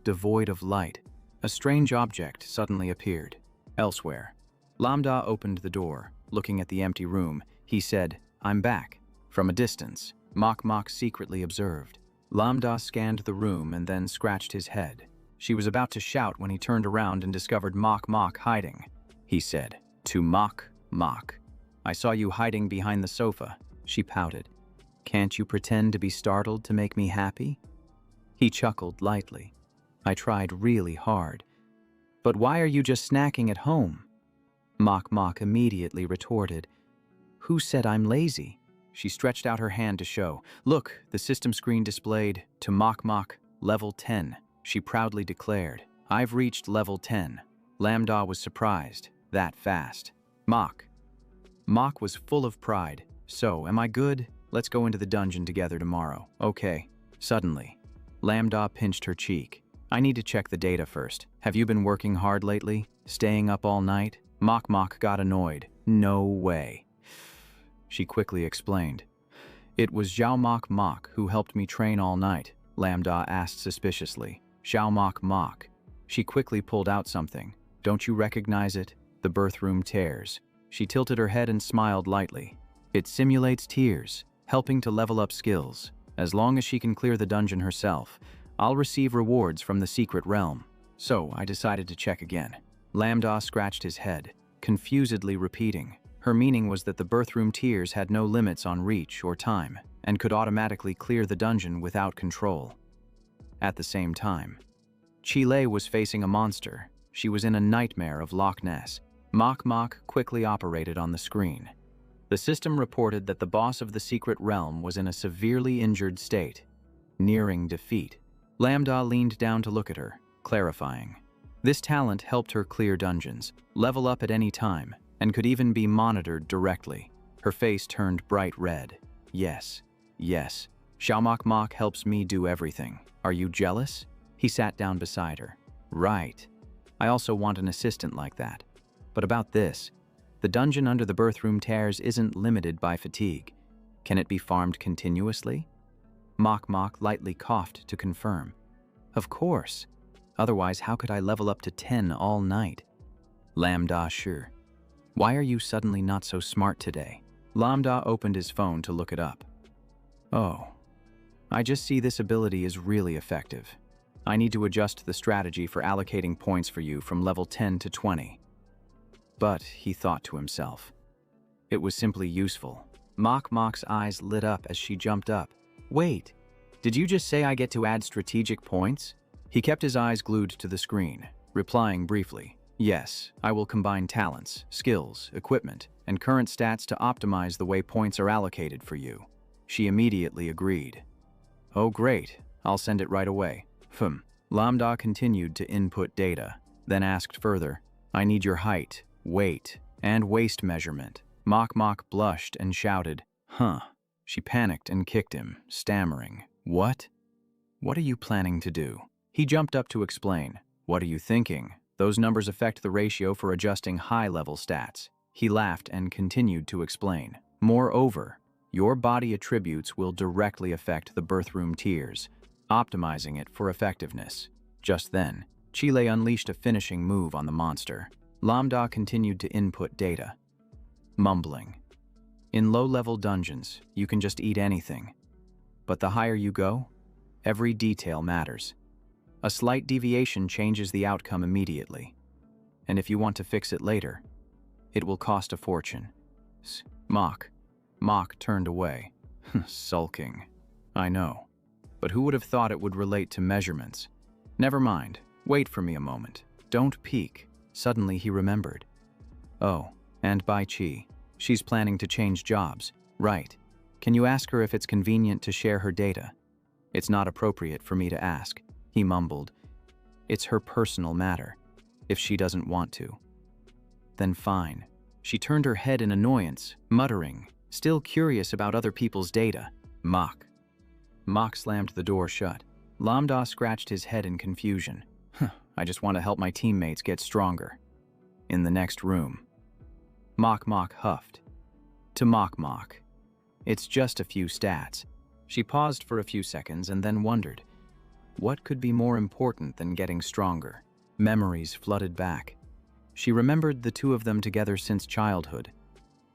devoid of light. A strange object suddenly appeared. Elsewhere, Lambda opened the door. Looking at the empty room, he said, "I'm back." From a distance, Mok Mok secretly observed. Lambda scanned the room and then scratched his head. She was about to shout when he turned around and discovered Mok Mok hiding. He said, to Mok Mok, "I saw you hiding behind the sofa." She pouted. "Can't you pretend to be startled to make me happy?" He chuckled lightly. "I tried really hard. But why are you just snacking at home?" Mok Mok immediately retorted, "Who said I'm lazy?" She stretched out her hand to show. "Look," the system screen displayed, "to Mok Mok, level 10. She proudly declared, "I've reached level 10. Lambda was surprised. That fast. Mok was full of pride. "So, am I good? Let's go into the dungeon together tomorrow." "Okay." Suddenly, Lambda pinched her cheek. "I need to check the data first. Have you been working hard lately? Staying up all night?" Mok Mok got annoyed. "No way." She quickly explained. "It was Zhao Mok Mok who helped me train all night." Lambda asked suspiciously. "Zhao Mok Mok." She quickly pulled out something. "Don't you recognize it? The birth room tears." She tilted her head and smiled lightly. "It simulates tears, helping to level up skills. As long as she can clear the dungeon herself, I'll receive rewards from the secret realm." So I decided to check again. Lambda scratched his head, confusedly repeating. Her meaning was that the birth room tears had no limits on reach or time, and could automatically clear the dungeon without control. At the same time, Chile was facing a monster. She was in a nightmare of Loch Ness. Mok Mok quickly operated on the screen. The system reported that the boss of the secret realm was in a severely injured state, nearing defeat. Lambda leaned down to look at her, clarifying. This talent helped her clear dungeons, level up at any time, and could even be monitored directly. Her face turned bright red. Yes. Zhao Mok Mok helps me do everything. Are you jealous?" He sat down beside her. "Right. I also want an assistant like that. But about this, the dungeon under the birth room tears isn't limited by fatigue. Can it be farmed continuously?" Mok Mok lightly coughed to confirm. "Of course. Otherwise, how could I level up to 10 all night?" Lambda sure. "Why are you suddenly not so smart today?" Lambda opened his phone to look it up. "Oh, I just see this ability is really effective. I need to adjust the strategy for allocating points for you from level 10 to 20. But, he thought to himself, it was simply useful. Mok Mok's eyes lit up as she jumped up. "Wait, did you just say I get to add strategic points?" He kept his eyes glued to the screen, replying briefly, "Yes, I will combine talents, skills, equipment, and current stats to optimize the way points are allocated for you." She immediately agreed. "Oh great, I'll send it right away." Lambda continued to input data, then asked further, "I need your height, weight, and waist measurement." Mok Mok blushed and shouted, "Huh." She panicked and kicked him, stammering, "What? What are you planning to do?" He jumped up to explain, "What are you thinking? Those numbers affect the ratio for adjusting high-level stats." He laughed and continued to explain, "Moreover, your body attributes will directly affect the birth room tears, optimizing it for effectiveness." Just then, Chile unleashed a finishing move on the monster. Lambda continued to input data, mumbling. "In low-level dungeons, you can just eat anything. But the higher you go, every detail matters. A slight deviation changes the outcome immediately. And if you want to fix it later, it will cost a fortune." Mok turned away, sulking. "I know. But who would have thought it would relate to measurements? Never mind. Wait for me a moment. Don't peek." Suddenly he remembered. "Oh, and Bai Chi. She's planning to change jobs. Right. Can you ask her if it's convenient to share her data?" "It's not appropriate for me to ask," he mumbled. "It's her personal matter. If she doesn't want to, then fine." She turned her head in annoyance, muttering, still curious about other people's data. Mok slammed the door shut. Lambda scratched his head in confusion. I just want to help my teammates get stronger. In the next room. Mok Mok huffed. To Mok Mok. It's just a few stats. She paused for a few seconds and then wondered, what could be more important than getting stronger? Memories flooded back. She remembered the two of them together since childhood.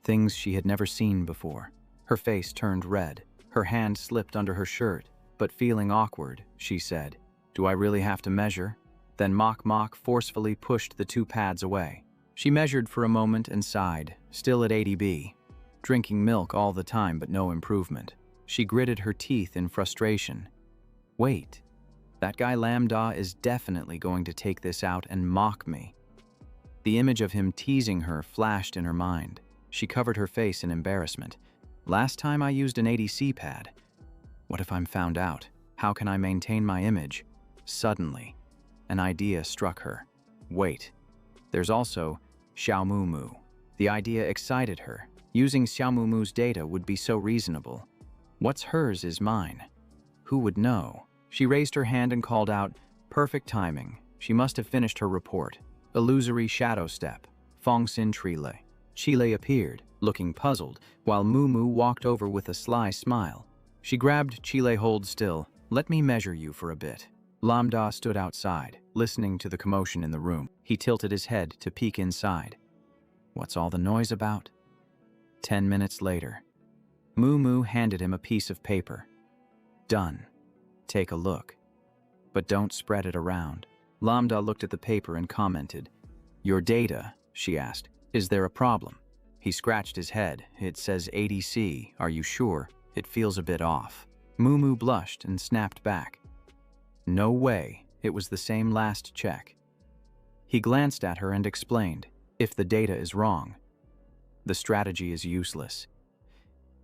Things she had never seen before. Her face turned red. Her hand slipped under her shirt, but feeling awkward, she said, "Do I really have to measure?" Then Mok Mok forcefully pushed the two pads away. She measured for a moment and sighed, still at 80B. Drinking milk all the time but no improvement. She gritted her teeth in frustration. Wait, that guy Lambda is definitely going to take this out and mock me. The image of him teasing her flashed in her mind. She covered her face in embarrassment. Last time I used an 80C pad. What if I'm found out? How can I maintain my image? Suddenly, an idea struck her. Wait, there's also Xiaomumu. The idea excited her. Using Xiaomumu's data would be so reasonable. What's hers is mine. Who would know? She raised her hand and called out, perfect timing. She must have finished her report. Illusory shadow step. Fongxin Trile. Chile appeared, looking puzzled, while Mumu walked over with a sly smile. She grabbed Chile. Hold still. Let me measure you for a bit. Lambda stood outside, listening to the commotion in the room. He tilted his head to peek inside. What's all the noise about? 10 minutes later. Mumu handed him a piece of paper. Done. Take a look. But don't spread it around. Lambda looked at the paper and commented. Your data, she asked. Is there a problem? He scratched his head. It says 80C. Are you sure? It feels a bit off. Mumu blushed and snapped back. No way. It was the same last check. He glanced at her and explained, if the data is wrong, the strategy is useless.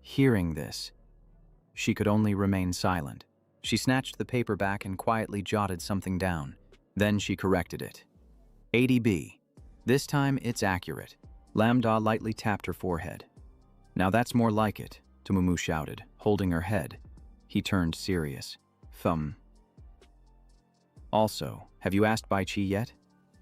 Hearing this, she could only remain silent. She snatched the paper back and quietly jotted something down. Then she corrected it. 80B. This time it's accurate. Lambda lightly tapped her forehead. Now that's more like it, Mumu shouted, holding her head. He turned serious. Also, have you asked Bai Chi yet?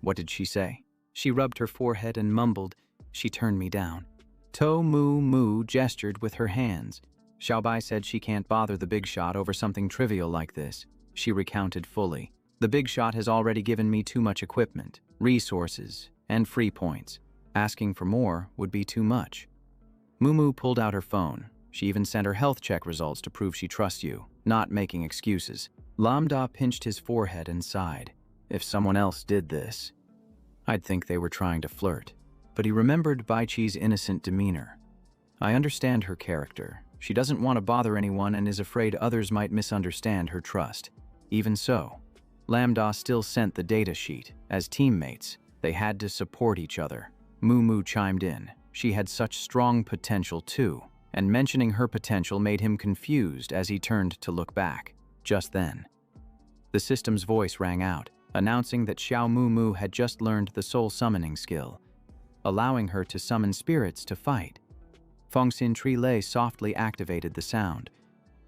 What did she say? She rubbed her forehead and mumbled, she turned me down. To Mu gestured with her hands. Xiaobai said she can't bother the big shot over something trivial like this. She recounted fully. The big shot has already given me too much equipment, resources, and free points. Asking for more would be too much. Mumu pulled out her phone. She even sent her health check results to prove she trusts you, not making excuses. Lambda pinched his forehead and sighed. If someone else did this, I'd think they were trying to flirt. But he remembered Bai Chi's innocent demeanor. I understand her character. She doesn't want to bother anyone and is afraid others might misunderstand her trust. Even so, Lambda still sent the data sheet. As teammates, they had to support each other. Mumu chimed in. She had such strong potential too, and mentioning her potential made him confused as he turned to look back. Just then, the system's voice rang out, announcing that Xiao Mumu had just learned the soul summoning skill, allowing her to summon spirits to fight. Fongxin Trile softly activated the sound,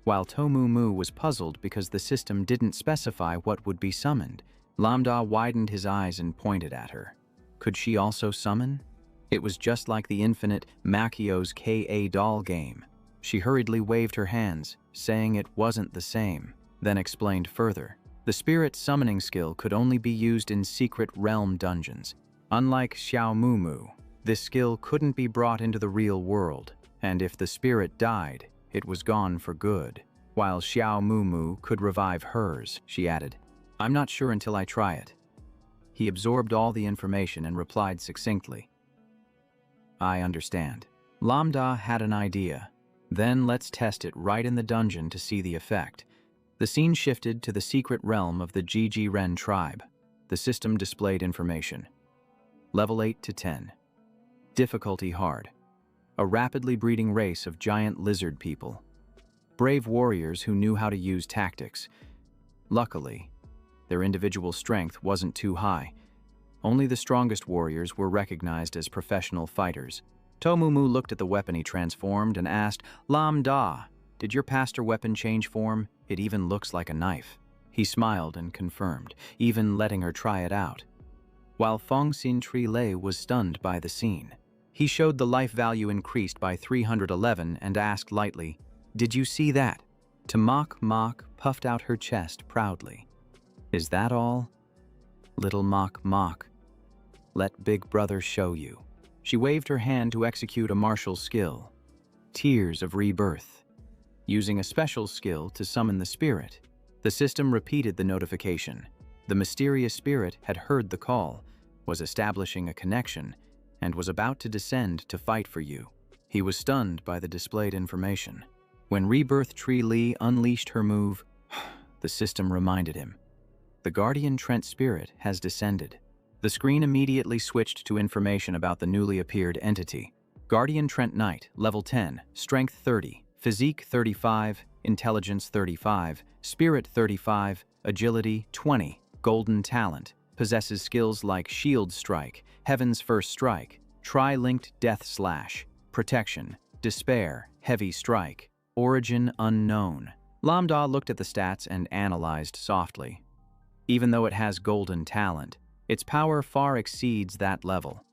while To Mumu was puzzled because the system didn't specify what would be summoned. Lambda widened his eyes and pointed at her. Could she also summon? It was just like the infinite Makio's Ka doll game. She hurriedly waved her hands, saying it wasn't the same, then explained further. The spirit summoning skill could only be used in secret realm dungeons. Unlike Xiao Mumu, this skill couldn't be brought into the real world, and if the spirit died, it was gone for good. While Xiao Mumu could revive hers, she added, I'm not sure until I try it. He absorbed all the information and replied succinctly, I understand. Lambda had an idea. Then let's test it right in the dungeon to see the effect. The scene shifted to the secret realm of the Gigi Ren tribe. The system displayed information. Level 8 to 10. Difficulty hard. A rapidly breeding race of giant lizard people. Brave warriors who knew how to use tactics. Luckily, their individual strength wasn't too high. Only the strongest warriors were recognized as professional fighters. Tomumu looked at the weapon he transformed and asked, Lambda, did your pastor weapon change form? It even looks like a knife. He smiled and confirmed, even letting her try it out. While Fong Xin Tri Lei was stunned by the scene. He showed the life value increased by 311 and asked lightly, "Did you see that?" To Mok puffed out her chest proudly. "Is that all?" "Little Mok, let Big Brother show you." She waved her hand to execute a martial skill. Tears of Rebirth. Using a special skill to summon the spirit, the system repeated the notification. The mysterious spirit had heard the call, was establishing a connection, and was about to descend to fight for you. He was stunned by the displayed information. When Rebirth Tree Li unleashed her move, the system reminded him. The Guardian Trent spirit has descended. The screen immediately switched to information about the newly appeared entity. Guardian Trent Knight, level 10, strength 30, physique 35, intelligence 35, spirit 35, agility 20, golden talent, possesses skills like Shield Strike, Heaven's First Strike, Tri-Linked Death Slash, Protection, Despair, Heavy Strike, Origin Unknown. Lambda looked at the stats and analyzed softly. Even though it has golden talent, its power far exceeds that level.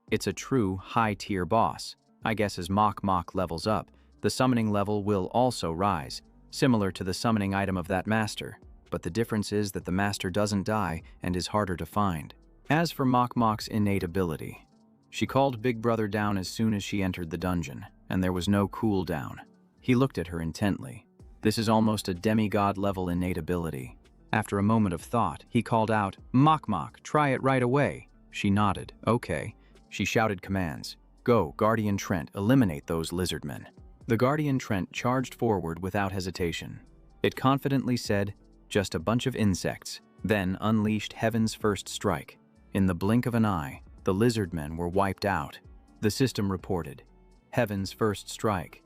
It's a true high-tier boss. I guess as Mok levels up, the summoning level will also rise, similar to the summoning item of that master, but the difference is that the master doesn't die and is harder to find. As for Mok's innate ability, she called Big Brother down as soon as she entered the dungeon, and there was no cooldown. He looked at her intently. This is almost a demigod-level innate ability. After a moment of thought, he called out, Mok, try it right away." She nodded. "Okay." She shouted commands. "Go, Guardian Trent, eliminate those lizardmen." The Guardian Trent charged forward without hesitation. It confidently said, "Just a bunch of insects," then unleashed Heaven's First Strike. In the blink of an eye, the lizardmen were wiped out. The system reported, Heaven's First Strike.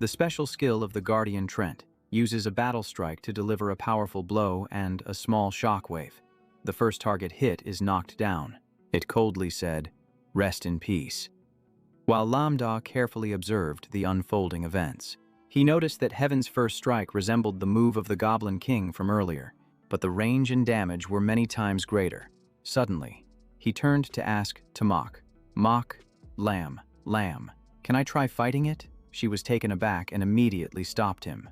The special skill of the Guardian Trent uses a battle strike to deliver a powerful blow and a small shockwave. The first target hit is knocked down. It coldly said, "Rest in peace." While Lambda carefully observed the unfolding events, he noticed that Heaven's First Strike resembled the move of the Goblin King from earlier, but the range and damage were many times greater. Suddenly, he turned to ask to Mok, Lamb, can I try fighting it?" She was taken aback and immediately stopped him.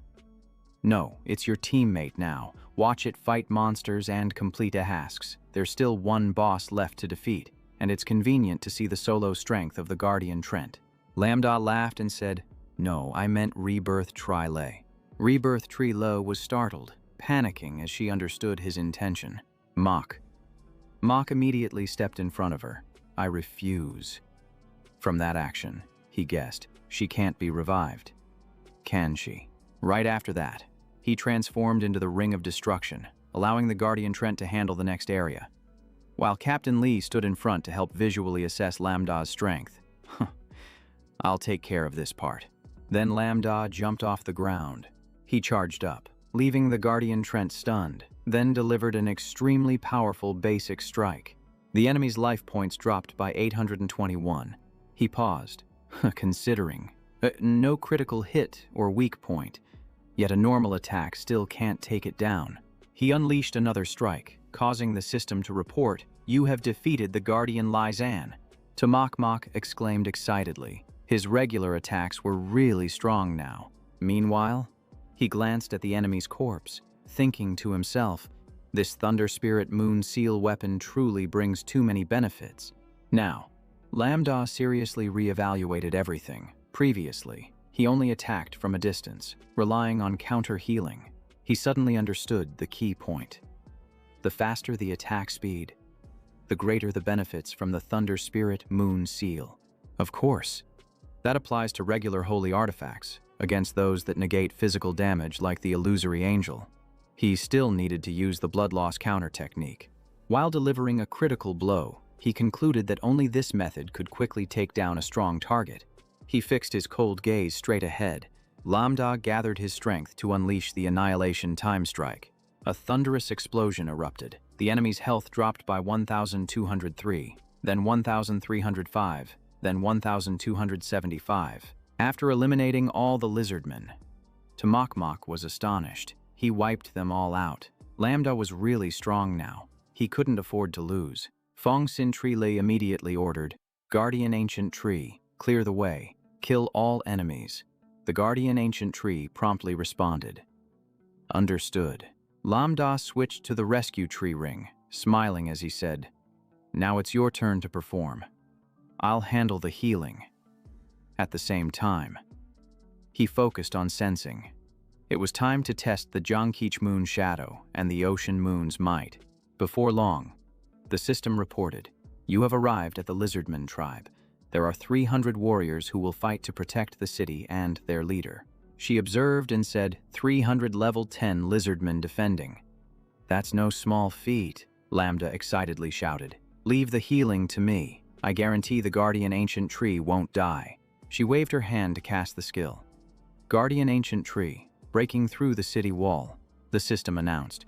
"No, it's your teammate now. Watch it fight monsters and complete tasks. There's still one boss left to defeat, and it's convenient to see the solo strength of the Guardian Trent." Lambda laughed and said, "No, I meant Rebirth Tri Lei." Rebirth Tree Lo was startled, panicking as she understood his intention. Mok immediately stepped in front of her. "I refuse." From that action, he guessed, she can't be revived. Can she? Right after that, he transformed into the Ring of Destruction, allowing the Guardian Trent to handle the next area. While Captain Lee stood in front to help visually assess Lambda's strength. "I'll take care of this part." Then Lambda jumped off the ground. He charged up, leaving the Guardian Trent stunned, then delivered an extremely powerful basic strike. The enemy's life points dropped by 821. He paused, considering. No critical hit or weak point, yet a normal attack still can't take it down. He unleashed another strike, causing the system to report, "You have defeated the Guardian Lizan." To Mok exclaimed excitedly. His regular attacks were really strong now. Meanwhile, he glanced at the enemy's corpse, thinking to himself, "This Thunder Spirit Moon Seal weapon truly brings too many benefits." Now, Lambda seriously reevaluated everything. Previously, he only attacked from a distance, relying on counter-healing. He suddenly understood the key point. The faster the attack speed, the greater the benefits from the Thunder Spirit Moon Seal. Of course, that applies to regular holy artifacts, against those that negate physical damage like the Illusory Angel. He still needed to use the blood loss counter technique. While delivering a critical blow, he concluded that only this method could quickly take down a strong target. He fixed his cold gaze straight ahead. Lambda gathered his strength to unleash the Annihilation Time Strike. A thunderous explosion erupted. The enemy's health dropped by 1,203, then 1,305, then 1,275. After eliminating all the lizardmen, Mok was astonished. He wiped them all out. Lambda was really strong now. He couldn't afford to lose. Fong Sin Tree Lei immediately ordered, "Guardian Ancient Tree, clear the way. Kill all enemies." The Guardian Ancient Tree promptly responded. Understood. Lambda switched to the rescue tree ring, smiling as he said, "Now it's your turn to perform. I'll handle the healing." At the same time, he focused on sensing. It was time to test the Jangkeech Moon Shadow and the Ocean Moon's might. Before long, the system reported, "You have arrived at the Lizardman tribe. There are 300 warriors who will fight to protect the city and their leader." She observed and said, 300 level 10 Lizardmen defending. "That's no small feat," Lambda excitedly shouted. "Leave the healing to me. I guarantee the Guardian Ancient Tree won't die." She waved her hand to cast the skill. Guardian Ancient Tree, breaking through the city wall, the system announced.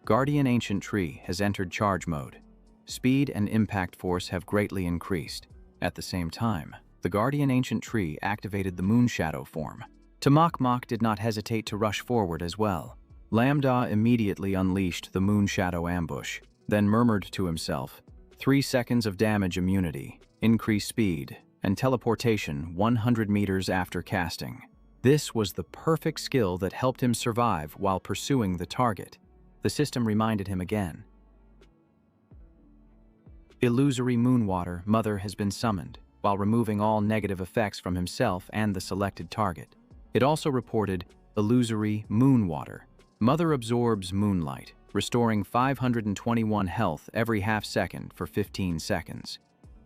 Guardian Ancient Tree has entered charge mode. Speed and impact force have greatly increased. At the same time, the Guardian Ancient Tree activated the Moon Shadow form. Tamak did not hesitate to rush forward as well. Lambda immediately unleashed the Moon Shadow ambush, then murmured to himself, 3 seconds of damage immunity, increased speed, and teleportation 100 meters after casting. This was the perfect skill that helped him survive while pursuing the target. The system reminded him again. Illusory Moonwater Mother has been summoned, while removing all negative effects from himself and the selected target. It also reported Illusory Moonwater. Mother absorbs moonlight, restoring 521 health every half second for 15 seconds.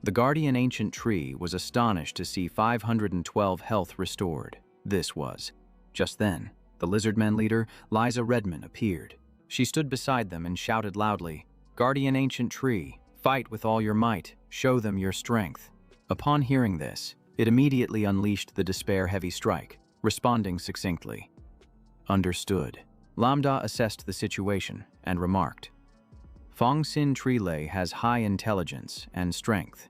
The Guardian Ancient Tree was astonished to see 512 health restored. This was. Just then, the Lizardmen leader, Liza Redman, appeared. She stood beside them and shouted loudly, "Guardian Ancient Tree, fight with all your might, show them your strength." Upon hearing this, it immediately unleashed the Despair Heavy Strike, responding succinctly. Understood. Lambda assessed the situation and remarked, Fong Sin Tree Lei has high intelligence and strength.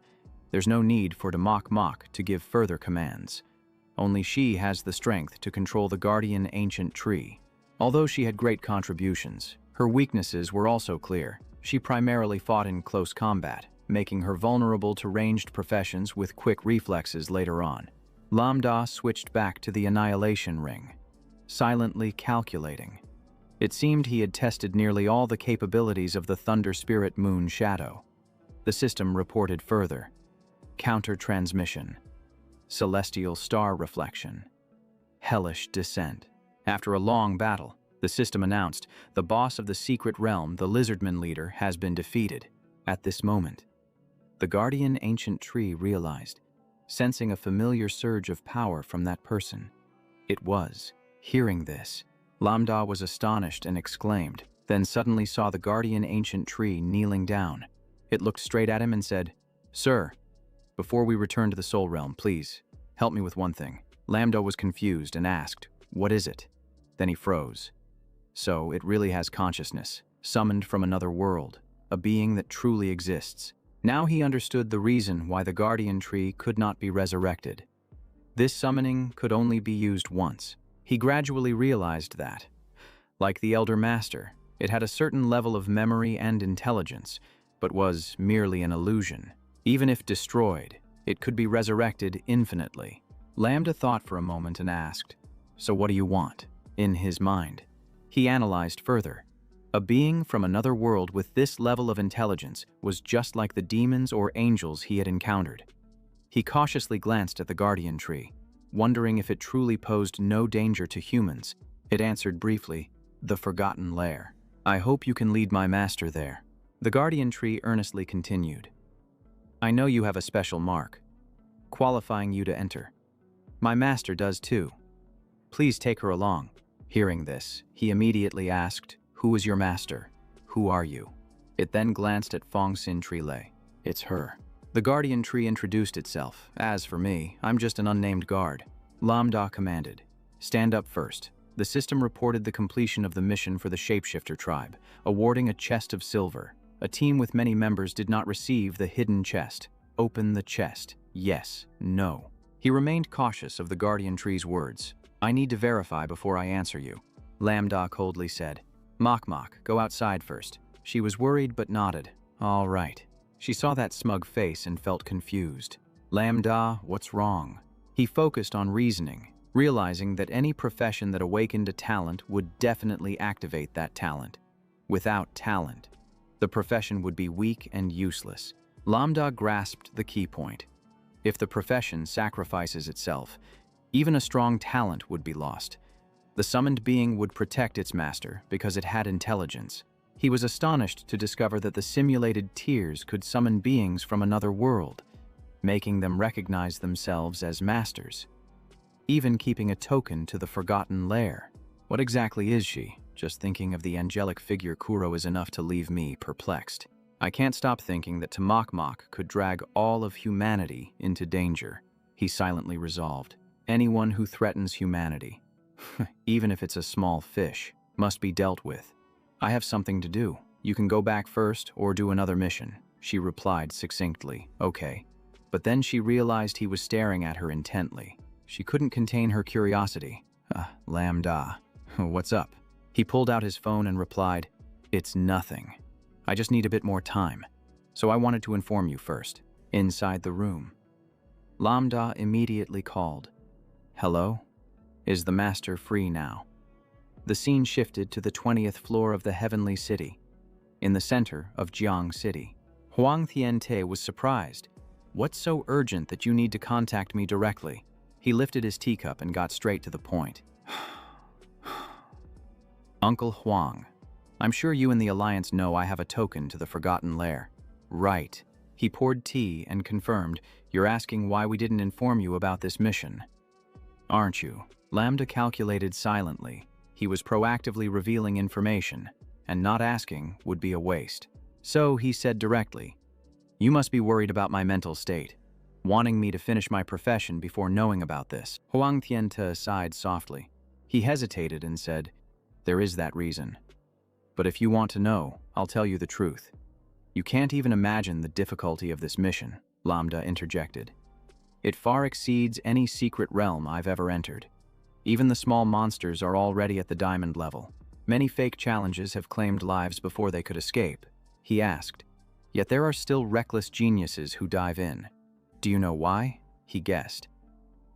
There's no need for Demak to give further commands. Only she has the strength to control the Guardian Ancient Tree. Although she had great contributions, her weaknesses were also clear. She primarily fought in close combat, making her vulnerable to ranged professions with quick reflexes later on. Lambda switched back to the Annihilation Ring, silently calculating. It seemed he had tested nearly all the capabilities of the Thunder Spirit Moon Shadow. The system reported further. Counter-transmission, Celestial Star Reflection, Hellish Descent. After a long battle, the system announced the boss of the secret realm, the Lizardman leader, has been defeated. At this moment, the Guardian Ancient Tree realized, sensing a familiar surge of power from that person. It was. Hearing this, Lambda was astonished and exclaimed, then suddenly saw the Guardian Ancient Tree kneeling down. It looked straight at him and said, "Sir, before we return to the Soul Realm, please, help me with one thing." Lambda was confused and asked, "What is it?" Then he froze. So it really has consciousness, summoned from another world, a being that truly exists. Now he understood the reason why the Guardian Tree could not be resurrected. This summoning could only be used once. He gradually realized that, like the Elder Master, it had a certain level of memory and intelligence, but was merely an illusion. Even if destroyed, it could be resurrected infinitely. Lambda thought for a moment and asked, "So what do you want?" In his mind, he analyzed further. A being from another world with this level of intelligence was just like the demons or angels he had encountered. He cautiously glanced at the Guardian Tree, wondering if it truly posed no danger to humans. It answered briefly, "The Forgotten Lair. I hope you can lead my master there." The Guardian Tree earnestly continued, "I know you have a special mark, qualifying you to enter. My master does too. Please take her along." Hearing this, he immediately asked, "Who is your master? Who are you?" It then glanced at Fong Sin Tree Lei. "It's her." The Guardian Tree introduced itself. "As for me, I'm just an unnamed guard." Lambda commanded, "Stand up first." The system reported the completion of the mission for the Shapeshifter tribe, awarding a chest of silver. A team with many members did not receive the hidden chest. Open the chest. Yes, no. He remained cautious of the Guardian Tree's words. "I need to verify before I answer you," Lambda coldly said. Mok Mok, go outside first. She was worried but nodded. All right. She saw that smug face and felt confused. Lambda, what's wrong? He focused on reasoning, realizing that any profession that awakened a talent would definitely activate that talent. Without talent, the profession would be weak and useless. Lambda grasped the key point. If the profession sacrifices itself, even a strong talent would be lost. The summoned being would protect its master because it had intelligence. He was astonished to discover that the simulated tears could summon beings from another world, making them recognize themselves as masters, even keeping a token to the forgotten lair. What exactly is she? Just thinking of the angelic figure Kuro is enough to leave me perplexed. I can't stop thinking that Mok Mok could drag all of humanity into danger. He silently resolved. Anyone who threatens humanity, even if it's a small fish, must be dealt with. I have something to do. You can go back first or do another mission, she replied succinctly. Okay. But then she realized he was staring at her intently. She couldn't contain her curiosity. Lambda. What's up? He pulled out his phone and replied, It's nothing. I just need a bit more time. So I wanted to inform you first. Inside the room, Lambda immediately called. Hello? Is the master free now? The scene shifted to the 20th floor of the Heavenly City, in the center of Jiang City. Huang Tiante was surprised. What's so urgent that you need to contact me directly? He lifted his teacup and got straight to the point. Uncle Huang, I'm sure you and the Alliance know I have a token to the Forgotten Lair. Right. He poured tea and confirmed, you're asking why we didn't inform you about this mission. Aren't you? Lambda calculated silently. He was proactively revealing information, and not asking would be a waste. So he said directly, You must be worried about my mental state, wanting me to finish my profession before knowing about this. Huang Tianta sighed softly. He hesitated and said, There is that reason. But if you want to know, I'll tell you the truth. You can't even imagine the difficulty of this mission, Lambda interjected. It far exceeds any secret realm I've ever entered. Even the small monsters are already at the diamond level. Many fake challenges have claimed lives before they could escape, he asked. Yet there are still reckless geniuses who dive in. Do you know why? He guessed.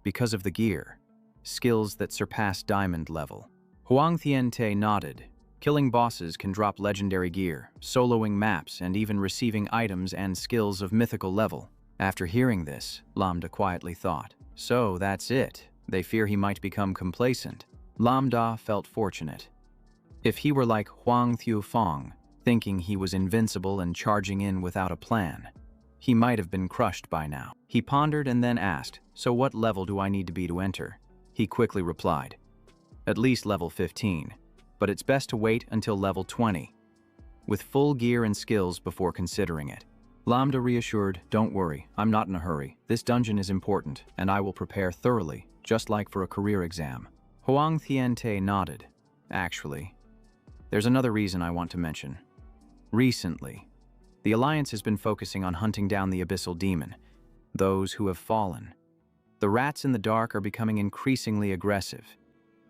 Because of the gear. Skills that surpass diamond level. Huang Tiante nodded. Killing bosses can drop legendary gear, soloing maps, and even receiving items and skills of mythical level. After hearing this, Lambda quietly thought, So that's it. They fear he might become complacent. Lambda felt fortunate. If he were like Huang Thiufeng, thinking he was invincible and charging in without a plan, he might have been crushed by now. He pondered and then asked, So what level do I need to be to enter? He quickly replied, At least level 15, but it's best to wait until level 20, with full gear and skills before considering it. Lambda reassured, Don't worry, I'm not in a hurry. This dungeon is important, and I will prepare thoroughly, just like for a career exam. Huang Tiante nodded. Actually, there's another reason I want to mention. Recently, the Alliance has been focusing on hunting down the abyssal demon, those who have fallen. The rats in the dark are becoming increasingly aggressive.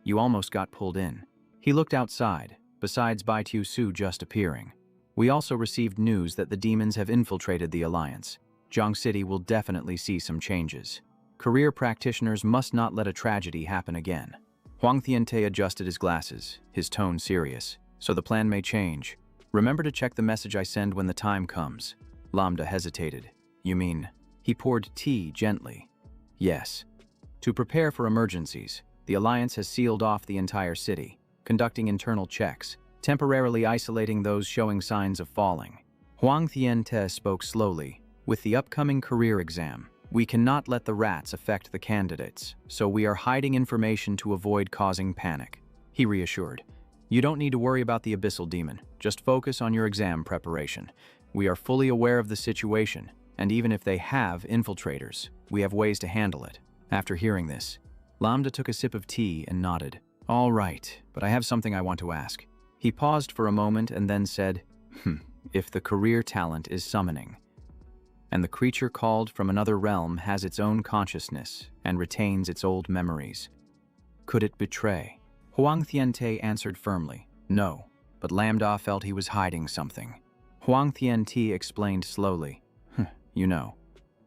You almost got pulled in. He looked outside, besides Baitu Su just appearing. We also received news that the demons have infiltrated the Alliance. Jiang City will definitely see some changes. Career practitioners must not let a tragedy happen again. Huang Tiante adjusted his glasses, his tone serious. So the plan may change. Remember to check the message I send when the time comes. Lambda hesitated. You mean? He poured tea gently. Yes. To prepare for emergencies, the Alliance has sealed off the entire city, conducting internal checks, temporarily isolating those showing signs of falling. Huang Tiante spoke slowly. With the upcoming career exam, we cannot let the rats affect the candidates, so we are hiding information to avoid causing panic. He reassured. You don't need to worry about the abyssal demon. Just focus on your exam preparation. We are fully aware of the situation, and even if they have infiltrators, we have ways to handle it. After hearing this, Lambda took a sip of tea and nodded. All right, but I have something I want to ask. He paused for a moment and then said, If the career talent is summoning, and the creature called from another realm has its own consciousness and retains its old memories, could it betray? Huang Tiante answered firmly, No. but Lambda felt he was hiding something. Huang Tianti explained slowly, "You know,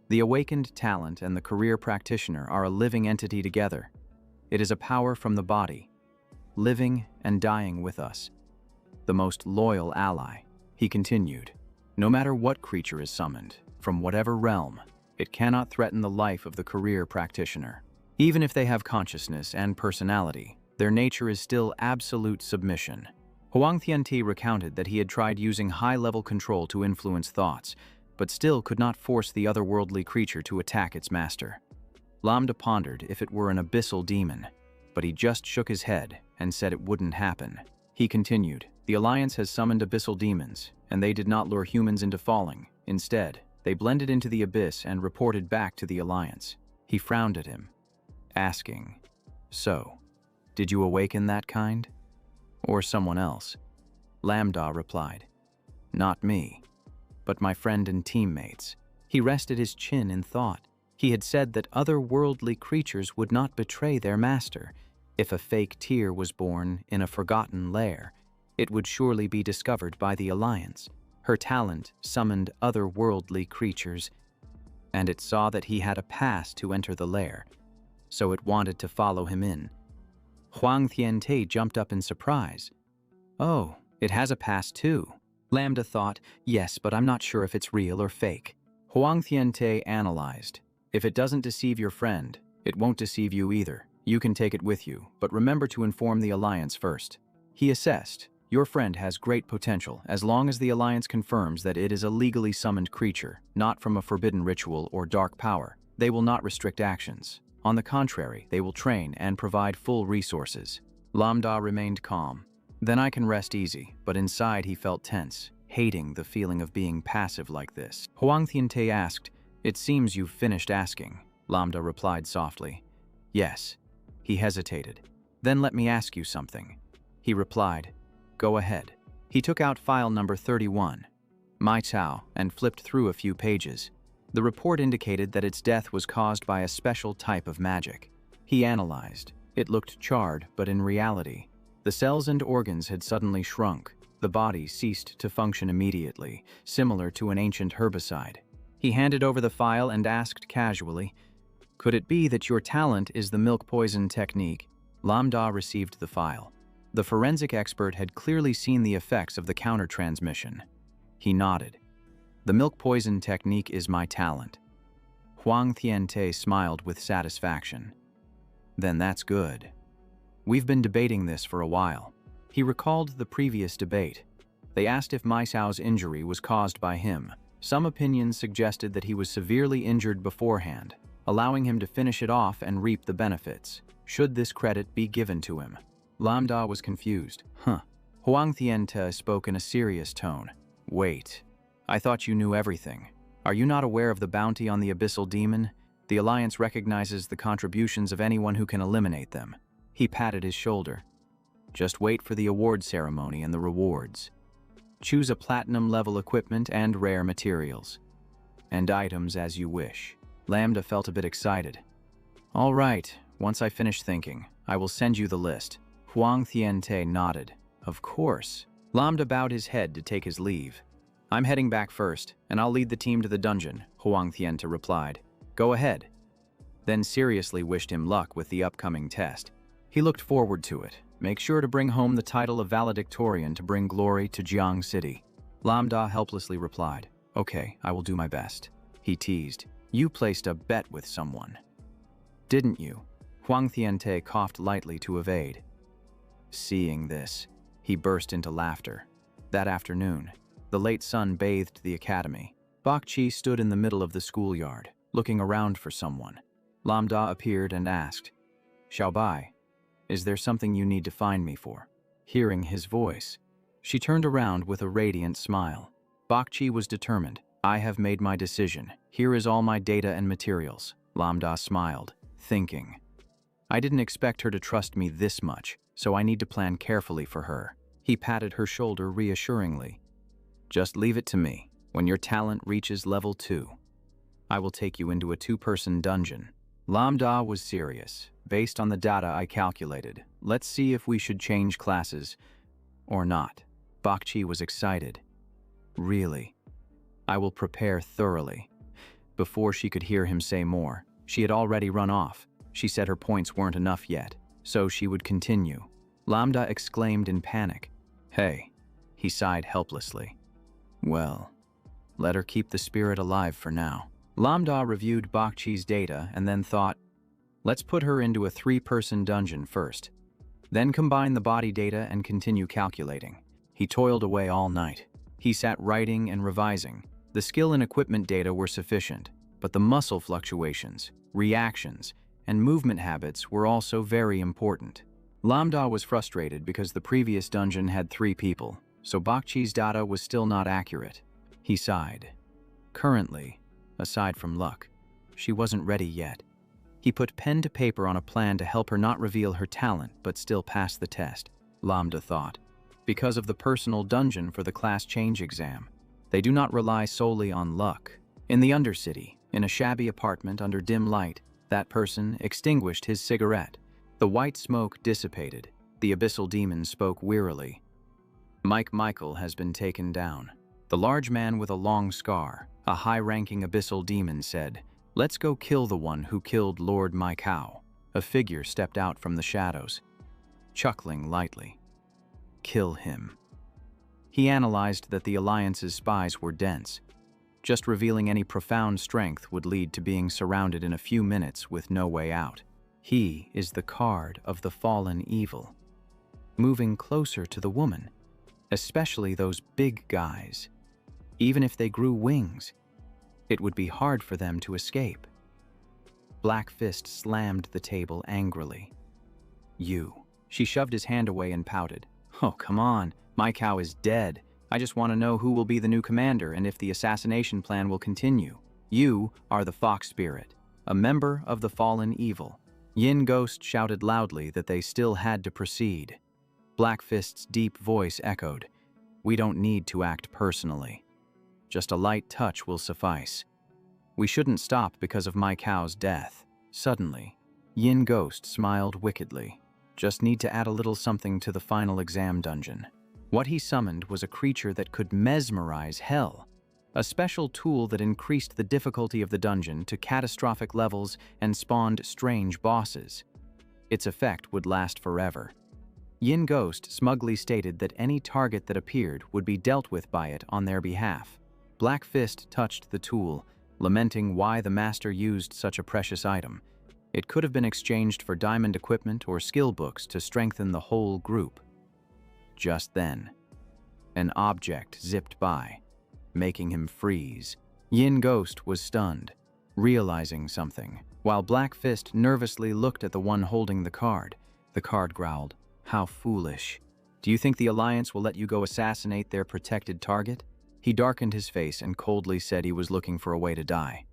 the awakened talent and the career practitioner are a living entity together. It is a power from the body, living and dying with us. The most loyal ally," he continued. "No matter what creature is summoned, from whatever realm, it cannot threaten the life of the career practitioner. Even if they have consciousness and personality, their nature is still absolute submission." Huang Tianti recounted that he had tried using high-level control to influence thoughts, but still could not force the otherworldly creature to attack its master. Lambda pondered if it were an abyssal demon, but he just shook his head and said it wouldn't happen. He continued, "The Alliance has summoned abyssal demons, and they did not lure humans into falling. Instead, they blended into the abyss and reported back to the Alliance." He frowned at him, asking, "So, did you awaken that kind? Or someone else?" Lambda replied, "Not me, but my friend and teammates." He rested his chin in thought. He had said that otherworldly creatures would not betray their master. If a fake tear was born in a forgotten lair, it would surely be discovered by the Alliance. Her talent summoned otherworldly creatures, and it saw that he had a pass to enter the lair, so it wanted to follow him in. Huang Tianti jumped up in surprise. "Oh, it has a pass too." Lambda thought, "Yes, but I'm not sure if it's real or fake." Huang Tianti analyzed, "If it doesn't deceive your friend, it won't deceive you either. You can take it with you, but remember to inform the Alliance first." He assessed, "Your friend has great potential as long as the Alliance confirms that it is a legally summoned creature, not from a forbidden ritual or dark power. They will not restrict actions. On the contrary, they will train and provide full resources." Lambda remained calm. "Then I can rest easy," but inside he felt tense, hating the feeling of being passive like this. Huang Tianti asked, "It seems you've finished asking." Lambda replied softly, "Yes." He hesitated. "Then let me ask you something." He replied, "Go ahead." He took out file number 31, Mai Chao, and flipped through a few pages. The report indicated that its death was caused by a special type of magic. He analyzed. It looked charred, but in reality, the cells and organs had suddenly shrunk. The body ceased to function immediately, similar to an ancient herbicide. He handed over the file and asked casually, "Could it be that your talent is the milk poison technique?" Lambda received the file. The forensic expert had clearly seen the effects of the counter-transmission. He nodded. "The milk poison technique is my talent." Huang Tianti smiled with satisfaction. "Then that's good. We've been debating this for a while." He recalled the previous debate. They asked if Mai Xiao's injury was caused by him. Some opinions suggested that he was severely injured beforehand, allowing him to finish it off and reap the benefits. Should this credit be given to him? Lambda was confused. Huang Tianti spoke in a serious tone. "Wait. I thought you knew everything. Are you not aware of the bounty on the abyssal demon? The Alliance recognizes the contributions of anyone who can eliminate them." He patted his shoulder. "Just wait for the award ceremony and the rewards. Choose a platinum-level equipment and rare materials. And items as you wish." Lambda felt a bit excited. "All right, once I finish thinking, I will send you the list." Huang Tianti nodded. "Of course." Lambda bowed his head to take his leave. "I'm heading back first, and I'll lead the team to the dungeon," Huang Tianti replied. "Go ahead." Then seriously wished him luck with the upcoming test. He looked forward to it. Make sure to bring home the title of valedictorian to bring glory to Jiang City. Lambda helplessly replied, "Okay, I will do my best." He teased, "You placed a bet with someone, didn't you?" Huang Tianti coughed lightly to evade. Seeing this, he burst into laughter. That afternoon, the late sun bathed the academy. Bak Chi stood in the middle of the schoolyard, looking around for someone. Lambda appeared and asked, "Xiaobai, is there something you need to find me for?" Hearing his voice, she turned around with a radiant smile. Bak Chi was determined. "I have made my decision. Here is all my data and materials." Lambda smiled, thinking, "I didn't expect her to trust me this much, so I need to plan carefully for her." He patted her shoulder reassuringly. "Just leave it to me. When your talent reaches level 2, I will take you into a 2-person dungeon." Lambda was serious. "Based on the data I calculated, let's see if we should change classes or not." Bakchi was excited. Really? I will prepare thoroughly. Before she could hear him say more, she had already run off. She said her points weren't enough yet, so she would continue. Lambda exclaimed in panic. Hey, he sighed helplessly. Well, let her keep the spirit alive for now. Lambda reviewed Bakchi's data and then thought, let's put her into a 3-person dungeon first. Then combine the body data and continue calculating. He toiled away all night. He sat writing and revising. The skill and equipment data were sufficient, but the muscle fluctuations, reactions, and movement habits were also very important. Lambda was frustrated because the previous dungeon had 3 people, so Bakchi's data was still not accurate. He sighed. Currently, aside from luck, she wasn't ready yet. He put pen to paper on a plan to help her not reveal her talent but still pass the test, Lambda thought. Because of the personal dungeon for the class change exam, they do not rely solely on luck. In the Undercity, in a shabby apartment under dim light, that person extinguished his cigarette. The white smoke dissipated. The abyssal demon spoke wearily. Michael has been taken down. The large man with a long scar, a high-ranking abyssal demon, said, let's go kill the one who killed Lord Michael. A figure stepped out from the shadows, chuckling lightly. Kill him. He analyzed that the Alliance's spies were dense. Just revealing any profound strength would lead to being surrounded in a few minutes with no way out. He is the card of the fallen evil, moving closer to the woman, especially those big guys. Even if they grew wings, it would be hard for them to escape. Black Fist slammed the table angrily. You. She shoved his hand away and pouted. Oh, come on. My cow is dead. I just want to know who will be the new commander and if the assassination plan will continue. You are the Fox Spirit, a member of the fallen evil. Yin Ghost shouted loudly that they still had to proceed. Black Fist's deep voice echoed. We don't need to act personally. Just a light touch will suffice. We shouldn't stop because of my cow's death. Suddenly, Yin Ghost smiled wickedly. Just need to add a little something to the final exam dungeon. What he summoned was a creature that could mesmerize hell, a special tool that increased the difficulty of the dungeon to catastrophic levels and spawned strange bosses. Its effect would last forever. Yin Ghost smugly stated that any target that appeared would be dealt with by it on their behalf. Black Fist touched the tool, lamenting why the master used such a precious item. It could have been exchanged for diamond equipment or skill books to strengthen the whole group. Just then, an object zipped by, making him freeze. Yin Ghost was stunned, realizing something, while Black Fist nervously looked at the one holding the card. The card growled, "How foolish. Do you think the Alliance will let you go assassinate their protected target?" He darkened his face and coldly said he was looking for a way to die.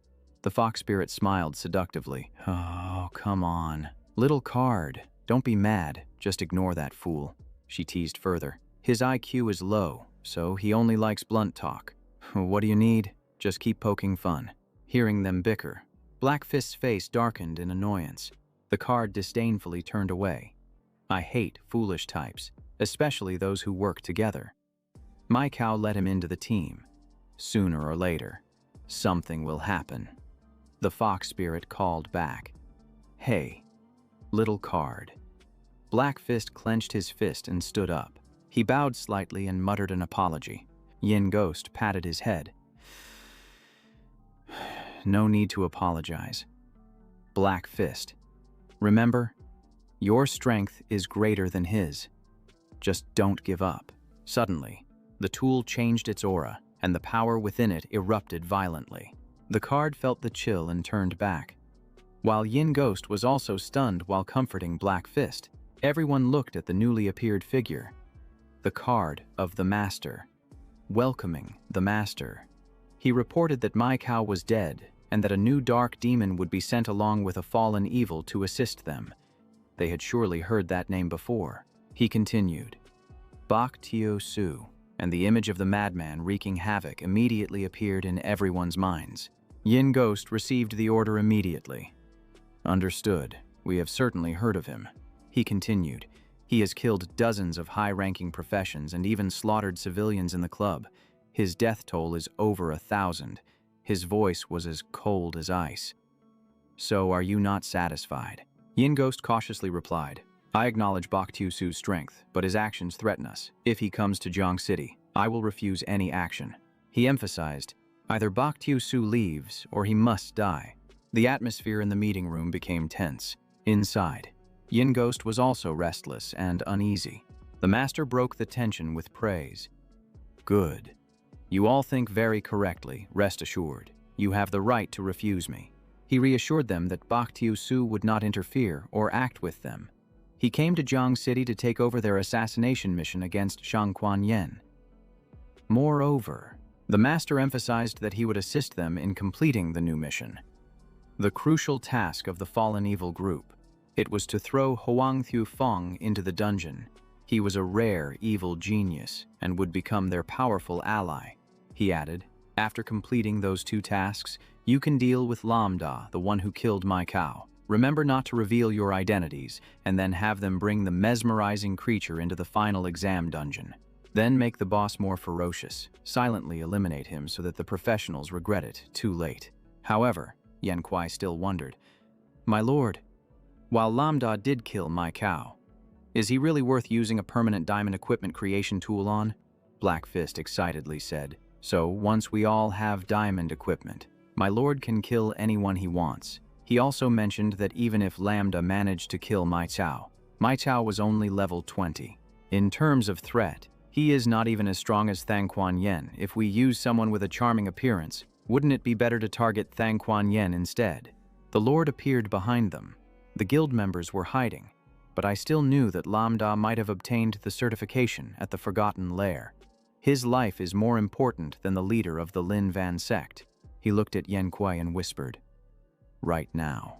The Fox Spirit smiled seductively. Oh, come on. Little card. Don't be mad. Just ignore that fool. She teased further. His IQ is low, so he only likes blunt talk. What do you need? Just keep poking fun. Hearing them bicker, Black Fist's face darkened in annoyance. The card disdainfully turned away. I hate foolish types, especially those who work together. My cow let him into the team. Sooner or later, something will happen. The Fox Spirit called back. Hey, little card. Black Fist clenched his fist and stood up. He bowed slightly and muttered an apology. Yin Ghost patted his head. No need to apologize. Black Fist. Remember, your strength is greater than his. Just don't give up. Suddenly, the tool changed its aura, and the power within it erupted violently. The card felt the chill and turned back. While Yin Ghost was also stunned while comforting Black Fist, everyone looked at the newly appeared figure. The card of the Master. Welcoming the Master. He reported that my cow was dead, and that a new dark demon would be sent along with a fallen evil to assist them. They had surely heard that name before. He continued. Bak Tio Su, and the image of the madman wreaking havoc immediately appeared in everyone's minds. Yin Ghost received the order immediately. Understood. We have certainly heard of him. He continued. He has killed dozens of high-ranking professions and even slaughtered civilians in the club. His death toll is over 1,000. His voice was as cold as ice. So are you not satisfied? Yin Ghost cautiously replied, I acknowledge Bok Tue-Su's strength, but his actions threaten us. If he comes to Jiang City, I will refuse any action. He emphasized, either Bok Tue-Su leaves or he must die. The atmosphere in the meeting room became tense. Inside, Yin Ghost was also restless and uneasy. The master broke the tension with praise. Good. You all think very correctly, rest assured. You have the right to refuse me. He reassured them that Bok Tue-Su would not interfere or act with them. He came to Jiang City to take over their assassination mission against Shang Quan Yen. Moreover, the master emphasized that he would assist them in completing the new mission. The crucial task of the fallen evil group. It was to throw Huang Thiu Feng into the dungeon. He was a rare evil genius and would become their powerful ally. He added, after completing those two tasks, you can deal with Lambda, the one who killed my cow. Remember not to reveal your identities, and then have them bring the mesmerizing creature into the final exam dungeon. Then make the boss more ferocious, silently eliminate him so that the professionals regret it too late. However, Yan Kuai still wondered, my lord, while Lambda did kill my cow, is he really worth using a permanent diamond equipment creation tool on? Black Fist excitedly said, so once we all have diamond equipment, my lord can kill anyone he wants. He also mentioned that even if Lambda managed to kill Mai Chao was only level 20. In terms of threat, he is not even as strong as Thang Quan Yen. If we use someone with a charming appearance, wouldn't it be better to target Thang Quan Yen instead? The Lord appeared behind them. The guild members were hiding, but I still knew that Lambda might have obtained the certification at the Forgotten Lair. His life is more important than the leader of the Lin Van sect. He looked at Yan Kuai and whispered, right now.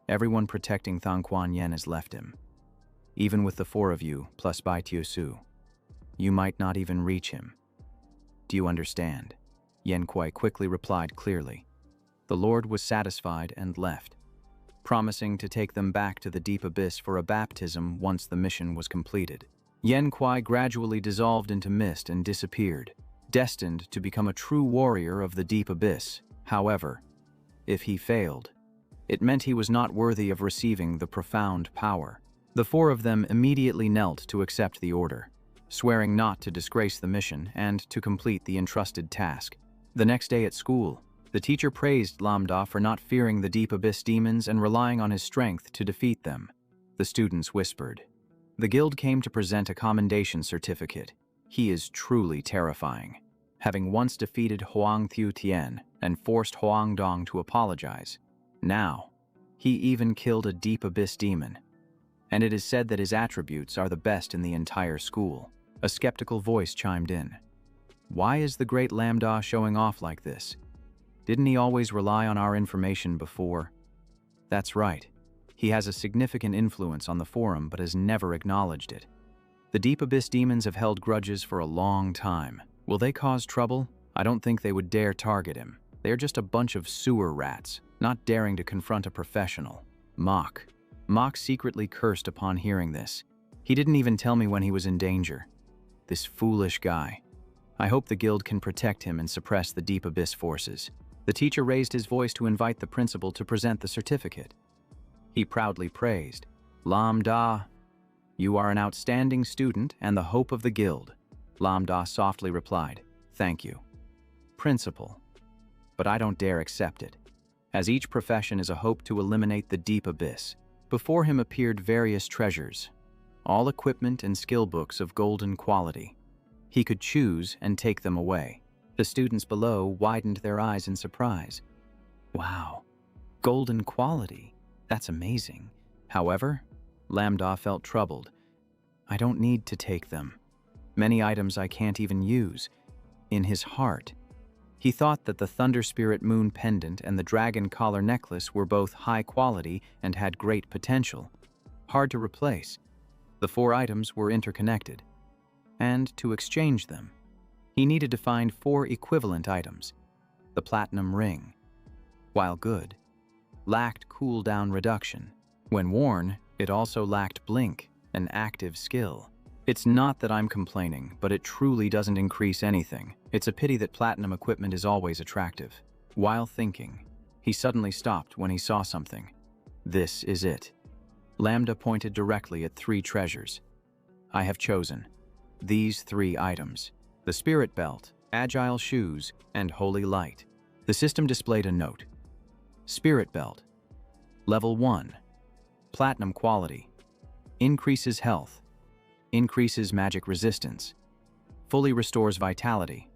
Everyone protecting Thang Quan Yen has left him. Even with the four of you, plus Bai Tue-Su, you might not even reach him. Do you understand? Yan Kuai quickly replied clearly. The Lord was satisfied and left, promising to take them back to the deep abyss for a baptism once the mission was completed. Yan Kuai gradually dissolved into mist and disappeared, destined to become a true warrior of the deep abyss. However, if he failed, it meant he was not worthy of receiving the profound power. The four of them immediately knelt to accept the order, swearing not to disgrace the mission and to complete the entrusted task. The next day at school, the teacher praised Lambda for not fearing the deep abyss demons and relying on his strength to defeat them. The students whispered. The guild came to present a commendation certificate. He is truly terrifying. Having once defeated Huang Thiu Tian and forced Huang Dong to apologize, now, he even killed a deep abyss demon. And it is said that his attributes are the best in the entire school. A skeptical voice chimed in. Why is the great Lambda showing off like this? Didn't he always rely on our information before? That's right. He has a significant influence on the forum but has never acknowledged it. The deep abyss demons have held grudges for a long time. Will they cause trouble? I don't think they would dare target him. They are just a bunch of sewer rats, not daring to confront a professional. Mock secretly cursed upon hearing this. He didn't even tell me when he was in danger. This foolish guy. I hope the guild can protect him and suppress the deep abyss forces. The teacher raised his voice to invite the principal to present the certificate. He proudly praised, Lambda, you are an outstanding student and the hope of the guild. Lambda softly replied, thank you, principal, but I don't dare accept it, as each profession is a hope to eliminate the deep abyss. Before him appeared various treasures, all equipment and skill books of golden quality. He could choose and take them away. The students below widened their eyes in surprise. Wow, golden quality, that's amazing. However, Lambda felt troubled. I don't need to take them. Many items I can't even use. In his heart, he thought that the Thunder Spirit Moon Pendant and the Dragon Collar Necklace were both high quality and had great potential. Hard to replace. The four items were interconnected. And to exchange them, he needed to find 4 equivalent items. The Platinum Ring, while good, lacked cooldown reduction. When worn, it also lacked blink. An active skill. It's not that I'm complaining, but it truly doesn't increase anything. It's a pity that platinum equipment is always attractive. While thinking, he suddenly stopped when he saw something. This is it. Lambda pointed directly at 3 treasures. I have chosen these 3 items: the Spirit Belt, Agile Shoes, and Holy Light. The system displayed a note. Spirit Belt. Level 1. Platinum quality. Increases health. Increases magic resistance. Fully restores vitality.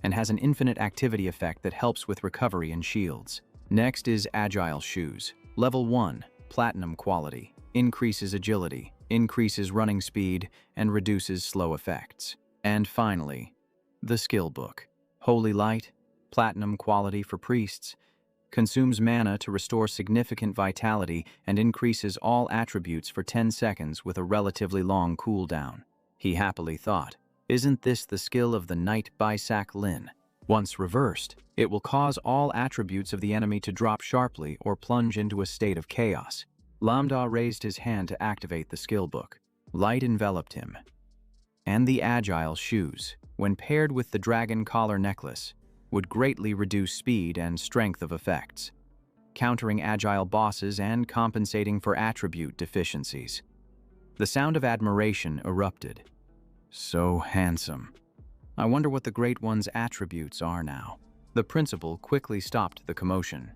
And has an infinite activity effect that helps with recovery and shields. Next is Agile Shoes. Level 1. Platinum quality. Increases agility. Increases running speed, and reduces slow effects. And finally, the Skill Book. Holy Light. Platinum quality for priests. Consumes mana to restore significant vitality and increases all attributes for 10 seconds with a relatively long cooldown. He happily thought, isn't this the skill of the Knight Bisak Lin? Once reversed, it will cause all attributes of the enemy to drop sharply or plunge into a state of chaos. Lambda raised his hand to activate the skill book. Light enveloped him. And the Agile Shoes, when paired with the Dragon Collar Necklace, would greatly reduce speed and strength of effects, countering agile bosses and compensating for attribute deficiencies. The sound of admiration erupted. So handsome. I wonder what the Great One's attributes are now. The principal quickly stopped the commotion.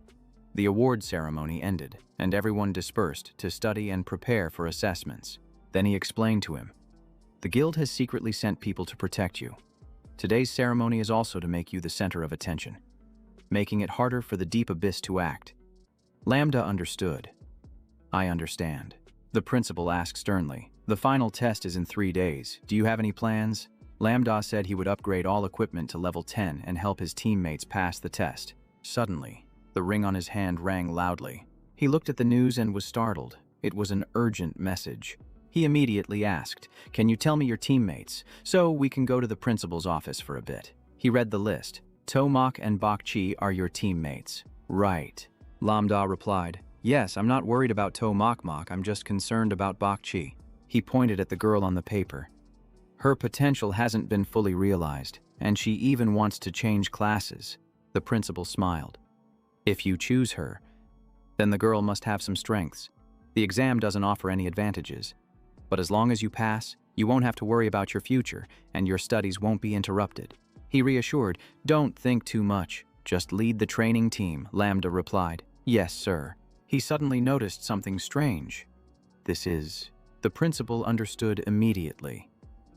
The award ceremony ended, and everyone dispersed to study and prepare for assessments. Then he explained to him, the guild has secretly sent people to protect you. Today's ceremony is also to make you the center of attention, making it harder for the deep abyss to act. Lambda understood. I understand. The principal asked sternly. The final test is in 3 days. Do you have any plans? Lambda said he would upgrade all equipment to level 10 and help his teammates pass the test. Suddenly, the ring on his hand rang loudly. He looked at the news and was startled. It was an urgent message. He immediately asked, can you tell me your teammates, so we can go to the principal's office for a bit? He read the list. Tomak and Bakchi are your teammates. Right. Lambda replied, yes, I'm not worried about Tomakmak, I'm just concerned about Bakchi. He pointed at the girl on the paper. Her potential hasn't been fully realized, and she even wants to change classes. The principal smiled. If you choose her, then the girl must have some strengths. The exam doesn't offer any advantages. But as long as you pass, you won't have to worry about your future, and your studies won't be interrupted. He reassured, don't think too much. Just lead the training team, Lambda replied. Yes, sir. He suddenly noticed something strange. The principal understood immediately.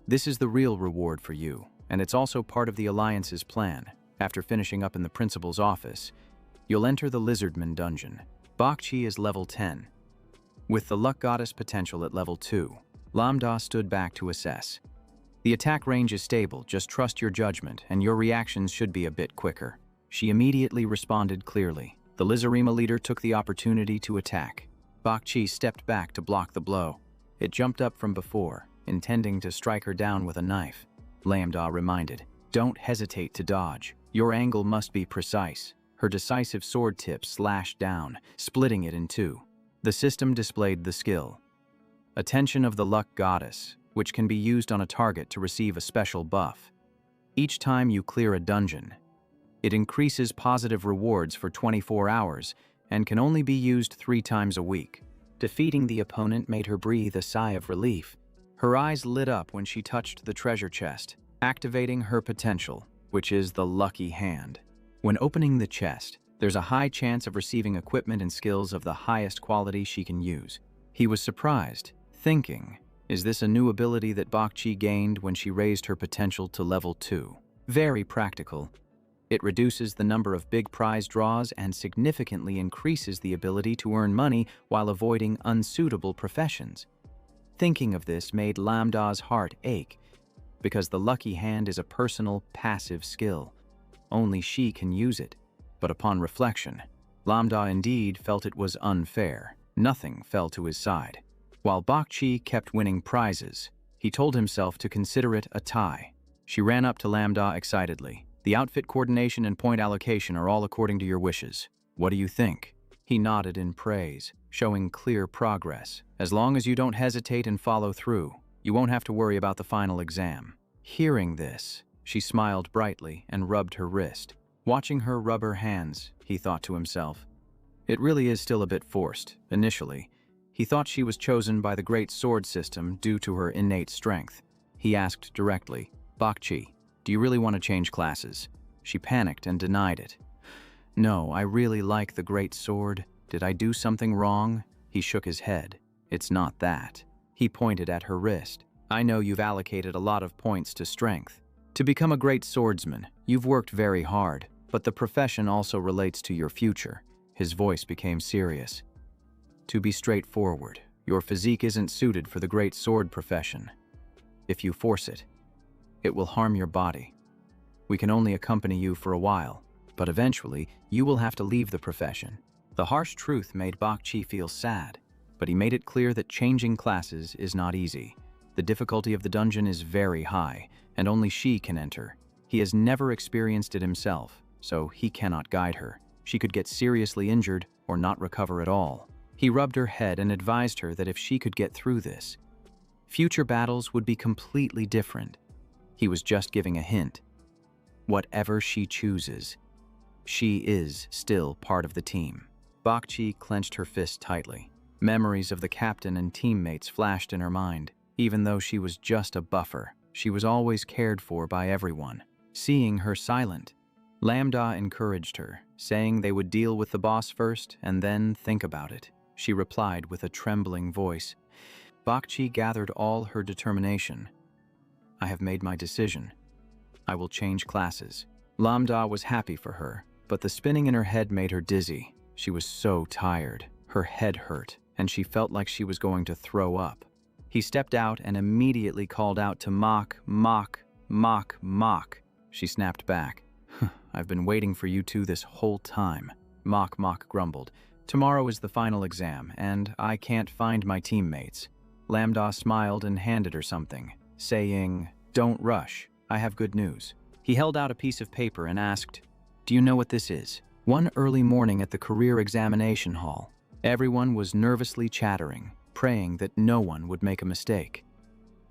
This is the real reward for you, and it's also part of the Alliance's plan. After finishing up in the principal's office, you'll enter the Lizardman dungeon. Bakchi is level 10. With the Luck Goddess potential at level 2, Lambda stood back to assess. The attack range is stable, just trust your judgment, and your reactions should be a bit quicker. She immediately responded clearly. The Lizarima leader took the opportunity to attack. Bakchi stepped back to block the blow. It jumped up from before, intending to strike her down with a knife. Lambda reminded, don't hesitate to dodge. Your angle must be precise. Her decisive sword tip slashed down, splitting it in 2. The system displayed the skill. Attention of the Luck Goddess, which can be used on a target to receive a special buff. Each time you clear a dungeon, it increases positive rewards for 24 hours and can only be used 3 times a week. Defeating the opponent made her breathe a sigh of relief. Her eyes lit up when she touched the treasure chest, activating her potential, which is the Lucky Hand. When opening the chest, there's a high chance of receiving equipment and skills of the highest quality she can use. He was surprised, thinking, is this a new ability that Bakchi gained when she raised her potential to level 2? Very practical. It reduces the number of big prize draws and significantly increases the ability to earn money while avoiding unsuitable professions. Thinking of this made Lambda's heart ache, because the Lucky Hand is a personal, passive skill. Only she can use it. But upon reflection, Lambda indeed felt it was unfair. Nothing fell to his side. While Bakchi kept winning prizes, he told himself to consider it a tie. She ran up to Lambda excitedly. The outfit coordination and point allocation are all according to your wishes. What do you think? He nodded in praise, showing clear progress. As long as you don't hesitate and follow through, you won't have to worry about the final exam. Hearing this, she smiled brightly and rubbed her wrist. Watching her rub her hands, he thought to himself, it really is still a bit forced. Initially, he thought she was chosen by the Great Sword System due to her innate strength. He asked directly, Bakchi, do you really want to change classes? She panicked and denied it. No, I really like the Great Sword. Did I do something wrong? He shook his head. It's not that. He pointed at her wrist. I know you've allocated a lot of points to strength. To become a great swordsman, you've worked very hard, but the profession also relates to your future. His voice became serious. To be straightforward, your physique isn't suited for the great sword profession. If you force it, it will harm your body. We can only accompany you for a while, but eventually you will have to leave the profession. The harsh truth made Bakchi feel sad, but he made it clear that changing classes is not easy. The difficulty of the dungeon is very high, and only she can enter. He has never experienced it himself, so he cannot guide her. She could get seriously injured or not recover at all. He rubbed her head and advised her that if she could get through this, future battles would be completely different. He was just giving a hint. Whatever she chooses, she is still part of the team. Bakchi clenched her fist tightly. Memories of the captain and teammates flashed in her mind. Even though she was just a buffer, she was always cared for by everyone. Seeing her silent, Lambda encouraged her, saying they would deal with the boss first and then think about it. She replied with a trembling voice. Bakchi gathered all her determination. I have made my decision. I will change classes. Lambda was happy for her, but the spinning in her head made her dizzy. She was so tired. Her head hurt, and she felt like she was going to throw up. He stepped out and immediately called out to Mock. She snapped back. I've been waiting for you two this whole time. Mock grumbled. Tomorrow is the final exam, and I can't find my teammates. Lambda smiled and handed her something, saying, Don't rush, I have good news. He held out a piece of paper and asked, Do you know what this is? One early morning at the career examination hall, everyone was nervously chattering, praying that no one would make a mistake.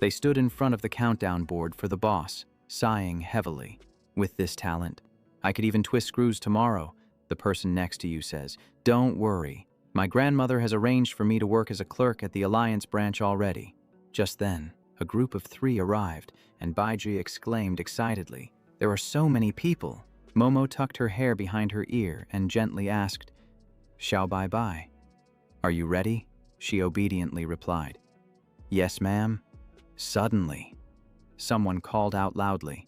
They stood in front of the countdown board for the boss, sighing heavily. With this talent, I could even twist screws tomorrow, the person next to you says. Don't worry. My grandmother has arranged for me to work as a clerk at the Alliance branch already. Just then, a group of 3 arrived, and Baiji exclaimed excitedly, There are so many people. Momo tucked her hair behind her ear and gently asked, Xiao Bai, are you ready? She obediently replied, Yes, ma'am. Suddenly, someone called out loudly,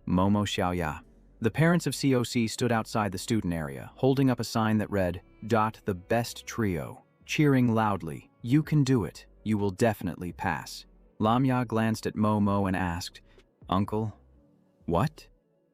Momo Xiaoya. The parents of COC stood outside the student area, holding up a sign that read, The best trio, cheering loudly, You can do it, you will definitely pass. Lamya glanced at Momo and asked, Uncle, what?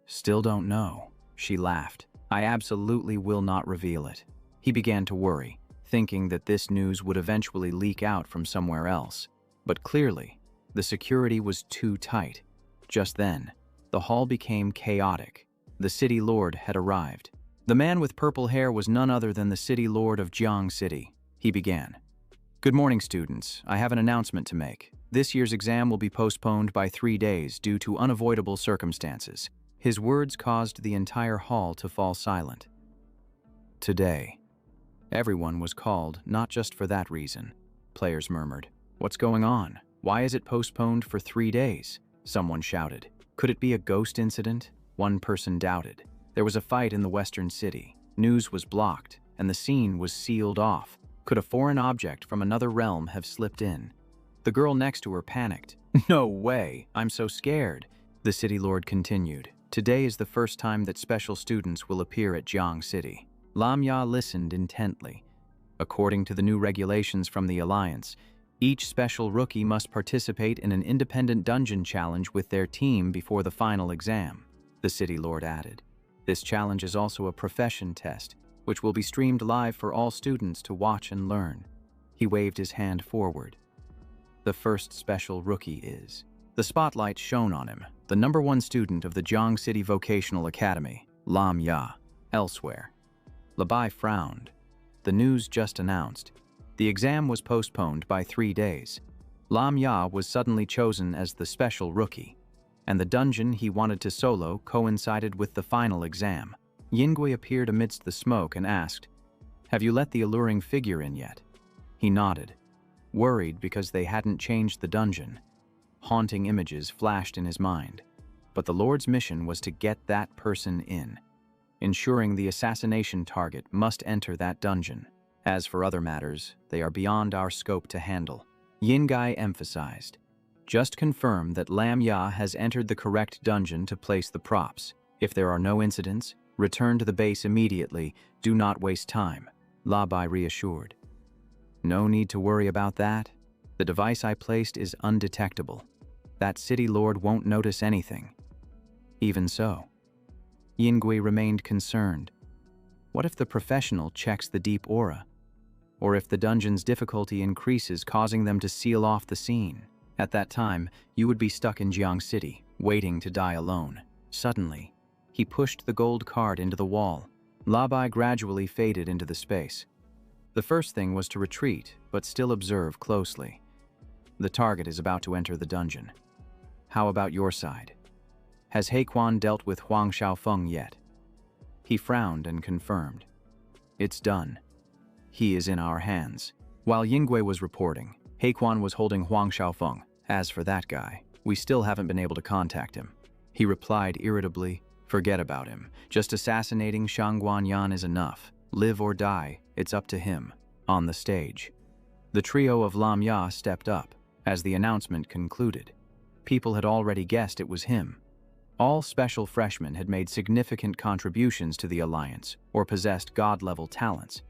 Still don't know. She laughed. I absolutely will not reveal it. He began to worry, thinking that this news would eventually leak out from somewhere else. But clearly, the security was too tight. Just then, the hall became chaotic. The city lord had arrived. The man with purple hair was none other than the city lord of Jiang City. He began. Good morning, students. I have an announcement to make. This year's exam will be postponed by 3 days due to unavoidable circumstances. His words caused the entire hall to fall silent. Today, everyone was called not just for that reason. Players murmured. What's going on? Why is it postponed for 3 days? Someone shouted. Could it be a ghost incident? One person doubted. There was a fight in the western city. News was blocked, and the scene was sealed off. Could a foreign object from another realm have slipped in? The girl next to her panicked. No way, I'm so scared. The city lord continued. Today is the first time that special students will appear at Jiang City. Lamya listened intently. According to the new regulations from the Alliance, each special rookie must participate in an independent dungeon challenge with their team before the final exam, the city lord added. This challenge is also a profession test, which will be streamed live for all students to watch and learn. He waved his hand forward. The first special rookie is. The spotlight shone on him, the #1 student of the Jiang City Vocational Academy, Lam Ya. Elsewhere, Labai frowned. the news just announced. The exam was postponed by 3 days. Lam Ya was suddenly chosen as the special rookie, and the dungeon he wanted to solo coincided with the final exam. Yingui appeared amidst the smoke and asked, "Have you let the alluring figure in yet?" He nodded, worried because they hadn't changed the dungeon. Haunting images flashed in his mind, but the Lord's mission was to get that person in, ensuring the assassination target must enter that dungeon. As for other matters, they are beyond our scope to handle. Yingui emphasized, "Just confirm that Lam Ya has entered the correct dungeon to place the props. If there are no incidents, return to the base immediately. Do not waste time," La Bai reassured. "No need to worry about that. The device I placed is undetectable. That city lord won't notice anything." Even so, Yingui remained concerned. What if the professional checks the deep aura? Or if the dungeon's difficulty increases, causing them to seal off the scene? At that time, you would be stuck in Jiang City, waiting to die alone. Suddenly, he pushed the gold card into the wall. La Bai gradually faded into the space. The first thing was to retreat, but still observe closely. The target is about to enter the dungeon. How about your side? Has Hequan dealt with Huang Xiaofeng yet? He frowned and confirmed. It's done. He is in our hands. While Yingui was reporting, Hequan was holding Huang Xiaofeng. As for that guy, we still haven't been able to contact him. He replied irritably, "Forget about him. Just assassinating Shang Guanyan is enough. Live or die, it's up to him." On the stage, the trio of Lam Ya stepped up. As the announcement concluded, people had already guessed it was him. All special freshmen had made significant contributions to the alliance or possessed god-level talents.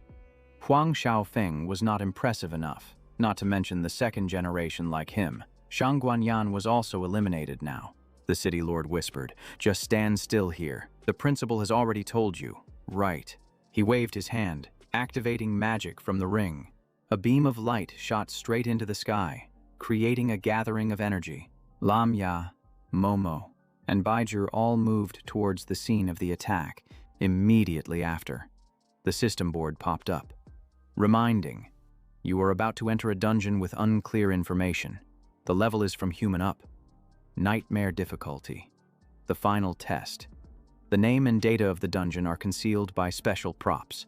Huang Xiaofeng was not impressive enough, not to mention the second generation like him. Shang Guanyan was also eliminated now. The city lord whispered, "Just stand still here. The principal has already told you." "Right." He waved his hand, activating magic from the ring. A beam of light shot straight into the sky, creating a gathering of energy. Lam Ya, Momo, and Baijur all moved towards the scene of the attack. Immediately after, the system board popped up, reminding, "You are about to enter a dungeon with unclear information. The level is from human up. Nightmare difficulty. The final test. The name and data of the dungeon are concealed by special props.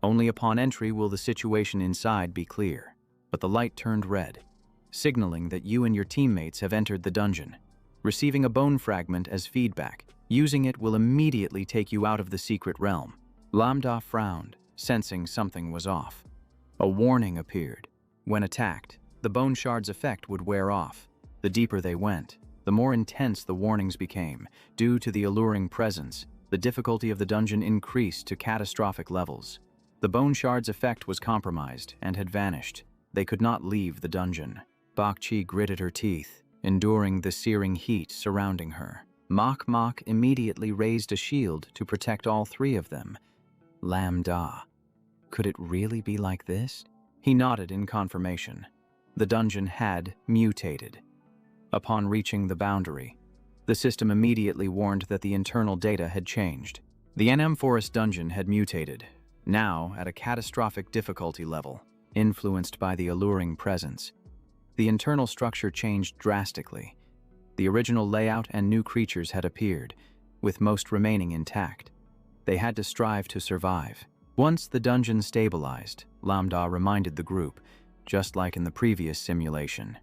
Only upon entry will the situation inside be clear." But the light turned red, signaling that you and your teammates have entered the dungeon. Receiving a bone fragment as feedback, using it will immediately take you out of the secret realm. Lambda frowned, sensing something was off. A warning appeared. When attacked, the bone shard's effect would wear off. The deeper they went, the more intense the warnings became. Due to the alluring presence, the difficulty of the dungeon increased to catastrophic levels. The bone shard's effect was compromised and had vanished. They could not leave the dungeon. Bakchi gritted her teeth, enduring the searing heat surrounding her. Mok Mok immediately raised a shield to protect all three of them. Lambda. Could it really be like this? He nodded in confirmation. The dungeon had mutated. Upon reaching the boundary, the system immediately warned that the internal data had changed. The NM Forest dungeon had mutated, now at a catastrophic difficulty level, influenced by the alluring presence. The internal structure changed drastically. The original layout and new creatures had appeared, with most remaining intact. They had to strive to survive. Once the dungeon stabilized, Lambda reminded the group, just like in the previous simulation,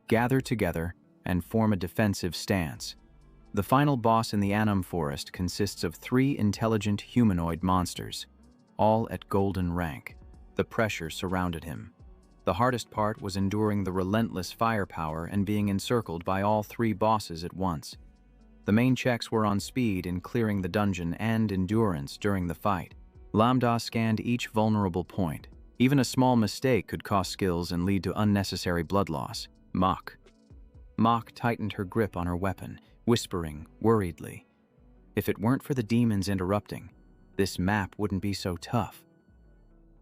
gather together and form a defensive stance. The final boss in the Anum Forest consists of 3 intelligent humanoid monsters, all at golden rank. The pressure surrounded him. The hardest part was enduring the relentless firepower and being encircled by all 3 bosses at once. The main checks were on speed in clearing the dungeon and endurance during the fight. Lambda scanned each vulnerable point. Even a small mistake could cost skills and lead to unnecessary blood loss. Mok tightened her grip on her weapon, whispering worriedly, "If it weren't for the demons interrupting, this map wouldn't be so tough."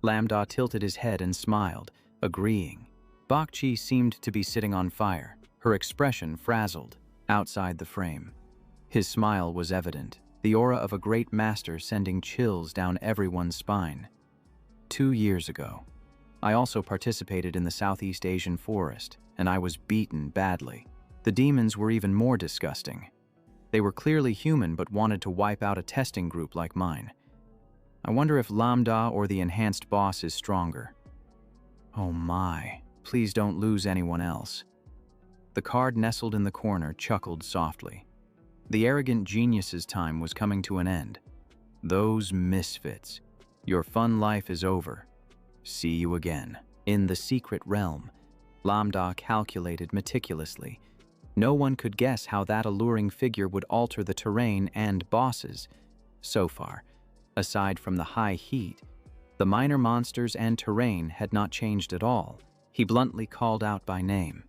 Lambda tilted his head and smiled, agreeing. Bakchi seemed to be sitting on fire, her expression frazzled, outside the frame. His smile was evident, the aura of a great master sending chills down everyone's spine. 2 years ago. I also participated in the Southeast Asian forest, and I was beaten badly. The demons were even more disgusting. They were clearly human but wanted to wipe out a testing group like mine. I wonder if Lambda or the enhanced boss is stronger. Oh my, please don't lose anyone else. The card nestled in the corner chuckled softly. The arrogant genius's time was coming to an end. Those misfits. Your fun life is over. See you again. In the secret realm, Lambda calculated meticulously. No one could guess how that alluring figure would alter the terrain and bosses. So far, aside from the high heat, the minor monsters and terrain had not changed at all. He bluntly called out by name.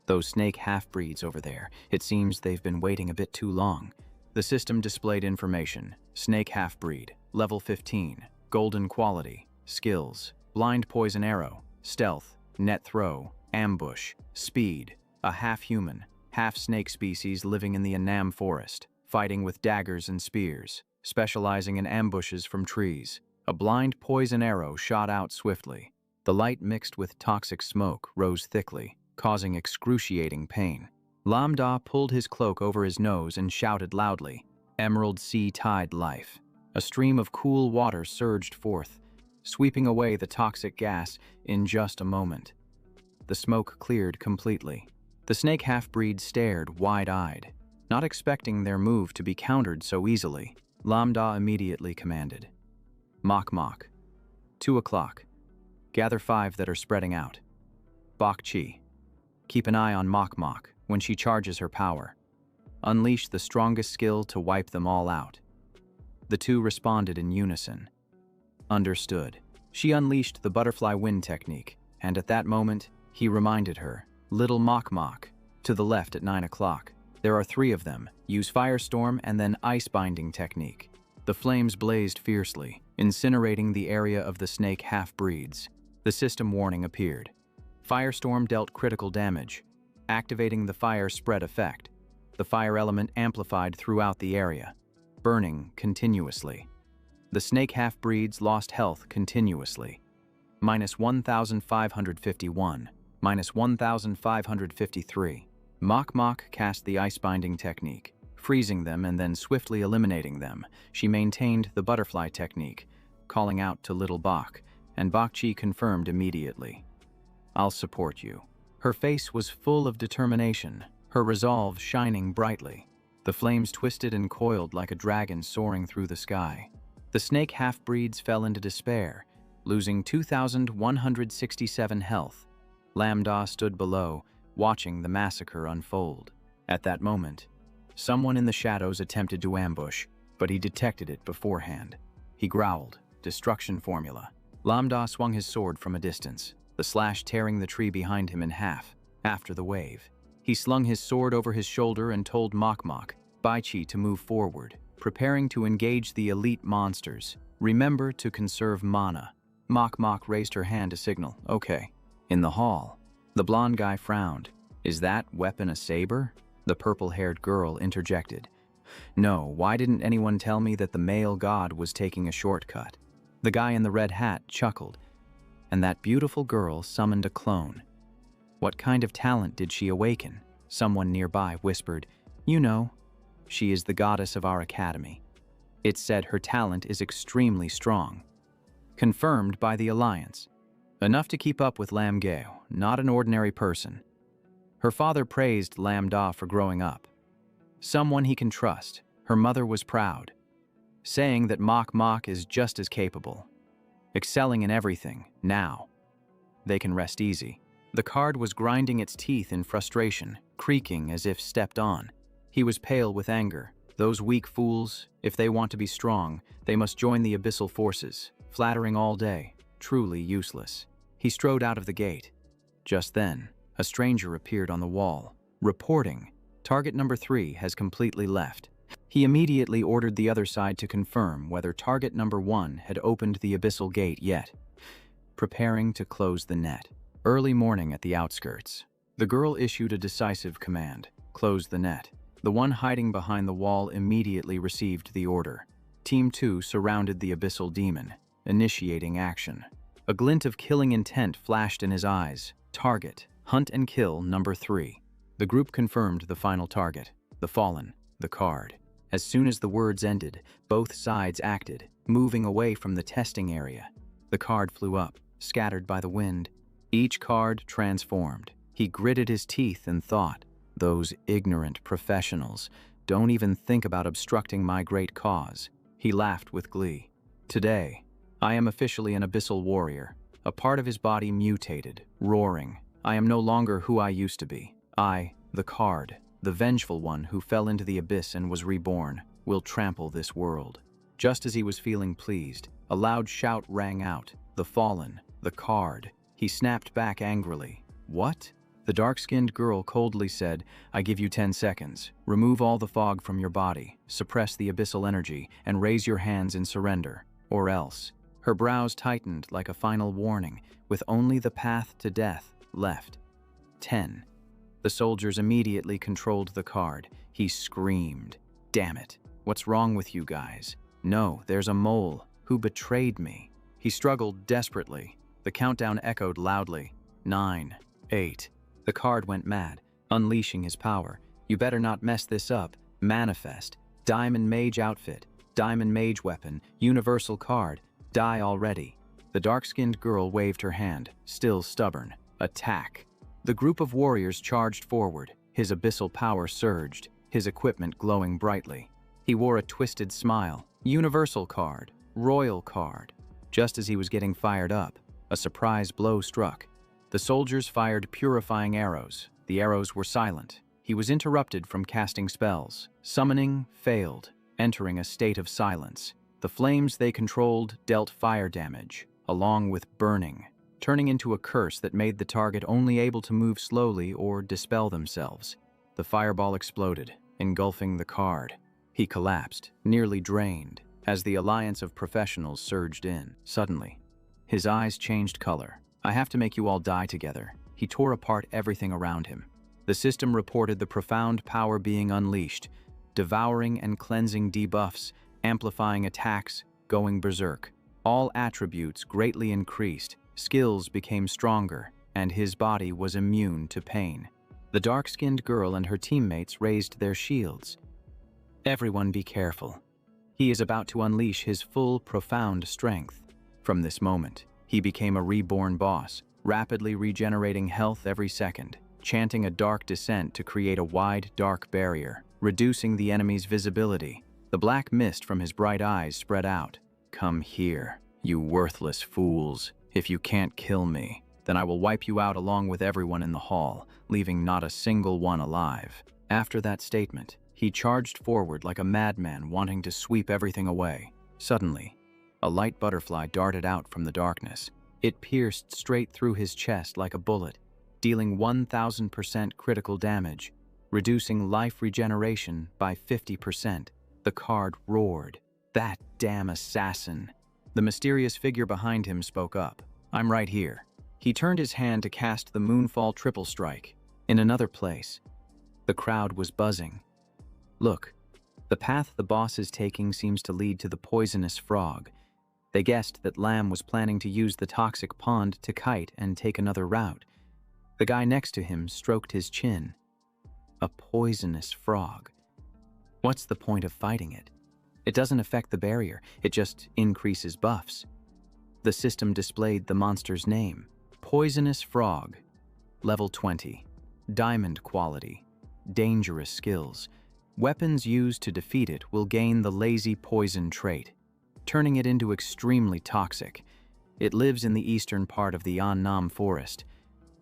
Those snake half-breeds over there, it seems they've been waiting a bit too long. The system displayed information. Snake half-breed, level 15, golden quality, skills, blind poison arrow, stealth, net throw, ambush, speed, a half-human, half-snake species living in the Annam forest, fighting with daggers and spears, specializing in ambushes from trees. A blind poison arrow shot out swiftly. The light mixed with toxic smoke rose thickly, causing excruciating pain. Lambda pulled his cloak over his nose and shouted loudly, "Emerald Sea Tide Life." A stream of cool water surged forth, sweeping away the toxic gas in just a moment. The smoke cleared completely. The snake half-breed stared wide-eyed, not expecting their move to be countered so easily. Lambda immediately commanded, "Mach Mach. 2 o'clock. Gather 5 that are spreading out. Bak Chi. Keep an eye on Mach Mach when she charges her power. Unleash the strongest skill to wipe them all out." The two responded in unison. Understood. She unleashed the butterfly wind technique, and at that moment, he reminded her, "Little Mach Mach, to the left at 9 o'clock. There are 3 of them. Use Firestorm and then Ice Binding technique." The flames blazed fiercely, incinerating the area of the snake half-breeds. The system warning appeared. Firestorm dealt critical damage, activating the fire spread effect. The fire element amplified throughout the area, burning continuously. The snake half-breeds lost health continuously. Minus 1,551, minus 1,553. Mach Mach cast the ice binding technique, freezing them and then swiftly eliminating them. She maintained the butterfly technique, calling out to Little Bak, and Bak Chi confirmed immediately. "I'll support you." Her face was full of determination, her resolve shining brightly. The flames twisted and coiled like a dragon soaring through the sky. The snake half-breeds fell into despair, losing 2,167 health. Lambda stood below, watching the massacre unfold. At that moment, someone in the shadows attempted to ambush, but he detected it beforehand. He growled, "Destruction formula." Lambda swung his sword from a distance, the slash tearing the tree behind him in half. After the wave, he slung his sword over his shoulder and told Mach Mach, Bai Chi, to move forward, preparing to engage the elite monsters. "Remember to conserve mana." Mach Mach raised her hand to signal, "Okay." In the hall, the blonde guy frowned. "Is that weapon a saber?" The purple-haired girl interjected. "No, why didn't anyone tell me that the male god was taking a shortcut?" The guy in the red hat chuckled. "And that beautiful girl summoned a clone. What kind of talent did she awaken?" Someone nearby whispered, "You know, she is the goddess of our academy. It's said her talent is extremely strong." Confirmed by the Alliance. Enough to keep up with Lam Gao, not an ordinary person. Her father praised Lambda for growing up. Someone he can trust. Her mother was proud, saying that Mach Mach is just as capable, excelling in everything. Now, they can rest easy. The card was grinding its teeth in frustration, creaking as if stepped on. He was pale with anger. Those weak fools, if they want to be strong, they must join the abyssal forces, flattering all day, truly useless. He strode out of the gate. Just then, a stranger appeared on the wall, reporting, "Target number 3 has completely left." He immediately ordered the other side to confirm whether target number 1 had opened the abyssal gate yet, preparing to close the net. Early morning at the outskirts, the girl issued a decisive command, "Close the net." The one hiding behind the wall immediately received the order. Team 2 surrounded the abyssal demon, initiating action. A glint of killing intent flashed in his eyes. Target, hunt and kill number 3. The group confirmed the final target, the fallen, the card. As soon as the words ended, both sides acted, moving away from the testing area. The card flew up, scattered by the wind. Each card transformed. He gritted his teeth and thought, "Those ignorant professionals don't even think about obstructing my great cause." He laughed with glee. "Today, I am officially an abyssal warrior." A part of his body mutated, roaring. "I am no longer who I used to be. I, the card, the vengeful one who fell into the abyss and was reborn, will trample this world." Just as he was feeling pleased, a loud shout rang out. "The fallen, the card." He snapped back angrily. "What?" The dark-skinned girl coldly said, "I give you 10 seconds. Remove all the fog from your body, suppress the abyssal energy, and raise your hands in surrender. Or else." Her brows tightened like a final warning, with only the path to death left. 10. The soldiers immediately controlled the card. He screamed, "Damn it! What's wrong with you guys? No, there's a mole who betrayed me." He struggled desperately. The countdown echoed loudly. 9, 8. The card went mad, unleashing his power. "You better not mess this up. Manifest. Diamond Mage outfit. Diamond Mage weapon. Universal card. Die already." The dark-skinned girl waved her hand, still stubborn. "Attack." The group of warriors charged forward. His abyssal power surged, his equipment glowing brightly. He wore a twisted smile. Universal card. Royal card. Just as he was getting fired up, a surprise blow struck. The soldiers fired purifying arrows. The arrows were silent. He was interrupted from casting spells. Summoning failed, entering a state of silence. The flames they controlled dealt fire damage, along with burning, turning into a curse that made the target only able to move slowly or dispel themselves. The fireball exploded, engulfing the card. He collapsed, nearly drained, as the alliance of professionals surged in. Suddenly, his eyes changed color. "I have to make you all die together." He tore apart everything around him. The system reported the profound power being unleashed, devouring and cleansing debuffs, amplifying attacks, going berserk. All attributes greatly increased, skills became stronger, and his body was immune to pain. The dark-skinned girl and her teammates raised their shields. "Everyone be careful. He is about to unleash his full, profound strength." From this moment, he became a reborn boss, rapidly regenerating health every second, chanting a dark descent to create a wide, dark barrier, reducing the enemy's visibility. The black mist from his bright eyes spread out. "Come here, you worthless fools. If you can't kill me, then I will wipe you out along with everyone in the hall, leaving not a single one alive." After that statement, he charged forward like a madman wanting to sweep everything away. Suddenly, a light butterfly darted out from the darkness. It pierced straight through his chest like a bullet, dealing 1000% critical damage, reducing life regeneration by 50%. The card roared, "That damn assassin!" The mysterious figure behind him spoke up. "I'm right here." He turned his hand to cast the Moonfall triple strike. In another place, the crowd was buzzing. "Look, the path the boss is taking seems to lead to the poisonous frog." They guessed that Lamb was planning to use the toxic pond to kite and take another route. The guy next to him stroked his chin. "A poisonous frog. What's the point of fighting it? It doesn't affect the barrier, it just increases buffs." The system displayed the monster's name. Poisonous frog. Level 20. Diamond quality. Dangerous skills. Weapons used to defeat it will gain the lazy poison trait, turning it into extremely toxic. It lives in the eastern part of the Annam forest,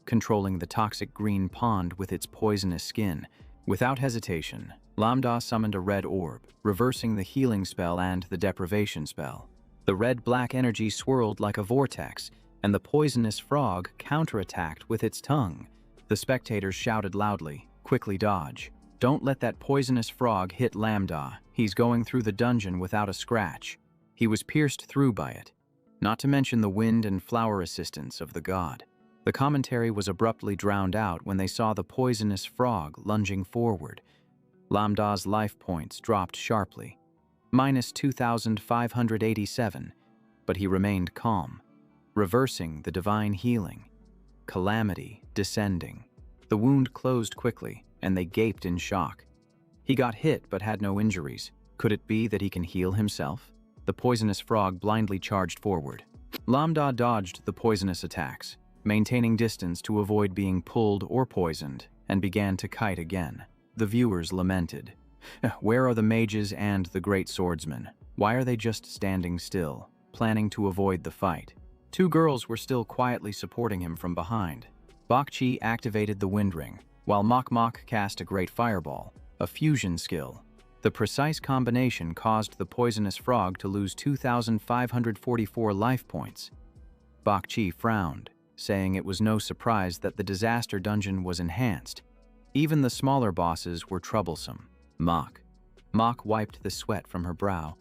controlling the toxic green pond with its poisonous skin. Without hesitation, Lambda summoned a red orb, reversing the healing spell and the deprivation spell. The red-black energy swirled like a vortex, and the poisonous frog counterattacked with its tongue. The spectators shouted loudly, "Quickly dodge. Don't let that poisonous frog hit Lambda. He's going through the dungeon without a scratch." He was pierced through by it, not to mention the wind and flower assistance of the god. The commentary was abruptly drowned out when they saw the poisonous frog lunging forward. Lambda's life points dropped sharply. -2,587. but he remained calm, reversing the divine healing. Calamity descending. The wound closed quickly, and they gaped in shock. He got hit but had no injuries. Could it be that he can heal himself? The poisonous frog blindly charged forward. Lambda dodged the poisonous attacks, maintaining distance to avoid being pulled or poisoned, and began to kite again. The viewers lamented. Where are the mages and the great swordsmen? Why are they just standing still, planning to avoid the fight? Two girls were still quietly supporting him from behind. Bakchi activated the wind ring, while Mok Mok cast a great fireball, a fusion skill. The precise combination caused the poisonous frog to lose 2,544 life points. Bakchi frowned, saying it was no surprise that the disaster dungeon was enhanced. Even the smaller bosses were troublesome. Mok wiped the sweat from her brow.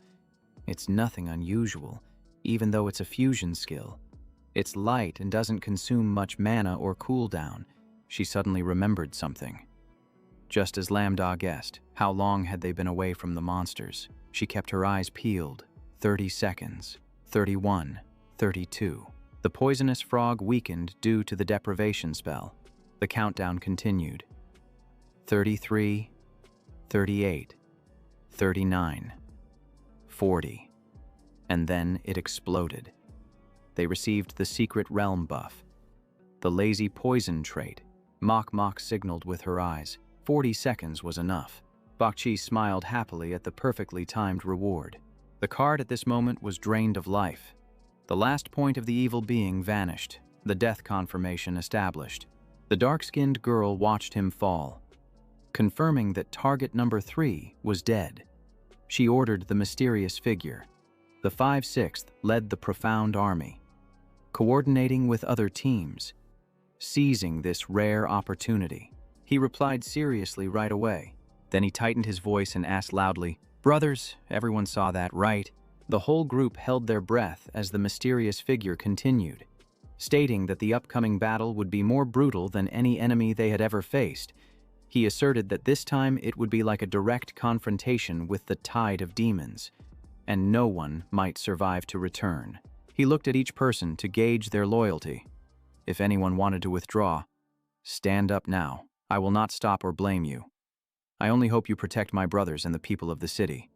It's nothing unusual, even though it's a fusion skill. It's light and doesn't consume much mana or cooldown. She suddenly remembered something. Just as Lambda guessed, how long had they been away from the monsters? She kept her eyes peeled. 30 seconds, 31, 32. The poisonous frog weakened due to the deprivation spell. The countdown continued. 33, 38, 39, 40. And then it exploded. They received the secret realm buff. The lazy poison trait. Mok Mok signaled with her eyes. 40 seconds was enough. Bakchi smiled happily at the perfectly timed reward. The card at this moment was drained of life. The last point of the evil being vanished, the death confirmation established. The dark-skinned girl watched him fall, confirming that target number 3 was dead. She ordered the mysterious figure. The 5/6 led the profound army, coordinating with other teams, seizing this rare opportunity. He replied seriously right away. Then he tightened his voice and asked loudly, "Brothers, everyone saw that, right?" The whole group held their breath as the mysterious figure continued, stating that the upcoming battle would be more brutal than any enemy they had ever faced. He asserted that this time it would be like a direct confrontation with the tide of demons, and no one might survive to return. He looked at each person to gauge their loyalty. If anyone wanted to withdraw, stand up now. I will not stop or blame you. I only hope you protect my brothers and the people of the city.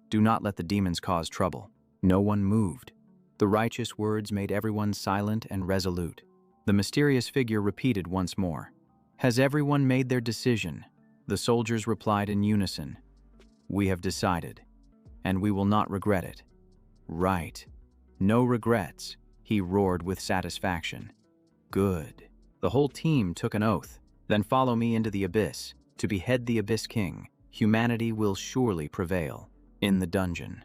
Do not let the demons cause trouble." No one moved. The righteous words made everyone silent and resolute. The mysterious figure repeated once more. "Has everyone made their decision?" The soldiers replied in unison. "We have decided, and we will not regret it." "Right. No regrets," he roared with satisfaction. "Good." The whole team took an oath. "Then follow me into the abyss. To behead the Abyss King, humanity will surely prevail." In the dungeon,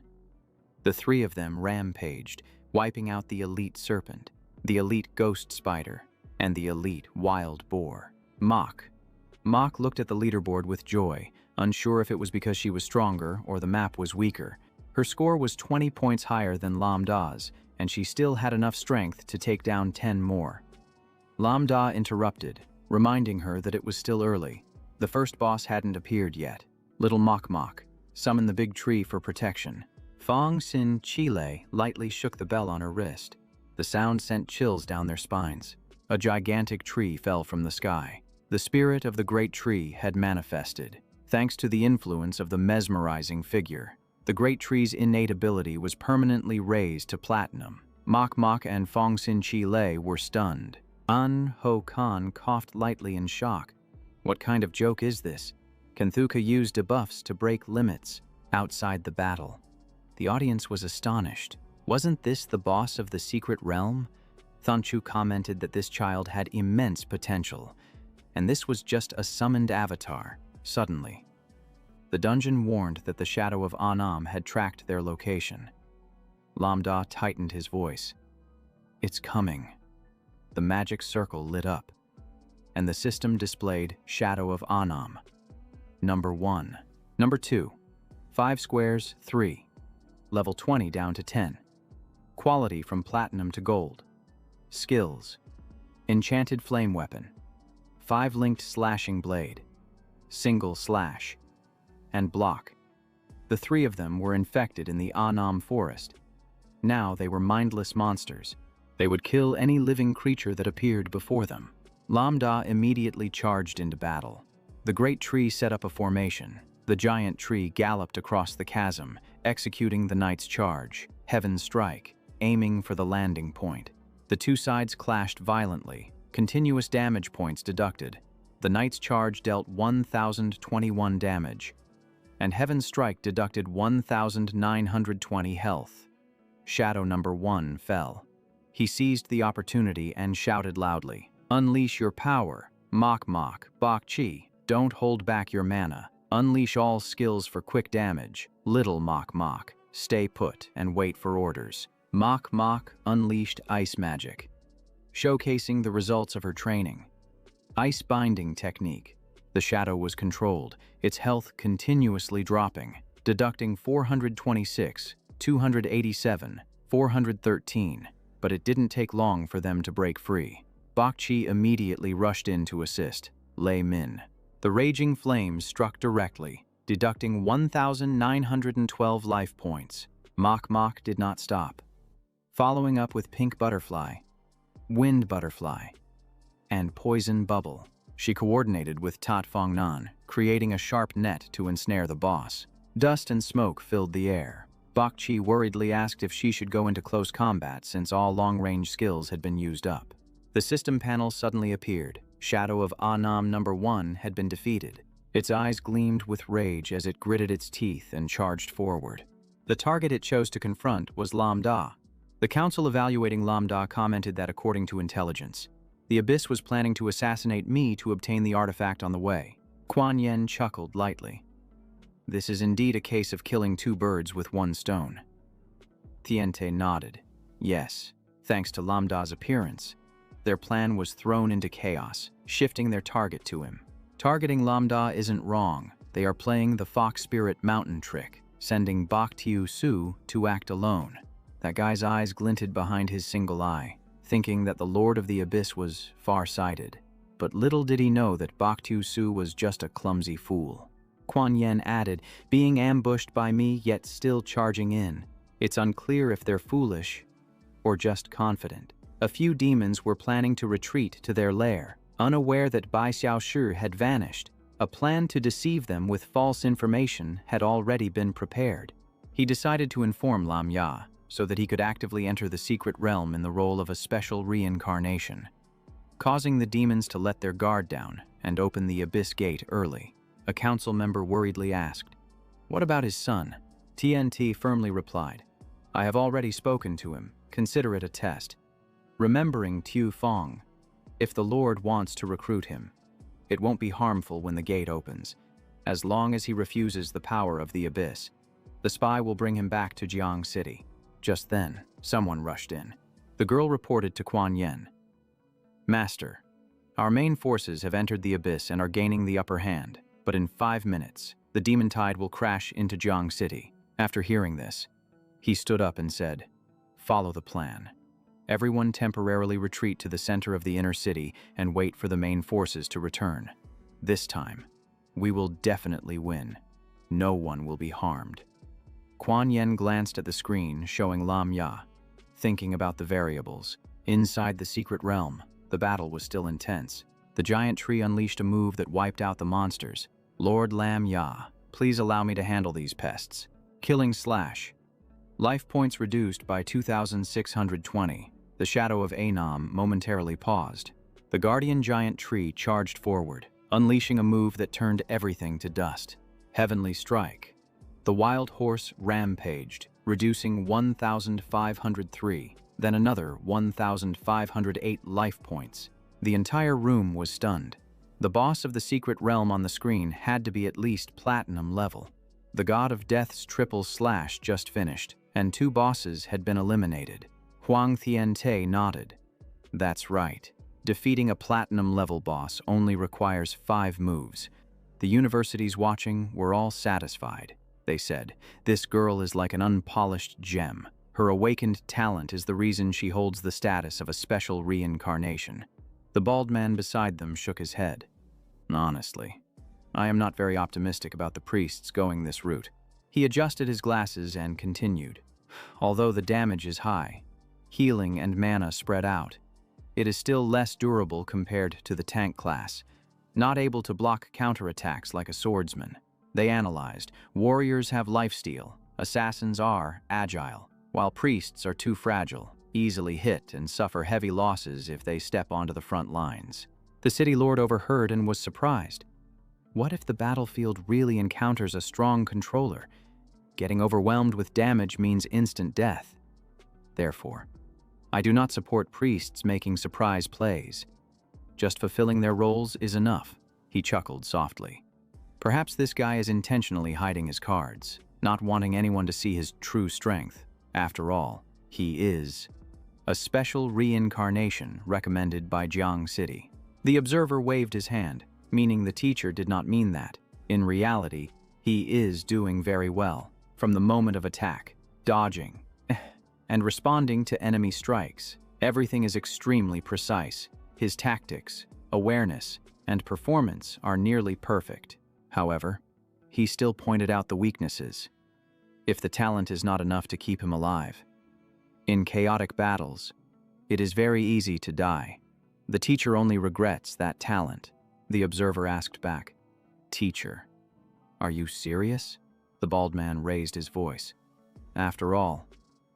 the three of them rampaged, wiping out the elite serpent, the elite ghost spider, and the elite wild boar. Mok looked at the leaderboard with joy, unsure if it was because she was stronger or the map was weaker. Her score was 20 points higher than Lambda's, and she still had enough strength to take down 10 more. Lambda interrupted, reminding her that it was still early. The first boss hadn't appeared yet. Little Mok summoned the big tree for protection. Fong Sin Chile lightly shook the bell on her wrist. The sound sent chills down their spines. A gigantic tree fell from the sky. The spirit of the great tree had manifested, thanks to the influence of the mesmerizing figure. The great tree's innate ability was permanently raised to platinum. Mok and Fong Sin Chile were stunned. An Ho Kan coughed lightly in shock. What kind of joke is this? Can Thuka use debuffs to break limits outside the battle? The audience was astonished. Wasn't this the boss of the secret realm? Thunchu commented that this child had immense potential, and this was just a summoned avatar. Suddenly, the dungeon warned that the shadow of Anam had tracked their location. Lambda tightened his voice. "It's coming." The magic circle lit up, and the system displayed Shadow of Anam. Number 1. Number 2. 5 squares, 3. Level 20 down to 10. Quality from platinum to gold. Skills: Enchanted Flame Weapon, 5 linked slashing blade, single slash, and block. The 3 of them were infected in the Anam forest. Now they were mindless monsters. They would kill any living creature that appeared before them. Lambda immediately charged into battle. The great tree set up a formation. The giant tree galloped across the chasm, executing the knight's charge, Heaven's Strike, aiming for the landing point. The two sides clashed violently, continuous damage points deducted. The knight's charge dealt 1,021 damage, and Heaven's Strike deducted 1,920 health. Shadow number 1 fell. He seized the opportunity and shouted loudly, "Unleash your power, Mach Mach, Bak Chi, don't hold back your mana. Unleash all skills for quick damage. Little Mach Mach, stay put and wait for orders." Mach Mach unleashed ice magic, showcasing the results of her training. Ice binding technique. The shadow was controlled, its health continuously dropping, deducting 426, 287, 413, but it didn't take long for them to break free. Bak Chi immediately rushed in to assist. Lei Min. The raging flames struck directly, deducting 1,912 life points. Mach Mach did not stop. Following up with Pink Butterfly, Wind Butterfly, and Poison Bubble, she coordinated with Tat Fong Nan, creating a sharp net to ensnare the boss. Dust and smoke filled the air. Bak Chi worriedly asked if she should go into close combat since all long-range skills had been used up. The system panel suddenly appeared. Shadow of Anam number 1 had been defeated. Its eyes gleamed with rage as it gritted its teeth and charged forward. The target it chose to confront was Lambda. The council evaluating Lambda commented that according to intelligence, the Abyss was planning to assassinate me to obtain the artifact on the way. Kuan Yin chuckled lightly. This is indeed a case of killing two birds with one stone. Tiente nodded. Yes, thanks to Lambda's appearance. Their plan was thrown into chaos, shifting their target to him. Targeting Lambda isn't wrong. They are playing the Fox Spirit Mountain trick, sending Bak Tiu Su to act alone. That guy's eyes glinted behind his single eye, thinking that the Lord of the Abyss was far-sighted. But little did he know that Bak Tiu Su was just a clumsy fool. Kuan Yin added, being ambushed by me yet still charging in. It's unclear if they're foolish or just confident. A few demons were planning to retreat to their lair, unaware that Bai Xiaoshi had vanished. A plan to deceive them with false information had already been prepared. He decided to inform Lam Ya, so that he could actively enter the secret realm in the role of a special reincarnation, causing the demons to let their guard down and open the Abyss Gate early. A council member worriedly asked, "What about his son?" TNT firmly replied, "I have already spoken to him. Consider it a test. Remembering Tu Fong, if the Lord wants to recruit him, it won't be harmful when the gate opens. As long as he refuses the power of the Abyss, the spy will bring him back to Jiang City." Just then, someone rushed in. The girl reported to Kuan Yin, "Master, our main forces have entered the Abyss and are gaining the upper hand, but in 5 minutes, the demon tide will crash into Jiang City." After hearing this, he stood up and said, "Follow the plan. Everyone temporarily retreat to the center of the inner city and wait for the main forces to return. This time, we will definitely win. No one will be harmed." Kuan Yin glanced at the screen showing Lam Ya, thinking about the variables. Inside the secret realm, the battle was still intense. The giant tree unleashed a move that wiped out the monsters. "Lord Lam Ya, please allow me to handle these pests." Killing slash. Life points reduced by 2,620. The shadow of Anam momentarily paused. The guardian giant tree charged forward, unleashing a move that turned everything to dust. Heavenly Strike. The wild horse rampaged, reducing 1,503, then another 1,508 life points. The entire room was stunned. The boss of the secret realm on the screen had to be at least platinum level. The god of death's triple slash just finished, and 2 bosses had been eliminated. Huang Tiante nodded. That's right. Defeating a platinum level boss only requires 5 moves. The universities watching were all satisfied. They said, "This girl is like an unpolished gem. Her awakened talent is the reason she holds the status of a special reincarnation." The bald man beside them shook his head. "Honestly, I am not very optimistic about the priests going this route." He adjusted his glasses and continued, Although the damage is high, healing and mana spread out, it is still less durable compared to the tank class, not able to block counterattacks like a swordsman. They analyzed, warriors have lifesteal, assassins are agile, while priests are too fragile, easily hit and suffer heavy losses if they step onto the front lines. The city lord overheard and was surprised. What if the battlefield really encounters a strong controller? Getting overwhelmed with damage means instant death. Therefore, I do not support priests making surprise plays. Just fulfilling their roles is enough, he chuckled softly. Perhaps this guy is intentionally hiding his cards, not wanting anyone to see his true strength. After all, he is a special reincarnation recommended by Jiang City. The observer waved his hand, meaning the teacher did not mean that. In reality, he is doing very well, from the moment of attack, dodging, and responding to enemy strikes. Everything is extremely precise. His tactics, awareness, and performance are nearly perfect. However, he still pointed out the weaknesses. If the talent is not enough to keep him alive. In chaotic battles, it is very easy to die. The teacher only regrets that talent. The observer asked back, "Teacher, are you serious?" The bald man raised his voice. After all,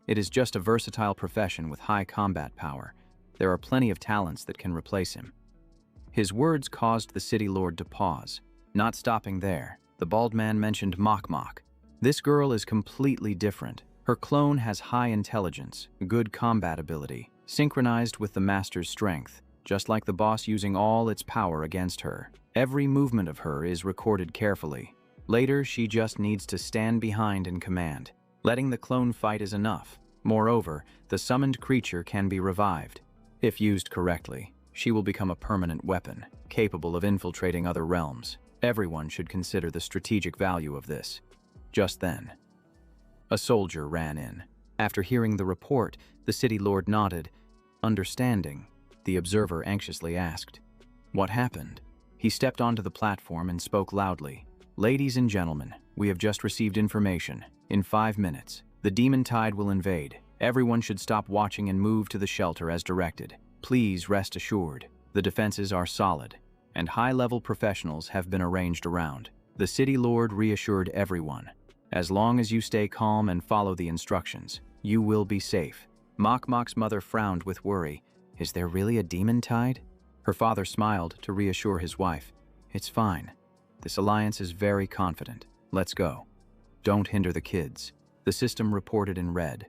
it is just a versatile profession with high combat power. There are plenty of talents that can replace him. His words caused the city lord to pause. Not stopping there, the bald man mentioned Mok Mok. This girl is completely different. Her clone has high intelligence, good combat ability, synchronized with the master's strength, just like the boss using all its power against her. Every movement of her is recorded carefully. Later, she just needs to stand behind and command. Letting the clone fight is enough. Moreover, the summoned creature can be revived. If used correctly, she will become a permanent weapon, capable of infiltrating other realms. Everyone should consider the strategic value of this. Just then, a soldier ran in. After hearing the report, the city lord nodded. Understanding, the observer anxiously asked, "What happened?" He stepped onto the platform and spoke loudly. "Ladies and gentlemen, we have just received information. In 5 minutes, the demon tide will invade. Everyone should stop watching and move to the shelter as directed. Please rest assured, the defenses are solid, and high-level professionals have been arranged around." The city lord reassured everyone. As long as you stay calm and follow the instructions, you will be safe. Mok Mok's mother frowned with worry. Is there really a demon tide? Her father smiled to reassure his wife. It's fine. This alliance is very confident. Let's go. Don't hinder the kids. The system reported in red.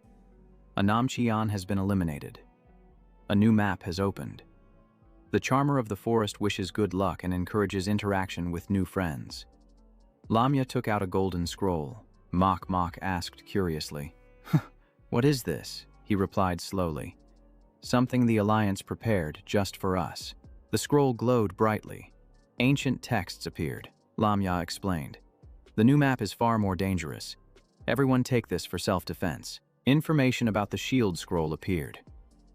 A Namchian has been eliminated. A new map has opened. The charmer of the forest wishes good luck and encourages interaction with new friends. Lamia took out a golden scroll. Mok Mok asked curiously, "What is this?" He replied slowly, "Something the Alliance prepared just for us." The scroll glowed brightly. Ancient texts appeared. Lamia explained, "The new map is far more dangerous. Everyone take this for self-defense." Information about the shield scroll appeared.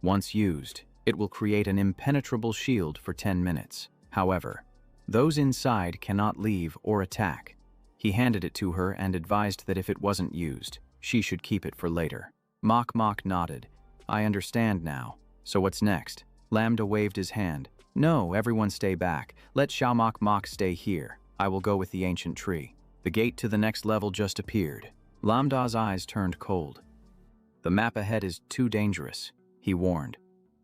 Once used, it will create an impenetrable shield for 10 minutes. However, those inside cannot leave or attack. He handed it to her and advised that if it wasn't used, she should keep it for later. Mok Mok nodded. "I understand now. So what's next?" Lambda waved his hand. "No, everyone stay back. Let Xiao Mok Mok stay here. I will go with the ancient tree." The gate to the next level just appeared. Lambda's eyes turned cold. "The map ahead is too dangerous," he warned.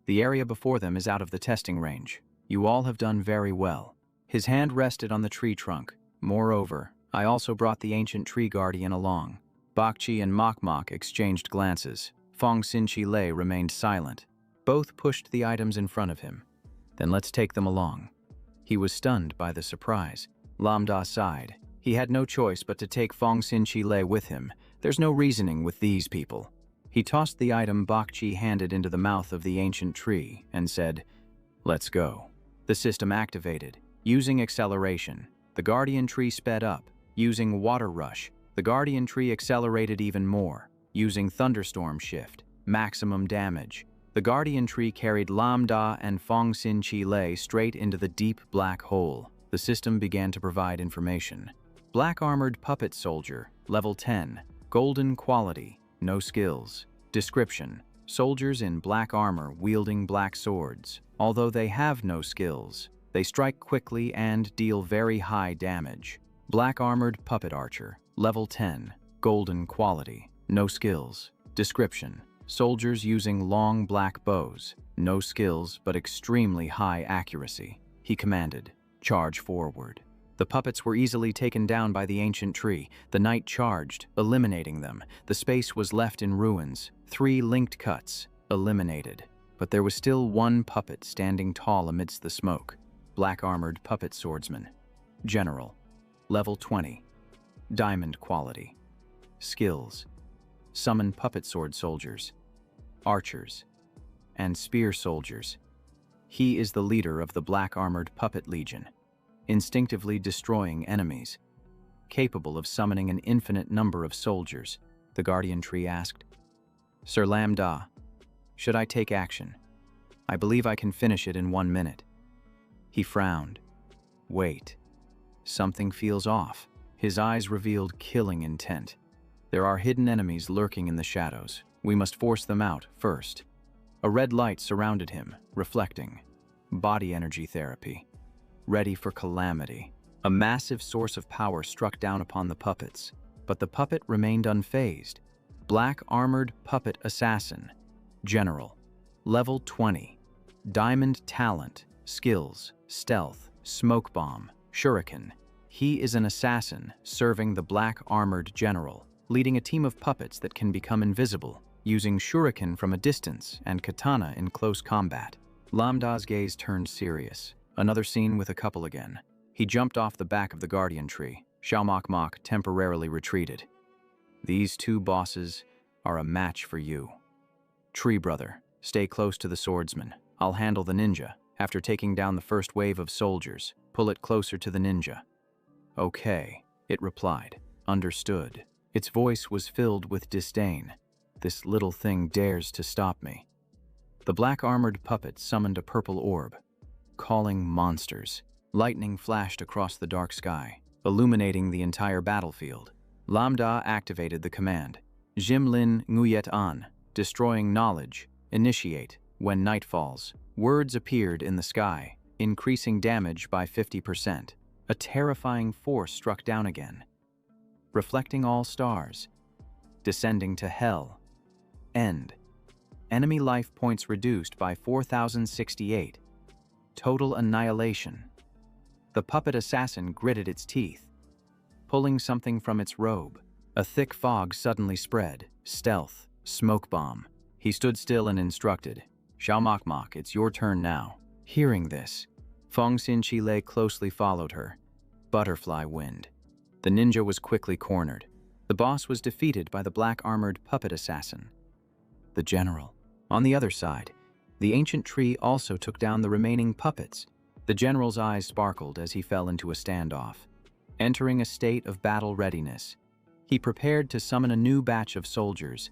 "The area before them is out of the testing range. You all have done very well." His hand rested on the tree trunk. "Moreover, I also brought the ancient tree guardian along." Bakchi and Mok Mok exchanged glances. Fong Xin-Chi Lei remained silent. Both pushed the items in front of him. "Then let's take them along." He was stunned by the surprise. Lambda sighed. He had no choice but to take Fong Xin-Chi Lei with him. There's no reasoning with these people. He tossed the item Bakchi handed into the mouth of the ancient tree and said, "Let's go." The system activated. Using acceleration, the guardian tree sped up. Using water rush, the guardian tree accelerated even more. Using thunderstorm shift, maximum damage, the guardian tree carried Lambda and Fong Xin-Chi Lei straight into the deep black hole. The system began to provide information. Black armored puppet soldier, level 10, golden quality, no skills. Description: soldiers in black armor wielding black swords. Although they have no skills, they strike quickly and deal very high damage. Black armored puppet archer, level 10, golden quality, no skills. Description: soldiers using long black bows, no skills but extremely high accuracy. He commanded, charge forward. The puppets were easily taken down by the ancient tree. The knight charged, eliminating them. The space was left in ruins. 3 linked cuts, eliminated. But there was still one puppet standing tall amidst the smoke. Black-armored puppet swordsman. General. Level 20. Diamond quality. Skills: summon puppet sword soldiers, archers, and spear soldiers. He is the leader of the black-armored puppet legion, instinctively destroying enemies. Capable of summoning an infinite number of soldiers, the guardian tree asked. Sir Lambda, should I take action? I believe I can finish it in 1 minute. He frowned. Wait. Something feels off. His eyes revealed killing intent. There are hidden enemies lurking in the shadows. We must force them out first. A red light surrounded him, reflecting. Body energy therapy. Ready for calamity. A massive source of power struck down upon the puppets, but the puppet remained unfazed. Black-armored puppet assassin. General. Level 20. Diamond talent. Skills: stealth, smoke bomb, shuriken. He is an assassin serving the black-armored general, leading a team of puppets that can become invisible, using shuriken from a distance and katana in close combat. Lambda's gaze turned serious. Another scene with a couple again. He jumped off the back of the guardian tree. Xiaomok temporarily retreated. These 2 bosses are a match for you. Tree brother, stay close to the swordsman. I'll handle the ninja. After taking down the first wave of soldiers, pull it closer to the ninja. Okay, it replied. Understood. Its voice was filled with disdain. This little thing dares to stop me. The black-armored puppet summoned a purple orb, calling monsters. Lightning flashed across the dark sky, illuminating the entire battlefield. Lambda activated the command. Jimlin Nguyet An, destroying knowledge, initiate. When night falls, words appeared in the sky, increasing damage by 50%. A terrifying force struck down again, reflecting all stars, descending to hell. End. Enemy life points reduced by 4,068. Total annihilation. The puppet assassin gritted its teeth, pulling something from its robe. A thick fog suddenly spread. Stealth, smoke bomb. He stood still and instructed. Xiaomok, it's your turn now. Hearing this, Feng Xinqi closely followed her. Butterfly wind. The ninja was quickly cornered. The boss was defeated by the black-armored puppet assassin. The general. On the other side, the ancient tree also took down the remaining puppets. The general's eyes sparkled as he fell into a standoff. Entering a state of battle readiness, he prepared to summon a new batch of soldiers.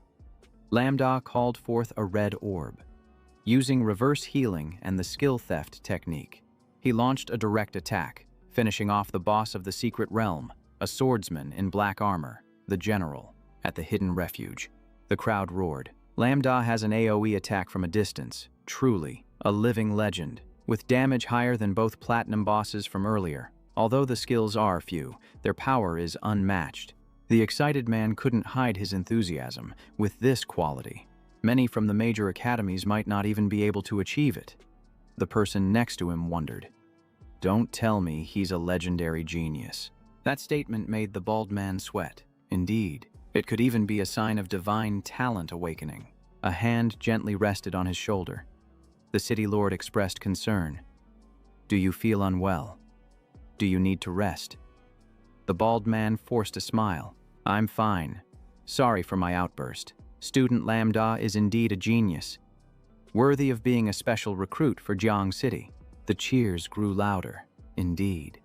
Lambda called forth a red orb. Using reverse healing and the skill theft technique, he launched a direct attack, finishing off the boss of the secret realm, a swordsman in black armor, the general, at the hidden refuge. The crowd roared. Lambda has an AoE attack from a distance, truly a living legend, with damage higher than both platinum bosses from earlier. Although the skills are few, their power is unmatched. The excited man couldn't hide his enthusiasm. With this quality, many from the major academies might not even be able to achieve it. The person next to him wondered. Don't tell me he's a legendary genius. That statement made the bald man sweat. Indeed, it could even be a sign of divine talent awakening. A hand gently rested on his shoulder. The city lord expressed concern. Do you feel unwell? Do you need to rest? The bald man forced a smile. I'm fine. Sorry for my outburst. Student Lambda is indeed a genius, worthy of being a special recruit for Jiang City. The cheers grew louder. Indeed.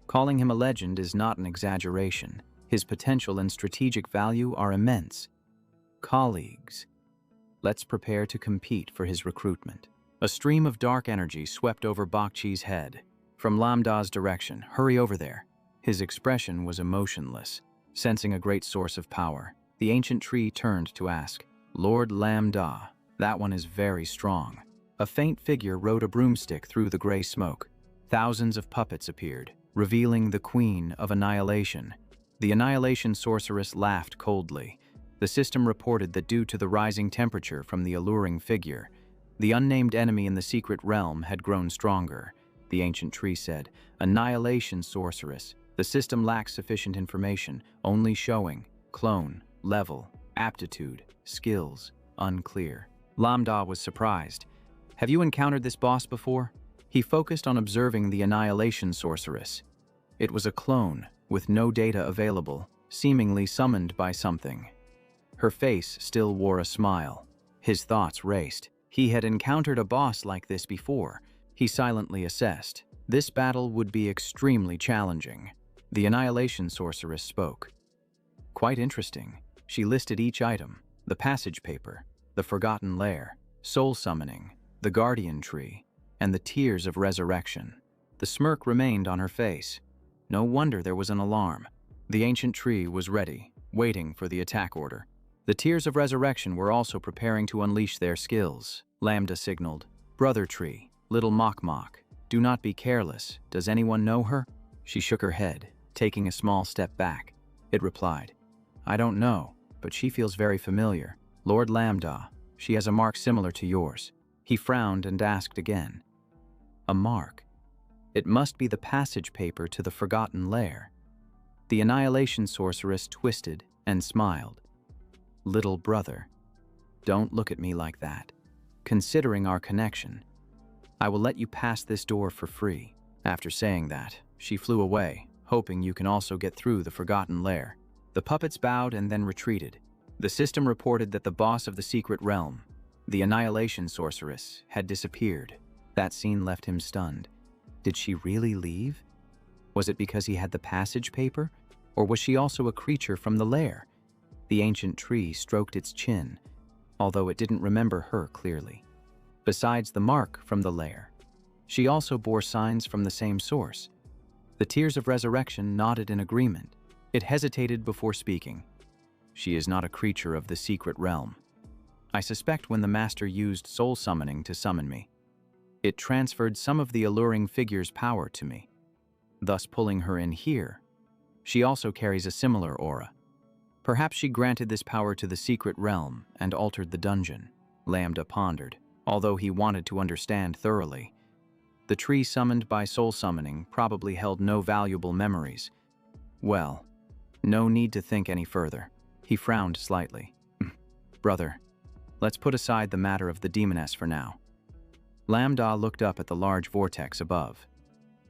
Calling him a legend is not an exaggeration. His potential and strategic value are immense. Colleagues, let's prepare to compete for his recruitment. A stream of dark energy swept over Bakchi's head. From Lambda's direction, hurry over there. His expression was emotionless, sensing a great source of power. The ancient tree turned to ask, "Lord Lambda, that one is very strong." A faint figure rode a broomstick through the gray smoke. Thousands of puppets appeared, revealing the Queen of Annihilation. The Annihilation Sorceress laughed coldly. The system reported that due to the rising temperature from the alluring figure, the unnamed enemy in the secret realm had grown stronger. The ancient tree said, "Annihilation Sorceress. The system lacks sufficient information, only showing clone, level, aptitude, skills, unclear." Lambda was surprised. "Have you encountered this boss before?" He focused on observing the Annihilation Sorceress. It was a clone, with no data available, seemingly summoned by something. Her face still wore a smile. His thoughts raced. He had encountered a boss like this before. He silently assessed. This battle would be extremely challenging. The Annihilation Sorceress spoke. "Quite interesting." She listed each item: the passage paper, the Forgotten Lair, soul summoning, the Guardian Tree, and the Tears of Resurrection. The smirk remained on her face. No wonder there was an alarm. The ancient tree was ready, waiting for the attack order. The Tears of Resurrection were also preparing to unleash their skills. Lambda signaled, "Brother Tree, little Mok, do not be careless. Does anyone know her?" She shook her head, taking a small step back. It replied, "I don't know, but she feels very familiar. Lord Lambda, she has a mark similar to yours." He frowned and asked again, "A mark? It must be the passage paper to the Forgotten Lair." The Annihilation Sorceress twisted and smiled. "Little brother, don't look at me like that. Considering our connection, I will let you pass this door for free." After saying that, she flew away, hoping you can also get through the Forgotten Lair. The puppets bowed and then retreated. The system reported that the boss of the secret realm, the Annihilation Sorceress, had disappeared. That scene left him stunned. Did she really leave? Was it because he had the passage paper? Or was she also a creature from the lair? The ancient tree stroked its chin, although it didn't remember her clearly. Besides the mark from the lair, she also bore signs from the same source. The Tears of Resurrection nodded in agreement. It hesitated before speaking. "She is not a creature of the secret realm. I suspect when the master used soul summoning to summon me, it transferred some of the alluring figure's power to me, thus pulling her in here. She also carries a similar aura. Perhaps she granted this power to the secret realm and altered the dungeon." Lambda pondered, although he wanted to understand thoroughly. The tree summoned by soul summoning probably held no valuable memories. Well, no need to think any further. He frowned slightly. "Brother, let's put aside the matter of the demoness for now." Lambda looked up at the large vortex above.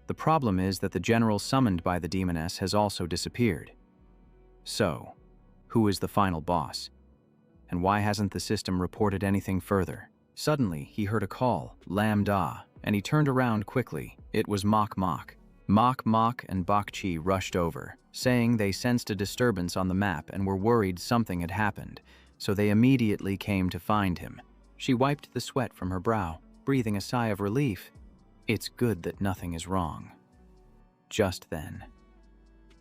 "The problem is that the general summoned by the demoness has also disappeared. So, who is the final boss? And why hasn't the system reported anything further?" Suddenly, he heard a call, "Lambda," and he turned around quickly. It was Mok. Mok and Bakchi rushed over, saying they sensed a disturbance on the map and were worried something had happened, so they immediately came to find him. She wiped the sweat from her brow, breathing a sigh of relief. It's good that nothing is wrong. Just then,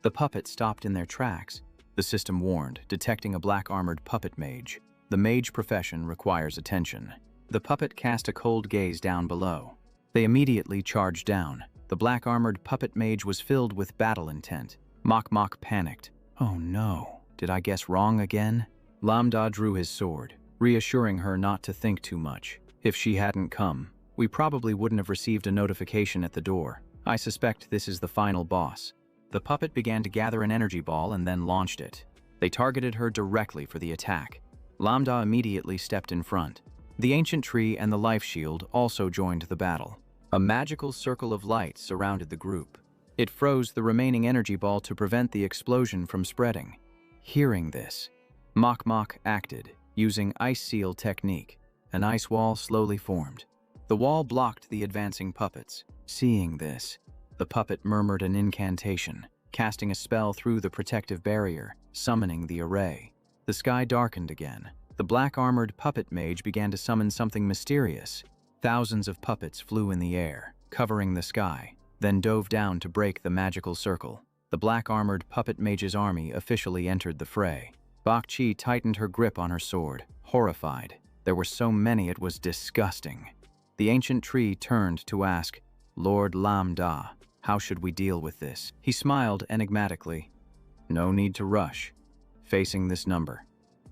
the puppets stopped in their tracks. The system warned, detecting a black-armored puppet mage. The mage profession requires attention. The puppet cast a cold gaze down below. They immediately charged down. The black-armored puppet mage was filled with battle intent. Mok panicked. "Oh no, did I guess wrong again?" Lambda drew his sword, reassuring her not to think too much. "If she hadn't come, we probably wouldn't have received a notification at the door. I suspect this is the final boss." The puppet began to gather an energy ball and then launched it. They targeted her directly for the attack. Lambda immediately stepped in front. The ancient tree and the life shield also joined the battle. A magical circle of light surrounded the group. It froze the remaining energy ball to prevent the explosion from spreading. Hearing this, Mok acted, using ice seal technique. An ice wall slowly formed. The wall blocked the advancing puppets. Seeing this, the puppet murmured an incantation, casting a spell through the protective barrier, summoning the array. The sky darkened again. The black-armored puppet mage began to summon something mysterious. Thousands of puppets flew in the air, covering the sky, then dove down to break the magical circle. The black-armored puppet mage's army officially entered the fray. Bak Chi tightened her grip on her sword, horrified. There were so many it was disgusting. The ancient tree turned to ask, "Lord Lam Da, how should we deal with this?" He smiled enigmatically. "No need to rush. Facing this number.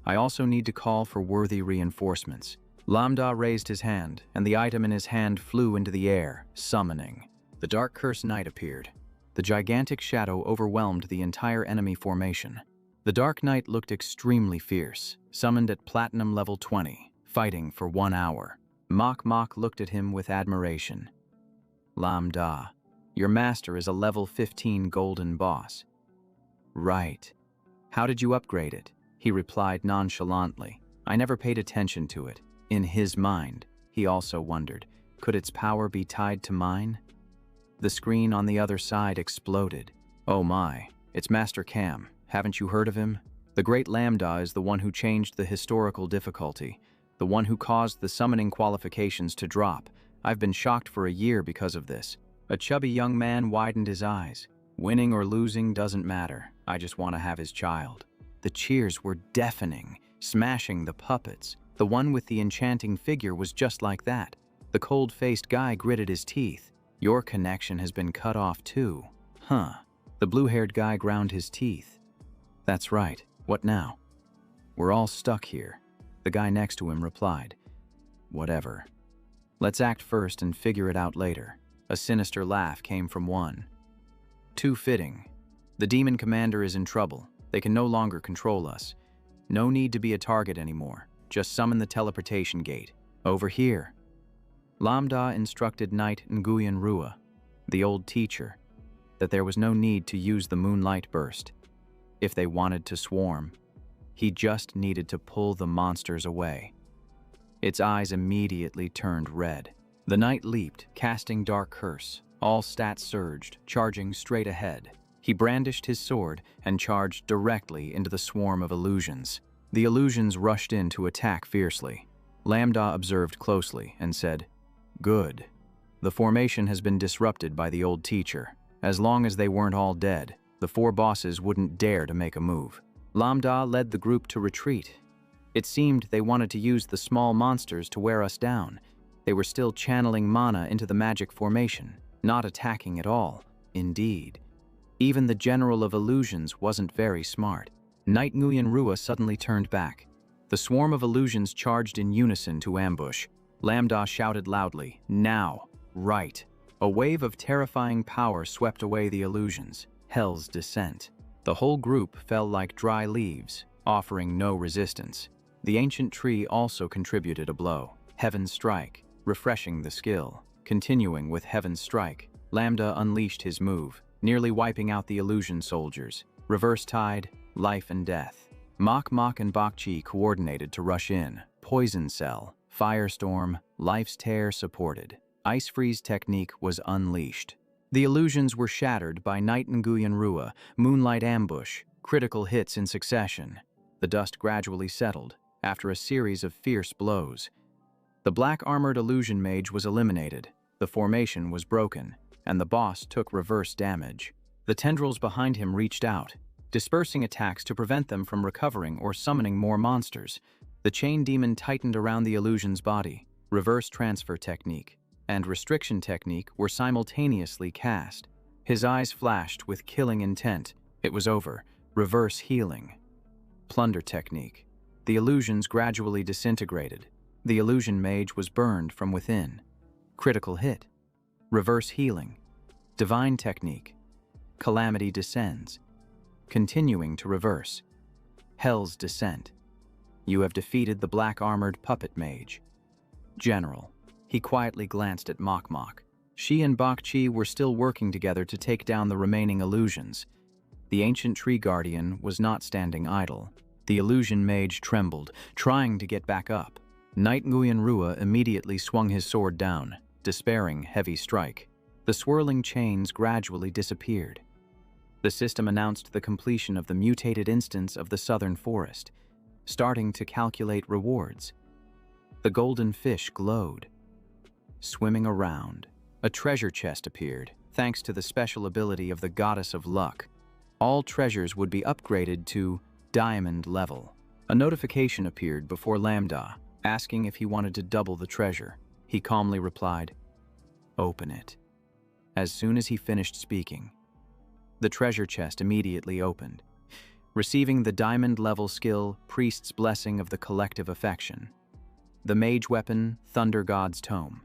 I also need to call for worthy reinforcements." Lam Da raised his hand, and the item in his hand flew into the air, summoning. The dark curse knight appeared. The gigantic shadow overwhelmed the entire enemy formation. The Dark Knight looked extremely fierce, summoned at Platinum level 20, fighting for 1 hour. Mok Mok looked at him with admiration. "Lam Da, your master is a level 15 golden boss." "Right. How did you upgrade it?" He replied nonchalantly. "I never paid attention to it." In his mind, he also wondered, could its power be tied to mine? The screen on the other side exploded. "Oh my, it's Master Cam. Haven't you heard of him? The Great Lambda is the one who changed the historical difficulty, the one who caused the summoning qualifications to drop. I've been shocked for a year because of this." A chubby young man widened his eyes. "Winning or losing doesn't matter. I just want to have his child." The cheers were deafening, smashing the puppets. The one with the enchanting figure was just like that. The cold-faced guy gritted his teeth. "Your connection has been cut off too." "Huh." The blue-haired guy ground his teeth. "That's right. What now?" "We're all stuck here." The guy next to him replied. "Whatever. Let's act first and figure it out later." A sinister laugh came from one. "Too fitting. The demon commander is in trouble. They can no longer control us. No need to be a target anymore. Just summon the teleportation gate. Over here." Lam Da instructed Knight Nguyen Rua, the old teacher, that there was no need to use the moonlight burst. If they wanted to swarm, he just needed to pull the monsters away. Its eyes immediately turned red. The knight leaped, casting Dark Curse. All stats surged, charging straight ahead. He brandished his sword and charged directly into the swarm of illusions. The illusions rushed in to attack fiercely. Lambda observed closely and said, "Good. The formation has been disrupted by the old teacher. As long as they weren't all dead, the 4 bosses wouldn't dare to make a move." Lambda led the group to retreat. It seemed they wanted to use the small monsters to wear us down. They were still channeling mana into the magic formation, not attacking at all. Indeed. Even the General of Illusions wasn't very smart. Knight Nguyen Rua suddenly turned back. The swarm of illusions charged in unison to ambush. Lambda shouted loudly, "Now! Right!" A wave of terrifying power swept away the illusions. Hell's Descent. The whole group fell like dry leaves, offering no resistance. The ancient tree also contributed a blow. Heaven's Strike, refreshing the skill. Continuing with Heaven's Strike, Lambda unleashed his move, nearly wiping out the illusion soldiers. Reverse Tide, Life and Death. Mok Mok and Bak Chi coordinated to rush in. Poison Cell, Firestorm, Life's Tear supported. Ice Freeze technique was unleashed. The illusions were shattered by Knight Nguyen Rua, Moonlight Ambush, critical hits in succession. The dust gradually settled, after a series of fierce blows. The black-armored illusion mage was eliminated, the formation was broken, and the boss took reverse damage. The tendrils behind him reached out, dispersing attacks to prevent them from recovering or summoning more monsters. The chain demon tightened around the illusion's body. Reverse transfer technique and restriction technique were simultaneously cast. His eyes flashed with killing intent. It was over. Reverse healing. Plunder technique. The illusions gradually disintegrated. The illusion mage was burned from within. Critical hit. Reverse healing. Divine technique. Calamity descends. Continuing to reverse. Hell's Descent. You have defeated the black-armored puppet mage. General. He quietly glanced at Mok Mok. She and Bak Chi were still working together to take down the remaining illusions. The ancient tree guardian was not standing idle. The illusion mage trembled, trying to get back up. Knight Nguyen Rua immediately swung his sword down, despairing heavy strike. The swirling chains gradually disappeared. The system announced the completion of the mutated instance of the southern forest, starting to calculate rewards. The golden fish glowed. Swimming around, a treasure chest appeared, thanks to the special ability of the Goddess of Luck. All treasures would be upgraded to Diamond level. A notification appeared before Lambda, asking if he wanted to double the treasure. He calmly replied, "Open it." As soon as he finished speaking, the treasure chest immediately opened, receiving the diamond level skill, Priest's Blessing of the Collective Affection. The mage weapon, Thunder God's Tome.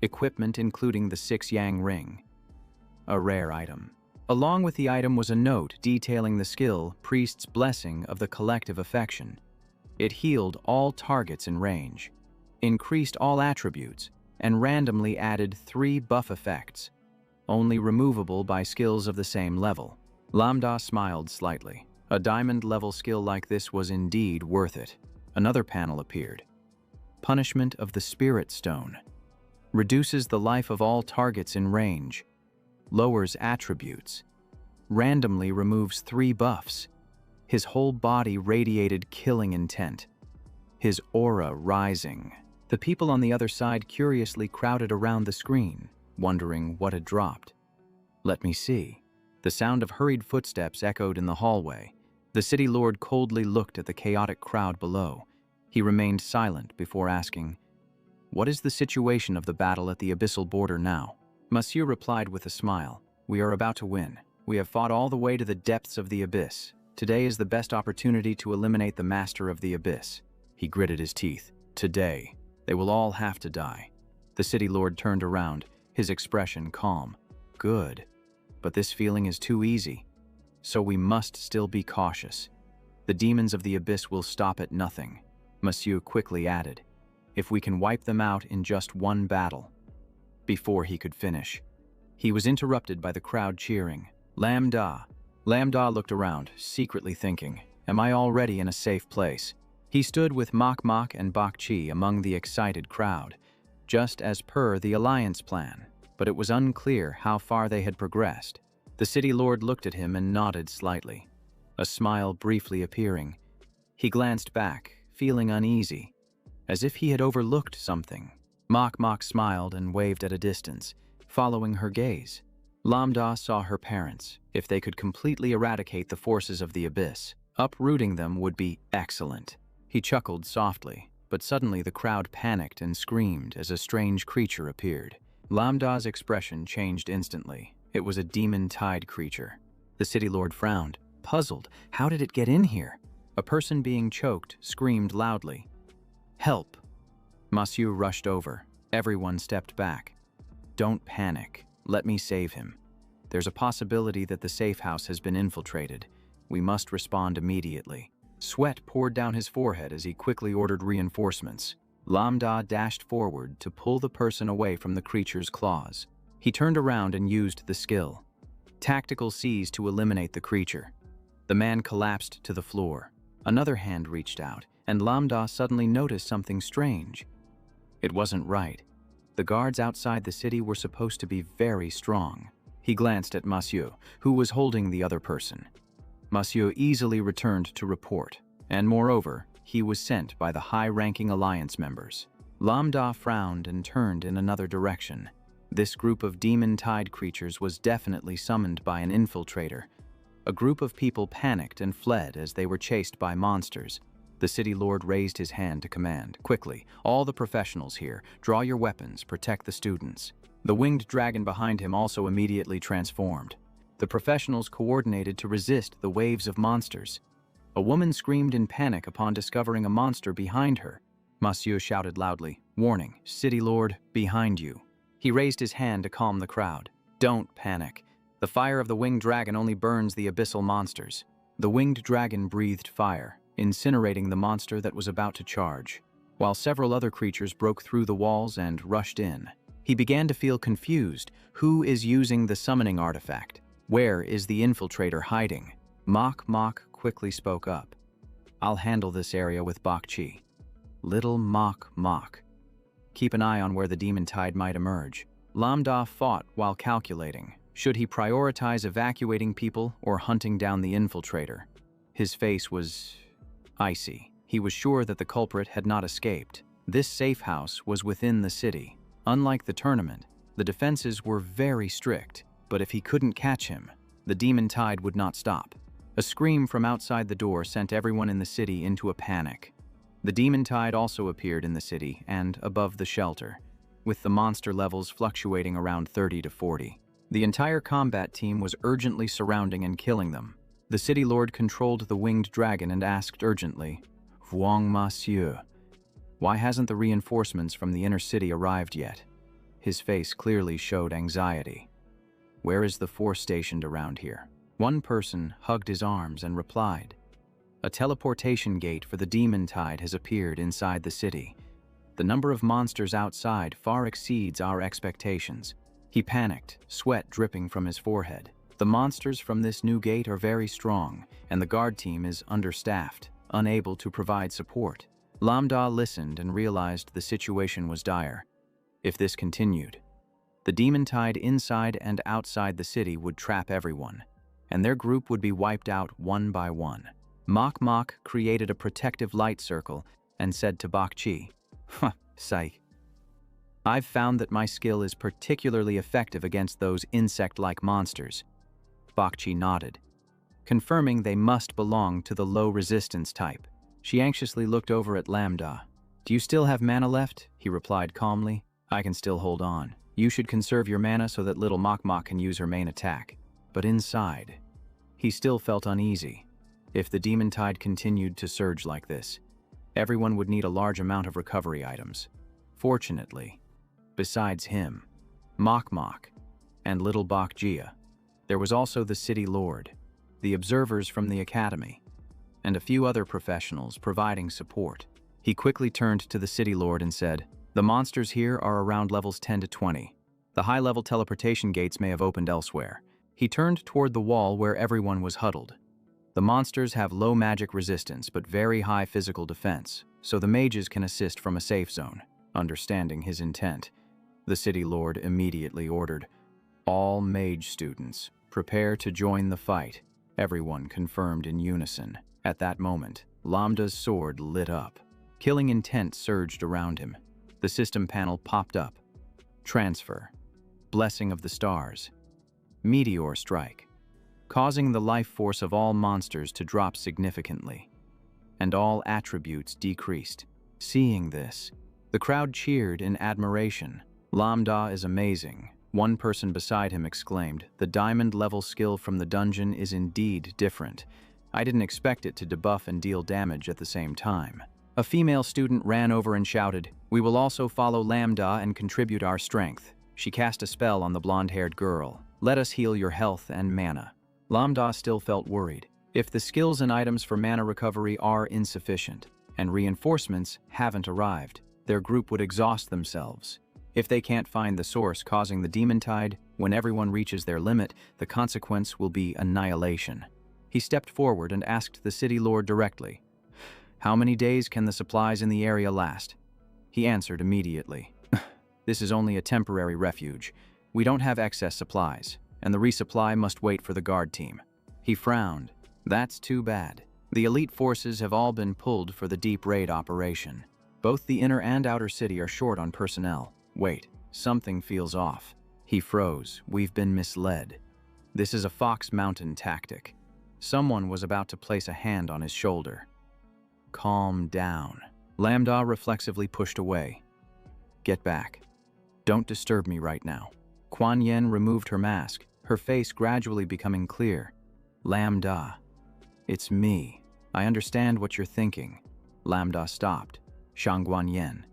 Equipment including the 6-yang ring. A rare item. Along with the item was a note detailing the skill, Priest's Blessing of the Collective Affection. It healed all targets in range, increased all attributes, and randomly added 3 buff effects, only removable by skills of the same level. Lambda smiled slightly. A diamond-level skill like this was indeed worth it. Another panel appeared. Punishment of the Spirit Stone. Reduces the life of all targets in range. Lowers attributes. Randomly removes 3 buffs. His whole body radiated killing intent. His aura rising. The people on the other side curiously crowded around the screen, wondering what had dropped. "Let me see." The sound of hurried footsteps echoed in the hallway. The city lord coldly looked at the chaotic crowd below. He remained silent before asking, "What is the situation of the battle at the abyssal border now?" Monsieur replied with a smile, "We are about to win. We have fought all the way to the depths of the abyss. Today is the best opportunity to eliminate the master of the abyss." He gritted his teeth. "Today. They will all have to die." The city lord turned around, his expression calm. "Good. But this feeling is too easy. So we must still be cautious. The demons of the abyss will stop at nothing." Monsieur quickly added, "If we can wipe them out in just one battle." Before he could finish, he was interrupted by the crowd cheering, "Lambda." Lambda looked around, secretly thinking, "Am I already in a safe place?" He stood with Mok Mok and Bak Chi among the excited crowd, just as per the alliance plan, but it was unclear how far they had progressed. The city lord looked at him and nodded slightly, a smile briefly appearing. He glanced back, feeling uneasy, as if he had overlooked something. Mok Mok smiled and waved at a distance, following her gaze. Lambda saw her parents. If they could completely eradicate the forces of the abyss, uprooting them would be excellent. He chuckled softly, but suddenly the crowd panicked and screamed as a strange creature appeared. Lambda's expression changed instantly. It was a demon-tide creature. The city lord frowned, puzzled. How did it get in here? A person being choked screamed loudly, "Help!" Monsieur rushed over. Everyone stepped back. "Don't panic. Let me save him. There's a possibility that the safe house has been infiltrated. We must respond immediately." Sweat poured down his forehead as he quickly ordered reinforcements. Lambda dashed forward to pull the person away from the creature's claws. He turned around and used the skill. Tactical seize to eliminate the creature. The man collapsed to the floor. Another hand reached out, and Lambda suddenly noticed something strange. It wasn't right. The guards outside the city were supposed to be very strong. He glanced at Monsieur, who was holding the other person. Monsieur easily returned to report, and moreover, he was sent by the high-ranking alliance members. Lambda frowned and turned in another direction. This group of demon-tide creatures was definitely summoned by an infiltrator. A group of people panicked and fled as they were chased by monsters. The city lord raised his hand to command. "Quickly, all the professionals here, draw your weapons, protect the students." The winged dragon behind him also immediately transformed. The professionals coordinated to resist the waves of monsters. A woman screamed in panic upon discovering a monster behind her. Monsieur shouted loudly, "Warning, city lord, behind you." He raised his hand to calm the crowd. "Don't panic. The fire of the winged dragon only burns the abyssal monsters." The winged dragon breathed fire, incinerating the monster that was about to charge, while several other creatures broke through the walls and rushed in. He began to feel confused. Who is using the summoning artifact? Where is the infiltrator hiding? Mok Mok quickly spoke up. "I'll handle this area with Bak Chi." Little Mok Mok. Keep an eye on where the demon tide might emerge. Lambda fought while calculating. Should he prioritize evacuating people or hunting down the infiltrator? His face was icy. He was sure that the culprit had not escaped. This safe house was within the city. Unlike the tournament, the defenses were very strict, but if he couldn't catch him, the demon tide would not stop. A scream from outside the door sent everyone in the city into a panic. The demon tide also appeared in the city and above the shelter, with the monster levels fluctuating around 30 to 40. The entire combat team was urgently surrounding and killing them. The city lord controlled the winged dragon and asked urgently, "Vuong monsieur, why hasn't the reinforcements from the inner city arrived yet?" His face clearly showed anxiety. "Where is the force stationed around here?" One person hugged his arms and replied, "A teleportation gate for the demon tide has appeared inside the city. The number of monsters outside far exceeds our expectations." He panicked, sweat dripping from his forehead. The monsters from this new gate are very strong, and the guard team is understaffed, unable to provide support. Lambda listened and realized the situation was dire. If this continued, the demon tide inside and outside the city would trap everyone, and their group would be wiped out one by one. Mok Mok created a protective light circle and said to Bak Chi, "Psych. I've found that my skill is particularly effective against those insect-like monsters." Bak Chi nodded, confirming they must belong to the low-resistance type. She anxiously looked over at Lambda. "Do you still have mana left?" He replied calmly. "I can still hold on. You should conserve your mana so that little Mok Mok can use her main attack." But inside, he still felt uneasy. If the demon tide continued to surge like this, everyone would need a large amount of recovery items. Fortunately, besides him, Mok Mok, and little Bak Jia, there was also the city lord, the observers from the academy, and a few other professionals providing support. He quickly turned to the city lord and said, "The monsters here are around levels 10 to 20. The high-level teleportation gates may have opened elsewhere." He turned toward the wall where everyone was huddled. "The monsters have low magic resistance but very high physical defense, so the mages can assist from a safe zone." Understanding his intent, the city lord immediately ordered, "All mage students, prepare to join the fight." Everyone confirmed in unison. At that moment, Lambda's sword lit up. Killing intent surged around him. The system panel popped up. Transfer. Blessing of the stars. Meteor strike. Causing the life force of all monsters to drop significantly. And all attributes decreased. Seeing this, the crowd cheered in admiration. "Lambda is amazing." One person beside him exclaimed, "The diamond-level skill from the dungeon is indeed different. I didn't expect it to debuff and deal damage at the same time." A female student ran over and shouted, "We will also follow Lambda and contribute our strength." She cast a spell on the blonde-haired girl. "Let us heal your health and mana." Lambda still felt worried. If the skills and items for mana recovery are insufficient, and reinforcements haven't arrived, their group would exhaust themselves. If they can't find the source causing the demon tide, when everyone reaches their limit, the consequence will be annihilation. He stepped forward and asked the city lord directly, "How many days can the supplies in the area last?" He answered immediately, "This is only a temporary refuge. We don't have excess supplies, and the resupply must wait for the guard team." He frowned. "That's too bad. The elite forces have all been pulled for the deep raid operation. Both the inner and outer city are short on personnel. Wait, something feels off." He froze. "We've been misled. This is a Fox Mountain tactic." Someone was about to place a hand on his shoulder. "Calm down." Lambda reflexively pushed away. "Get back. Don't disturb me right now." Kuan Yin removed her mask, her face gradually becoming clear. "Lambda, it's me. I understand what you're thinking." Lambda stopped. "Shangguan Yin,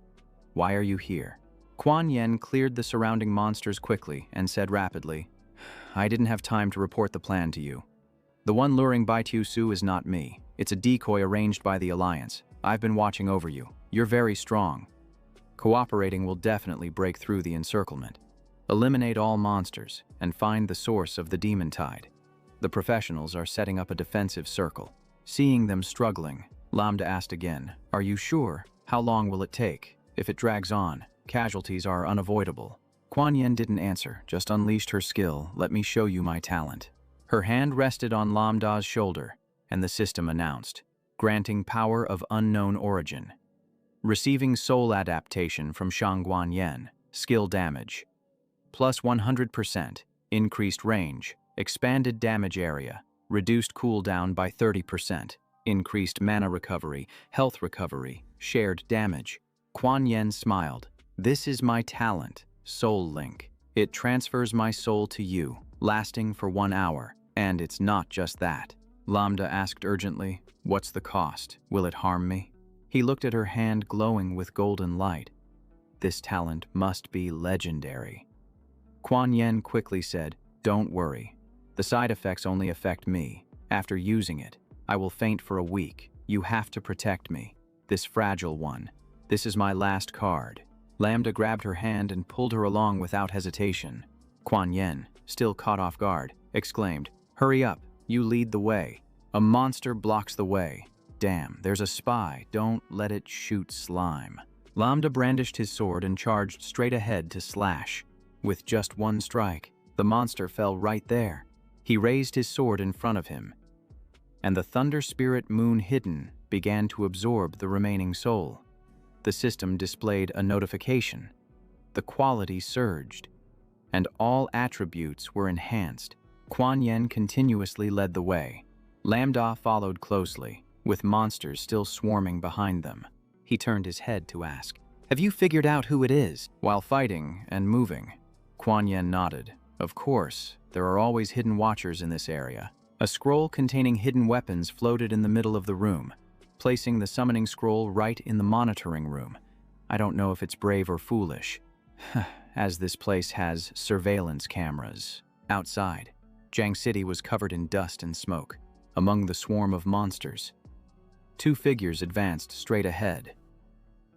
why are you here?" Kuan Yin cleared the surrounding monsters quickly and said rapidly, "I didn't have time to report the plan to you. The one luring Baitiu Su is not me. It's a decoy arranged by the Alliance. I've been watching over you. You're very strong. Cooperating will definitely break through the encirclement. Eliminate all monsters and find the source of the demon tide. The professionals are setting up a defensive circle." Seeing them struggling, Lambda asked again, "Are you sure? How long will it take? If it drags on, casualties are unavoidable." Kuan Yin didn't answer, just unleashed her skill. "Let me show you my talent." Her hand rested on Lambda's shoulder, and the system announced, "Granting power of unknown origin. Receiving soul adaptation from Shangguan Yin. Skill damage. Plus 100%. Increased range. Expanded damage area. reduced cooldown by 30%, increased mana recovery, health recovery, shared damage. Kuan Yin smiled. This is my talent, Soul Link. It transfers my soul to you, lasting for 1 hour. And it's not just that. Lambda asked urgently, what's the cost? Will it harm me? He looked at her hand glowing with golden light. This talent must be legendary. Kuan Yin quickly said, don't worry. The side effects only affect me. After using it, I will faint for a week. You have to protect me. This fragile one. This is my last card. Lambda grabbed her hand and pulled her along without hesitation. Kuan Yin, still caught off guard, exclaimed, hurry up, you lead the way. A monster blocks the way. Damn, there's a spy. Don't let it shoot slime. Lambda brandished his sword and charged straight ahead to slash. With just one strike, the monster fell right there. He raised his sword in front of him, and the Thunder Spirit Moon Hidden began to absorb the remaining soul. The system displayed a notification. The quality surged, and all attributes were enhanced. Kuan Yin continuously led the way. Lambda followed closely, with monsters still swarming behind them. He turned his head to ask, have you figured out who it is? While fighting and moving, Kuan Yin nodded. Of course, there are always hidden watchers in this area. A scroll containing hidden weapons floated in the middle of the room, placing the summoning scroll right in the monitoring room. I don't know if it's brave or foolish, as this place has surveillance cameras. Outside, Jiang City was covered in dust and smoke. Among the swarm of monsters, 2 figures advanced straight ahead.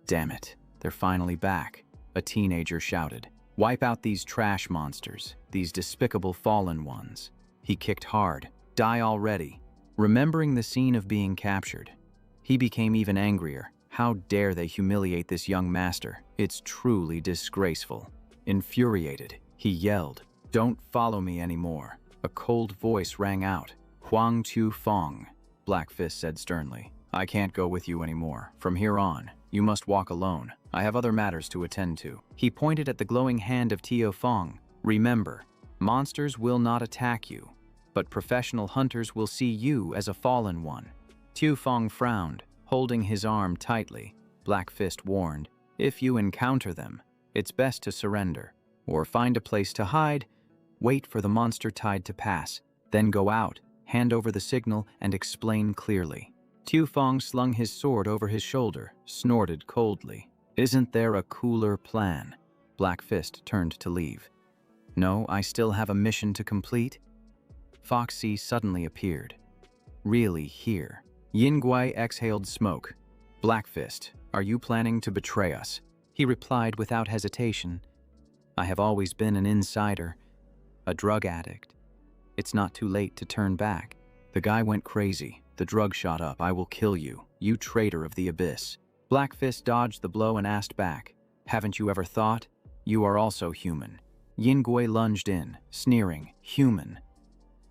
Damn it, they're finally back, a teenager shouted. Wipe out these trash monsters, these despicable fallen ones. He kicked hard. Die already. Remembering the scene of being captured, he became even angrier. How dare they humiliate this young master? It's truly disgraceful. Infuriated, he yelled, don't follow me anymore. A cold voice rang out. Huang Tu Fong, Black Fist said sternly. I can't go with you anymore. From here on, you must walk alone. I have other matters to attend to. He pointed at the glowing hand of Tio Fong. Remember, monsters will not attack you, but professional hunters will see you as a fallen one. Tu Fong frowned, holding his arm tightly. Black Fist warned, if you encounter them, it's best to surrender, or find a place to hide, wait for the monster tide to pass, then go out, hand over the signal, and explain clearly. Tu Fong slung his sword over his shoulder, snorted coldly. Isn't there a cooler plan? Black Fist turned to leave. No, I still have a mission to complete. Foxy suddenly appeared. Really here. Yin Guai exhaled smoke. Black Fist, are you planning to betray us? He replied without hesitation. I have always been an insider, a drug addict. It's not too late to turn back. The guy went crazy. The drug shot up. I will kill you, you traitor of the abyss. Black Fist dodged the blow and asked back, haven't you ever thought? You are also human. Yin Gui lunged in, sneering, human.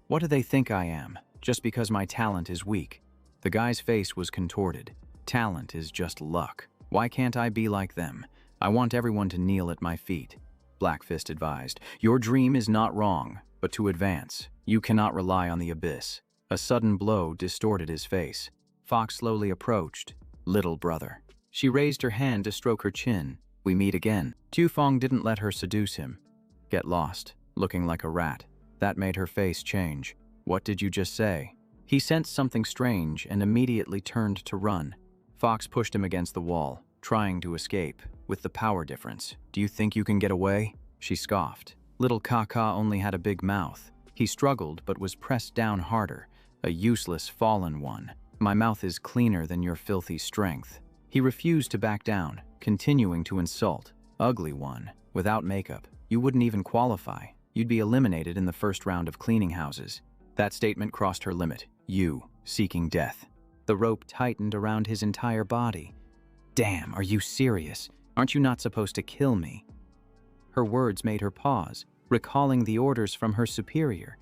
What do they think I am, just because my talent is weak? The guy's face was contorted. Talent is just luck. Why can't I be like them? I want everyone to kneel at my feet. Black Fist advised, your dream is not wrong, but to advance, you cannot rely on the abyss. A sudden blow distorted his face. Fox slowly approached. Little brother. She raised her hand to stroke her chin. We meet again. Tu Fong didn't let her seduce him. Get lost, looking like a rat. That made her face change. What did you just say? He sensed something strange and immediately turned to run. Fox pushed him against the wall, trying to escape. With the power difference, do you think you can get away? She scoffed. Little Kaka only had a big mouth. He struggled but was pressed down harder. A useless fallen one. My mouth is cleaner than your filthy strength. He refused to back down, continuing to insult. Ugly one, without makeup. You wouldn't even qualify. You'd be eliminated in the first round of cleaning houses. That statement crossed her limit. You, seeking death. The rope tightened around his entire body. Damn, are you serious? Aren't you not supposed to kill me? Her words made her pause, recalling the orders from her superior.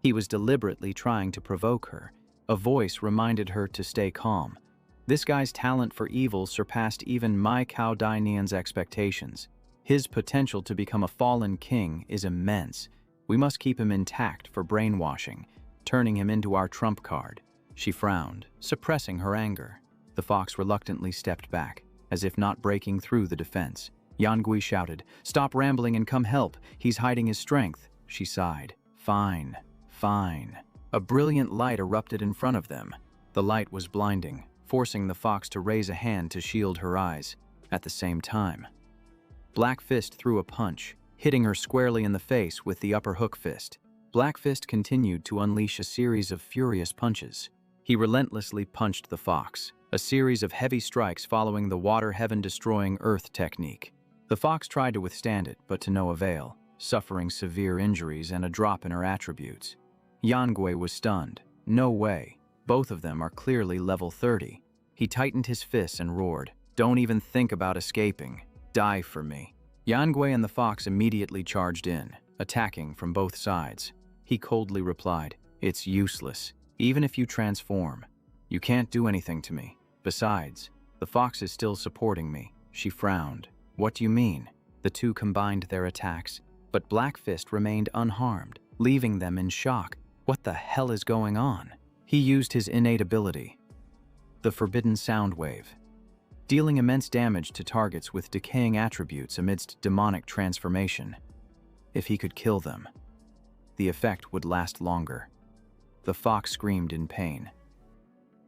He was deliberately trying to provoke her. A voice reminded her to stay calm. This guy's talent for evil surpassed even Mai Kao Dai Nian's expectations. His potential to become a fallen king is immense. We must keep him intact for brainwashing. turning him into our trump card. She frowned, suppressing her anger. The fox reluctantly stepped back, as if not breaking through the defense. Yangui shouted, "Stop rambling and come help. He's hiding his strength." She sighed. "Fine, fine." A brilliant light erupted in front of them. The light was blinding, forcing the fox to raise a hand to shield her eyes. At the same time, Black Fist threw a punch, hitting her squarely in the face with the upper hook fist. Black Fist continued to unleash a series of furious punches. He relentlessly punched the fox, a series of heavy strikes following the water heaven destroying earth technique. The fox tried to withstand it, but to no avail, suffering severe injuries and a drop in her attributes. Yangui was stunned. No way. Both of them are clearly level 30. He tightened his fists and roared, "Don't even think about escaping. Die for me." Yangui and the fox immediately charged in, attacking from both sides. He coldly replied, "It's useless. Even if you transform, you can't do anything to me. Besides, the fox is still supporting me." She frowned. "What do you mean?" The two combined their attacks, but Black Fist remained unharmed, leaving them in shock. What the hell is going on? He used his innate ability, the Forbidden Sound Wave, dealing immense damage to targets with decaying attributes amidst demonic transformation. If he could kill them, the effect would last longer. The fox screamed in pain.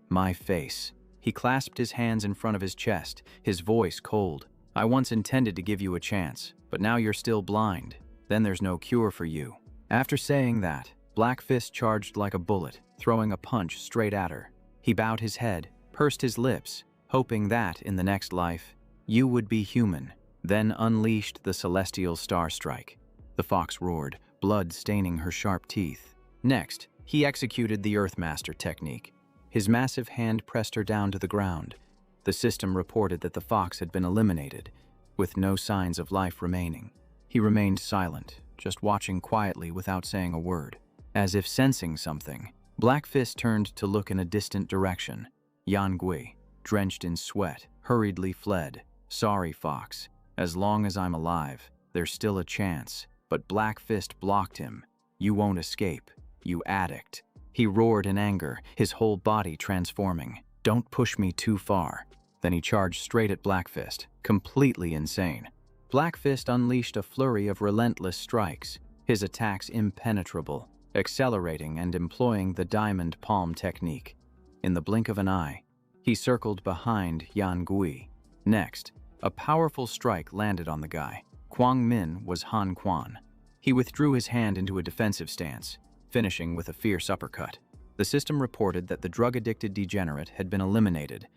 "My face." He clasped his hands in front of his chest, his voice cold. "I once intended to give you a chance, but now you're still blind. Then there's no cure for you." After saying that, Black Fist charged like a bullet, throwing a punch straight at her. He bowed his head, pursed his lips, hoping that, in the next life, you would be human, then unleashed the celestial star strike. The fox roared, blood staining her sharp teeth. Next, he executed the Earthmaster technique. His massive hand pressed her down to the ground. The system reported that the fox had been eliminated, with no signs of life remaining. He remained silent, just watching quietly without saying a word. As if sensing something, Black Fist turned to look in a distant direction. Yangui, drenched in sweat, hurriedly fled. "Sorry, fox. As long as I'm alive, there's still a chance." But Black Fist blocked him. "You won't escape, you addict." He roared in anger, his whole body transforming. "Don't push me too far." Then he charged straight at Black Fist, completely insane. Black Fist unleashed a flurry of relentless strikes, his attacks impenetrable, accelerating and employing the diamond palm technique. In the blink of an eye, he circled behind Yangui. Next, a powerful strike landed on the guy. Kwang Min was Han Quan. He withdrew his hand into a defensive stance, finishing with a fierce uppercut. The system reported that the drug-addicted degenerate had been eliminated.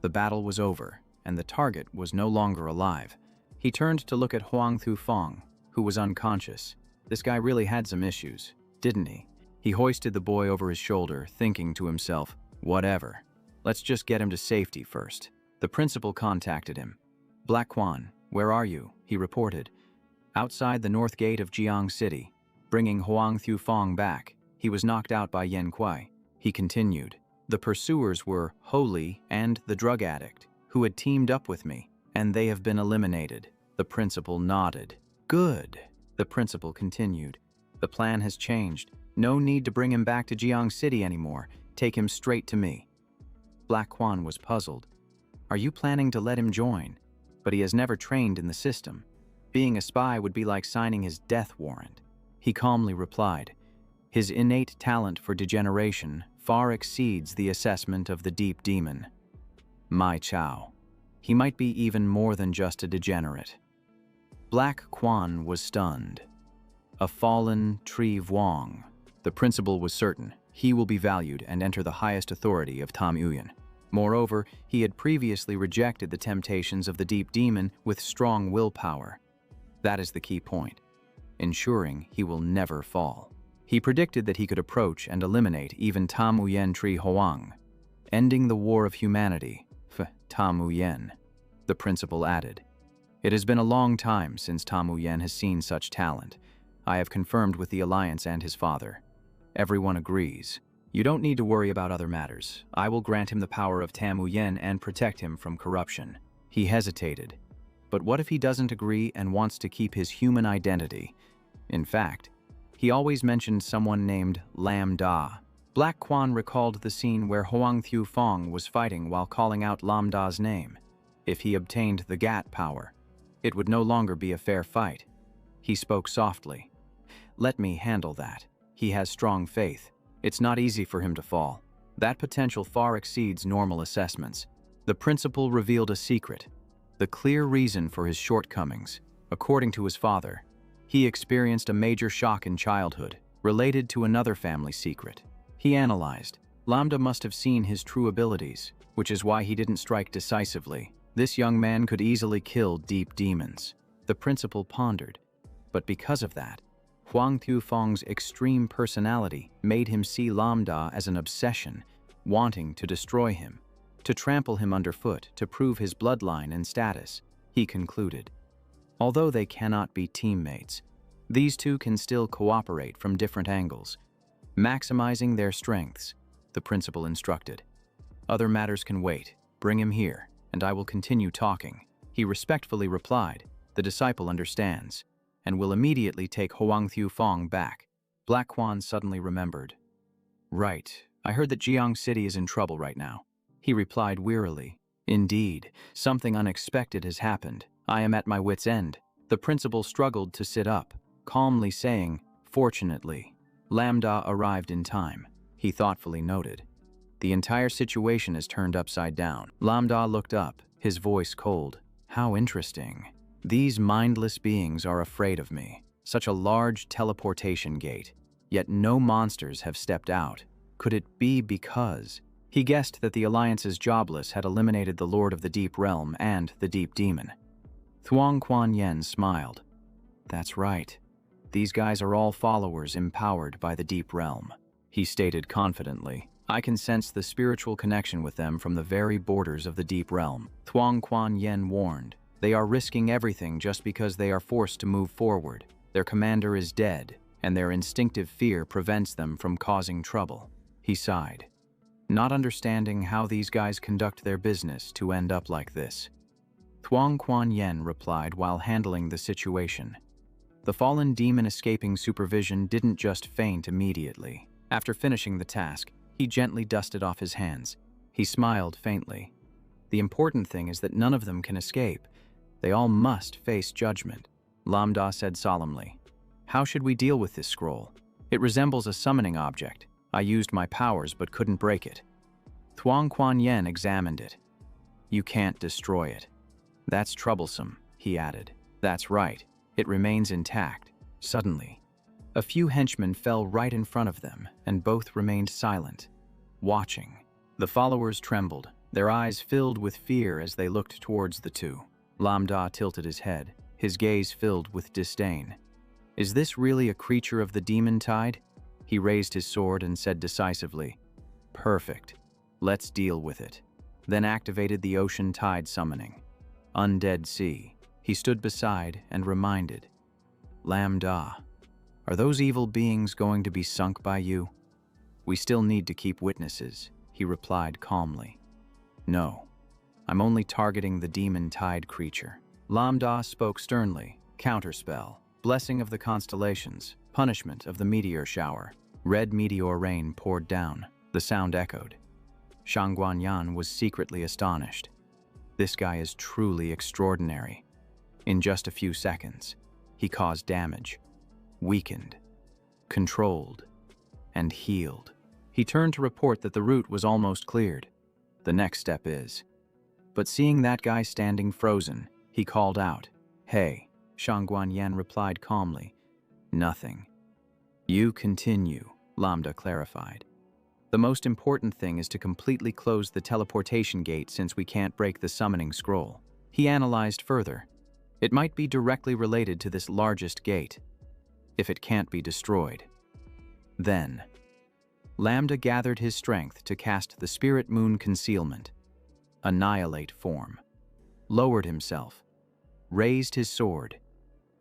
The battle was over, and the target was no longer alive. He turned to look at Huang Thufeng, who was unconscious. This guy really had some issues, didn't he? He hoisted the boy over his shoulder, thinking to himself, "Whatever. Let's just get him to safety first." The principal contacted him. "Black Quan, where are you?" he reported. "Outside the north gate of Jiang City, bringing Huang Thufeng back. He was knocked out by Yen Kuai." He continued, "The pursuers were Holy and the drug addict, who had teamed up with me, and they have been eliminated." The principal nodded. "Good." The principal continued, "The plan has changed. No need to bring him back to Jiang City anymore. Take him straight to me." Black Quan was puzzled. "Are you planning to let him join? But he has never trained in the system. Being a spy would be like signing his death warrant." He calmly replied, "His innate talent for degeneration far exceeds the assessment of the deep demon. Mai Chao. He might be even more than just a degenerate." Black Quan was stunned. A fallen Tri Vuong. The principal was certain he will be valued and enter the highest authority of Tam Uyen. Moreover, he had previously rejected the temptations of the deep demon with strong willpower. That is the key point, ensuring he will never fall. He predicted that he could approach and eliminate even Tam Uyen Tri Hoang, ending the war of humanity. Tam Uyen, the principal added. "It has been a long time since Tam Uyen has seen such talent. I have confirmed with the Alliance and his father. Everyone agrees. You don't need to worry about other matters. I will grant him the power of Tam Uyen and protect him from corruption." He hesitated. But what if he doesn't agree and wants to keep his human identity? In fact, he always mentioned someone named Lam Da. Black Quan recalled the scene where Hoang Thieu Fong was fighting while calling out Lam Da's name. If he obtained the Gat power, it would no longer be a fair fight. He spoke softly. "Let me handle that. He has strong faith. It's not easy for him to fall. That potential far exceeds normal assessments." The principal revealed a secret, the clear reason for his shortcomings. According to his father, he experienced a major shock in childhood, related to another family secret. He analyzed. Lambda must have seen his true abilities, which is why he didn't strike decisively. This young man could easily kill deep demons. The principal pondered. But because of that, Hoang Thieu Fong's extreme personality made him see Lambda as an obsession, wanting to destroy him, to trample him underfoot, to prove his bloodline and status. He concluded, although they cannot be teammates, these two can still cooperate from different angles, maximizing their strengths, the principal instructed. Other matters can wait. Bring him here, and I will continue talking. He respectfully replied, the disciple understands, and will immediately take Hoang Thieu Fong back. Black Quan suddenly remembered. Right, I heard that Jiang City is in trouble right now. He replied wearily. Indeed, something unexpected has happened. I am at my wit's end. The principal struggled to sit up, calmly saying, fortunately, Lambda arrived in time. He thoughtfully noted. The entire situation is turned upside down. Lambda looked up, his voice cold. How interesting. These mindless beings are afraid of me. Such a large teleportation gate, yet no monsters have stepped out. Could it be because... He guessed that the Alliance's jobless had eliminated the Lord of the Deep Realm and the Deep Demon. Thuong Quan Yen smiled. That's right. These guys are all followers empowered by the Deep Realm. He stated confidently, I can sense the spiritual connection with them from the very borders of the Deep Realm. Thuong Quan Yen warned, they are risking everything just because they are forced to move forward. Their commander is dead, and their instinctive fear prevents them from causing trouble. He sighed, not understanding how these guys conduct their business to end up like this. Thuong Quan Yen replied while handling the situation. The fallen demon escaping supervision didn't just faint immediately. After finishing the task, he gently dusted off his hands. He smiled faintly. The important thing is that none of them can escape. They all must face judgment. Lambda said solemnly, how should we deal with this scroll? It resembles a summoning object. I used my powers but couldn't break it. Thuong Quan Yen examined it. You can't destroy it. That's troublesome, he added. That's right. It remains intact. Suddenly, a few henchmen fell right in front of them, and both remained silent, watching. The followers trembled, their eyes filled with fear as they looked towards the two. Lambda tilted his head, his gaze filled with disdain. Is this really a creature of the demon tide? He raised his sword and said decisively, perfect. Let's deal with it. Then activated the ocean tide summoning. Undead Sea. He stood beside and reminded, Lambda, are those evil beings going to be sunk by you? We still need to keep witnesses, he replied calmly. No, I'm only targeting the demon tide creature. Lambda spoke sternly, counterspell, blessing of the constellations, punishment of the meteor shower. Red meteor rain poured down. The sound echoed. Shangguanyan was secretly astonished. This guy is truly extraordinary. In just a few seconds, he caused damage, weakened, controlled, and healed. He turned to report that the route was almost cleared. The next step is. But seeing that guy standing frozen, he called out, Hey, Shangguanyan replied calmly, Nothing. You continue, Lambda clarified. The most important thing is to completely close the teleportation gate since we can't break the summoning scroll. He analyzed further. It might be directly related to this largest gate. If it can't be destroyed. Then, Lambda gathered his strength to cast the Spirit Moon Concealment. Annihilate form. Lowered himself. Raised his sword.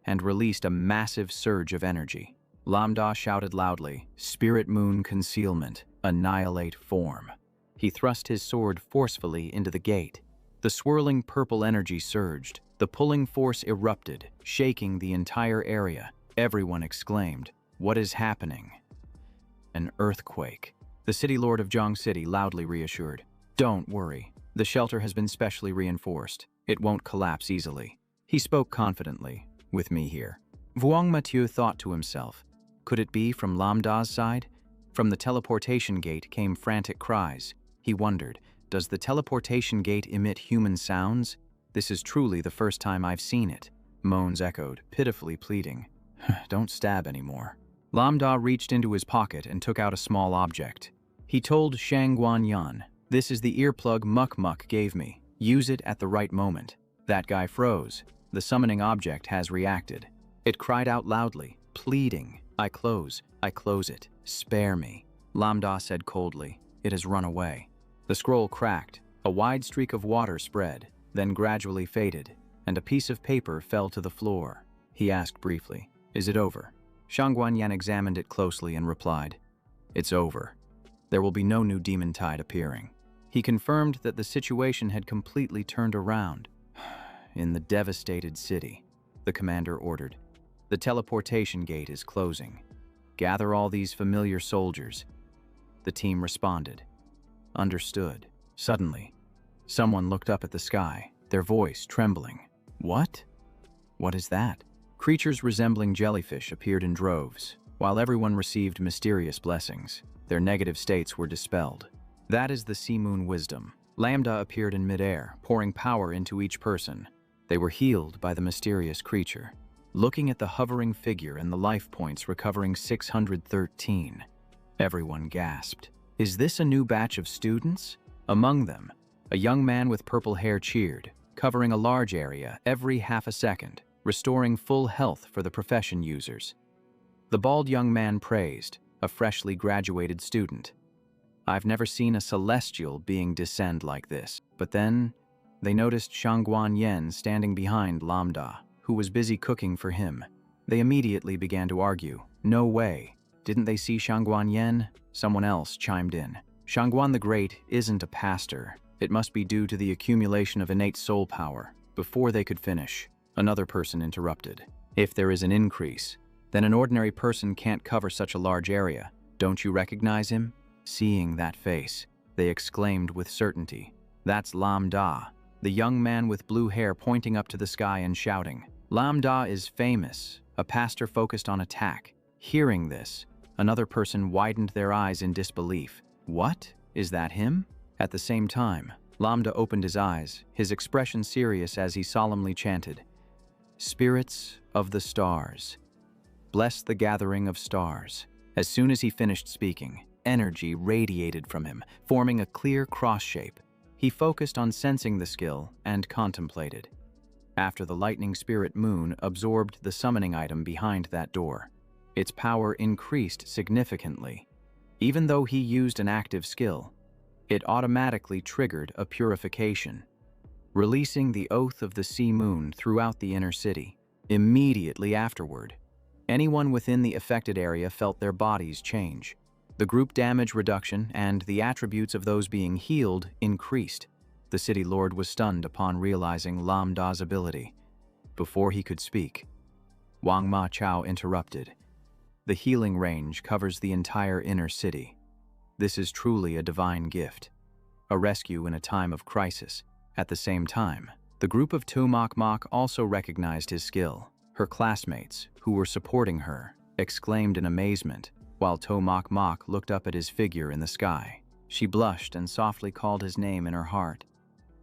And released a massive surge of energy. Lambda shouted loudly, Spirit Moon Concealment, annihilate form. He thrust his sword forcefully into the gate. The swirling purple energy surged. The pulling force erupted, shaking the entire area. Everyone exclaimed, What is happening? An earthquake. The city lord of Zhang City loudly reassured. Don't worry. The shelter has been specially reinforced. It won't collapse easily. He spoke confidently, with me here. Vuong Mathieu thought to himself, could it be from Lambda's side? From the teleportation gate came frantic cries. He wondered, does the teleportation gate emit human sounds? This is truly the first time I've seen it. Moans echoed, pitifully pleading. Don't stab anymore. Lambda reached into his pocket and took out a small object. He told Shang Guanyan, this is the earplug Muk Muk gave me. Use it at the right moment. That guy froze. The summoning object has reacted. It cried out loudly, pleading. I close it. Spare me. Lambda said coldly. It has run away. The scroll cracked. A wide streak of water spread, then gradually faded, and a piece of paper fell to the floor. He asked briefly, is it over? Shang Guanyan examined it closely and replied, it's over. There will be no new demon tide appearing. He confirmed that the situation had completely turned around. In the devastated city, the commander ordered, the teleportation gate is closing. Gather all these familiar soldiers. The team responded. Understood. Suddenly, someone looked up at the sky, their voice trembling. What? What is that? Creatures resembling jellyfish appeared in droves. While everyone received mysterious blessings, their negative states were dispelled. That is the Sea Moon wisdom. Lambda appeared in midair, pouring power into each person. They were healed by the mysterious creature. Looking at the hovering figure and the life points recovering 613, everyone gasped. Is this a new batch of students? Among them, a young man with purple hair cheered, covering a large area every half a second, restoring full health for the profession users. The bald young man praised, a freshly graduated student. I've never seen a celestial being descend like this. But then, they noticed Shang Guanyan standing behind Lambda, who was busy cooking for him. They immediately began to argue. No way. Didn't they see Shang Guanyan? Someone else chimed in. Shangguan the Great isn't a pastor. It must be due to the accumulation of innate soul power. Before they could finish, another person interrupted. If there is an increase, then an ordinary person can't cover such a large area. Don't you recognize him? Seeing that face, they exclaimed with certainty. That's Lambda, the young man with blue hair pointing up to the sky and shouting. Lambda is famous, a pastor focused on attack. Hearing this, another person widened their eyes in disbelief. What? Is that him? At the same time, Lambda opened his eyes, his expression serious as he solemnly chanted, Spirits of the stars, bless the gathering of stars. As soon as he finished speaking, energy radiated from him, forming a clear cross shape. He focused on sensing the skill and contemplated. After the lightning spirit moon absorbed the summoning item behind that door, its power increased significantly. Even though he used an active skill, it automatically triggered a purification, releasing the oath of the sea moon throughout the inner city. Immediately afterward, anyone within the affected area felt their bodies change. The group damage reduction and the attributes of those being healed increased. The city lord was stunned upon realizing Lambda's ability. Before he could speak, Wang Ma Chao interrupted. The healing range covers the entire inner city. This is truly a divine gift, a rescue in a time of crisis. At the same time, the group of To Mok Mok also recognized his skill. Her classmates, who were supporting her, exclaimed in amazement, while To Mok Mok looked up at his figure in the sky. She blushed and softly called his name in her heart.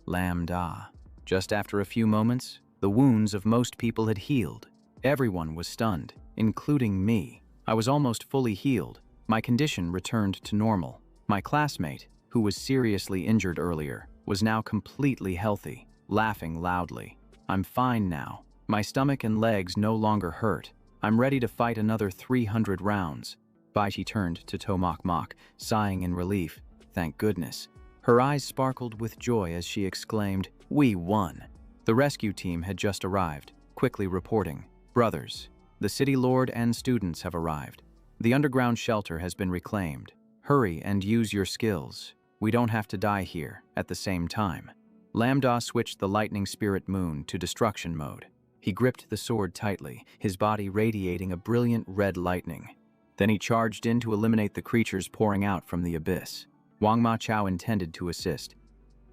Lambda. Just after a few moments, the wounds of most people had healed. Everyone was stunned, including me. I was almost fully healed. My condition returned to normal. My classmate, who was seriously injured earlier, was now completely healthy, laughing loudly. I'm fine now. My stomach and legs no longer hurt. I'm ready to fight another 300 rounds. Baishi turned to To Mok Mok, sighing in relief. Thank goodness. Her eyes sparkled with joy as she exclaimed, We won. The rescue team had just arrived, quickly reporting, Brothers, the city lord and students have arrived. The underground shelter has been reclaimed. Hurry and use your skills. We don't have to die here at the same time. Lambda switched the lightning spirit moon to destruction mode. He gripped the sword tightly, his body radiating a brilliant red lightning. Then he charged in to eliminate the creatures pouring out from the abyss. Wang Ma Chao intended to assist,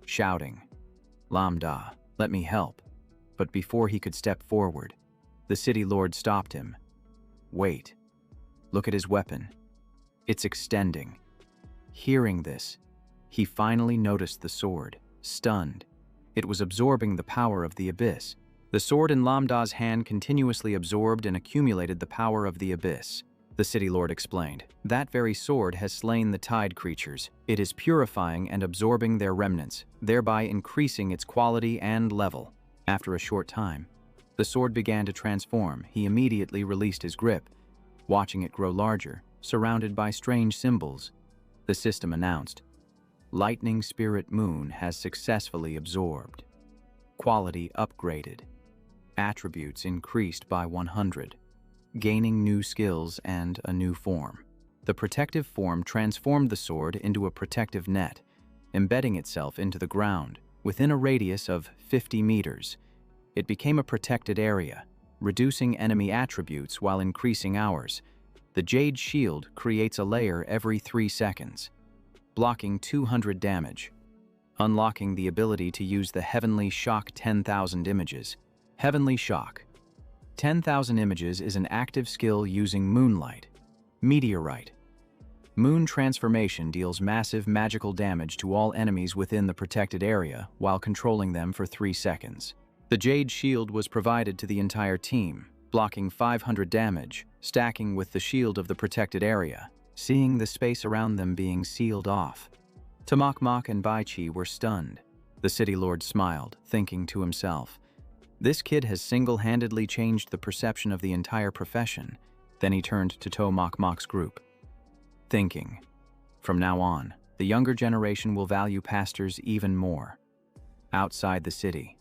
shouting, "Lambda, let me help." But before he could step forward, the city lord stopped him. "Wait. Look at his weapon. It's extending." Hearing this, he finally noticed the sword. Stunned, it was absorbing the power of the abyss. The sword in Lambda's hand continuously absorbed and accumulated the power of the abyss. The city lord explained, "That very sword has slain the tide creatures. It is purifying and absorbing their remnants, thereby increasing its quality and level." After a short time, the sword began to transform. He immediately released his grip, watching it grow larger, surrounded by strange symbols. The system announced, "Lightning Spirit Moon has successfully absorbed. Quality upgraded. Attributes increased by 100. Gaining new skills and a new form." The protective form transformed the sword into a protective net, embedding itself into the ground within a radius of 50 meters. It became a protected area, reducing enemy attributes while increasing ours. The Jade Shield creates a layer every 3 seconds, blocking 200 damage, unlocking the ability to use the Heavenly Shock 10,000 images. Heavenly Shock 10,000 images is an active skill using Moonlight. Meteorite. Moon transformation deals massive magical damage to all enemies within the protected area while controlling them for 3 seconds. The Jade Shield was provided to the entire team, blocking 500 damage, stacking with the shield of the protected area, seeing the space around them being sealed off. Tamakmak and Baichi were stunned. The city lord smiled, thinking to himself, "This kid has single-handedly changed the perception of the entire profession." Then he turned to Tamakmak's group, thinking, "From now on, the younger generation will value pastors even more." Outside the city,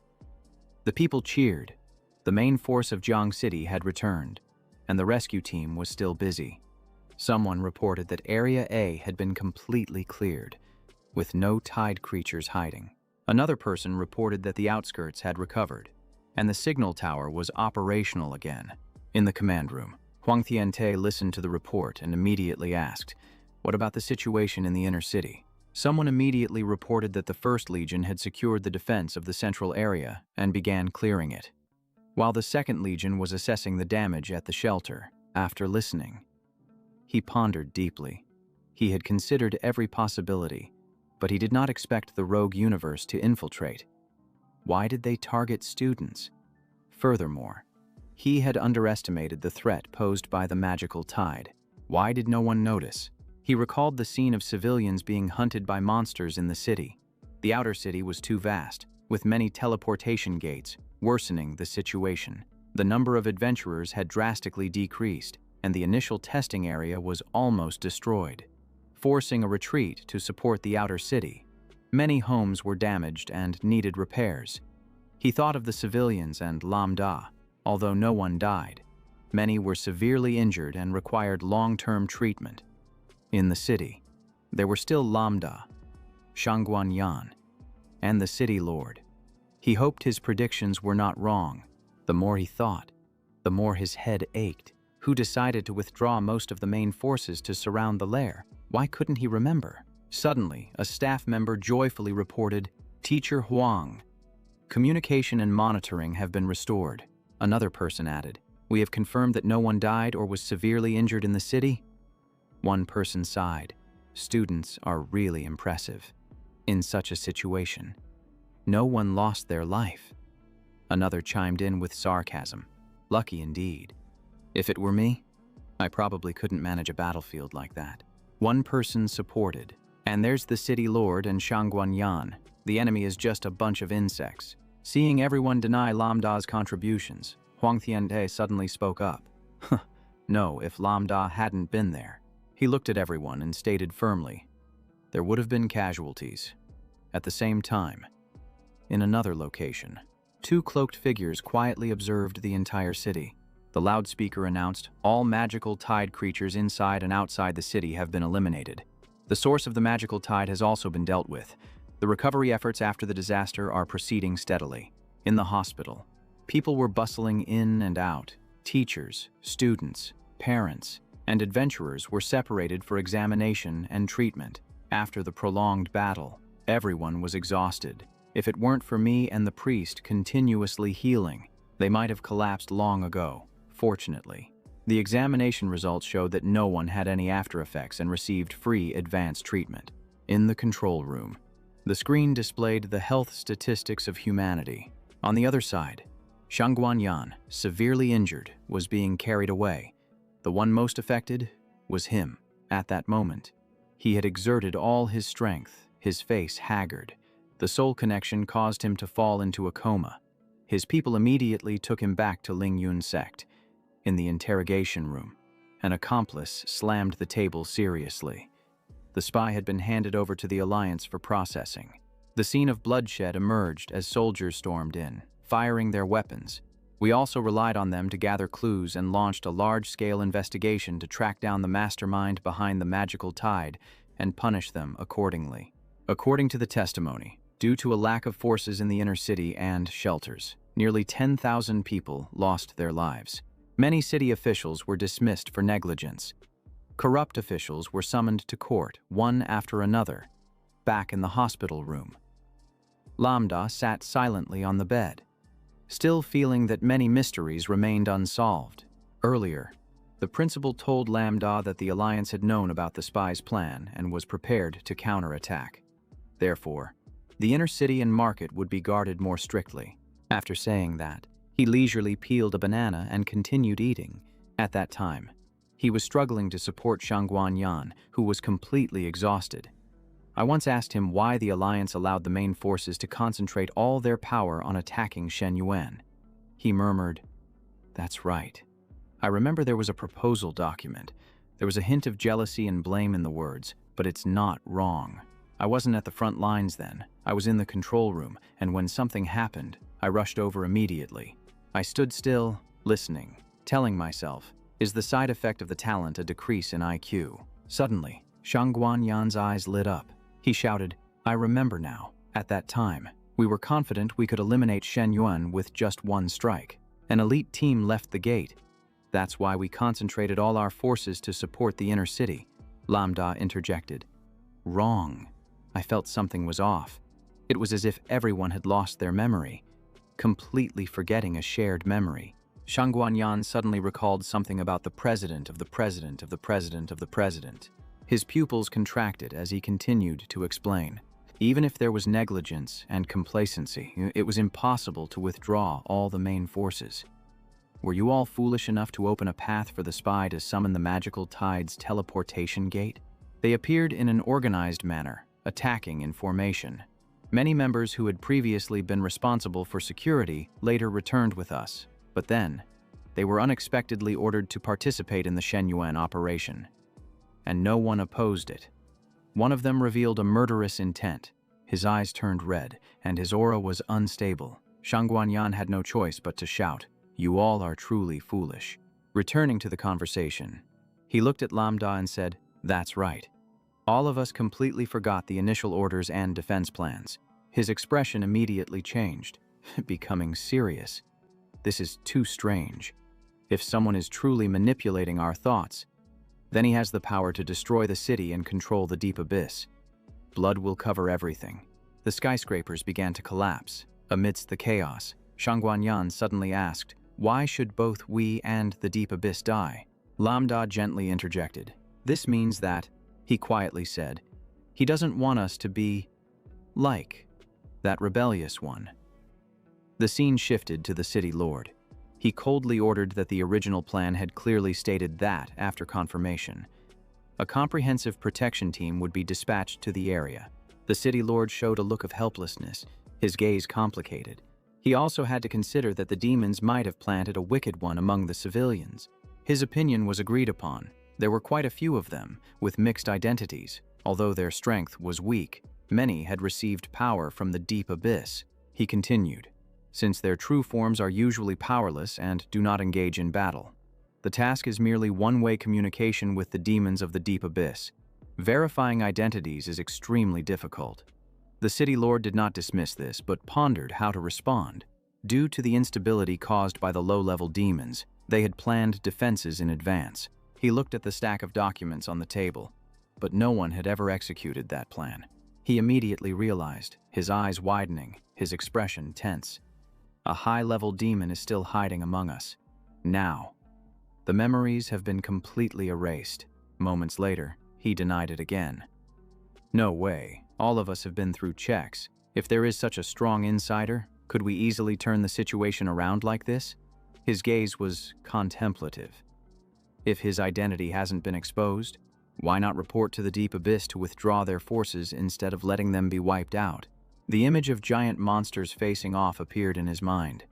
the people cheered. The main force of Jiang City had returned, and the rescue team was still busy. Someone reported that Area A had been completely cleared, with no tide creatures hiding. Another person reported that the outskirts had recovered, and the signal tower was operational again. In the command room, Huang Tiante listened to the report and immediately asked, "What about the situation in the inner city?" Someone immediately reported that the First Legion had secured the defense of the central area and began clearing it, while the Second Legion was assessing the damage at the shelter. After listening, he pondered deeply. He had considered every possibility, but he did not expect the rogue universe to infiltrate. Why did they target students? Furthermore, he had underestimated the threat posed by the magical tide. Why did no one notice? He recalled the scene of civilians being hunted by monsters in the city. The outer city was too vast, with many teleportation gates, worsening the situation. The number of adventurers had drastically decreased, and the initial testing area was almost destroyed, forcing a retreat to support the outer city. Many homes were damaged and needed repairs. He thought of the civilians and Lambda. Although no one died, many were severely injured and required long-term treatment. In the city, there were still Lambda, Shangguan Yan, and the city lord. He hoped his predictions were not wrong. The more he thought, the more his head ached. Who decided to withdraw most of the main forces to surround the lair? Why couldn't he remember? Suddenly, a staff member joyfully reported, "Teacher Huang, communication and monitoring have been restored." Another person added, "We have confirmed that no one died or was severely injured in the city." One person sighed, "Students are really impressive. In such a situation, no one lost their life." Another chimed in with sarcasm, "Lucky indeed. If it were me, I probably couldn't manage a battlefield like that." One person supported, "And there's the city lord and Shangguan Yan. The enemy is just a bunch of insects." Seeing everyone deny Lambda's contributions, Huang Tiante suddenly spoke up. No, if Lambda hadn't been there. He looked at everyone and stated firmly, "There would have been casualties." At the same time, in another location, 2 cloaked figures quietly observed the entire city. The loudspeaker announced, "All magical tide creatures inside and outside the city have been eliminated. The source of the magical tide has also been dealt with. The recovery efforts after the disaster are proceeding steadily." In the hospital, people were bustling in and out. Teachers, students, parents, and adventurers were separated for examination and treatment. After the prolonged battle, everyone was exhausted. If it weren't for me and the priest continuously healing, they might have collapsed long ago. Fortunately, the examination results showed that no one had any after effects and received free advanced treatment. In the control room, the screen displayed the health statistics of humanity. On the other side, Shang Guanyan, severely injured, was being carried away. The one most affected was him. At that moment, he had exerted all his strength, his face haggard. The soul connection caused him to fall into a coma. His people immediately took him back to Ling Yun's sect. In the interrogation room, an accomplice slammed the table seriously. The spy had been handed over to the Alliance for processing. The scene of bloodshed emerged as soldiers stormed in, firing their weapons. We also relied on them to gather clues and launched a large-scale investigation to track down the mastermind behind the magical tide and punish them accordingly. According to the testimony, due to a lack of forces in the inner city and shelters, nearly 10,000 people lost their lives. Many city officials were dismissed for negligence. Corrupt officials were summoned to court, one after another. Back in the hospital room, Lambda sat silently on the bed, still feeling that many mysteries remained unsolved. Earlier, the principal told Lambda that the Alliance had known about the spy's plan and was prepared to counterattack. Therefore, the inner city and market would be guarded more strictly. After saying that, he leisurely peeled a banana and continued eating. At that time, he was struggling to support Shang Guanyan, who was completely exhausted. I once asked him why the Alliance allowed the main forces to concentrate all their power on attacking Shen Yuan. He murmured, "That's right. I remember there was a proposal document. There was a hint of jealousy and blame in the words, but it's not wrong. I wasn't at the front lines then. I was in the control room, and when something happened, I rushed over immediately. I stood still, listening, telling myself, is the side effect of the talent a decrease in IQ? Suddenly, Shang Guanyan's eyes lit up. He shouted, "I remember now. At that time, we were confident we could eliminate Shen Yuan with just one strike. An elite team left the gate. That's why we concentrated all our forces to support the inner city." Lambda interjected. "Wrong." I felt something was off. It was as if everyone had lost their memory, completely forgetting a shared memory. Shang Guanyan suddenly recalled something about the president of the president of the president of the president. His pupils contracted as he continued to explain. Even if there was negligence and complacency, it was impossible to withdraw all the main forces. Were you all foolish enough to open a path for the spy to summon the magical tide's teleportation gate? They appeared in an organized manner, attacking in formation. Many members who had previously been responsible for security later returned with us, but then, they were unexpectedly ordered to participate in the Shen Yuan operation. And no one opposed it. One of them revealed a murderous intent. His eyes turned red, and his aura was unstable. Shang Guanyan had no choice but to shout, "You all are truly foolish." Returning to the conversation, he looked at Lambda and said, "That's right. All of us completely forgot the initial orders and defense plans." His expression immediately changed, becoming serious. "This is too strange. If someone is truly manipulating our thoughts, then he has the power to destroy the city and control the deep abyss. Blood will cover everything." The skyscrapers began to collapse. Amidst the chaos, Shang Guanyan suddenly asked, "Why should both we and the deep abyss die?" Lambda gently interjected, "This means that," he quietly said, "he doesn't want us to be like that rebellious one." The scene shifted to the city lord. He coldly ordered that the original plan had clearly stated that, after confirmation, a comprehensive protection team would be dispatched to the area. The city lord showed a look of helplessness, his gaze complicated. He also had to consider that the demons might have planted a wicked one among the civilians. His opinion was agreed upon. There were quite a few of them, with mixed identities. Although their strength was weak, many had received power from the deep abyss. He continued, "Since their true forms are usually powerless and do not engage in battle, the task is merely one-way communication with the demons of the deep abyss. Verifying identities is extremely difficult." The city lord did not dismiss this, but pondered how to respond. Due to the instability caused by the low-level demons, they had planned defenses in advance. He looked at the stack of documents on the table, but no one had ever executed that plan. He immediately realized, his eyes widening, his expression tense. A high-level demon is still hiding among us. Now. The memories have been completely erased. Moments later, he denied it again. No way. All of us have been through checks. If there is such a strong insider, could we easily turn the situation around like this? His gaze was contemplative. If his identity hasn't been exposed, why not report to the deep abyss to withdraw their forces instead of letting them be wiped out? The image of giant monsters facing off appeared in his mind.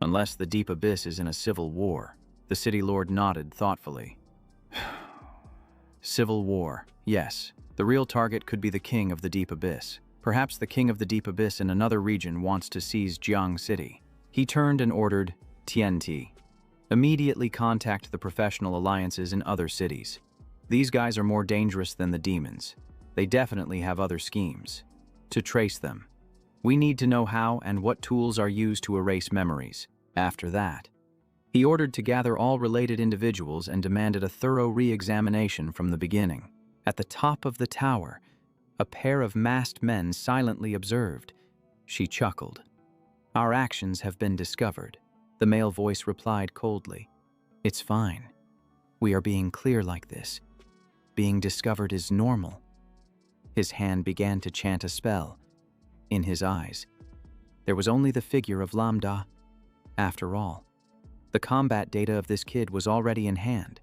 Unless the deep abyss is in a civil war, the city lord nodded thoughtfully. Civil war, yes. The real target could be the king of the deep abyss. Perhaps the king of the deep abyss in another region wants to seize Jiang City. He turned and ordered, TNT. Immediately contact the professional alliances in other cities. These guys are more dangerous than the demons. They definitely have other schemes. To trace them, we need to know how and what tools are used to erase memories. After that, he ordered to gather all related individuals and demanded a thorough re-examination from the beginning. At the top of the tower, a pair of masked men silently observed. She chuckled. Our actions have been discovered. The male voice replied coldly. It's fine. We are being clear like this. Being discovered is normal. His hand began to chant a spell. In his eyes, there was only the figure of Lambda. After all, the combat data of this kid was already in hand.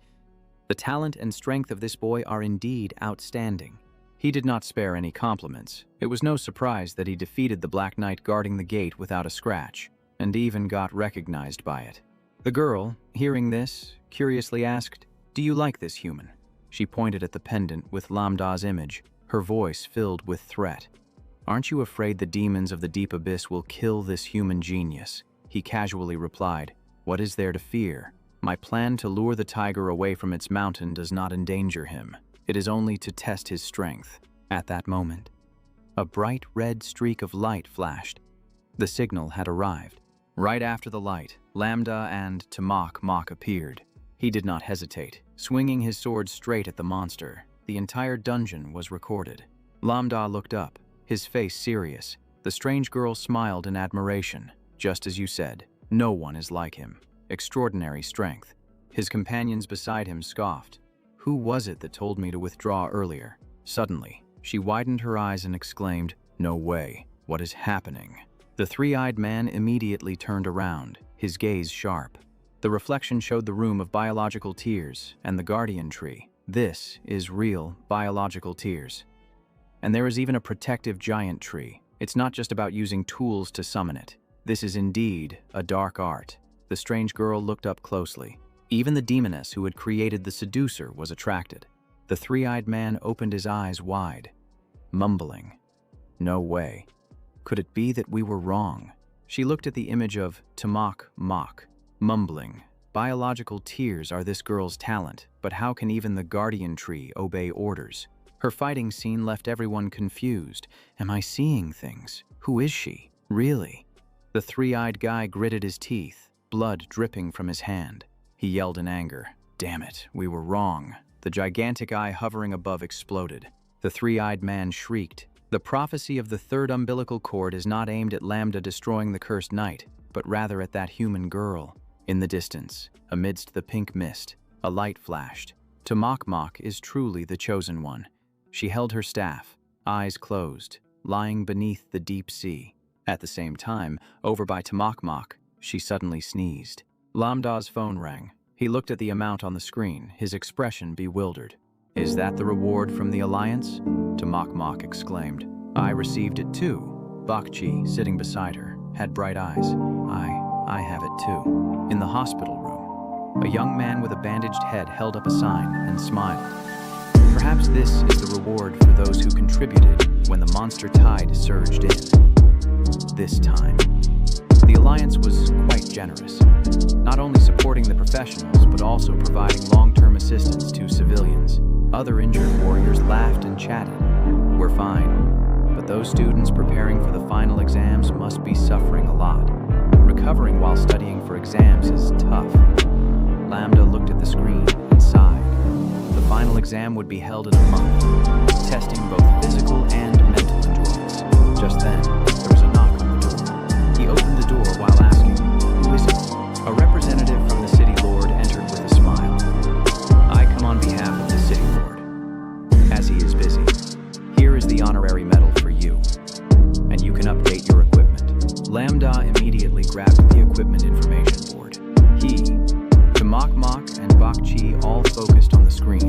The talent and strength of this boy are indeed outstanding. He did not spare any compliments. It was no surprise that he defeated the Black Knight guarding the gate without a scratch, and even got recognized by it. The girl, hearing this, curiously asked, "Do you like this human?" She pointed at the pendant with Lambda's image, her voice filled with threat. "Aren't you afraid the demons of the deep abyss will kill this human genius?" He casually replied, "What is there to fear? My plan to lure the tiger away from its mountain does not endanger him. It is only to test his strength." At that moment, a bright red streak of light flashed. The signal had arrived. Right after the light, Lambda and Mach appeared. He did not hesitate, swinging his sword straight at the monster. The entire dungeon was recorded. Lambda looked up, his face serious. The strange girl smiled in admiration. "Just as you said, no one is like him. Extraordinary strength." His companions beside him scoffed. "Who was it that told me to withdraw earlier?" Suddenly, she widened her eyes and exclaimed, "No way. What is happening?" The three-eyed man immediately turned around, his gaze sharp. The reflection showed the room of biological tears and the guardian tree. This is real biological tears. And there is even a protective giant tree. It's not just about using tools to summon it. This is indeed a dark art. The strange girl looked up closely. Even the demoness who had created the seducer was attracted. The three-eyed man opened his eyes wide, mumbling, "No way. Could it be that we were wrong?" She looked at the image of Mach, mumbling, "Biological tears are this girl's talent, but how can even the guardian tree obey orders?" Her fighting scene left everyone confused. Am I seeing things? Who is she? Really? The three-eyed guy gritted his teeth, blood dripping from his hand. He yelled in anger, "Damn it, we were wrong." The gigantic eye hovering above exploded. The three-eyed man shrieked. The prophecy of the third umbilical cord is not aimed at Lambda destroying the cursed knight, but rather at that human girl. In the distance, amidst the pink mist, a light flashed. Mach is truly the chosen one. She held her staff, eyes closed, lying beneath the deep sea. At the same time, over by Mach, she suddenly sneezed. Lambda's phone rang. He looked at the amount on the screen, his expression bewildered. "Is that the reward from the Alliance?" Mach exclaimed. "I received it too." Bakchi, sitting beside her, had bright eyes. I have it too." In the hospital room, a young man with a bandaged head held up a sign and smiled. Perhaps this is the reward for those who contributed when the monster tide surged in. This time, the Alliance was quite generous, not only supporting the professionals, but also providing long-term assistance to civilians. Other injured warriors laughed and chatted. "We're fine, but those students preparing for the final exams must be suffering a lot. Recovering while studying for exams is tough." Lambda looked at the screen and sighed. final exam would be held in a month, testing both physical and mental endurance. Just then, there was a knock on the door. He opened the door while asking, "Who is it?" A representative from the city lord entered with a smile. "I come on behalf of the city lord. As he is busy, here is the honorary medal for you, and you can update your equipment." Lambda immediately grabbed the equipment information board. Mok and Bakchi all focused on the screen,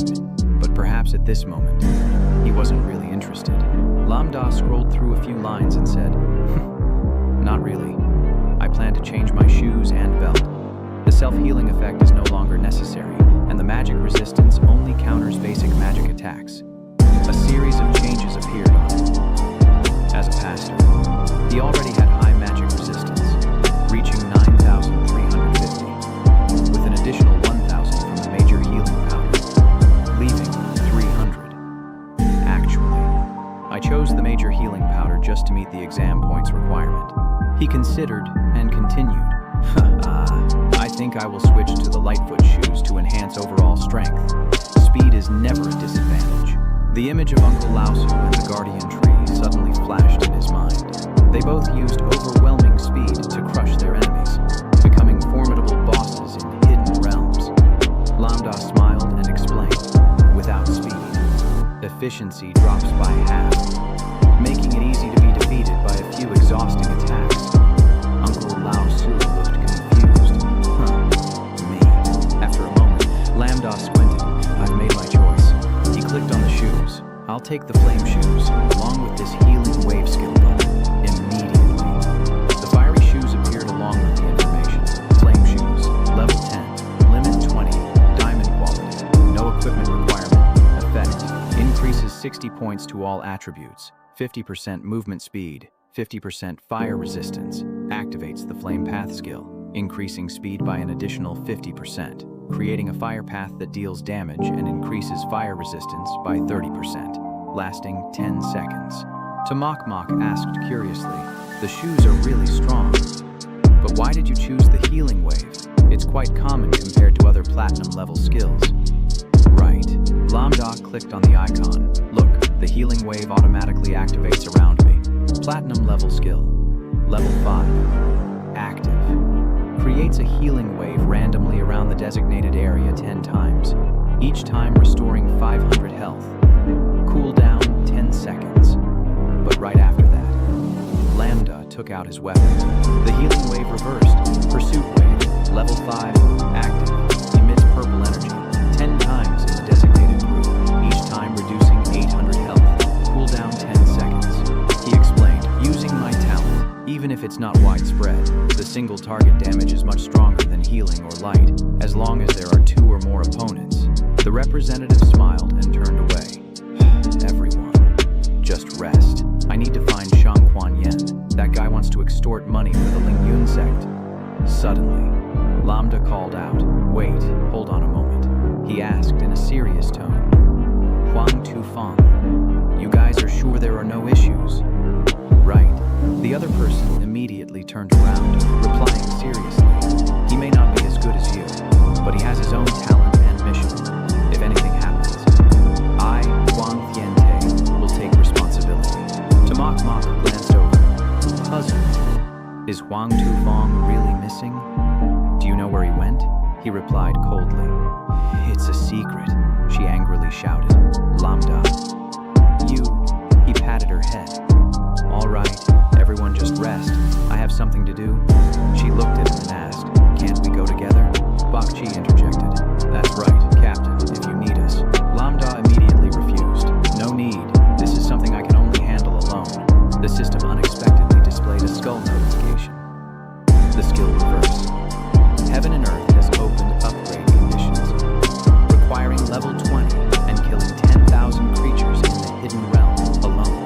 but perhaps at this moment, he wasn't really interested. Lambda scrolled through a few lines and said, "Not really. I plan to change my shoes and belt. The self-healing effect is no longer necessary, and the magic resistance only counters basic magic attacks." A series of changes appeared on it. As a pastor, he already had high magic resistance, reaching 9,350, with an additional 1,000 from the major healing powder, leaving 300. Actually, I chose the major healing powder just to meet the exam points requirement. He considered and continued. I think I will switch to the Lightfoot shoes to enhance overall strength. Speed is never a disadvantage. The image of Uncle Laosu and the guardian tree suddenly flashed in his mind. They both used overwhelming speed to crush their enemies, becoming formidable bosses in hidden realms. Lambda smiled and explained, "Without speed, efficiency drops by half, making it easy to be defeated by a few exhausting attacks." Uncle Laosu looked confused. Me. After a moment, Lambda squinted. "I've made my choice." He clicked on the shoes. "I'll take the flame shoes, along with this healing wave skill book." Immediately, the fiery shoes appeared along with the information. Flame shoes, level 10, limit 20, diamond quality, no equipment requirement, effect, increases 60 points to all attributes, 50% movement speed, 50% fire resistance, activates the flame path skill, increasing speed by an additional 50%, creating a fire path that deals damage and increases fire resistance by 30%, lasting 10 seconds. Mok asked curiously, "The shoes are really strong, but why did you choose the healing wave? It's quite common compared to other platinum level skills." "Right." Lambda clicked on the icon. "Look, the healing wave automatically activates around me. Platinum level skill. Level 5. Active. Creates a healing wave randomly around the designated area 10 times, each time restoring 500 health. Cooldown 10 seconds. But right after that, Lambda took out his weapon. The healing wave reversed. Pursuit wave, level 5, active. Emits purple energy, 10 times in the designated group, each time reducing 800 health. Cooldown 10 seconds. He explained, "Using my talent, even if it's not widespread, the single target damage is much stronger than healing or light, as long as there are 2 or more opponents." The representative smiled and turned away. "Everyone, just rest. I need to find Shang Quan Yen. That guy wants to extort money for the Ling Yun sect." Suddenly, Lambda called out, "Wait, hold on a moment." He asked in a serious tone, "Huang Tufang, you guys are sure there are no issues?" "Right." The other person immediately turned around, replying seriously, "He may not be as good as you, but he has his own talent and mission. If anything happens, I, Huang Tiante, will take responsibility." Mok glanced over, puzzled. "Is Huang Tufang really missing? Do you know where he went?" He replied coldly. "It's a secret," she angrily shouted. "Lambda, you..." He patted her head. "All right, everyone just rest. I have something to do." She looked at him and asked, "Can't we go together?" Bakchi interjected, "That's right, Captain, if you need us." Lambda immediately refused. "No need. This is something I can only handle alone." The system unexpectedly displayed a skull notification. The skill reverse. Heaven and Earth has opened upgrade conditions, requiring level 20 and killing 10,000 creatures in the hidden realm alone.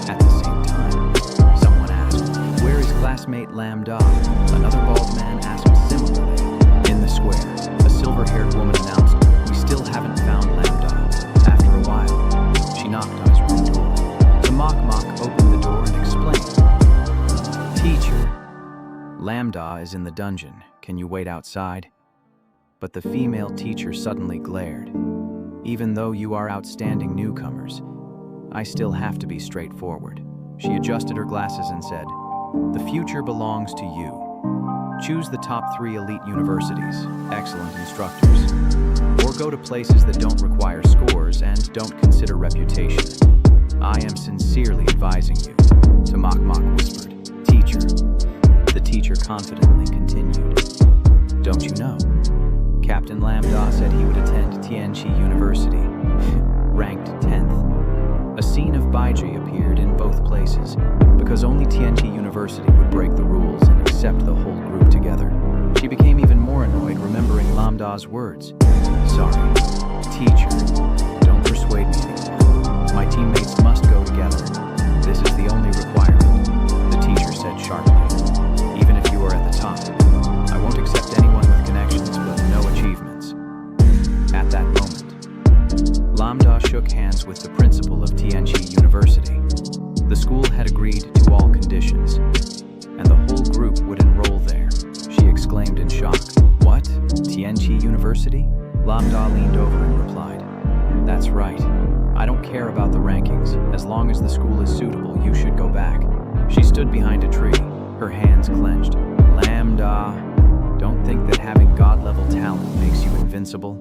At the same time, someone asked, "Where is classmate Lambda?" Another bald man asked similarly. In the square, a silver-haired woman announced, "We still haven't found Lambda." After a while, she knocked on his room door. Mok opened the door and explained, "Teacher, Lambda is in the dungeon. Can you wait outside?" But the female teacher suddenly glared. Even though you are outstanding newcomers, I still have to be straightforward." She adjusted her glasses and said, "The future belongs to you. Choose the top 3 elite universities, excellent instructors, or go to places that don't require scores and don't consider reputation. I am sincerely advising you," Tamak whispered. "Teacher." The teacher confidently continued, "Don't you know? Captain Lambda said he would attend Tianchi University, ranked 10th. A scene of Baiji appeared in both places, because only Tianchi University would break the rules and accept the whole group together. She became even more annoyed remembering Lambda's words. "Sorry, teacher, don't persuade me anymore. My teammates must go together. This is the only requirement," the teacher said sharply. "Even if you are at the top, I won't accept anyone with connections but no achievements." At that moment, Lambda shook hands with the principal of Tianchi University. The school had agreed to all conditions, and the whole group would enroll there. She exclaimed in shock. "What? Tianchi University?" Lambda leaned over and replied, "That's right. I don't care about the rankings. As long as the school is suitable, you should go back." She stood behind a tree, her hands clenched. "Lambda, don't think that having God-level talent makes you invincible."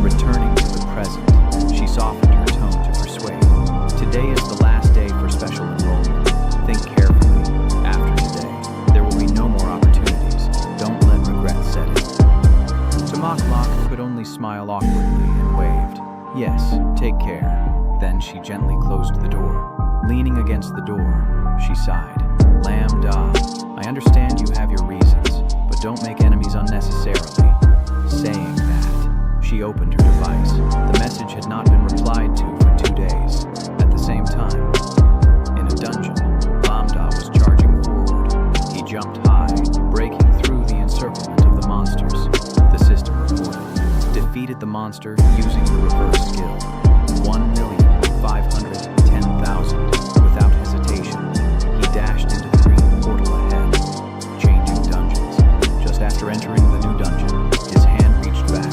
Returning to the present, she softened her tone to persuade. "Today is the last day for special enrollment. Think carefully. After today, there will be no more opportunities. Don't let regret set in." Tamak could only smile awkwardly and waved. "Yes, take care." Then she gently closed the door. Leaning against the door, she sighed. "Lambda, I understand you have your reasons, but don't make enemies unnecessarily." Saying that, she opened her device. The message had not been replied to for 2 days. At the same time, in a dungeon, Lambda was charging forward. He jumped high, breaking through the encirclement of the monsters. The system reported. Defeated the monster using the reverse skill. 1,510,000. Without hesitation, he dashed into the green portal ahead, changing dungeons. Just after entering the new dungeon, his hand reached back.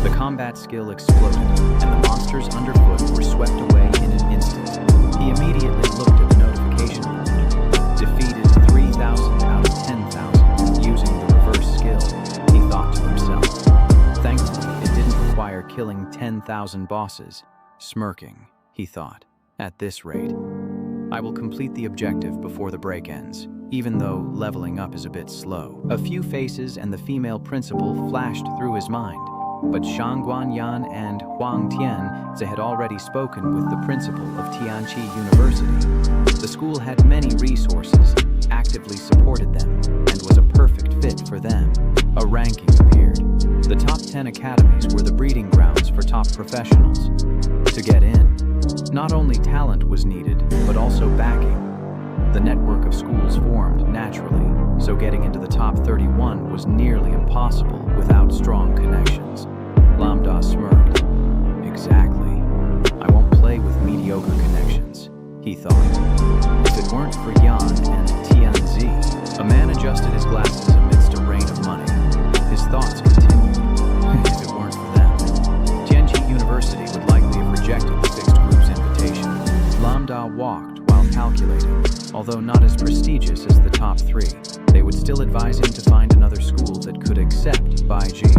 The combat skill exploded, and the monsters underfoot were swept away in an instant. He immediately looked at the notification board. Defeated 3,000 out of 10,000 using the reverse skill, he thought to himself. Thankfully, it didn't require killing 10,000 bosses. Smirking, he thought, "At this rate, I will complete the objective before the break ends, even though leveling up is a bit slow." A few faces and the female principal flashed through his mind, but Shang Guanyan and Huang Tianze had already spoken with the principal of Tianchi University. The school had many resources, actively supported them, and was a perfect fit for them. A ranking appeared. The top 10 academies were the breeding grounds for top professionals. To get in, not only talent was needed, but also backing. The network of schools formed naturally, so getting into the top 31 was nearly impossible without strong connections. Lambda smirked. "Exactly. I won't play with mediocre connections," he thought. If it weren't for Yan and Tianzi, a man adjusted his glasses amidst a rain of money. His thoughts continued. If it weren't for them, Tianchi University would likely have rejected the fixed group's invitation. Lambda walked while calculating. Although not as prestigious as the top 3, they would still advise him to find another school that could accept Baiji.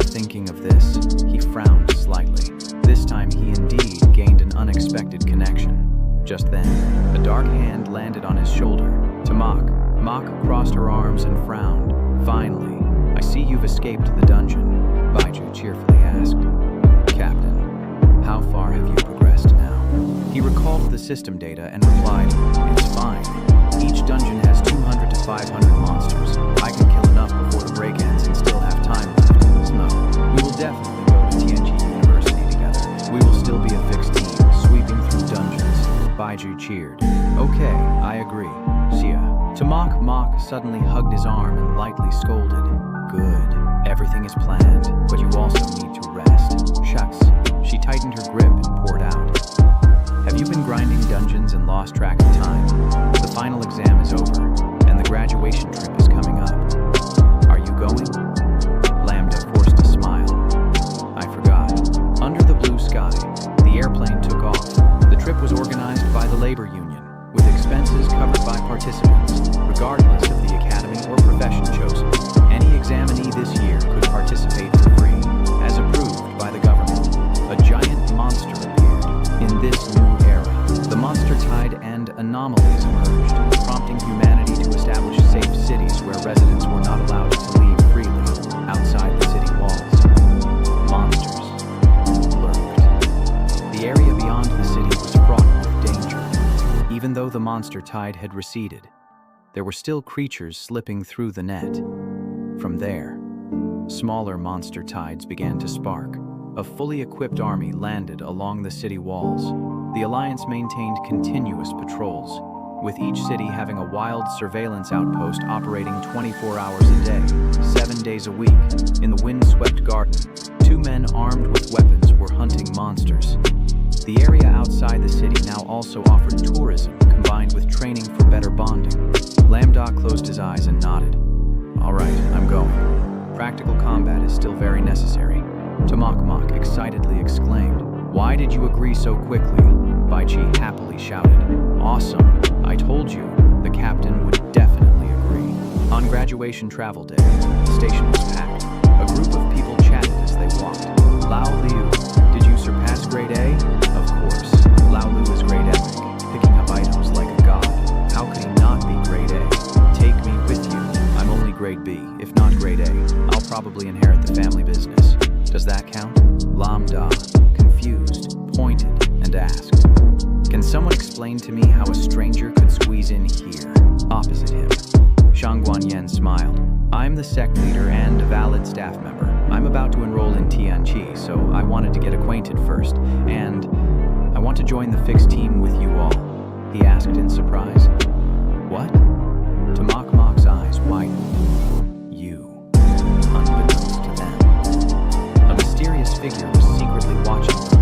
Thinking of this, he frowned slightly. This time he indeed gained an unexpected connection. Just then, a dark hand landed on his shoulder. Tamak crossed her arms and frowned. "Finally, I see you've escaped the dungeon," Baiju cheerfully asked. "Captain, how far have you progressed now?" He recalled the system data and replied, "It's fine. Each dungeon has 200 to 500 monsters. I can kill enough before the break ends and still have time left. No, we will definitely go to Tianchi University together. We will still be a fixed team, sweeping through dungeons." Baiju cheered. "Okay, I agree. See ya." Tamak suddenly hugged his arm and lightly scolded. "Good. Everything is planned, but you also need to rest." Shucks. She tightened her grip and poured out. "Have you been grinding dungeons and lost track of time? The final exam is over, and the graduation trip is coming up. Are you going?" Lambda forced a smile. "I forgot." anomalies emerged, prompting humanity to establish safe cities where residents were not allowed to leave freely outside the city walls. Monsters lurked. The area beyond the city was fraught with danger. Even though the monster tide had receded, there were still creatures slipping through the net. From there, smaller monster tides began to spark. A fully equipped army landed along the city walls. The Alliance maintained continuous patrols, with each city having a wild surveillance outpost operating 24 hours a day, 7 days a week. In the wind-swept garden, 2 men armed with weapons were hunting monsters. The area outside the city now also offered tourism, combined with training for better bonding. Lambda closed his eyes and nodded. "All right, I'm going. Practical combat is still very necessary." Tamakmak excitedly exclaimed. "Why did you agree so quickly?" Baichi happily shouted. "Awesome! I told you, the captain would definitely agree." On graduation travel day, the station was packed. A group of people chatted as they walked. "Lao Liu, did you surpass grade A?" "Of course. Lao Liu is grade epic, picking up items like a god. How could he not be grade A? Take me with you. I'm only grade B, if not grade A. I'll probably inherit the family business. Does that count?" Lambda, confused, pointed and asked, "Can someone explain to me how a stranger could squeeze in here, opposite him?" Shang Guanyan smiled. "I'm the sect leader and a valid staff member. I'm about to enroll in Tianqi, so I wanted to get acquainted first, and I want to join the fixed team with you all," he asked in surprise. "What?" Tamakmak's eyes widened. "You, unbeknownst to them." A mysterious figure was secretly watching them